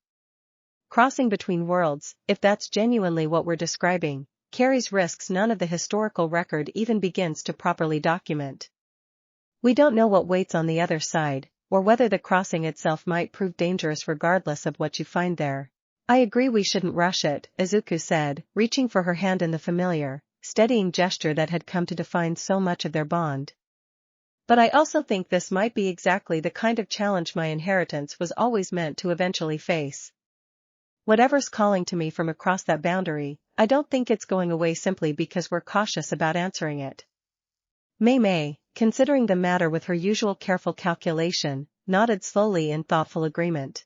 Crossing between worlds, if that's genuinely what we're describing, carries risks none of the historical record even begins to properly document. We don't know what waits on the other side, or whether the crossing itself might prove dangerous regardless of what you find there. I agree we shouldn't rush it, Izuku said, reaching for her hand in the familiar, steadying gesture that had come to define so much of their bond. But I also think this might be exactly the kind of challenge my inheritance was always meant to eventually face. Whatever's calling to me from across that boundary, I don't think it's going away simply because we're cautious about answering it. Mei Mei, considering the matter with her usual careful calculation, nodded slowly in thoughtful agreement.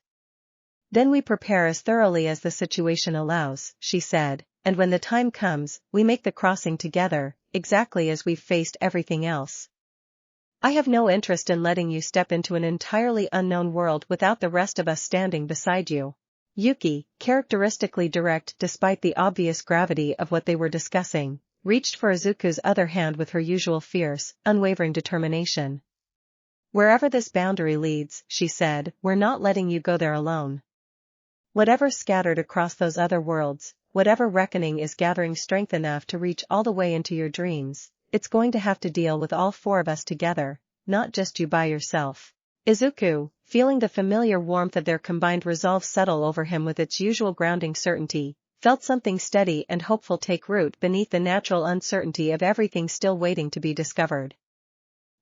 Then we prepare as thoroughly as the situation allows, she said, and when the time comes, we make the crossing together, exactly as we've faced everything else. I have no interest in letting you step into an entirely unknown world without the rest of us standing beside you. Yuki, characteristically direct despite the obvious gravity of what they were discussing, reached for Izuku's other hand with her usual fierce, unwavering determination. Wherever this boundary leads, she said, we're not letting you go there alone. Whatever's scattered across those other worlds, whatever reckoning is gathering strength enough to reach all the way into your dreams, it's going to have to deal with all four of us together, not just you by yourself. Izuku, feeling the familiar warmth of their combined resolve settle over him with its usual grounding certainty, felt something steady and hopeful take root beneath the natural uncertainty of everything still waiting to be discovered.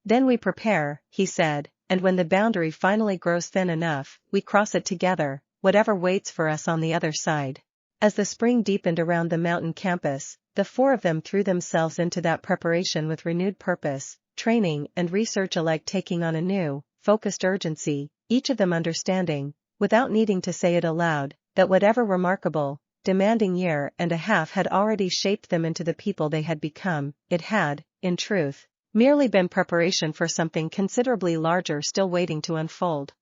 Then we prepare, he said, and when the boundary finally grows thin enough, we cross it together, whatever waits for us on the other side. As the spring deepened around the mountain campus, the four of them threw themselves into that preparation with renewed purpose, training and research alike taking on a new, focused urgency, each of them understanding, without needing to say it aloud, that whatever remarkable, demanding year and a half had already shaped them into the people they had become, it had, in truth, merely been preparation for something considerably larger still waiting to unfold.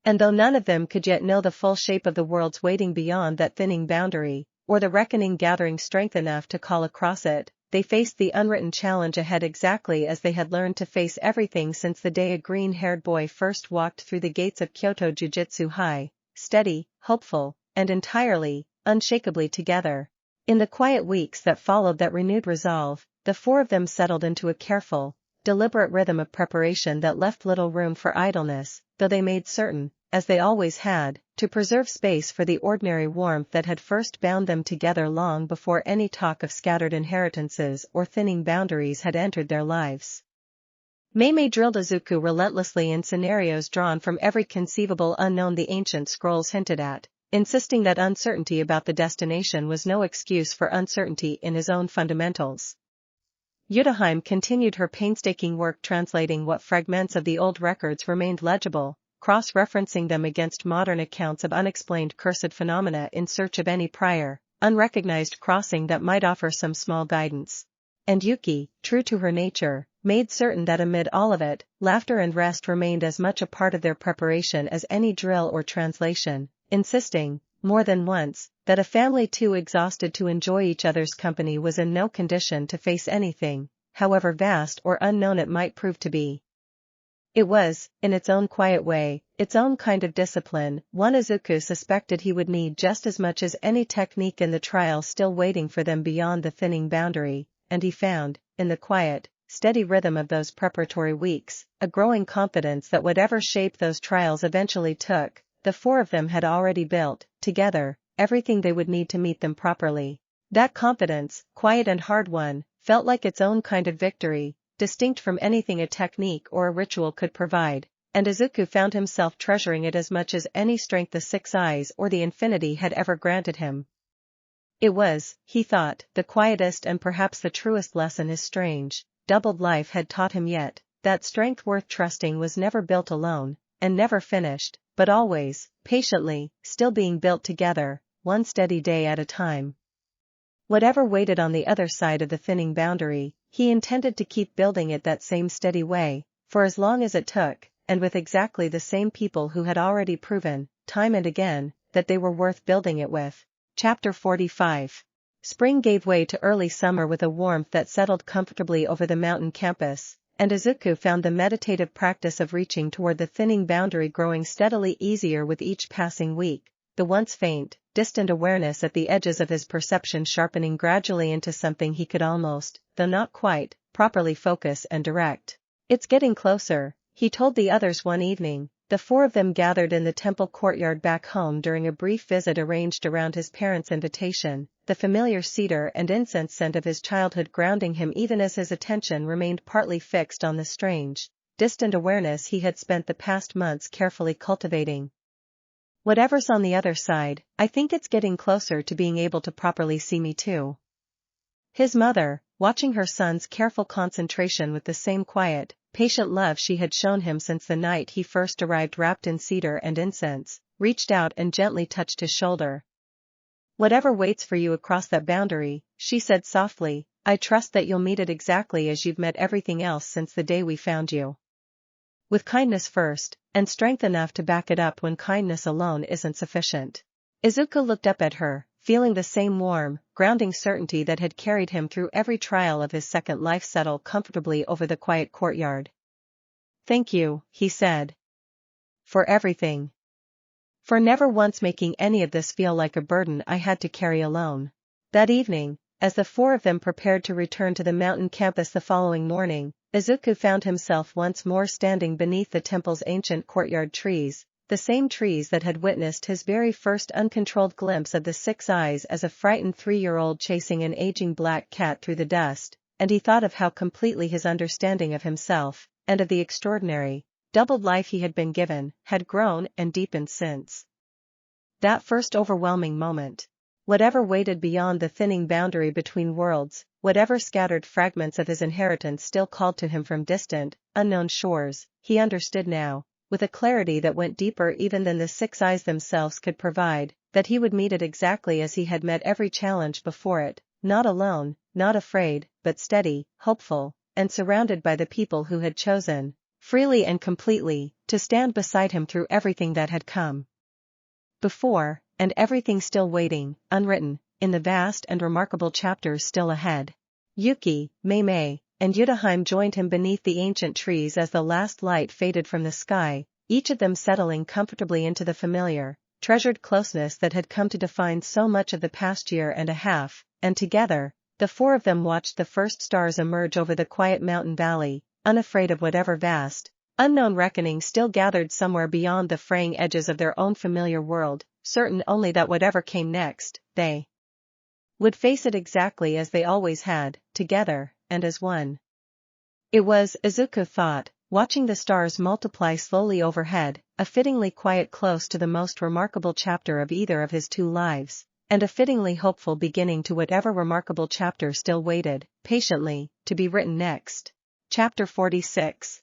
And though none of them could yet know the full shape of the worlds waiting beyond that thinning boundary, or the reckoning gathering strength enough to call across it, they faced the unwritten challenge ahead exactly as they had learned to face everything since the day a green-haired boy first walked through the gates of Kyoto Jujutsu High, steady, hopeful, and entirely, unshakably together. In the quiet weeks that followed that renewed resolve, the four of them settled into a careful, deliberate rhythm of preparation that left little room for idleness, though they made certain, as they always had, to preserve space for the ordinary warmth that had first bound them together long before any talk of scattered inheritances or thinning boundaries had entered their lives. Mei Mei drilled Izuku relentlessly in scenarios drawn from every conceivable unknown the ancient scrolls hinted at, insisting that uncertainty about the destination was no excuse for uncertainty in his own fundamentals. Utahime continued her painstaking work translating what fragments of the old records remained legible, cross-referencing them against modern accounts of unexplained cursed phenomena in search of any prior, unrecognized crossing that might offer some small guidance. And Yuki, true to her nature, made certain that amid all of it, laughter and rest remained as much a part of their preparation as any drill or translation, insisting, more than once, that a family too exhausted to enjoy each other's company was in no condition to face anything, however vast or unknown it might prove to be. It was, in its own quiet way, its own kind of discipline, one Izuku suspected he would need just as much as any technique in the trial still waiting for them beyond the thinning boundary, and he found, in the quiet, steady rhythm of those preparatory weeks, a growing confidence that whatever shape those trials eventually took, the four of them had already built, together, everything they would need to meet them properly. That confidence, quiet and hard-won, felt like its own kind of victory, distinct from anything a technique or a ritual could provide, and Izuku found himself treasuring it as much as any strength the six eyes or the infinity had ever granted him. It was, he thought, the quietest and perhaps the truest lesson his strange, doubled life had taught him yet, that strength worth trusting was never built alone, and never finished, but always, patiently, still being built together, one steady day at a time. Whatever waited on the other side of the thinning boundary, he intended to keep building it that same steady way, for as long as it took, and with exactly the same people who had already proven, time and again, that they were worth building it with. Chapter 45. Spring gave way to early summer with a warmth that settled comfortably over the mountain campus, and Izuku found the meditative practice of reaching toward the thinning boundary growing steadily easier with each passing week, the once faint, distant awareness at the edges of his perception sharpening gradually into something he could almost, though not quite, properly focus and direct. "It's getting closer," he told the others one evening. The four of them gathered in the temple courtyard back home during a brief visit arranged around his parents' invitation, the familiar cedar and incense scent of his childhood grounding him even as his attention remained partly fixed on the strange, distant awareness he had spent the past months carefully cultivating. "Whatever's on the other side, I think it's getting closer to being able to properly see me too." His mother, watching her son's careful concentration with the same quiet, patient love she had shown him since the night he first arrived wrapped in cedar and incense, reached out and gently touched his shoulder. "Whatever waits for you across that boundary," she said softly, "I trust that you'll meet it exactly as you've met everything else since the day we found you. With kindness first, and strength enough to back it up when kindness alone isn't sufficient." Izuku looked up at her, feeling the same warm, grounding certainty that had carried him through every trial of his second life settle comfortably over the quiet courtyard. "Thank you," he said. "For everything. For never once making any of this feel like a burden I had to carry alone." That evening, as the four of them prepared to return to the mountain campus the following morning, Izuku found himself once more standing beneath the temple's ancient courtyard trees, the same trees that had witnessed his very first uncontrolled glimpse of the six eyes as a frightened 3-year-old chasing an aging black cat through the dust, and he thought of how completely his understanding of himself, and of the extraordinary, doubled life he had been given, had grown and deepened since that first overwhelming moment. Whatever waited beyond the thinning boundary between worlds, whatever scattered fragments of his inheritance still called to him from distant, unknown shores, he understood now, with a clarity that went deeper even than the six eyes themselves could provide, that he would meet it exactly as he had met every challenge before it, not alone, not afraid, but steady, hopeful, and surrounded by the people who had chosen, freely and completely, to stand beside him through everything that had come before, and everything still waiting, unwritten, in the vast and remarkable chapters still ahead. Yuki, Mei Mei, and Utahime joined him beneath the ancient trees as the last light faded from the sky, each of them settling comfortably into the familiar, treasured closeness that had come to define so much of the past year and a half, and together, the four of them watched the first stars emerge over the quiet mountain valley, unafraid of whatever vast, unknown reckoning still gathered somewhere beyond the fraying edges of their own familiar world, certain only that whatever came next, they would face it exactly as they always had, together, and as one. It was, Izuku thought, watching the stars multiply slowly overhead, a fittingly quiet close to the most remarkable chapter of either of his two lives, and a fittingly hopeful beginning to whatever remarkable chapter still waited, patiently, to be written next. Chapter 46.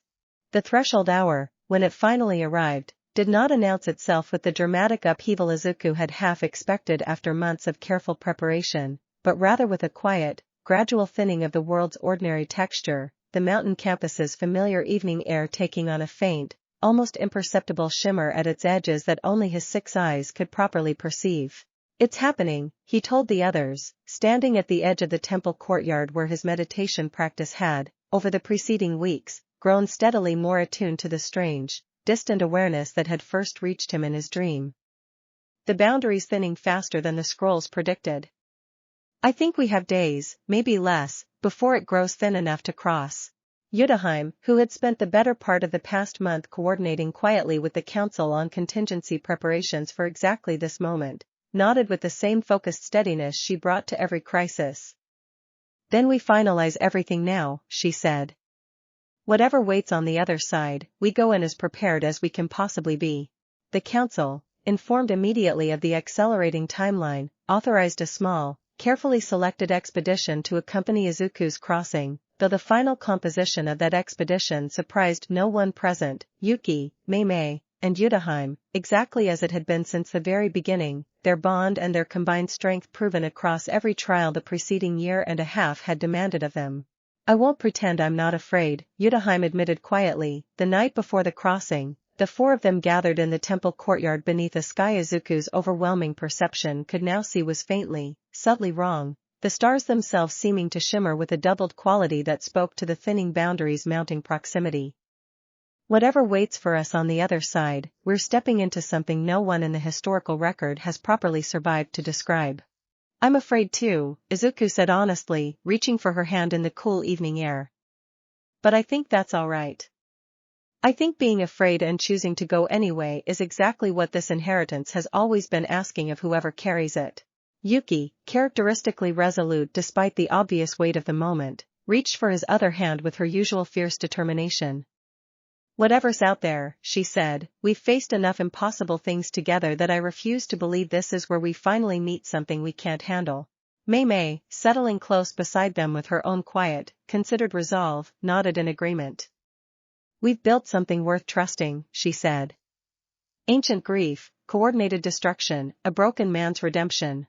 The threshold hour, when it finally arrived, did not announce itself with the dramatic upheaval Izuku had half expected after months of careful preparation, but rather with a quiet, gradual thinning of the world's ordinary texture, the mountain campus's familiar evening air taking on a faint, almost imperceptible shimmer at its edges that only his 6 eyes could properly perceive. "It's happening," he told the others, standing at the edge of the temple courtyard where his meditation practice had, over the preceding weeks, grown steadily more attuned to the strange, distant awareness that had first reached him in his dream. "The boundaries thinning faster than the scrolls predicted. I think we have days, maybe less, before it grows thin enough to cross." Utahime, who had spent the better part of the past month coordinating quietly with the council on contingency preparations for exactly this moment, nodded with the same focused steadiness she brought to every crisis. "Then we finalize everything now," she said. "Whatever waits on the other side, we go in as prepared as we can possibly be." The council, informed immediately of the accelerating timeline, authorized a small, carefully selected expedition to accompany Izuku's crossing, though the final composition of that expedition surprised no one present, Yuki, Mei Mei, and Utahime, exactly as it had been since the very beginning, their bond and their combined strength proven across every trial the preceding year and a half had demanded of them. "I won't pretend I'm not afraid," Utahime admitted quietly. The night before the crossing, the 4 of them gathered in the temple courtyard beneath a sky Izuku's overwhelming perception could now see was faintly, subtly wrong, the stars themselves seeming to shimmer with a doubled quality that spoke to the thinning boundaries' mounting proximity. "Whatever waits for us on the other side, we're stepping into something no one in the historical record has properly survived to describe." "I'm afraid too," Izuku said honestly, reaching for her hand in the cool evening air. "But I think that's all right. I think being afraid and choosing to go anyway is exactly what this inheritance has always been asking of whoever carries it." Yuki, characteristically resolute despite the obvious weight of the moment, reached for his other hand with her usual fierce determination. "Whatever's out there," she said, "we've faced enough impossible things together that I refuse to believe this is where we finally meet something we can't handle." Mei Mei, settling close beside them with her own quiet, considered resolve, nodded in agreement. "We've built something worth trusting," she said. "Ancient grief, coordinated destruction, a broken man's redemption.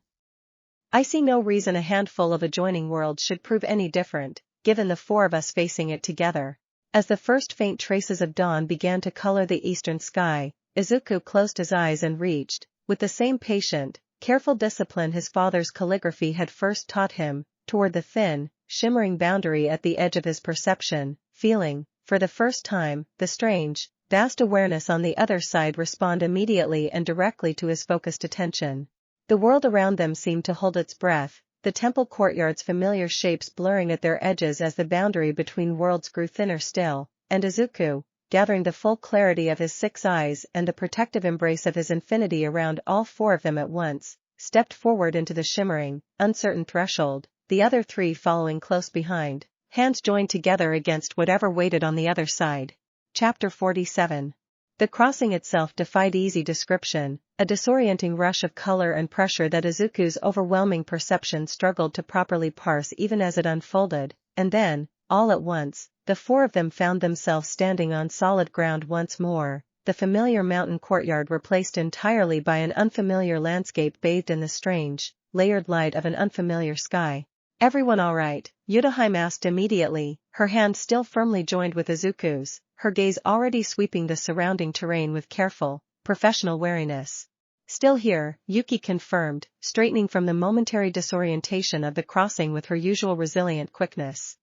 I see no reason a handful of adjoining worlds should prove any different, given the 4 of us facing it together." As the first faint traces of dawn began to color the eastern sky, Izuku closed his eyes and reached, with the same patient, careful discipline his father's calligraphy had first taught him, toward the thin, shimmering boundary at the edge of his perception, feeling, for the first time, the strange, vast awareness on the other side respond immediately and directly to his focused attention. The world around them seemed to hold its breath, the temple courtyard's familiar shapes blurring at their edges as the boundary between worlds grew thinner still, and Izuku, gathering the full clarity of his 6 eyes and the protective embrace of his infinity around all 4 of them at once, stepped forward into the shimmering, uncertain threshold, the other 3 following close behind, hands joined together against whatever waited on the other side. Chapter 47. The crossing itself defied easy description, a disorienting rush of color and pressure that Izuku's overwhelming perception struggled to properly parse even as it unfolded, and then, all at once, the 4 of them found themselves standing on solid ground once more, the familiar mountain courtyard replaced entirely by an unfamiliar landscape bathed in the strange, layered light of an unfamiliar sky. "Everyone all right?" Utahime asked immediately, her hand still firmly joined with Izuku's, her gaze already sweeping the surrounding terrain with careful, professional wariness. "Still here," Yuki confirmed, straightening from the momentary disorientation of the crossing with her usual resilient quickness.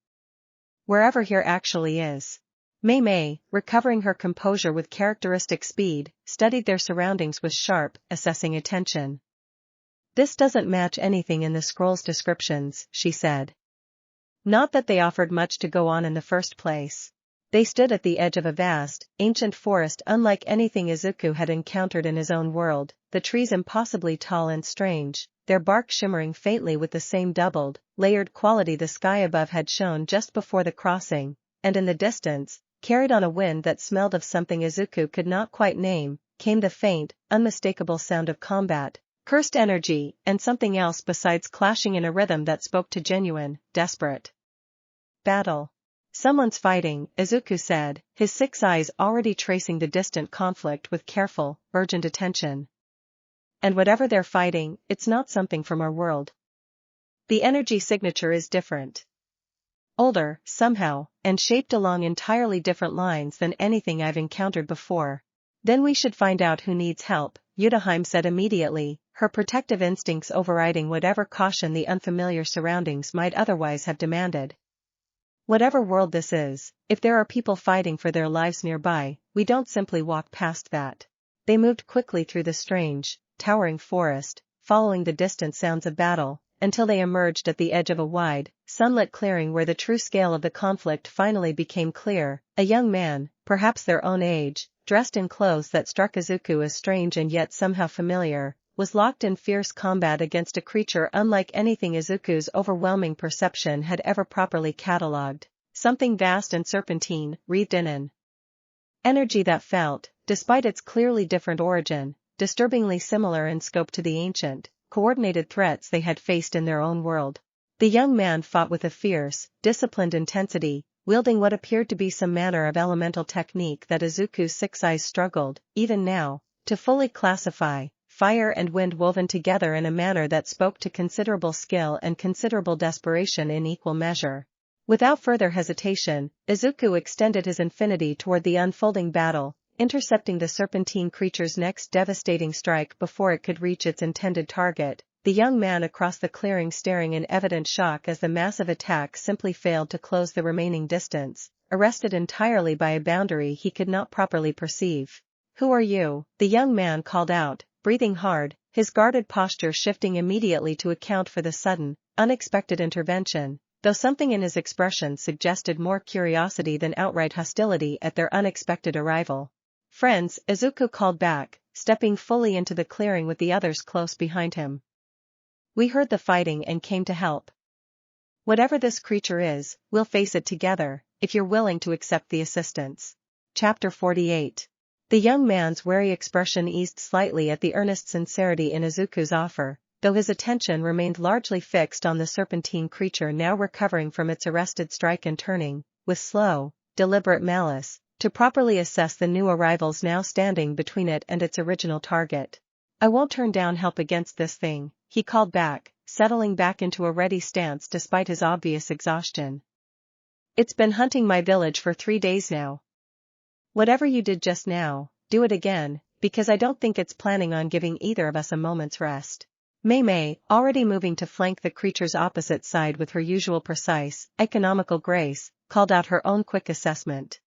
"Wherever here actually is." Mei Mei, recovering her composure with characteristic speed, studied their surroundings with sharp, assessing attention. "This doesn't match anything in the scroll's descriptions," she said. Not that they offered much to go on in the first place. They stood at the edge of a vast, ancient forest unlike anything Izuku had encountered in his own world, the trees impossibly tall and strange, their bark shimmering faintly with the same doubled, layered quality the sky above had shown just before the crossing, and in the distance, carried on a wind that smelled of something Izuku could not quite name, came the faint, unmistakable sound of combat, cursed energy, and something else besides clashing in a rhythm that spoke to genuine, desperate battle. Someone's fighting, Izuku said, his 6 eyes already tracing the distant conflict with careful, urgent attention. And whatever they're fighting, it's not something from our world. The energy signature is different. Older, somehow, and shaped along entirely different lines than anything I've encountered before. Then we should find out who needs help, Utahime said immediately, her protective instincts overriding whatever caution the unfamiliar surroundings might otherwise have demanded. Whatever world this is, if there are people fighting for their lives nearby, we don't simply walk past that. They moved quickly through the strange, towering forest, following the distant sounds of battle, until they emerged at the edge of a wide, sunlit clearing where the true scale of the conflict finally became clear. A young man, perhaps their own age, dressed in clothes that struck Izuku as strange and yet somehow familiar, was locked in fierce combat against a creature unlike anything Izuku's overwhelming perception had ever properly catalogued, something vast and serpentine, wreathed in an energy that felt, despite its clearly different origin, disturbingly similar in scope to the ancient, coordinated threats they had faced in their own world. The young man fought with a fierce, disciplined intensity, wielding what appeared to be some manner of elemental technique that Izuku's 6 eyes struggled, even now, to fully classify. Fire and wind woven together in a manner that spoke to considerable skill and considerable desperation in equal measure. Without further hesitation, Izuku extended his infinity toward the unfolding battle, intercepting the serpentine creature's next devastating strike before it could reach its intended target, the young man across the clearing staring in evident shock as the massive attack simply failed to close the remaining distance, arrested entirely by a boundary he could not properly perceive. "Who are you?" the young man called out, breathing hard, his guarded posture shifting immediately to account for the sudden, unexpected intervention, though something in his expression suggested more curiosity than outright hostility at their unexpected arrival. "Friends," Izuku called back, stepping fully into the clearing with the others close behind him. "We heard the fighting and came to help. Whatever this creature is, we'll face it together, if you're willing to accept the assistance." Chapter 48. The young man's wary expression eased slightly at the earnest sincerity in Izuku's offer, though his attention remained largely fixed on the serpentine creature now recovering from its arrested strike and turning, with slow, deliberate malice, to properly assess the new arrivals now standing between it and its original target. "I won't turn down help against this thing," he called back, settling back into a ready stance despite his obvious exhaustion. "It's been hunting my village for 3 days now. Whatever you did just now, do it again, because I don't think it's planning on giving either of us a moment's rest." Mei Mei, already moving to flank the creature's opposite side with her usual precise, economical grace, called out her own quick assessment.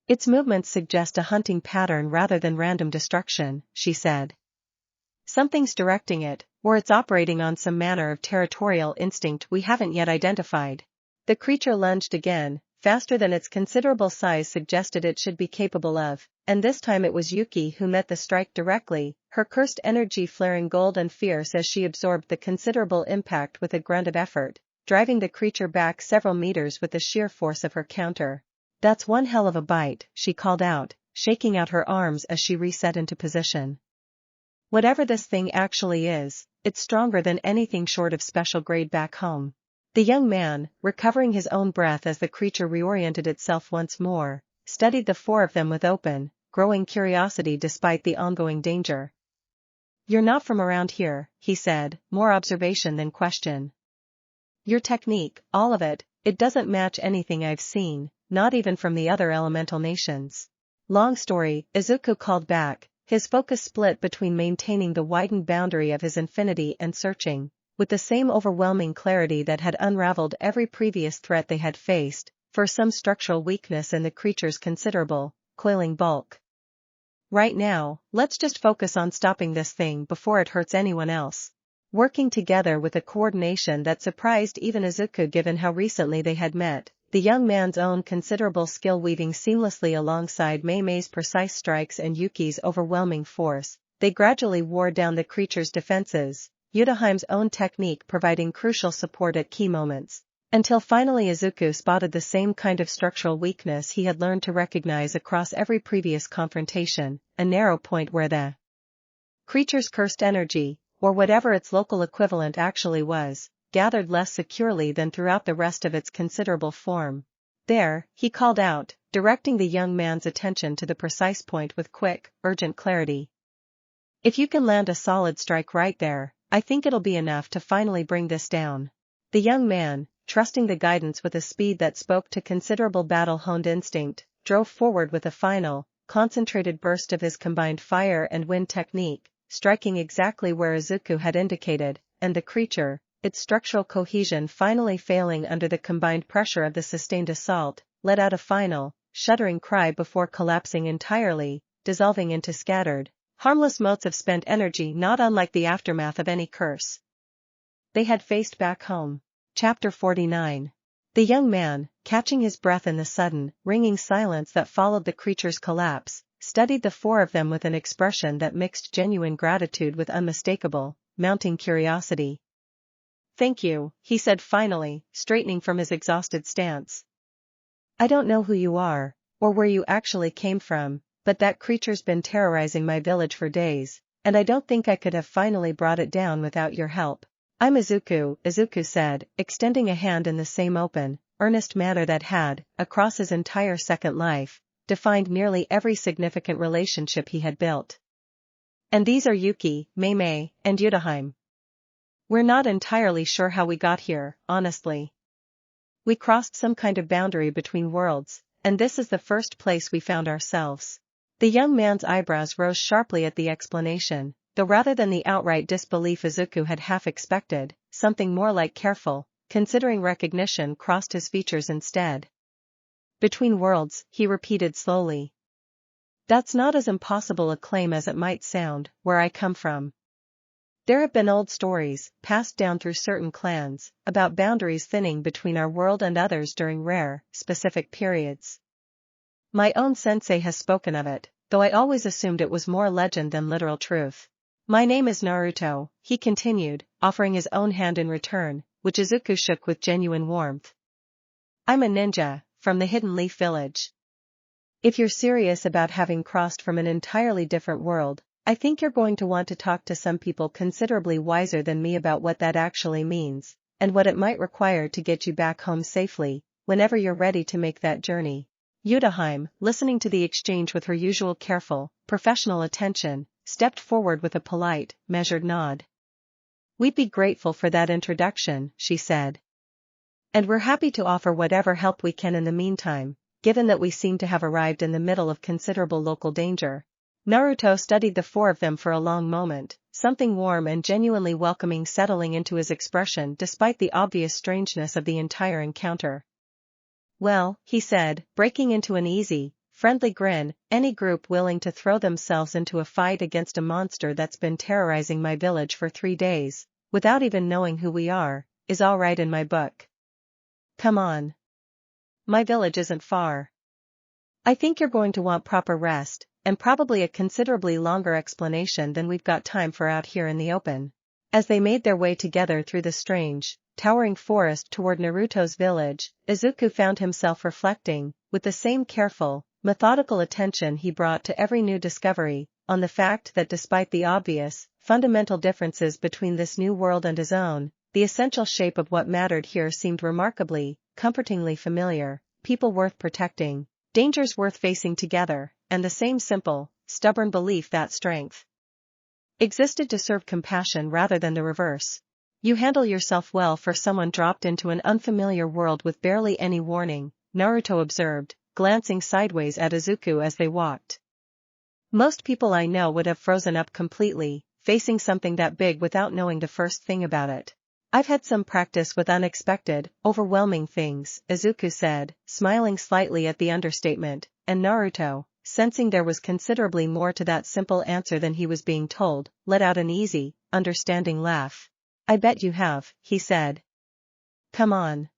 "Its movements suggest a hunting pattern rather than random destruction," she said. "Something's directing it, or it's operating on some manner of territorial instinct we haven't yet identified." The creature lunged again, faster than its considerable size suggested it should be capable of, and this time it was Yuki who met the strike directly, her cursed energy flaring gold and fierce as she absorbed the considerable impact with a grunt of effort, driving the creature back several meters with the sheer force of her counter. "That's one hell of a bite," she called out, shaking out her arms as she reset into position. "Whatever this thing actually is, it's stronger than anything short of special grade back home." The young man, recovering his own breath as the creature reoriented itself once more, studied the 4 of them with open, growing curiosity despite the ongoing danger. "You're not from around here," he said, more observation than question. "Your technique, all of it, it doesn't match anything I've seen, not even from the other elemental nations." "Long story," Izuku called back, his focus split between maintaining the widened boundary of his infinity and searching, with the same overwhelming clarity that had unraveled every previous threat they had faced, for some structural weakness in the creature's considerable, coiling bulk. "Right now, let's just focus on stopping this thing before it hurts anyone else." Working together with a coordination that surprised even Izuku given how recently they had met, the young man's own considerable skill weaving seamlessly alongside Mei Mei's precise strikes and Yuki's overwhelming force, they gradually wore down the creature's defenses, Utahime's own technique providing crucial support at key moments, until finally Izuku spotted the same kind of structural weakness he had learned to recognize across every previous confrontation, a narrow point where the creature's cursed energy, or whatever its local equivalent actually was, gathered less securely than throughout the rest of its considerable form. There, he called out, directing the young man's attention to the precise point with quick, urgent clarity. If you can land a solid strike right there, I think it'll be enough to finally bring this down. The young man, trusting the guidance with a speed that spoke to considerable battle-honed instinct, drove forward with a final, concentrated burst of his combined fire and wind technique, striking exactly where Izuku had indicated, and the creature, its structural cohesion finally failing under the combined pressure of the sustained assault, let out a final, shuddering cry before collapsing entirely, dissolving into scattered, harmless motes of spent energy not unlike the aftermath of any curse they had faced back home. Chapter 49. The young man, catching his breath in the sudden, ringing silence that followed the creature's collapse, studied the four of them with an expression that mixed genuine gratitude with unmistakable, mounting curiosity. "Thank you," he said finally, straightening from his exhausted stance. "I don't know who you are, or where you actually came from, but that creature's been terrorizing my village for days, and I don't think I could have finally brought it down without your help. I'm Izuku," Izuku said, extending a hand in the same open, earnest manner that had, across his entire second life, defined nearly every significant relationship he had built. "And these are Yuki, Mei Mei, and Utahime. We're not entirely sure how we got here, honestly. We crossed some kind of boundary between worlds, and this is the first place we found ourselves." The young man's eyebrows rose sharply at the explanation, though rather than the outright disbelief Izuku had half expected, something more like careful, considering recognition crossed his features instead. "Between worlds," he repeated slowly. "That's not as impossible a claim as it might sound, where I come from. There have been old stories, passed down through certain clans, about boundaries thinning between our world and others during rare, specific periods. My own sensei has spoken of it, though I always assumed it was more legend than literal truth. My name is Naruto," he continued, offering his own hand in return, which Izuku shook with genuine warmth. "I'm a ninja, from the Hidden Leaf Village. If you're serious about having crossed from an entirely different world, I think you're going to want to talk to some people considerably wiser than me about what that actually means, and what it might require to get you back home safely, whenever you're ready to make that journey." Utahime, listening to the exchange with her usual careful, professional attention, stepped forward with a polite, measured nod. "We'd be grateful for that introduction," she said. "And we're happy to offer whatever help we can in the meantime, given that we seem to have arrived in the middle of considerable local danger." Naruto studied the four of them for a long moment, something warm and genuinely welcoming settling into his expression despite the obvious strangeness of the entire encounter. "Well," he said, breaking into an easy, friendly grin, "any group willing to throw themselves into a fight against a monster that's been terrorizing my village for 3 days, without even knowing who we are, is all right in my book. Come on. My village isn't far. I think you're going to want proper rest, and probably a considerably longer explanation than we've got time for out here in the open." As they made their way together through the strange, towering forest toward Naruto's village, Izuku found himself reflecting, with the same careful, methodical attention he brought to every new discovery, on the fact that despite the obvious, fundamental differences between this new world and his own, the essential shape of what mattered here seemed remarkably, comfortingly familiar: people worth protecting, dangers worth facing together, and the same simple, stubborn belief that strength existed to serve compassion rather than the reverse. "You handle yourself well for someone dropped into an unfamiliar world with barely any warning," Naruto observed, glancing sideways at Izuku as they walked. "Most people I know would have frozen up completely, facing something that big without knowing the first thing about it. I've had some practice with unexpected, overwhelming things," Izuku said, smiling slightly at the understatement, and Naruto, sensing there was considerably more to that simple answer than he was being told, let out an easy, understanding laugh. "I bet you have," he said. "Come on.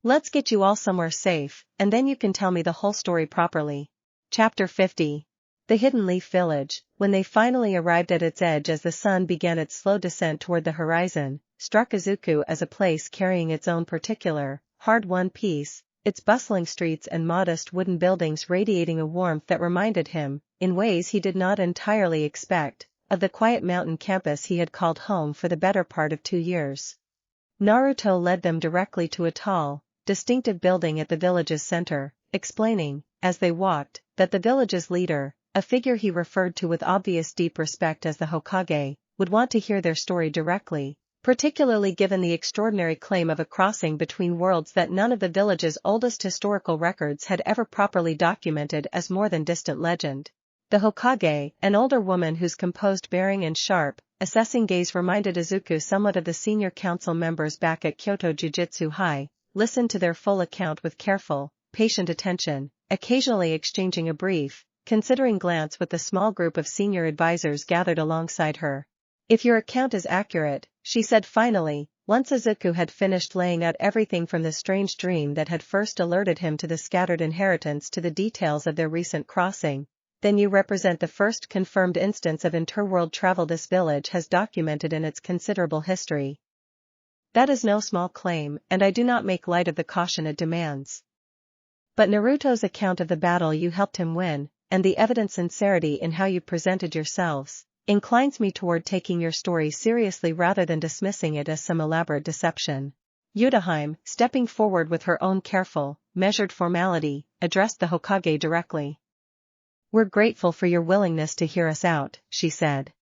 Let's get you all somewhere safe, and then you can tell me the whole story properly." Chapter 50. The Hidden Leaf Village, when they finally arrived at its edge as the sun began its slow descent toward the horizon, struck Izuku as a place carrying its own particular, hard-won peace, its bustling streets and modest wooden buildings radiating a warmth that reminded him, in ways he did not entirely expect, of the quiet mountain campus he had called home for the better part of 2 years. Naruto led them directly to a tall, distinctive building at the village's center, explaining, as they walked, that the village's leader, a figure he referred to with obvious deep respect as the Hokage, would want to hear their story directly, particularly given the extraordinary claim of a crossing between worlds that none of the village's oldest historical records had ever properly documented as more than distant legend. The Hokage, an older woman whose composed bearing and sharp, assessing gaze reminded Izuku somewhat of the senior council members back at Kyoto Jujutsu High, listened to their full account with careful, patient attention, occasionally exchanging a brief, considering glance with the small group of senior advisors gathered alongside her. "If your account is accurate," she said finally, once Izuku had finished laying out everything from the strange dream that had first alerted him to the scattered inheritance to the details of their recent crossing, "then you represent the first confirmed instance of interworld travel this village has documented in its considerable history. That is no small claim, and I do not make light of the caution it demands. But Naruto's account of the battle you helped him win, and the evident sincerity in how you presented yourselves, inclines me toward taking your story seriously rather than dismissing it as some elaborate deception." Utahime, stepping forward with her own careful, measured formality, addressed the Hokage directly. "We're grateful for your willingness to hear us out," she said.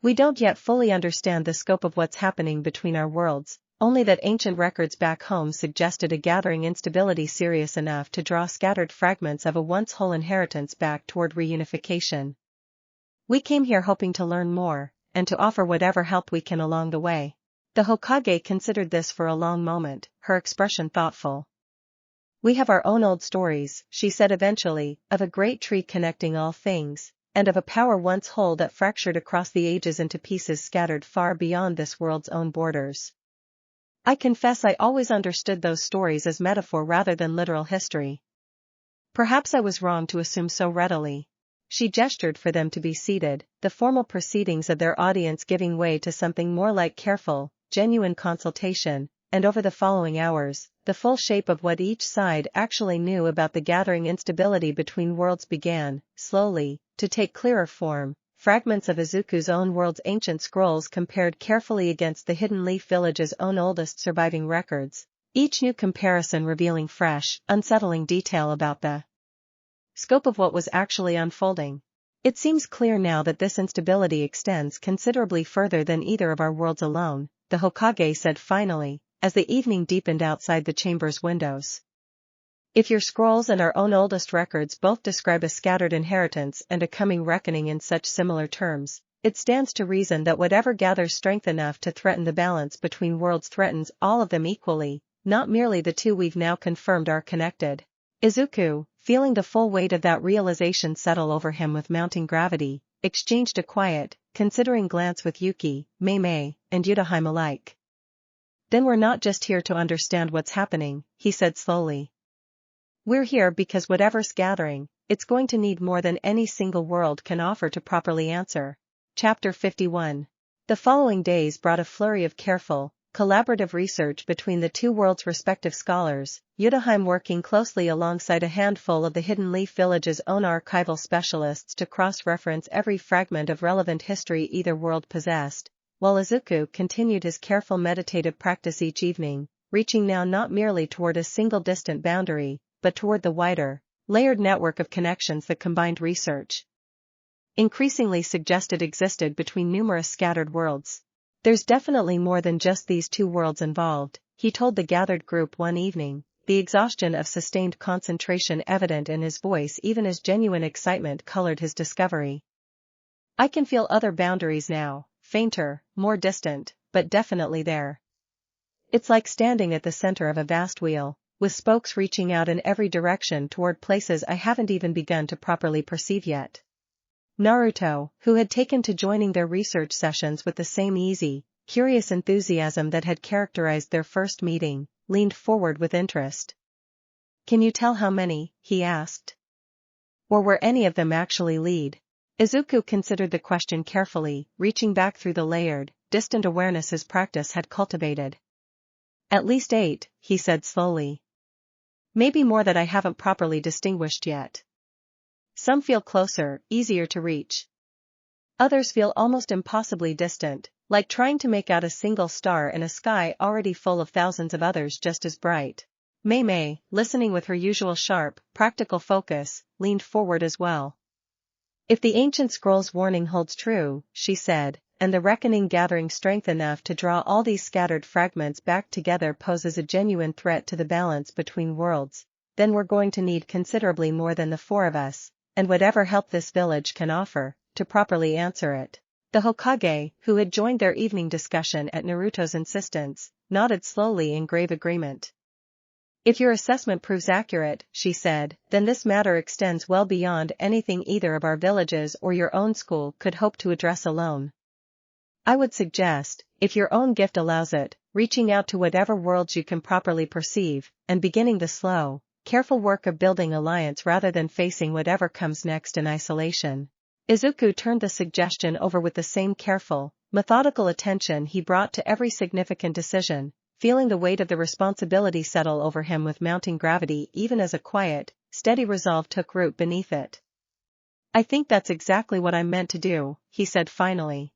"We don't yet fully understand the scope of what's happening between our worlds, only that ancient records back home suggested a gathering instability serious enough to draw scattered fragments of a once whole inheritance back toward reunification. We came here hoping to learn more, and to offer whatever help we can along the way." The Hokage considered this for a long moment, her expression thoughtful. "We have our own old stories," she said eventually, "of a great tree connecting all things, and of a power once whole that fractured across the ages into pieces scattered far beyond this world's own borders. I confess I always understood those stories as metaphor rather than literal history. Perhaps I was wrong to assume so readily." She gestured for them to be seated, the formal proceedings of their audience giving way to something more like careful, genuine consultation, and over the following hours, the full shape of what each side actually knew about the gathering instability between worlds began, slowly, to take clearer form. Fragments of Izuku's own world's ancient scrolls compared carefully against the Hidden Leaf Village's own oldest surviving records, each new comparison revealing fresh, unsettling detail about the scope of what was actually unfolding. "It seems clear now that this instability extends considerably further than either of our worlds alone," the Hokage said finally, as the evening deepened outside the chamber's windows. "If your scrolls and our own oldest records both describe a scattered inheritance and a coming reckoning in such similar terms, it stands to reason that whatever gathers strength enough to threaten the balance between worlds threatens all of them equally, not merely the two we've now confirmed are connected." Izuku, feeling the full weight of that realization settle over him with mounting gravity, exchanged a quiet, considering glance with Yuki, Mei Mei, and Utahime alike. "Then we're not just here to understand what's happening," he said slowly. "We're here because whatever's gathering, it's going to need more than any single world can offer to properly answer." Chapter 51. The following days brought a flurry of careful, collaborative research between the two worlds' respective scholars, Utahime working closely alongside a handful of the Hidden Leaf Village's own archival specialists to cross-reference every fragment of relevant history either world possessed, while Izuku continued his careful meditative practice each evening, reaching now not merely toward a single distant boundary, but toward the wider, layered network of connections that combined research increasingly suggested existed between numerous scattered worlds. "There's definitely more than just these two worlds involved," he told the gathered group one evening, the exhaustion of sustained concentration evident in his voice even as genuine excitement colored his discovery. "I can feel other boundaries now, fainter, more distant, but definitely there. It's like standing at the center of a vast wheel, with spokes reaching out in every direction toward places I haven't even begun to properly perceive yet." Naruto, who had taken to joining their research sessions with the same easy, curious enthusiasm that had characterized their first meeting, leaned forward with interest. "Can you tell how many?" he asked. "Or where any of them actually lead?" Izuku considered the question carefully, reaching back through the layered, distant awareness his practice had cultivated. "At least 8, he said slowly. "Maybe more that I haven't properly distinguished yet. Some feel closer, easier to reach. Others feel almost impossibly distant, like trying to make out a single star in a sky already full of thousands of others just as bright. Mei Mei, listening with her usual sharp, practical focus, leaned forward as well. If the ancient scroll's warning holds true, she said, and the reckoning gathering strength enough to draw all these scattered fragments back together poses a genuine threat to the balance between worlds, then we're going to need considerably more than the four of us, and whatever help this village can offer, to properly answer it. The Hokage, who had joined their evening discussion at Naruto's insistence, nodded slowly in grave agreement. If your assessment proves accurate, she said, then this matter extends well beyond anything either of our villages or your own school could hope to address alone. I would suggest, if your own gift allows it, reaching out to whatever worlds you can properly perceive, and beginning the slow, careful work of building alliance rather than facing whatever comes next in isolation. Izuku turned the suggestion over with the same careful, methodical attention he brought to every significant decision, feeling the weight of the responsibility settle over him with mounting gravity even as a quiet, steady resolve took root beneath it. I think that's exactly what I'm meant to do, he said finally.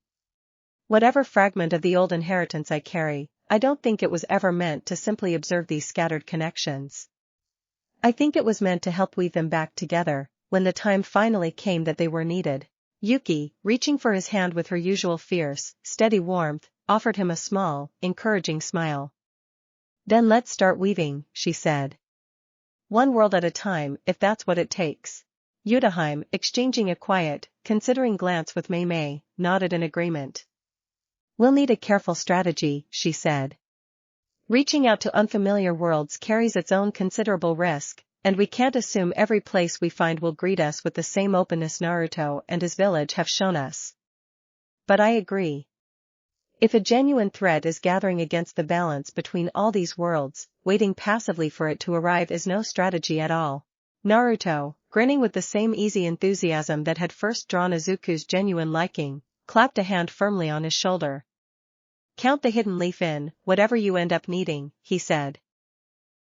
Whatever fragment of the old inheritance I carry, I don't think it was ever meant to simply observe these scattered connections. I think it was meant to help weave them back together, when the time finally came that they were needed. Yuki, reaching for his hand with her usual fierce, steady warmth, offered him a small, encouraging smile. Then let's start weaving, she said. One world at a time, if that's what it takes. Utahime, exchanging a quiet, considering glance with Mei Mei, nodded in agreement. We'll need a careful strategy, she said. Reaching out to unfamiliar worlds carries its own considerable risk, and we can't assume every place we find will greet us with the same openness Naruto and his village have shown us. But I agree. If a genuine threat is gathering against the balance between all these worlds, waiting passively for it to arrive is no strategy at all. Naruto, grinning with the same easy enthusiasm that had first drawn Izuku's genuine liking, clapped a hand firmly on his shoulder. Count the hidden leaf in, whatever you end up needing, he said.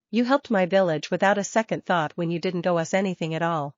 You helped my village without a second thought when you didn't owe us anything at all.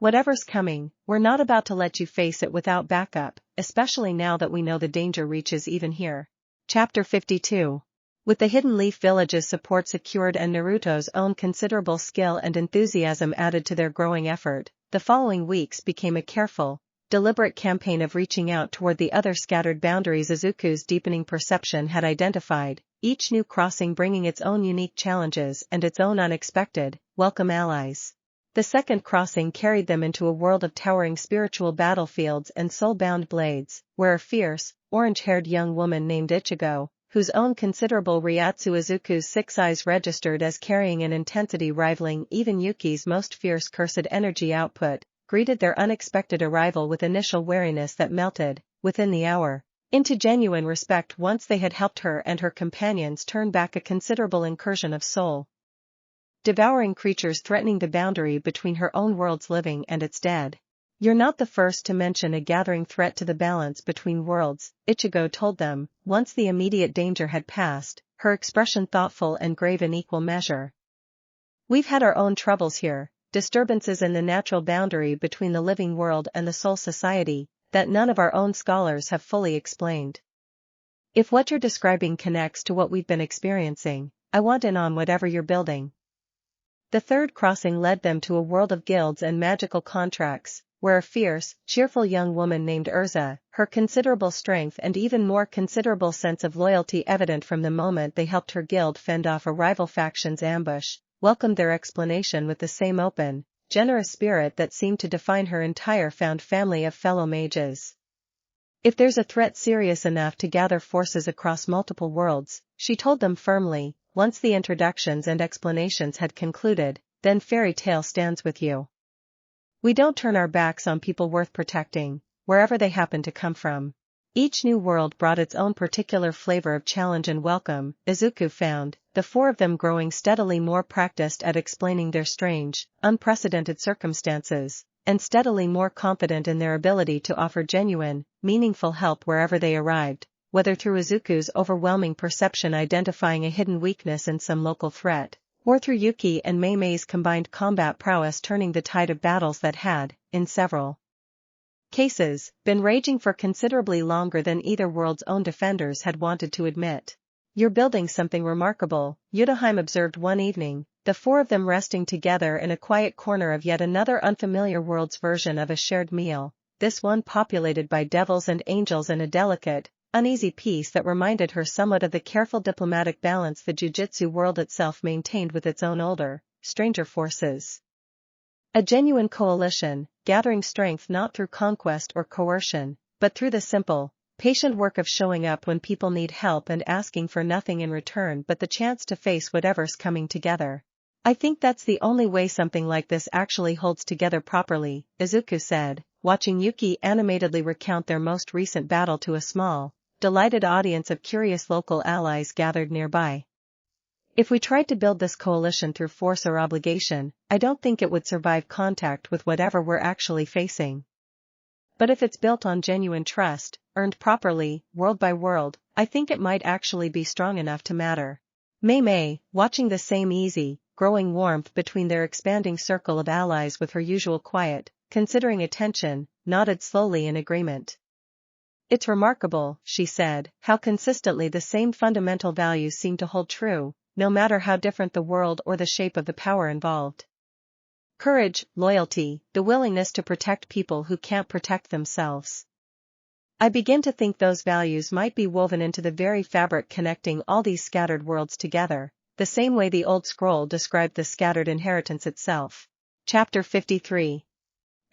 Whatever's coming, we're not about to let you face it without backup, especially now that we know the danger reaches even here. Chapter 52. With the Hidden Leaf Village's support secured and Naruto's own considerable skill and enthusiasm added to their growing effort, the following weeks became a careful, deliberate campaign of reaching out toward the other scattered boundaries Izuku's deepening perception had identified, each new crossing bringing its own unique challenges and its own unexpected, welcome allies. The second crossing carried them into a world of towering spiritual battlefields and soul-bound blades, where a fierce, orange-haired young woman named Ichigo, whose own considerable Ryatsu Izuku's six eyes registered as carrying an intensity rivaling even Yuki's most fierce cursed energy output, greeted their unexpected arrival with initial wariness that melted, within the hour, into genuine respect once they had helped her and her companions turn back a considerable incursion of soul devouring creatures threatening the boundary between her own world's living and its dead. You're not the first to mention a gathering threat to the balance between worlds, Ichigo told them, once the immediate danger had passed, her expression thoughtful and grave in equal measure. We've had our own troubles here, disturbances in the natural boundary between the living world and the soul society, that none of our own scholars have fully explained. If what you're describing connects to what we've been experiencing, I want in on whatever you're building. The third crossing led them to a world of guilds and magical contracts, where a fierce, cheerful young woman named Urza, her considerable strength and even more considerable sense of loyalty evident from the moment they helped her guild fend off a rival faction's ambush, welcomed their explanation with the same open, generous spirit that seemed to define her entire found family of fellow mages. If there's a threat serious enough to gather forces across multiple worlds, she told them firmly, once the introductions and explanations had concluded, then fairy tale stands with you. We don't turn our backs on people worth protecting, wherever they happen to come from. Each new world brought its own particular flavor of challenge and welcome, Izuku found, the four of them growing steadily more practiced at explaining their strange, unprecedented circumstances, and steadily more confident in their ability to offer genuine, meaningful help wherever they arrived, whether through Izuku's overwhelming perception identifying a hidden weakness in some local threat, or through Yuki and Mei Mei's combined combat prowess turning the tide of battles that had, in several cases, been raging for considerably longer than either world's own defenders had wanted to admit. You're building something remarkable, Utahime observed one evening, the four of them resting together in a quiet corner of yet another unfamiliar world's version of a shared meal, this one populated by devils and angels in a delicate, uneasy peace that reminded her somewhat of the careful diplomatic balance the jujutsu world itself maintained with its own older, stranger forces. A genuine coalition, gathering strength not through conquest or coercion, but through the simple, patient work of showing up when people need help and asking for nothing in return but the chance to face whatever's coming together. I think that's the only way something like this actually holds together properly, Izuku said, watching Yuki animatedly recount their most recent battle to a small, delighted audience of curious local allies gathered nearby. If we tried to build this coalition through force or obligation, I don't think it would survive contact with whatever we're actually facing. But if it's built on genuine trust, earned properly, world by world, I think it might actually be strong enough to matter. Mei Mei, watching the same easy, growing warmth between their expanding circle of allies with her usual quiet, considering attention, nodded slowly in agreement. It's remarkable, she said, how consistently the same fundamental values seem to hold true, no matter how different the world or the shape of the power involved. Courage, loyalty, the willingness to protect people who can't protect themselves. I begin to think those values might be woven into the very fabric connecting all these scattered worlds together, the same way the old scroll described the scattered inheritance itself. Chapter 53.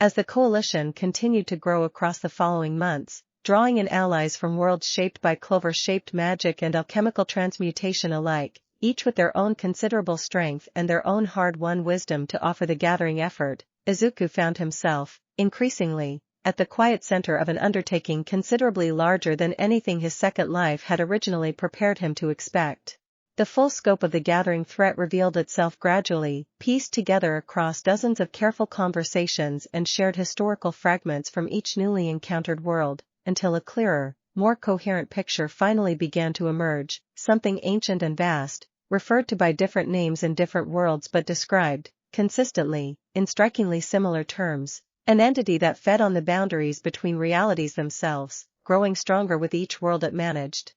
As the coalition continued to grow across the following months, drawing in allies from worlds shaped by clover-shaped magic and alchemical transmutation alike, each with their own considerable strength and their own hard-won wisdom to offer the gathering effort, Izuku found himself, increasingly, at the quiet center of an undertaking considerably larger than anything his second life had originally prepared him to expect. The full scope of the gathering threat revealed itself gradually, pieced together across dozens of careful conversations and shared historical fragments from each newly encountered world, until a clearer, more coherent picture finally began to emerge, something ancient and vast, referred to by different names in different worlds but described, consistently, in strikingly similar terms, an entity that fed on the boundaries between realities themselves, growing stronger with each world it managed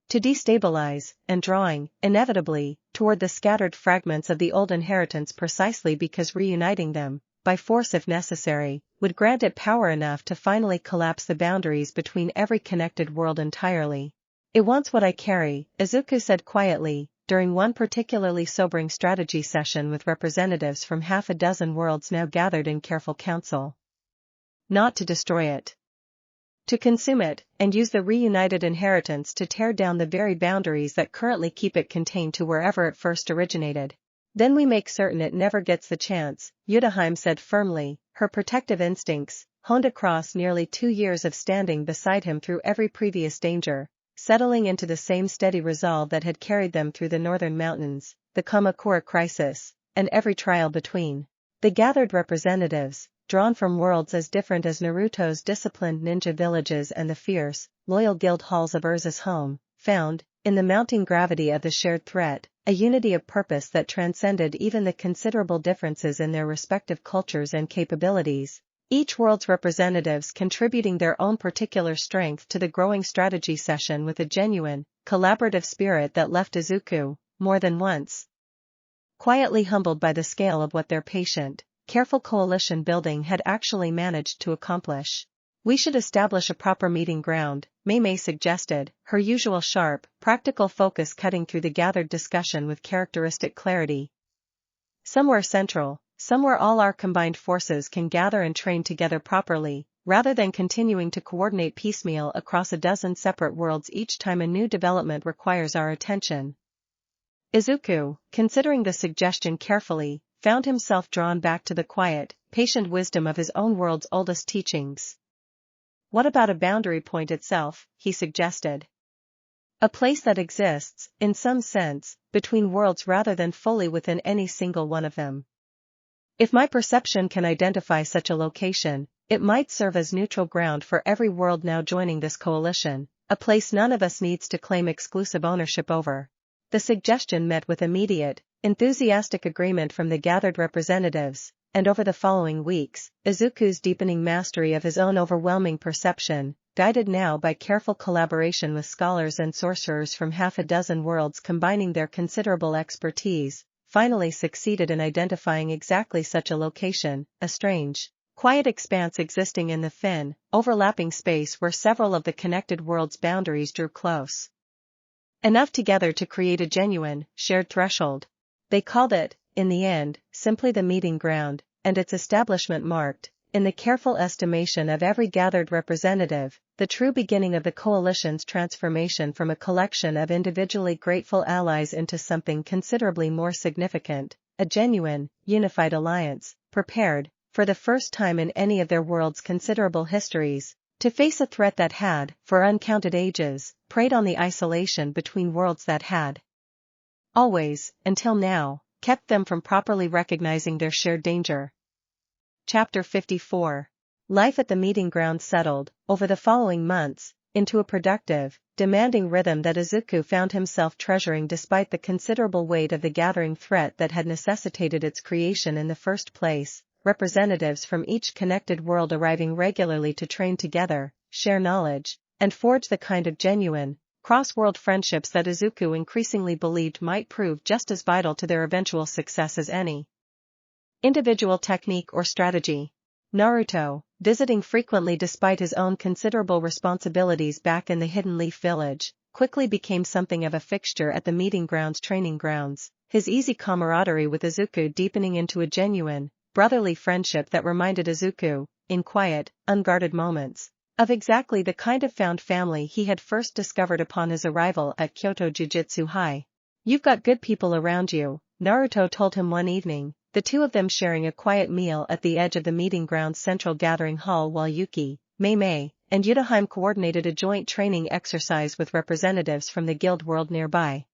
to destabilize, and drawing, inevitably, toward the scattered fragments of the old inheritance precisely because reuniting them, by force if necessary, would grant it power enough to finally collapse the boundaries between every connected world entirely. It wants what I carry, Izuku said quietly, during one particularly sobering strategy session with representatives from half a dozen worlds now gathered in careful council. Not to destroy it. To consume it, and use the reunited inheritance to tear down the very boundaries that currently keep it contained to wherever it first originated. Then we make certain it never gets the chance, Utahime said firmly, her protective instincts, honed across nearly 2 years of standing beside him through every previous danger, settling into the same steady resolve that had carried them through the northern mountains, the Kamakura crisis, and every trial between. The gathered representatives, drawn from worlds as different as Naruto's disciplined ninja villages and the fierce, loyal guild halls of Urza's home, found, in the mounting gravity of the shared threat, a unity of purpose that transcended even the considerable differences in their respective cultures and capabilities, each world's representatives contributing their own particular strength to the growing strategy session with a genuine, collaborative spirit that left Izuku, more than once, quietly humbled by the scale of what their patient, careful coalition building had actually managed to accomplish. We should establish a proper meeting ground, Mei Mei suggested, her usual sharp, practical focus cutting through the gathered discussion with characteristic clarity. Somewhere central, somewhere all our combined forces can gather and train together properly, rather than continuing to coordinate piecemeal across a dozen separate worlds each time a new development requires our attention. Izuku, considering the suggestion carefully, found himself drawn back to the quiet, patient wisdom of his own world's oldest teachings. What about a boundary point itself, he suggested. A place that exists, in some sense, between worlds rather than fully within any single one of them. If my perception can identify such a location, it might serve as neutral ground for every world now joining this coalition, a place none of us needs to claim exclusive ownership over. The suggestion met with immediate, enthusiastic agreement from the gathered representatives, and over the following weeks, Izuku's deepening mastery of his own overwhelming perception, guided now by careful collaboration with scholars and sorcerers from half a dozen worlds combining their considerable expertise, finally succeeded in identifying exactly such a location, a strange, quiet expanse existing in the thin, overlapping space where several of the connected worlds' boundaries drew close enough together to create a genuine, shared threshold. They called it, in the end, simply the meeting ground, and its establishment marked, in the careful estimation of every gathered representative, the true beginning of the coalition's transformation from a collection of individually grateful allies into something considerably more significant, a genuine, unified alliance, prepared, for the first time in any of their world's considerable histories, to face a threat that had, for uncounted ages, preyed on the isolation between worlds that had always, until now, kept them from properly recognizing their shared danger. Chapter 54. Life at the meeting ground settled, over the following months, into a productive, demanding rhythm that Izuku found himself treasuring despite the considerable weight of the gathering threat that had necessitated its creation in the first place, representatives from each connected world arriving regularly to train together, share knowledge, and forge the kind of genuine, cross-world friendships that Izuku increasingly believed might prove just as vital to their eventual success as any individual technique or strategy. Naruto, visiting frequently despite his own considerable responsibilities back in the Hidden Leaf Village, quickly became something of a fixture at the meeting ground's training grounds, his easy camaraderie with Izuku deepening into a genuine, brotherly friendship that reminded Izuku, in quiet, unguarded moments, of exactly the kind of found family he had first discovered upon his arrival at Kyoto Jujutsu High. "You've got good people around you," Naruto told him one evening, the two of them sharing a quiet meal at the edge of the meeting ground's central gathering hall while Yuki, Mei Mei, and Utahime coordinated a joint training exercise with representatives from the guild world nearby.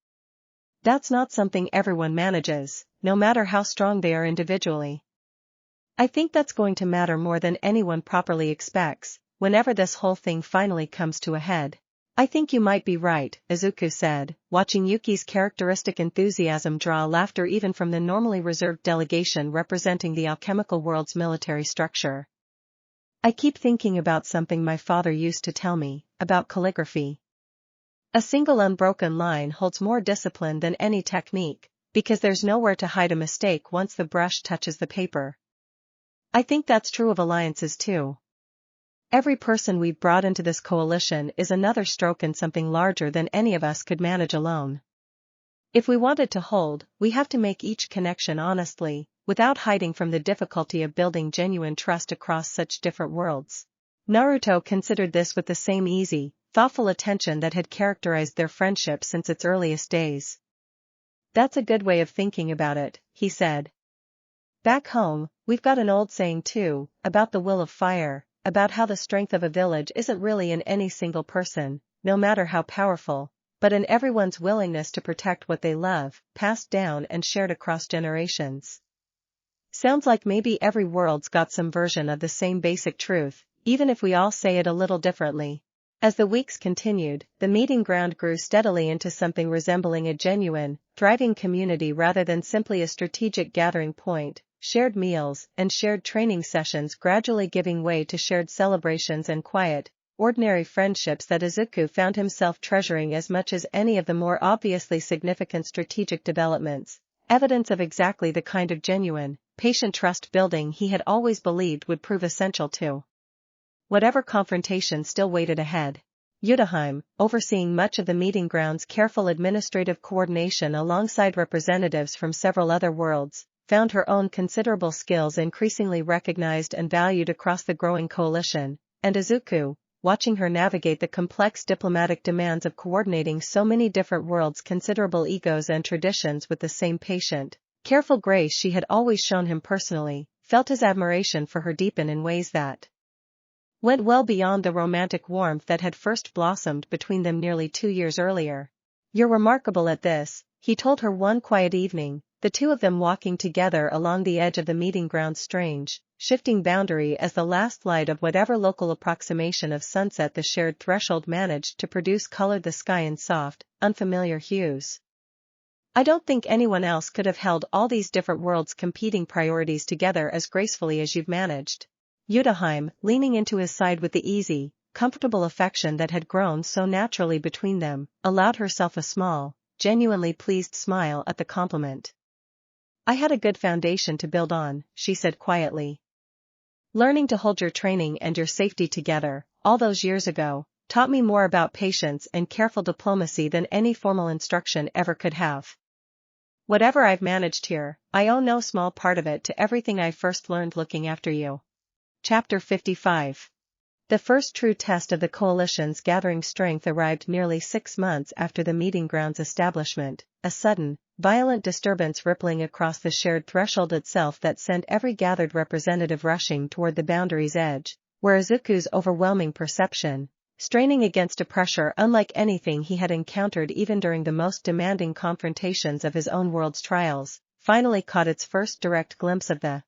"That's not something everyone manages, no matter how strong they are individually. I think that's going to matter more than anyone properly expects, whenever this whole thing finally comes to a head." "I think you might be right," Izuku said, watching Yuki's characteristic enthusiasm draw laughter even from the normally reserved delegation representing the alchemical world's military structure. "I keep thinking about something my father used to tell me, about calligraphy. A single unbroken line holds more discipline than any technique, because there's nowhere to hide a mistake once the brush touches the paper. I think that's true of alliances too. Every person we've brought into this coalition is another stroke in something larger than any of us could manage alone. If we want it to hold, we have to make each connection honestly, without hiding from the difficulty of building genuine trust across such different worlds." Naruto considered this with the same easy, thoughtful attention that had characterized their friendship since its earliest days. "That's a good way of thinking about it," he said. "Back home, we've got an old saying too, about the will of fire, about how the strength of a village isn't really in any single person, no matter how powerful, but in everyone's willingness to protect what they love, passed down and shared across generations. Sounds like maybe every world's got some version of the same basic truth, even if we all say it a little differently." As the weeks continued, the meeting ground grew steadily into something resembling a genuine, thriving community rather than simply a strategic gathering point. Shared meals and shared training sessions gradually giving way to shared celebrations and quiet, ordinary friendships that Izuku found himself treasuring as much as any of the more obviously significant strategic developments, evidence of exactly the kind of genuine, patient trust building he had always believed would prove essential to whatever confrontation still waited ahead. Utahime, overseeing much of the meeting ground's careful administrative coordination alongside representatives from several other worlds, found her own considerable skills increasingly recognized and valued across the growing coalition, and Izuku, watching her navigate the complex diplomatic demands of coordinating so many different worlds' considerable egos and traditions with the same patient, careful grace she had always shown him personally, felt his admiration for her deepen in ways that went well beyond the romantic warmth that had first blossomed between them nearly 2 years earlier. "You're remarkable at this," he told her one quiet evening, the two of them walking together along the edge of the meeting ground's strange, shifting boundary as the last light of whatever local approximation of sunset the shared threshold managed to produce colored the sky in soft, unfamiliar hues. "I don't think anyone else could have held all these different worlds' competing priorities together as gracefully as you've managed." Utahime, leaning into his side with the easy, comfortable affection that had grown so naturally between them, allowed herself a small, genuinely pleased smile at the compliment. "I had a good foundation to build on," she said quietly. "Learning to hold your training and your safety together, all those years ago, taught me more about patience and careful diplomacy than any formal instruction ever could have. Whatever I've managed here, I owe no small part of it to everything I first learned looking after you." Chapter 55. The first true test of the coalition's gathering strength arrived nearly 6 months after the meeting ground's establishment, a sudden, violent disturbance rippling across the shared threshold itself that sent every gathered representative rushing toward the boundary's edge, where Izuku's overwhelming perception, straining against a pressure unlike anything he had encountered even during the most demanding confrontations of his own world's trials, finally caught its first direct glimpse of the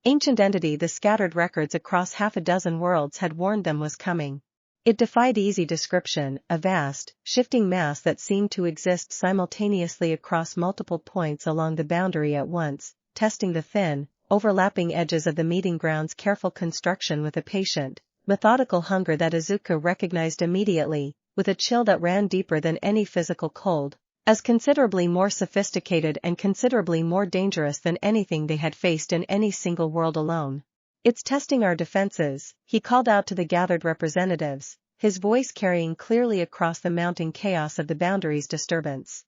ancient entity the scattered records across half a dozen worlds had warned them was coming. It defied easy description, a vast, shifting mass that seemed to exist simultaneously across multiple points along the boundary at once, testing the thin, overlapping edges of the meeting ground's careful construction with a patient, methodical hunger that Izuku recognized immediately, with a chill that ran deeper than any physical cold, as considerably more sophisticated and considerably more dangerous than anything they had faced in any single world alone. "It's testing our defenses," he called out to the gathered representatives, his voice carrying clearly across the mounting chaos of the boundary's disturbance.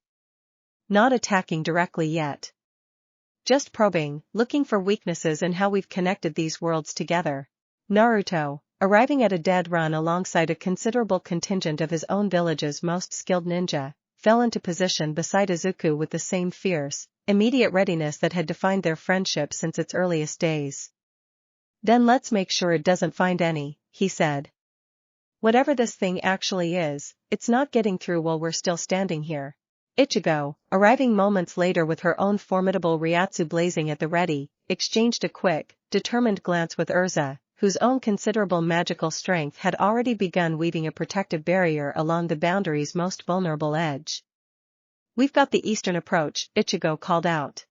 "Not attacking directly yet. Just probing, looking for weaknesses in how we've connected these worlds together." Naruto, arriving at a dead run alongside a considerable contingent of his own village's most skilled ninja, fell into position beside Izuku with the same fierce, immediate readiness that had defined their friendship since its earliest days. "Then let's make sure it doesn't find any," he said. "Whatever this thing actually is, it's not getting through while we're still standing here." Ichigo, arriving moments later with her own formidable Ryatsu blazing at the ready, exchanged a quick, determined glance with Urza, whose own considerable magical strength had already begun weaving a protective barrier along the boundary's most vulnerable edge. "We've got the eastern approach," Ichigo called out.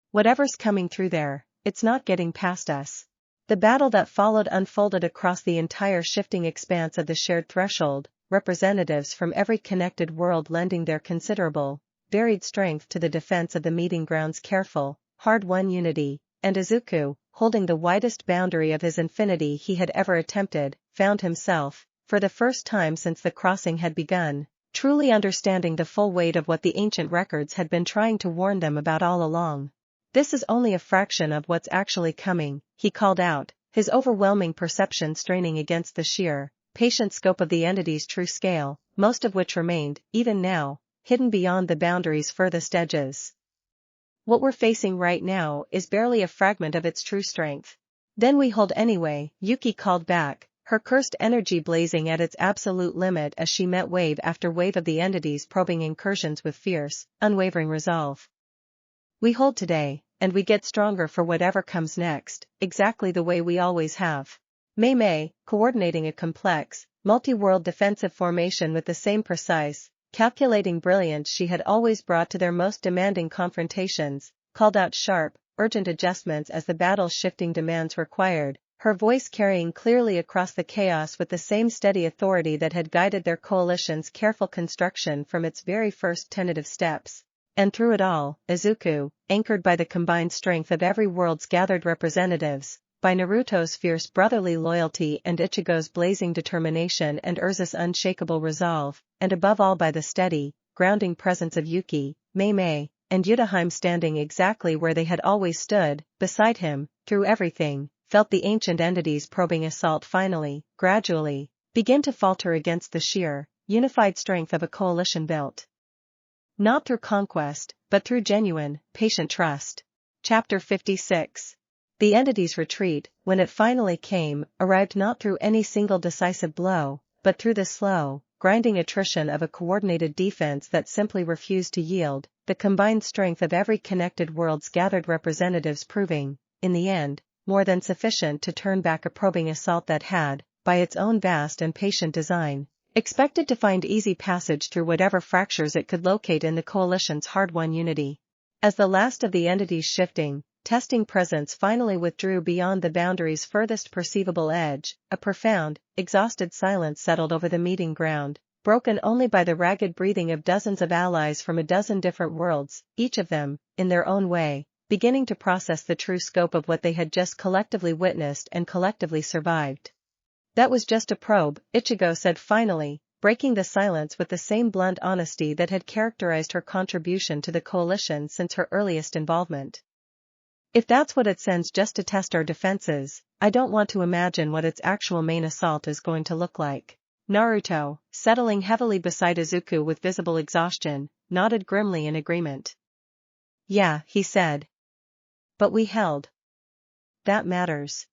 "Whatever's coming through there, it's not getting past us." The battle that followed unfolded across the entire shifting expanse of the shared threshold, representatives from every connected world lending their considerable, varied strength to the defense of the meeting ground's careful, hard-won unity, and Izuku, holding the widest boundary of his infinity he had ever attempted, found himself, for the first time since the crossing had begun, truly understanding the full weight of what the ancient records had been trying to warn them about all along. "This is only a fraction of what's actually coming," he called out, his overwhelming perception straining against the sheer, patient scope of the entity's true scale, most of which remained, even now, hidden beyond the boundary's furthest edges. "What we're facing right now is barely a fragment of its true strength." "Then we hold anyway," Yuki called back, her cursed energy blazing at its absolute limit as she met wave after wave of the entity's probing incursions with fierce, unwavering resolve. "We hold today, and we get stronger for whatever comes next, exactly the way we always have." Mei Mei, coordinating a complex, multi-world defensive formation with the same precise, calculating brilliance she had always brought to their most demanding confrontations, called out sharp, urgent adjustments as the battle's shifting demands required, her voice carrying clearly across the chaos with the same steady authority that had guided their coalition's careful construction from its very first tentative steps. And through it all, Izuku, anchored by the combined strength of every world's gathered representatives, by Naruto's fierce brotherly loyalty and Ichigo's blazing determination and Urza's unshakable resolve, and above all by the steady, grounding presence of Yuki, Mei Mei, and Utahime standing exactly where they had always stood, beside him, through everything, felt the ancient entity's probing assault finally, gradually, begin to falter against the sheer, unified strength of a coalition built not through conquest, but through genuine, patient trust. Chapter 56. The entity's retreat, when it finally came, arrived not through any single decisive blow, but through the slow, grinding attrition of a coordinated defense that simply refused to yield, the combined strength of every connected world's gathered representatives proving, in the end, more than sufficient to turn back a probing assault that had, by its own vast and patient design, expected to find easy passage through whatever fractures it could locate in the coalition's hard-won unity. As the last of the entity's shifting, testing presence finally withdrew beyond the boundary's furthest perceivable edge. A profound, exhausted silence settled over the meeting ground, broken only by the ragged breathing of dozens of allies from a dozen different worlds, each of them, in their own way, beginning to process the true scope of what they had just collectively witnessed and collectively survived. That was just a probe, Ichigo said finally, breaking the silence with the same blunt honesty that had characterized her contribution to the coalition since her earliest involvement. If that's what it sends just to test our defenses, I don't want to imagine what its actual main assault is going to look like. Naruto, settling heavily beside Izuku with visible exhaustion, nodded grimly in agreement. Yeah, he said. But we held. That matters.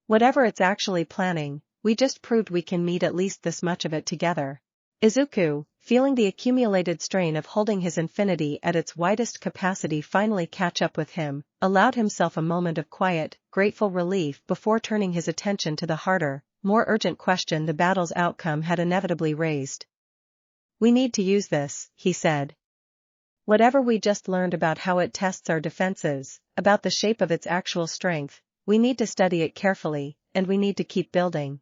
Whatever it's actually planning, we just proved we can meet at least this much of it together. Izuku, feeling the accumulated strain of holding his infinity at its widest capacity finally catch up with him, allowed himself a moment of quiet, grateful relief before turning his attention to the harder, more urgent question the battle's outcome had inevitably raised. We need to use this, he said. Whatever we just learned about how it tests our defenses, about the shape of its actual strength, we need to study it carefully, and we need to keep building.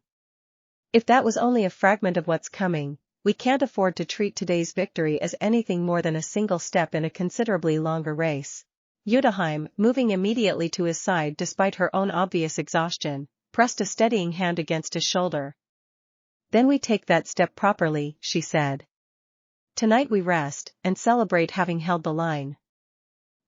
If that was only a fragment of what's coming, we can't afford to treat today's victory as anything more than a single step in a considerably longer race. Utahime, moving immediately to his side despite her own obvious exhaustion, pressed a steadying hand against his shoulder. Then we take that step properly, she said. Tonight we rest, and celebrate having held the line.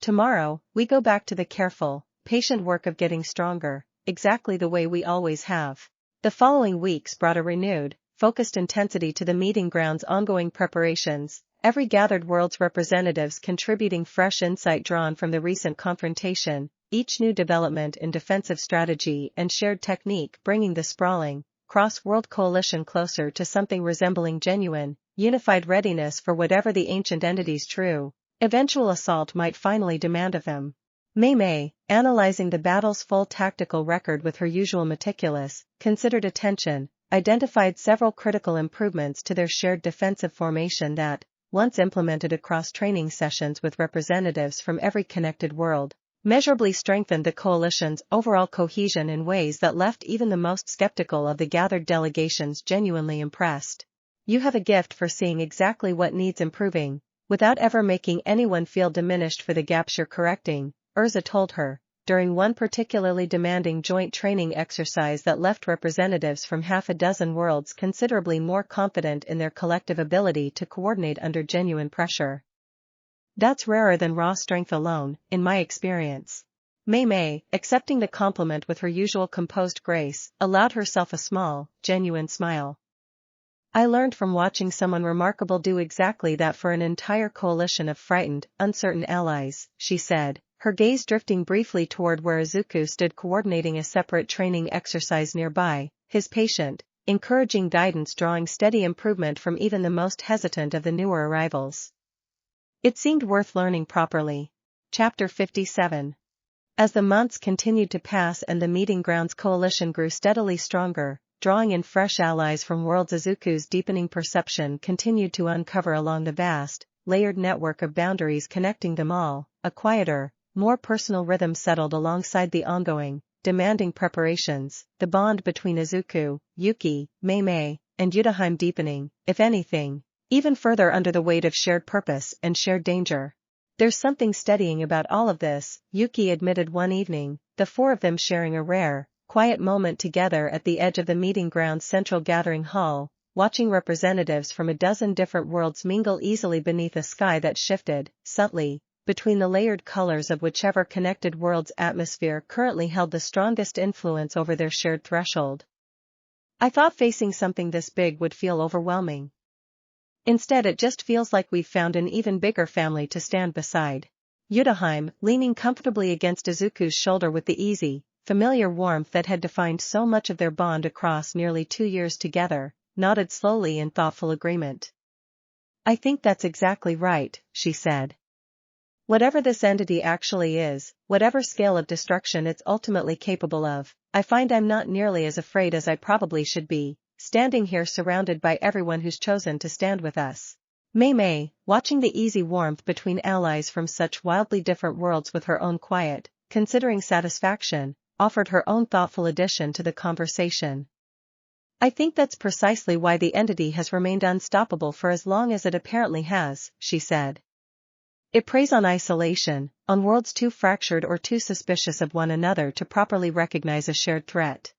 Tomorrow, we go back to the careful, patient work of getting stronger, exactly the way we always have. The following weeks brought a renewed, focused intensity to the meeting ground's ongoing preparations, every gathered world's representatives contributing fresh insight drawn from the recent confrontation, each new development in defensive strategy and shared technique bringing the sprawling, cross-world coalition closer to something resembling genuine, unified readiness for whatever the ancient entity's true, eventual assault might finally demand of them. Mei Mei, analyzing the battle's full tactical record with her usual meticulous, considered attention, identified several critical improvements to their shared defensive formation that, once implemented across training sessions with representatives from every connected world, measurably strengthened the coalition's overall cohesion in ways that left even the most skeptical of the gathered delegations genuinely impressed. You have a gift for seeing exactly what needs improving, without ever making anyone feel diminished for the gaps you're correcting, Urza told her, during one particularly demanding joint training exercise that left representatives from half a dozen worlds considerably more confident in their collective ability to coordinate under genuine pressure. That's rarer than raw strength alone, in my experience. Mei Mei, accepting the compliment with her usual composed grace, allowed herself a small, genuine smile. I learned from watching someone remarkable do exactly that for an entire coalition of frightened, uncertain allies, she said, her gaze drifting briefly toward where Izuku stood coordinating a separate training exercise nearby, his patient, encouraging guidance drawing steady improvement from even the most hesitant of the newer arrivals. It seemed worth learning properly. Chapter 57. As the months continued to pass and the meeting grounds coalition grew steadily stronger, drawing in fresh allies from worlds, Izuku's deepening perception continued to uncover along the vast, layered network of boundaries connecting them all, a quieter, more personal rhythm settled alongside the ongoing, demanding preparations, the bond between Izuku, Yuki, Mei Mei, and Utahime deepening, if anything, even further under the weight of shared purpose and shared danger. There's something steadying about all of this, Yuki admitted one evening, the four of them sharing a rare, quiet moment together at the edge of the meeting ground's central gathering hall, watching representatives from a dozen different worlds mingle easily beneath a sky that shifted, subtly, between the layered colors of whichever connected world's atmosphere currently held the strongest influence over their shared threshold. I thought facing something this big would feel overwhelming. Instead, it just feels like we've found an even bigger family to stand beside. Utahime, leaning comfortably against Izuku's shoulder with the easy, familiar warmth that had defined so much of their bond across nearly 2 years together, nodded slowly in thoughtful agreement. I think that's exactly right, she said. Whatever this entity actually is, whatever scale of destruction it's ultimately capable of, I find I'm not nearly as afraid as I probably should be, standing here surrounded by everyone who's chosen to stand with us. Mei Mei, watching the easy warmth between allies from such wildly different worlds with her own quiet, considering satisfaction, offered her own thoughtful addition to the conversation. I think that's precisely why the entity has remained unstoppable for as long as it apparently has, she said. It preys on isolation, on worlds too fractured or too suspicious of one another to properly recognize a shared threat.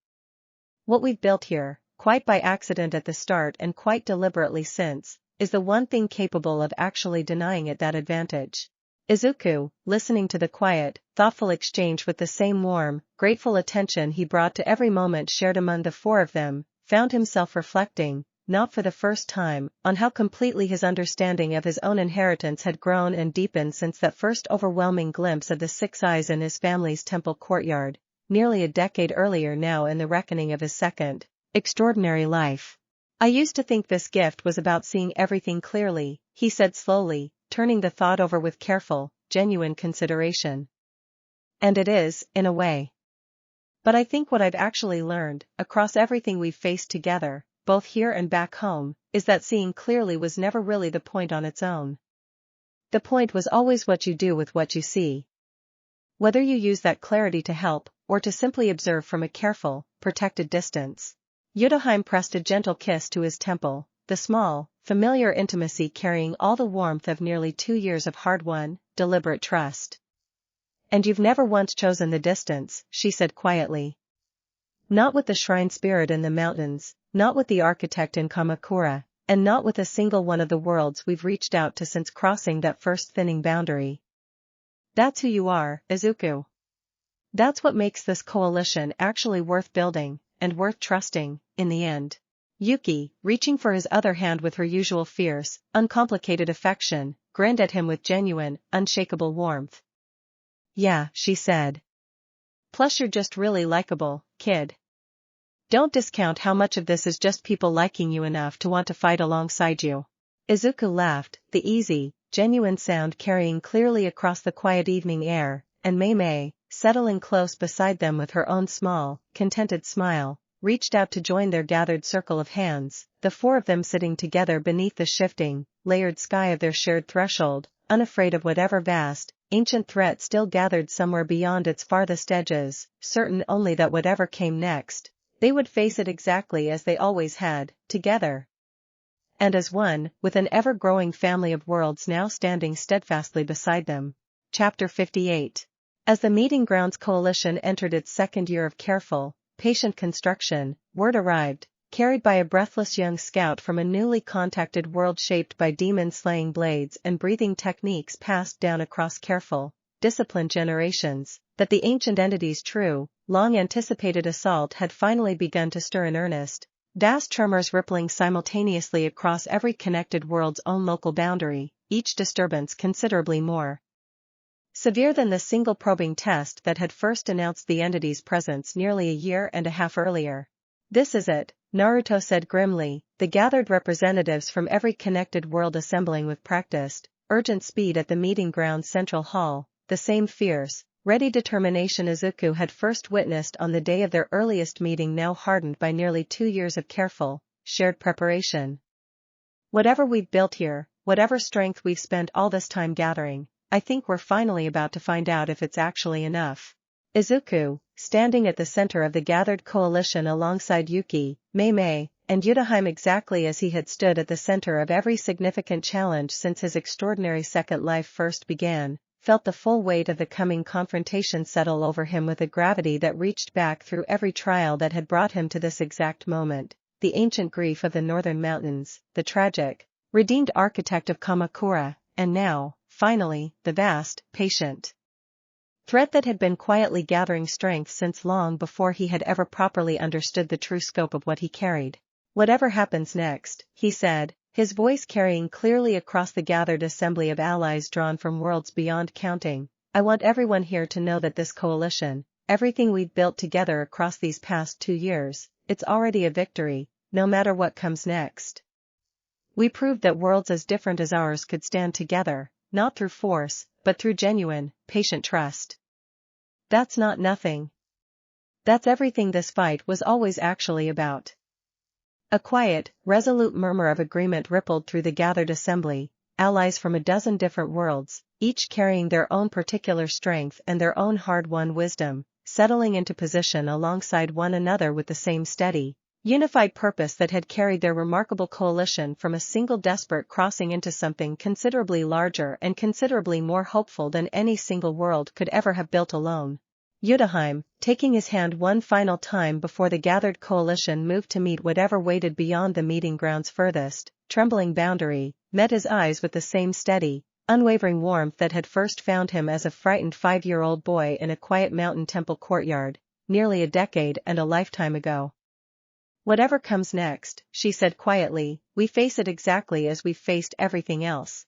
What we've built here, quite by accident at the start and quite deliberately since, is the one thing capable of actually denying it that advantage. Izuku, listening to the quiet, thoughtful exchange with the same warm, grateful attention he brought to every moment shared among the four of them, found himself reflecting, not for the first time, on how completely his understanding of his own inheritance had grown and deepened since that first overwhelming glimpse of the six eyes in his family's temple courtyard, nearly a decade earlier now in the reckoning of his second, extraordinary life. I used to think this gift was about seeing everything clearly, he said slowly, turning the thought over with careful, genuine consideration. And it is, in a way. But I think what I've actually learned, across everything we've faced together, both here and back home, is that seeing clearly was never really the point on its own. The point was always what you do with what you see. Whether you use that clarity to help, or to simply observe from a careful, protected distance. Utahime pressed a gentle kiss to his temple, the small, familiar intimacy carrying all the warmth of nearly 2 years of hard-won, deliberate trust. And you've never once chosen the distance, she said quietly. Not with the shrine spirit in the mountains, not with the architect in Kamakura, and not with a single one of the worlds we've reached out to since crossing that first thinning boundary. That's who you are, Izuku. That's what makes this coalition actually worth building, and worth trusting, in the end. Yuki, reaching for his other hand with her usual fierce, uncomplicated affection, grinned at him with genuine, unshakable warmth. Yeah, she said. Plus you're just really likable, kid. Don't discount how much of this is just people liking you enough to want to fight alongside you. Izuku laughed, the easy, genuine sound carrying clearly across the quiet evening air, and Mei Mei, settling close beside them with her own small, contented smile, reached out to join their gathered circle of hands, the four of them sitting together beneath the shifting, layered sky of their shared threshold, unafraid of whatever vast, ancient threat still gathered somewhere beyond its farthest edges, certain only that whatever came next, they would face it exactly as they always had, together. And as one, with an ever-growing family of worlds now standing steadfastly beside them. Chapter 58. As the Meeting Grounds Coalition entered its second year of careful, patient construction, word arrived, carried by a breathless young scout from a newly contacted world shaped by demon-slaying blades and breathing techniques passed down across careful, disciplined generations, that the ancient entity's true, long-anticipated assault had finally begun to stir in earnest, vast tremors rippling simultaneously across every connected world's own local boundary, each disturbance considerably more severe than the single probing test that had first announced the entity's presence nearly a year and a half earlier. This is it, Naruto said grimly, the gathered representatives from every connected world assembling with practiced, urgent speed at the meeting ground's central hall, the same fierce, ready determination Izuku had first witnessed on the day of their earliest meeting now hardened by nearly 2 years of careful, shared preparation. Whatever we've built here, whatever strength we've spent all this time gathering, I think we're finally about to find out if it's actually enough. Izuku, standing at the center of the gathered coalition alongside Yuki, Mei Mei, and Utahime exactly as he had stood at the center of every significant challenge since his extraordinary second life first began, felt the full weight of the coming confrontation settle over him with a gravity that reached back through every trial that had brought him to this exact moment, the ancient grief of the northern mountains, the tragic, redeemed architect of Kamakura, and now, finally, the vast, patient threat that had been quietly gathering strength since long before he had ever properly understood the true scope of what he carried. Whatever happens next, he said, his voice carrying clearly across the gathered assembly of allies drawn from worlds beyond counting, I want everyone here to know that this coalition, everything we've built together across these past 2 years, it's already a victory, no matter what comes next. We proved that worlds as different as ours could stand together, not through force, but through genuine, patient trust. That's not nothing. That's everything this fight was always actually about. A quiet, resolute murmur of agreement rippled through the gathered assembly, allies from a dozen different worlds, each carrying their own particular strength and their own hard-won wisdom, settling into position alongside one another with the same steady, unified purpose that had carried their remarkable coalition from a single desperate crossing into something considerably larger and considerably more hopeful than any single world could ever have built alone. Utahime, taking his hand one final time before the gathered coalition moved to meet whatever waited beyond the meeting ground's furthest, trembling boundary, met his eyes with the same steady, unwavering warmth that had first found him as a frightened 5-year-old boy in a quiet mountain temple courtyard, nearly a decade and a lifetime ago. Whatever comes next, she said quietly, we face it exactly as we've faced everything else.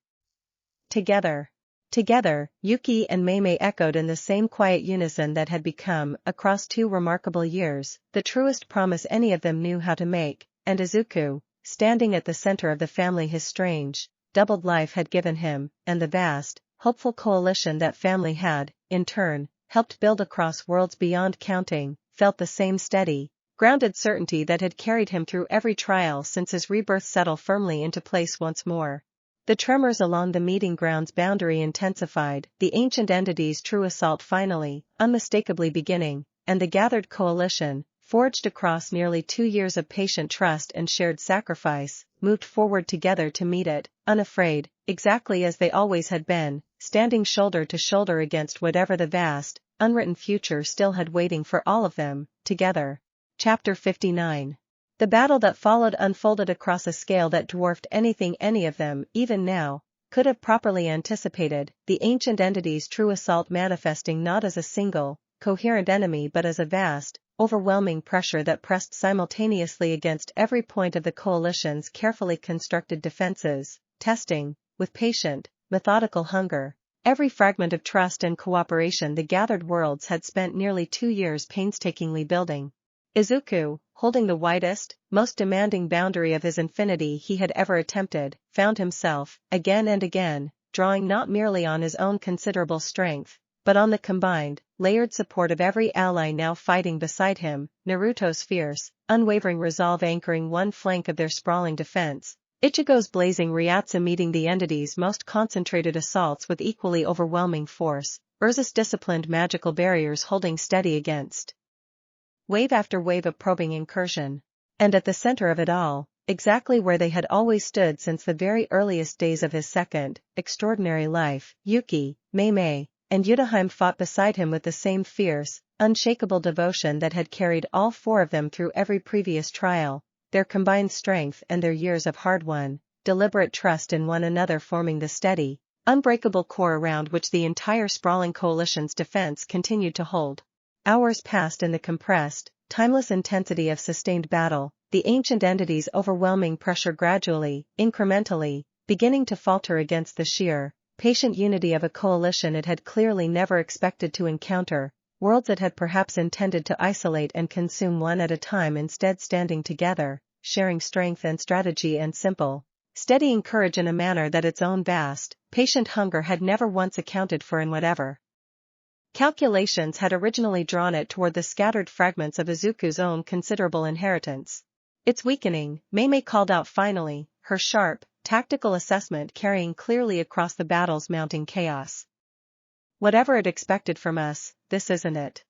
Together. Together, Yuki and Mei Mei echoed in the same quiet unison that had become, across 2 remarkable years, the truest promise any of them knew how to make, and Izuku, standing at the center of the family his strange, doubled life had given him, and the vast, hopeful coalition that family had, in turn, helped build across worlds beyond counting, felt the same steady, grounded certainty that had carried him through every trial since his rebirth settle firmly into place once more. The tremors along the meeting ground's boundary intensified, the ancient entity's true assault finally, unmistakably beginning, and the gathered coalition, forged across nearly 2 years of patient trust and shared sacrifice, moved forward together to meet it, unafraid, exactly as they always had been, standing shoulder to shoulder against whatever the vast, unwritten future still had waiting for all of them, together. Chapter 59. The battle that followed unfolded across a scale that dwarfed anything any of them, even now, could have properly anticipated, the ancient entity's true assault manifesting not as a single, coherent enemy but as a vast, overwhelming pressure that pressed simultaneously against every point of the coalition's carefully constructed defenses, testing, with patient, methodical hunger, every fragment of trust and cooperation the gathered worlds had spent nearly 2 years painstakingly building. Izuku, holding the widest, most demanding boundary of his infinity he had ever attempted, found himself, again and again, drawing not merely on his own considerable strength, but on the combined, layered support of every ally now fighting beside him, Naruto's fierce, unwavering resolve anchoring one flank of their sprawling defense, Ichigo's blazing Ryatsu meeting the entity's most concentrated assaults with equally overwhelming force, Urza's disciplined magical barriers holding steady against wave after wave of probing incursion. And at the center of it all, exactly where they had always stood since the very earliest days of his second, extraordinary life, Yuki, Mei Mei, and Utahime fought beside him with the same fierce, unshakable devotion that had carried all 4 of them through every previous trial, their combined strength and their years of hard-won, deliberate trust in one another forming the steady, unbreakable core around which the entire sprawling coalition's defense continued to hold. Hours passed in the compressed, timeless intensity of sustained battle, the ancient entity's overwhelming pressure gradually, incrementally, beginning to falter against the sheer, patient unity of a coalition it had clearly never expected to encounter, worlds it had perhaps intended to isolate and consume one at a time instead standing together, sharing strength and strategy and simple, steadying courage in a manner that its own vast, patient hunger had never once accounted for in whatever calculations had originally drawn it toward the scattered fragments of Izuku's own considerable inheritance. It's weakening, Mei Mei called out finally, her sharp, tactical assessment carrying clearly across the battle's mounting chaos. Whatever it expected from us, this isn't it.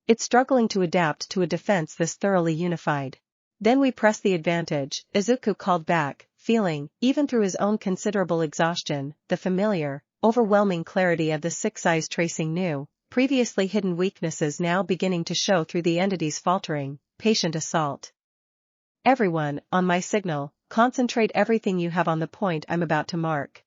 It's struggling to adapt to a defense this thoroughly unified. Then we press the advantage, Izuku called back, feeling, even through his own considerable exhaustion, the familiar, overwhelming clarity of the 6 eyes tracing new, previously hidden weaknesses now beginning to show through the entity's faltering, patient assault. Everyone, on my signal, concentrate everything you have on the point I'm about to mark.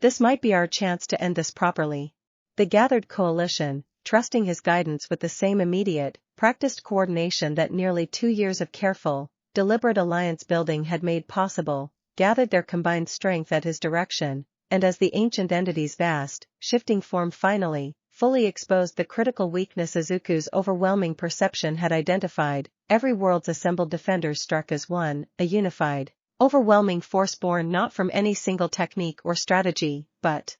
This might be our chance to end this properly. The gathered coalition, trusting his guidance with the same immediate, practiced coordination that nearly 2 years of careful, deliberate alliance building had made possible, gathered their combined strength at his direction, and as the ancient entity's vast, shifting form finally, fully exposed the critical weakness Izuku's overwhelming perception had identified, every world's assembled defenders struck as one, a unified, overwhelming force born not from any single technique or strategy, but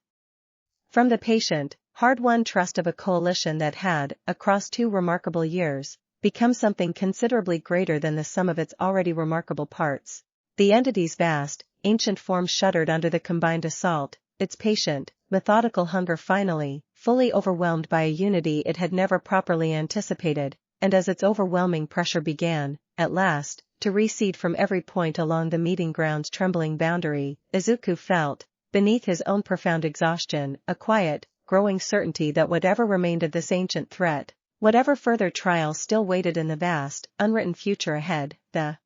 from the patient, hard-won trust of a coalition that had, across 2 remarkable years, become something considerably greater than the sum of its already remarkable parts. The entity's vast, ancient form shuddered under the combined assault, its patient, methodical hunger finally, fully overwhelmed by a unity it had never properly anticipated, and as its overwhelming pressure began, at last, to recede from every point along the meeting ground's trembling boundary, Izuku felt, beneath his own profound exhaustion, a quiet, growing certainty that whatever remained of this ancient threat, whatever further trials still waited in the vast, unwritten future ahead, the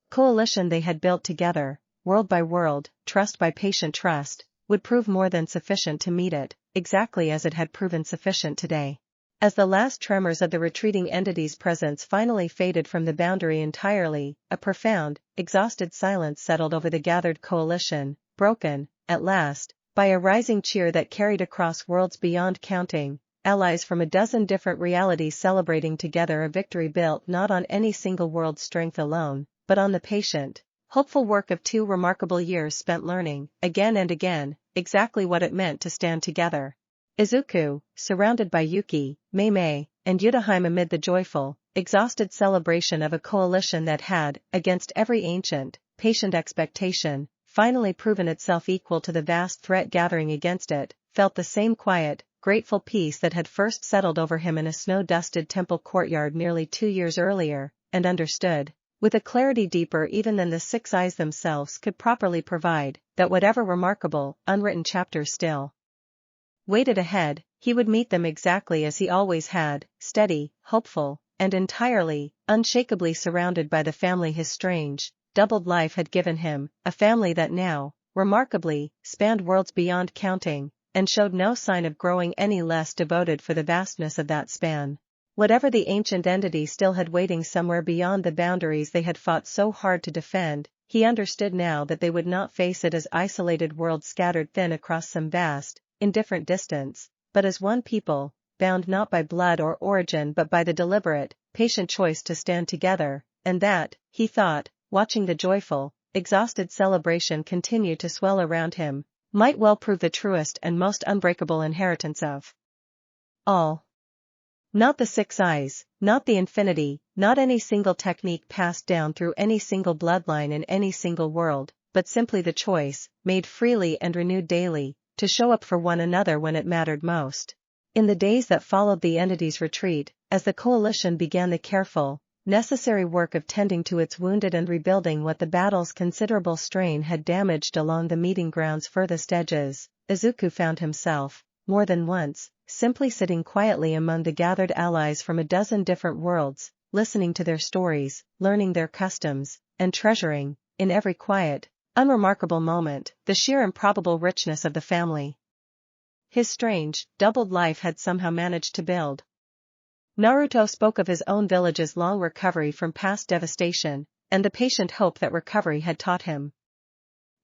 coalition they had built together, world by world, trust by patient trust, would prove more than sufficient to meet it, exactly as it had proven sufficient today. As the last tremors of the retreating entity's presence finally faded from the boundary entirely, a profound, exhausted silence settled over the gathered coalition, broken, at last, by a rising cheer that carried across worlds beyond counting, allies from a dozen different realities celebrating together a victory built not on any single world's strength alone, but on the patient, hopeful work of 2 remarkable years spent learning, again and again, exactly what it meant to stand together. Izuku, surrounded by Yuki, Mei Mei, and Utahime amid the joyful, exhausted celebration of a coalition that had, against every ancient, patient expectation, finally proven itself equal to the vast threat gathering against it, felt the same quiet, grateful peace that had first settled over him in a snow-dusted temple courtyard nearly 2 years earlier, and understood, with a clarity deeper even than the 6 eyes themselves could properly provide, that whatever remarkable, unwritten chapters still waited ahead, he would meet them exactly as he always had, steady, hopeful, and entirely, unshakably surrounded by the family his strange, doubled life had given him, a family that now, remarkably, spanned worlds beyond counting, and showed no sign of growing any less devoted for the vastness of that span. Whatever the ancient entity still had waiting somewhere beyond the boundaries they had fought so hard to defend, he understood now that they would not face it as isolated worlds scattered thin across some vast, indifferent distance, but as one people, bound not by blood or origin but by the deliberate, patient choice to stand together, and that, he thought, watching the joyful, exhausted celebration continue to swell around him, might well prove the truest and most unbreakable inheritance of all. Not the 6 eyes, not the infinity, not any single technique passed down through any single bloodline in any single world, but simply the choice, made freely and renewed daily, to show up for one another when it mattered most. In the days that followed the entity's retreat, as the coalition began the careful, necessary work of tending to its wounded and rebuilding what the battle's considerable strain had damaged along the meeting ground's furthest edges, Izuku found himself, more than once, simply sitting quietly among the gathered allies from a dozen different worlds, listening to their stories, learning their customs, and treasuring, in every quiet, unremarkable moment, the sheer improbable richness of the family his strange, doubled life had somehow managed to build. Naruto spoke of his own village's long recovery from past devastation, and the patient hope that recovery had taught him.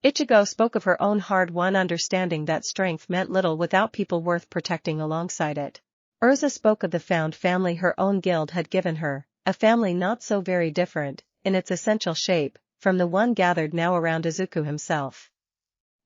Ichigo spoke of her own hard-won understanding that strength meant little without people worth protecting alongside it. Urza spoke of the found family her own guild had given her, a family not so very different, in its essential shape, from the one gathered now around Izuku himself.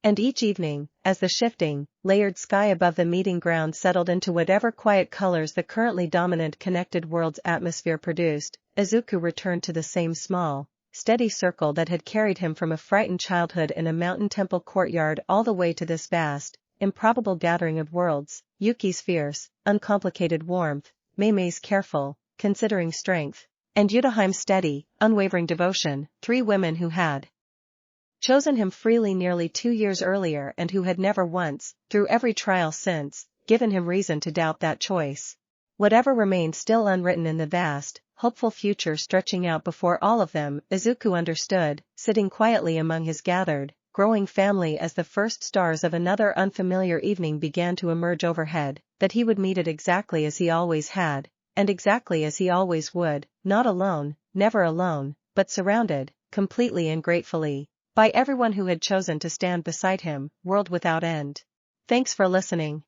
And each evening, as the shifting, layered sky above the meeting ground settled into whatever quiet colors the currently dominant connected world's atmosphere produced, Izuku returned to the same small, steady circle that had carried him from a frightened childhood in a mountain temple courtyard all the way to this vast, improbable gathering of worlds, Yuki's fierce, uncomplicated warmth, Mei Mei's careful, considering strength, and Utahime's steady, unwavering devotion, 3 women who had chosen him freely nearly 2 years earlier and who had never once, through every trial since, given him reason to doubt that choice. Whatever remained still unwritten in the vast, hopeful future stretching out before all of them, Izuku understood, sitting quietly among his gathered, growing family as the first stars of another unfamiliar evening began to emerge overhead, that he would meet it exactly as he always had, and exactly as he always would, not alone, never alone, but surrounded, completely and gratefully, by everyone who had chosen to stand beside him, world without end. Thanks for listening.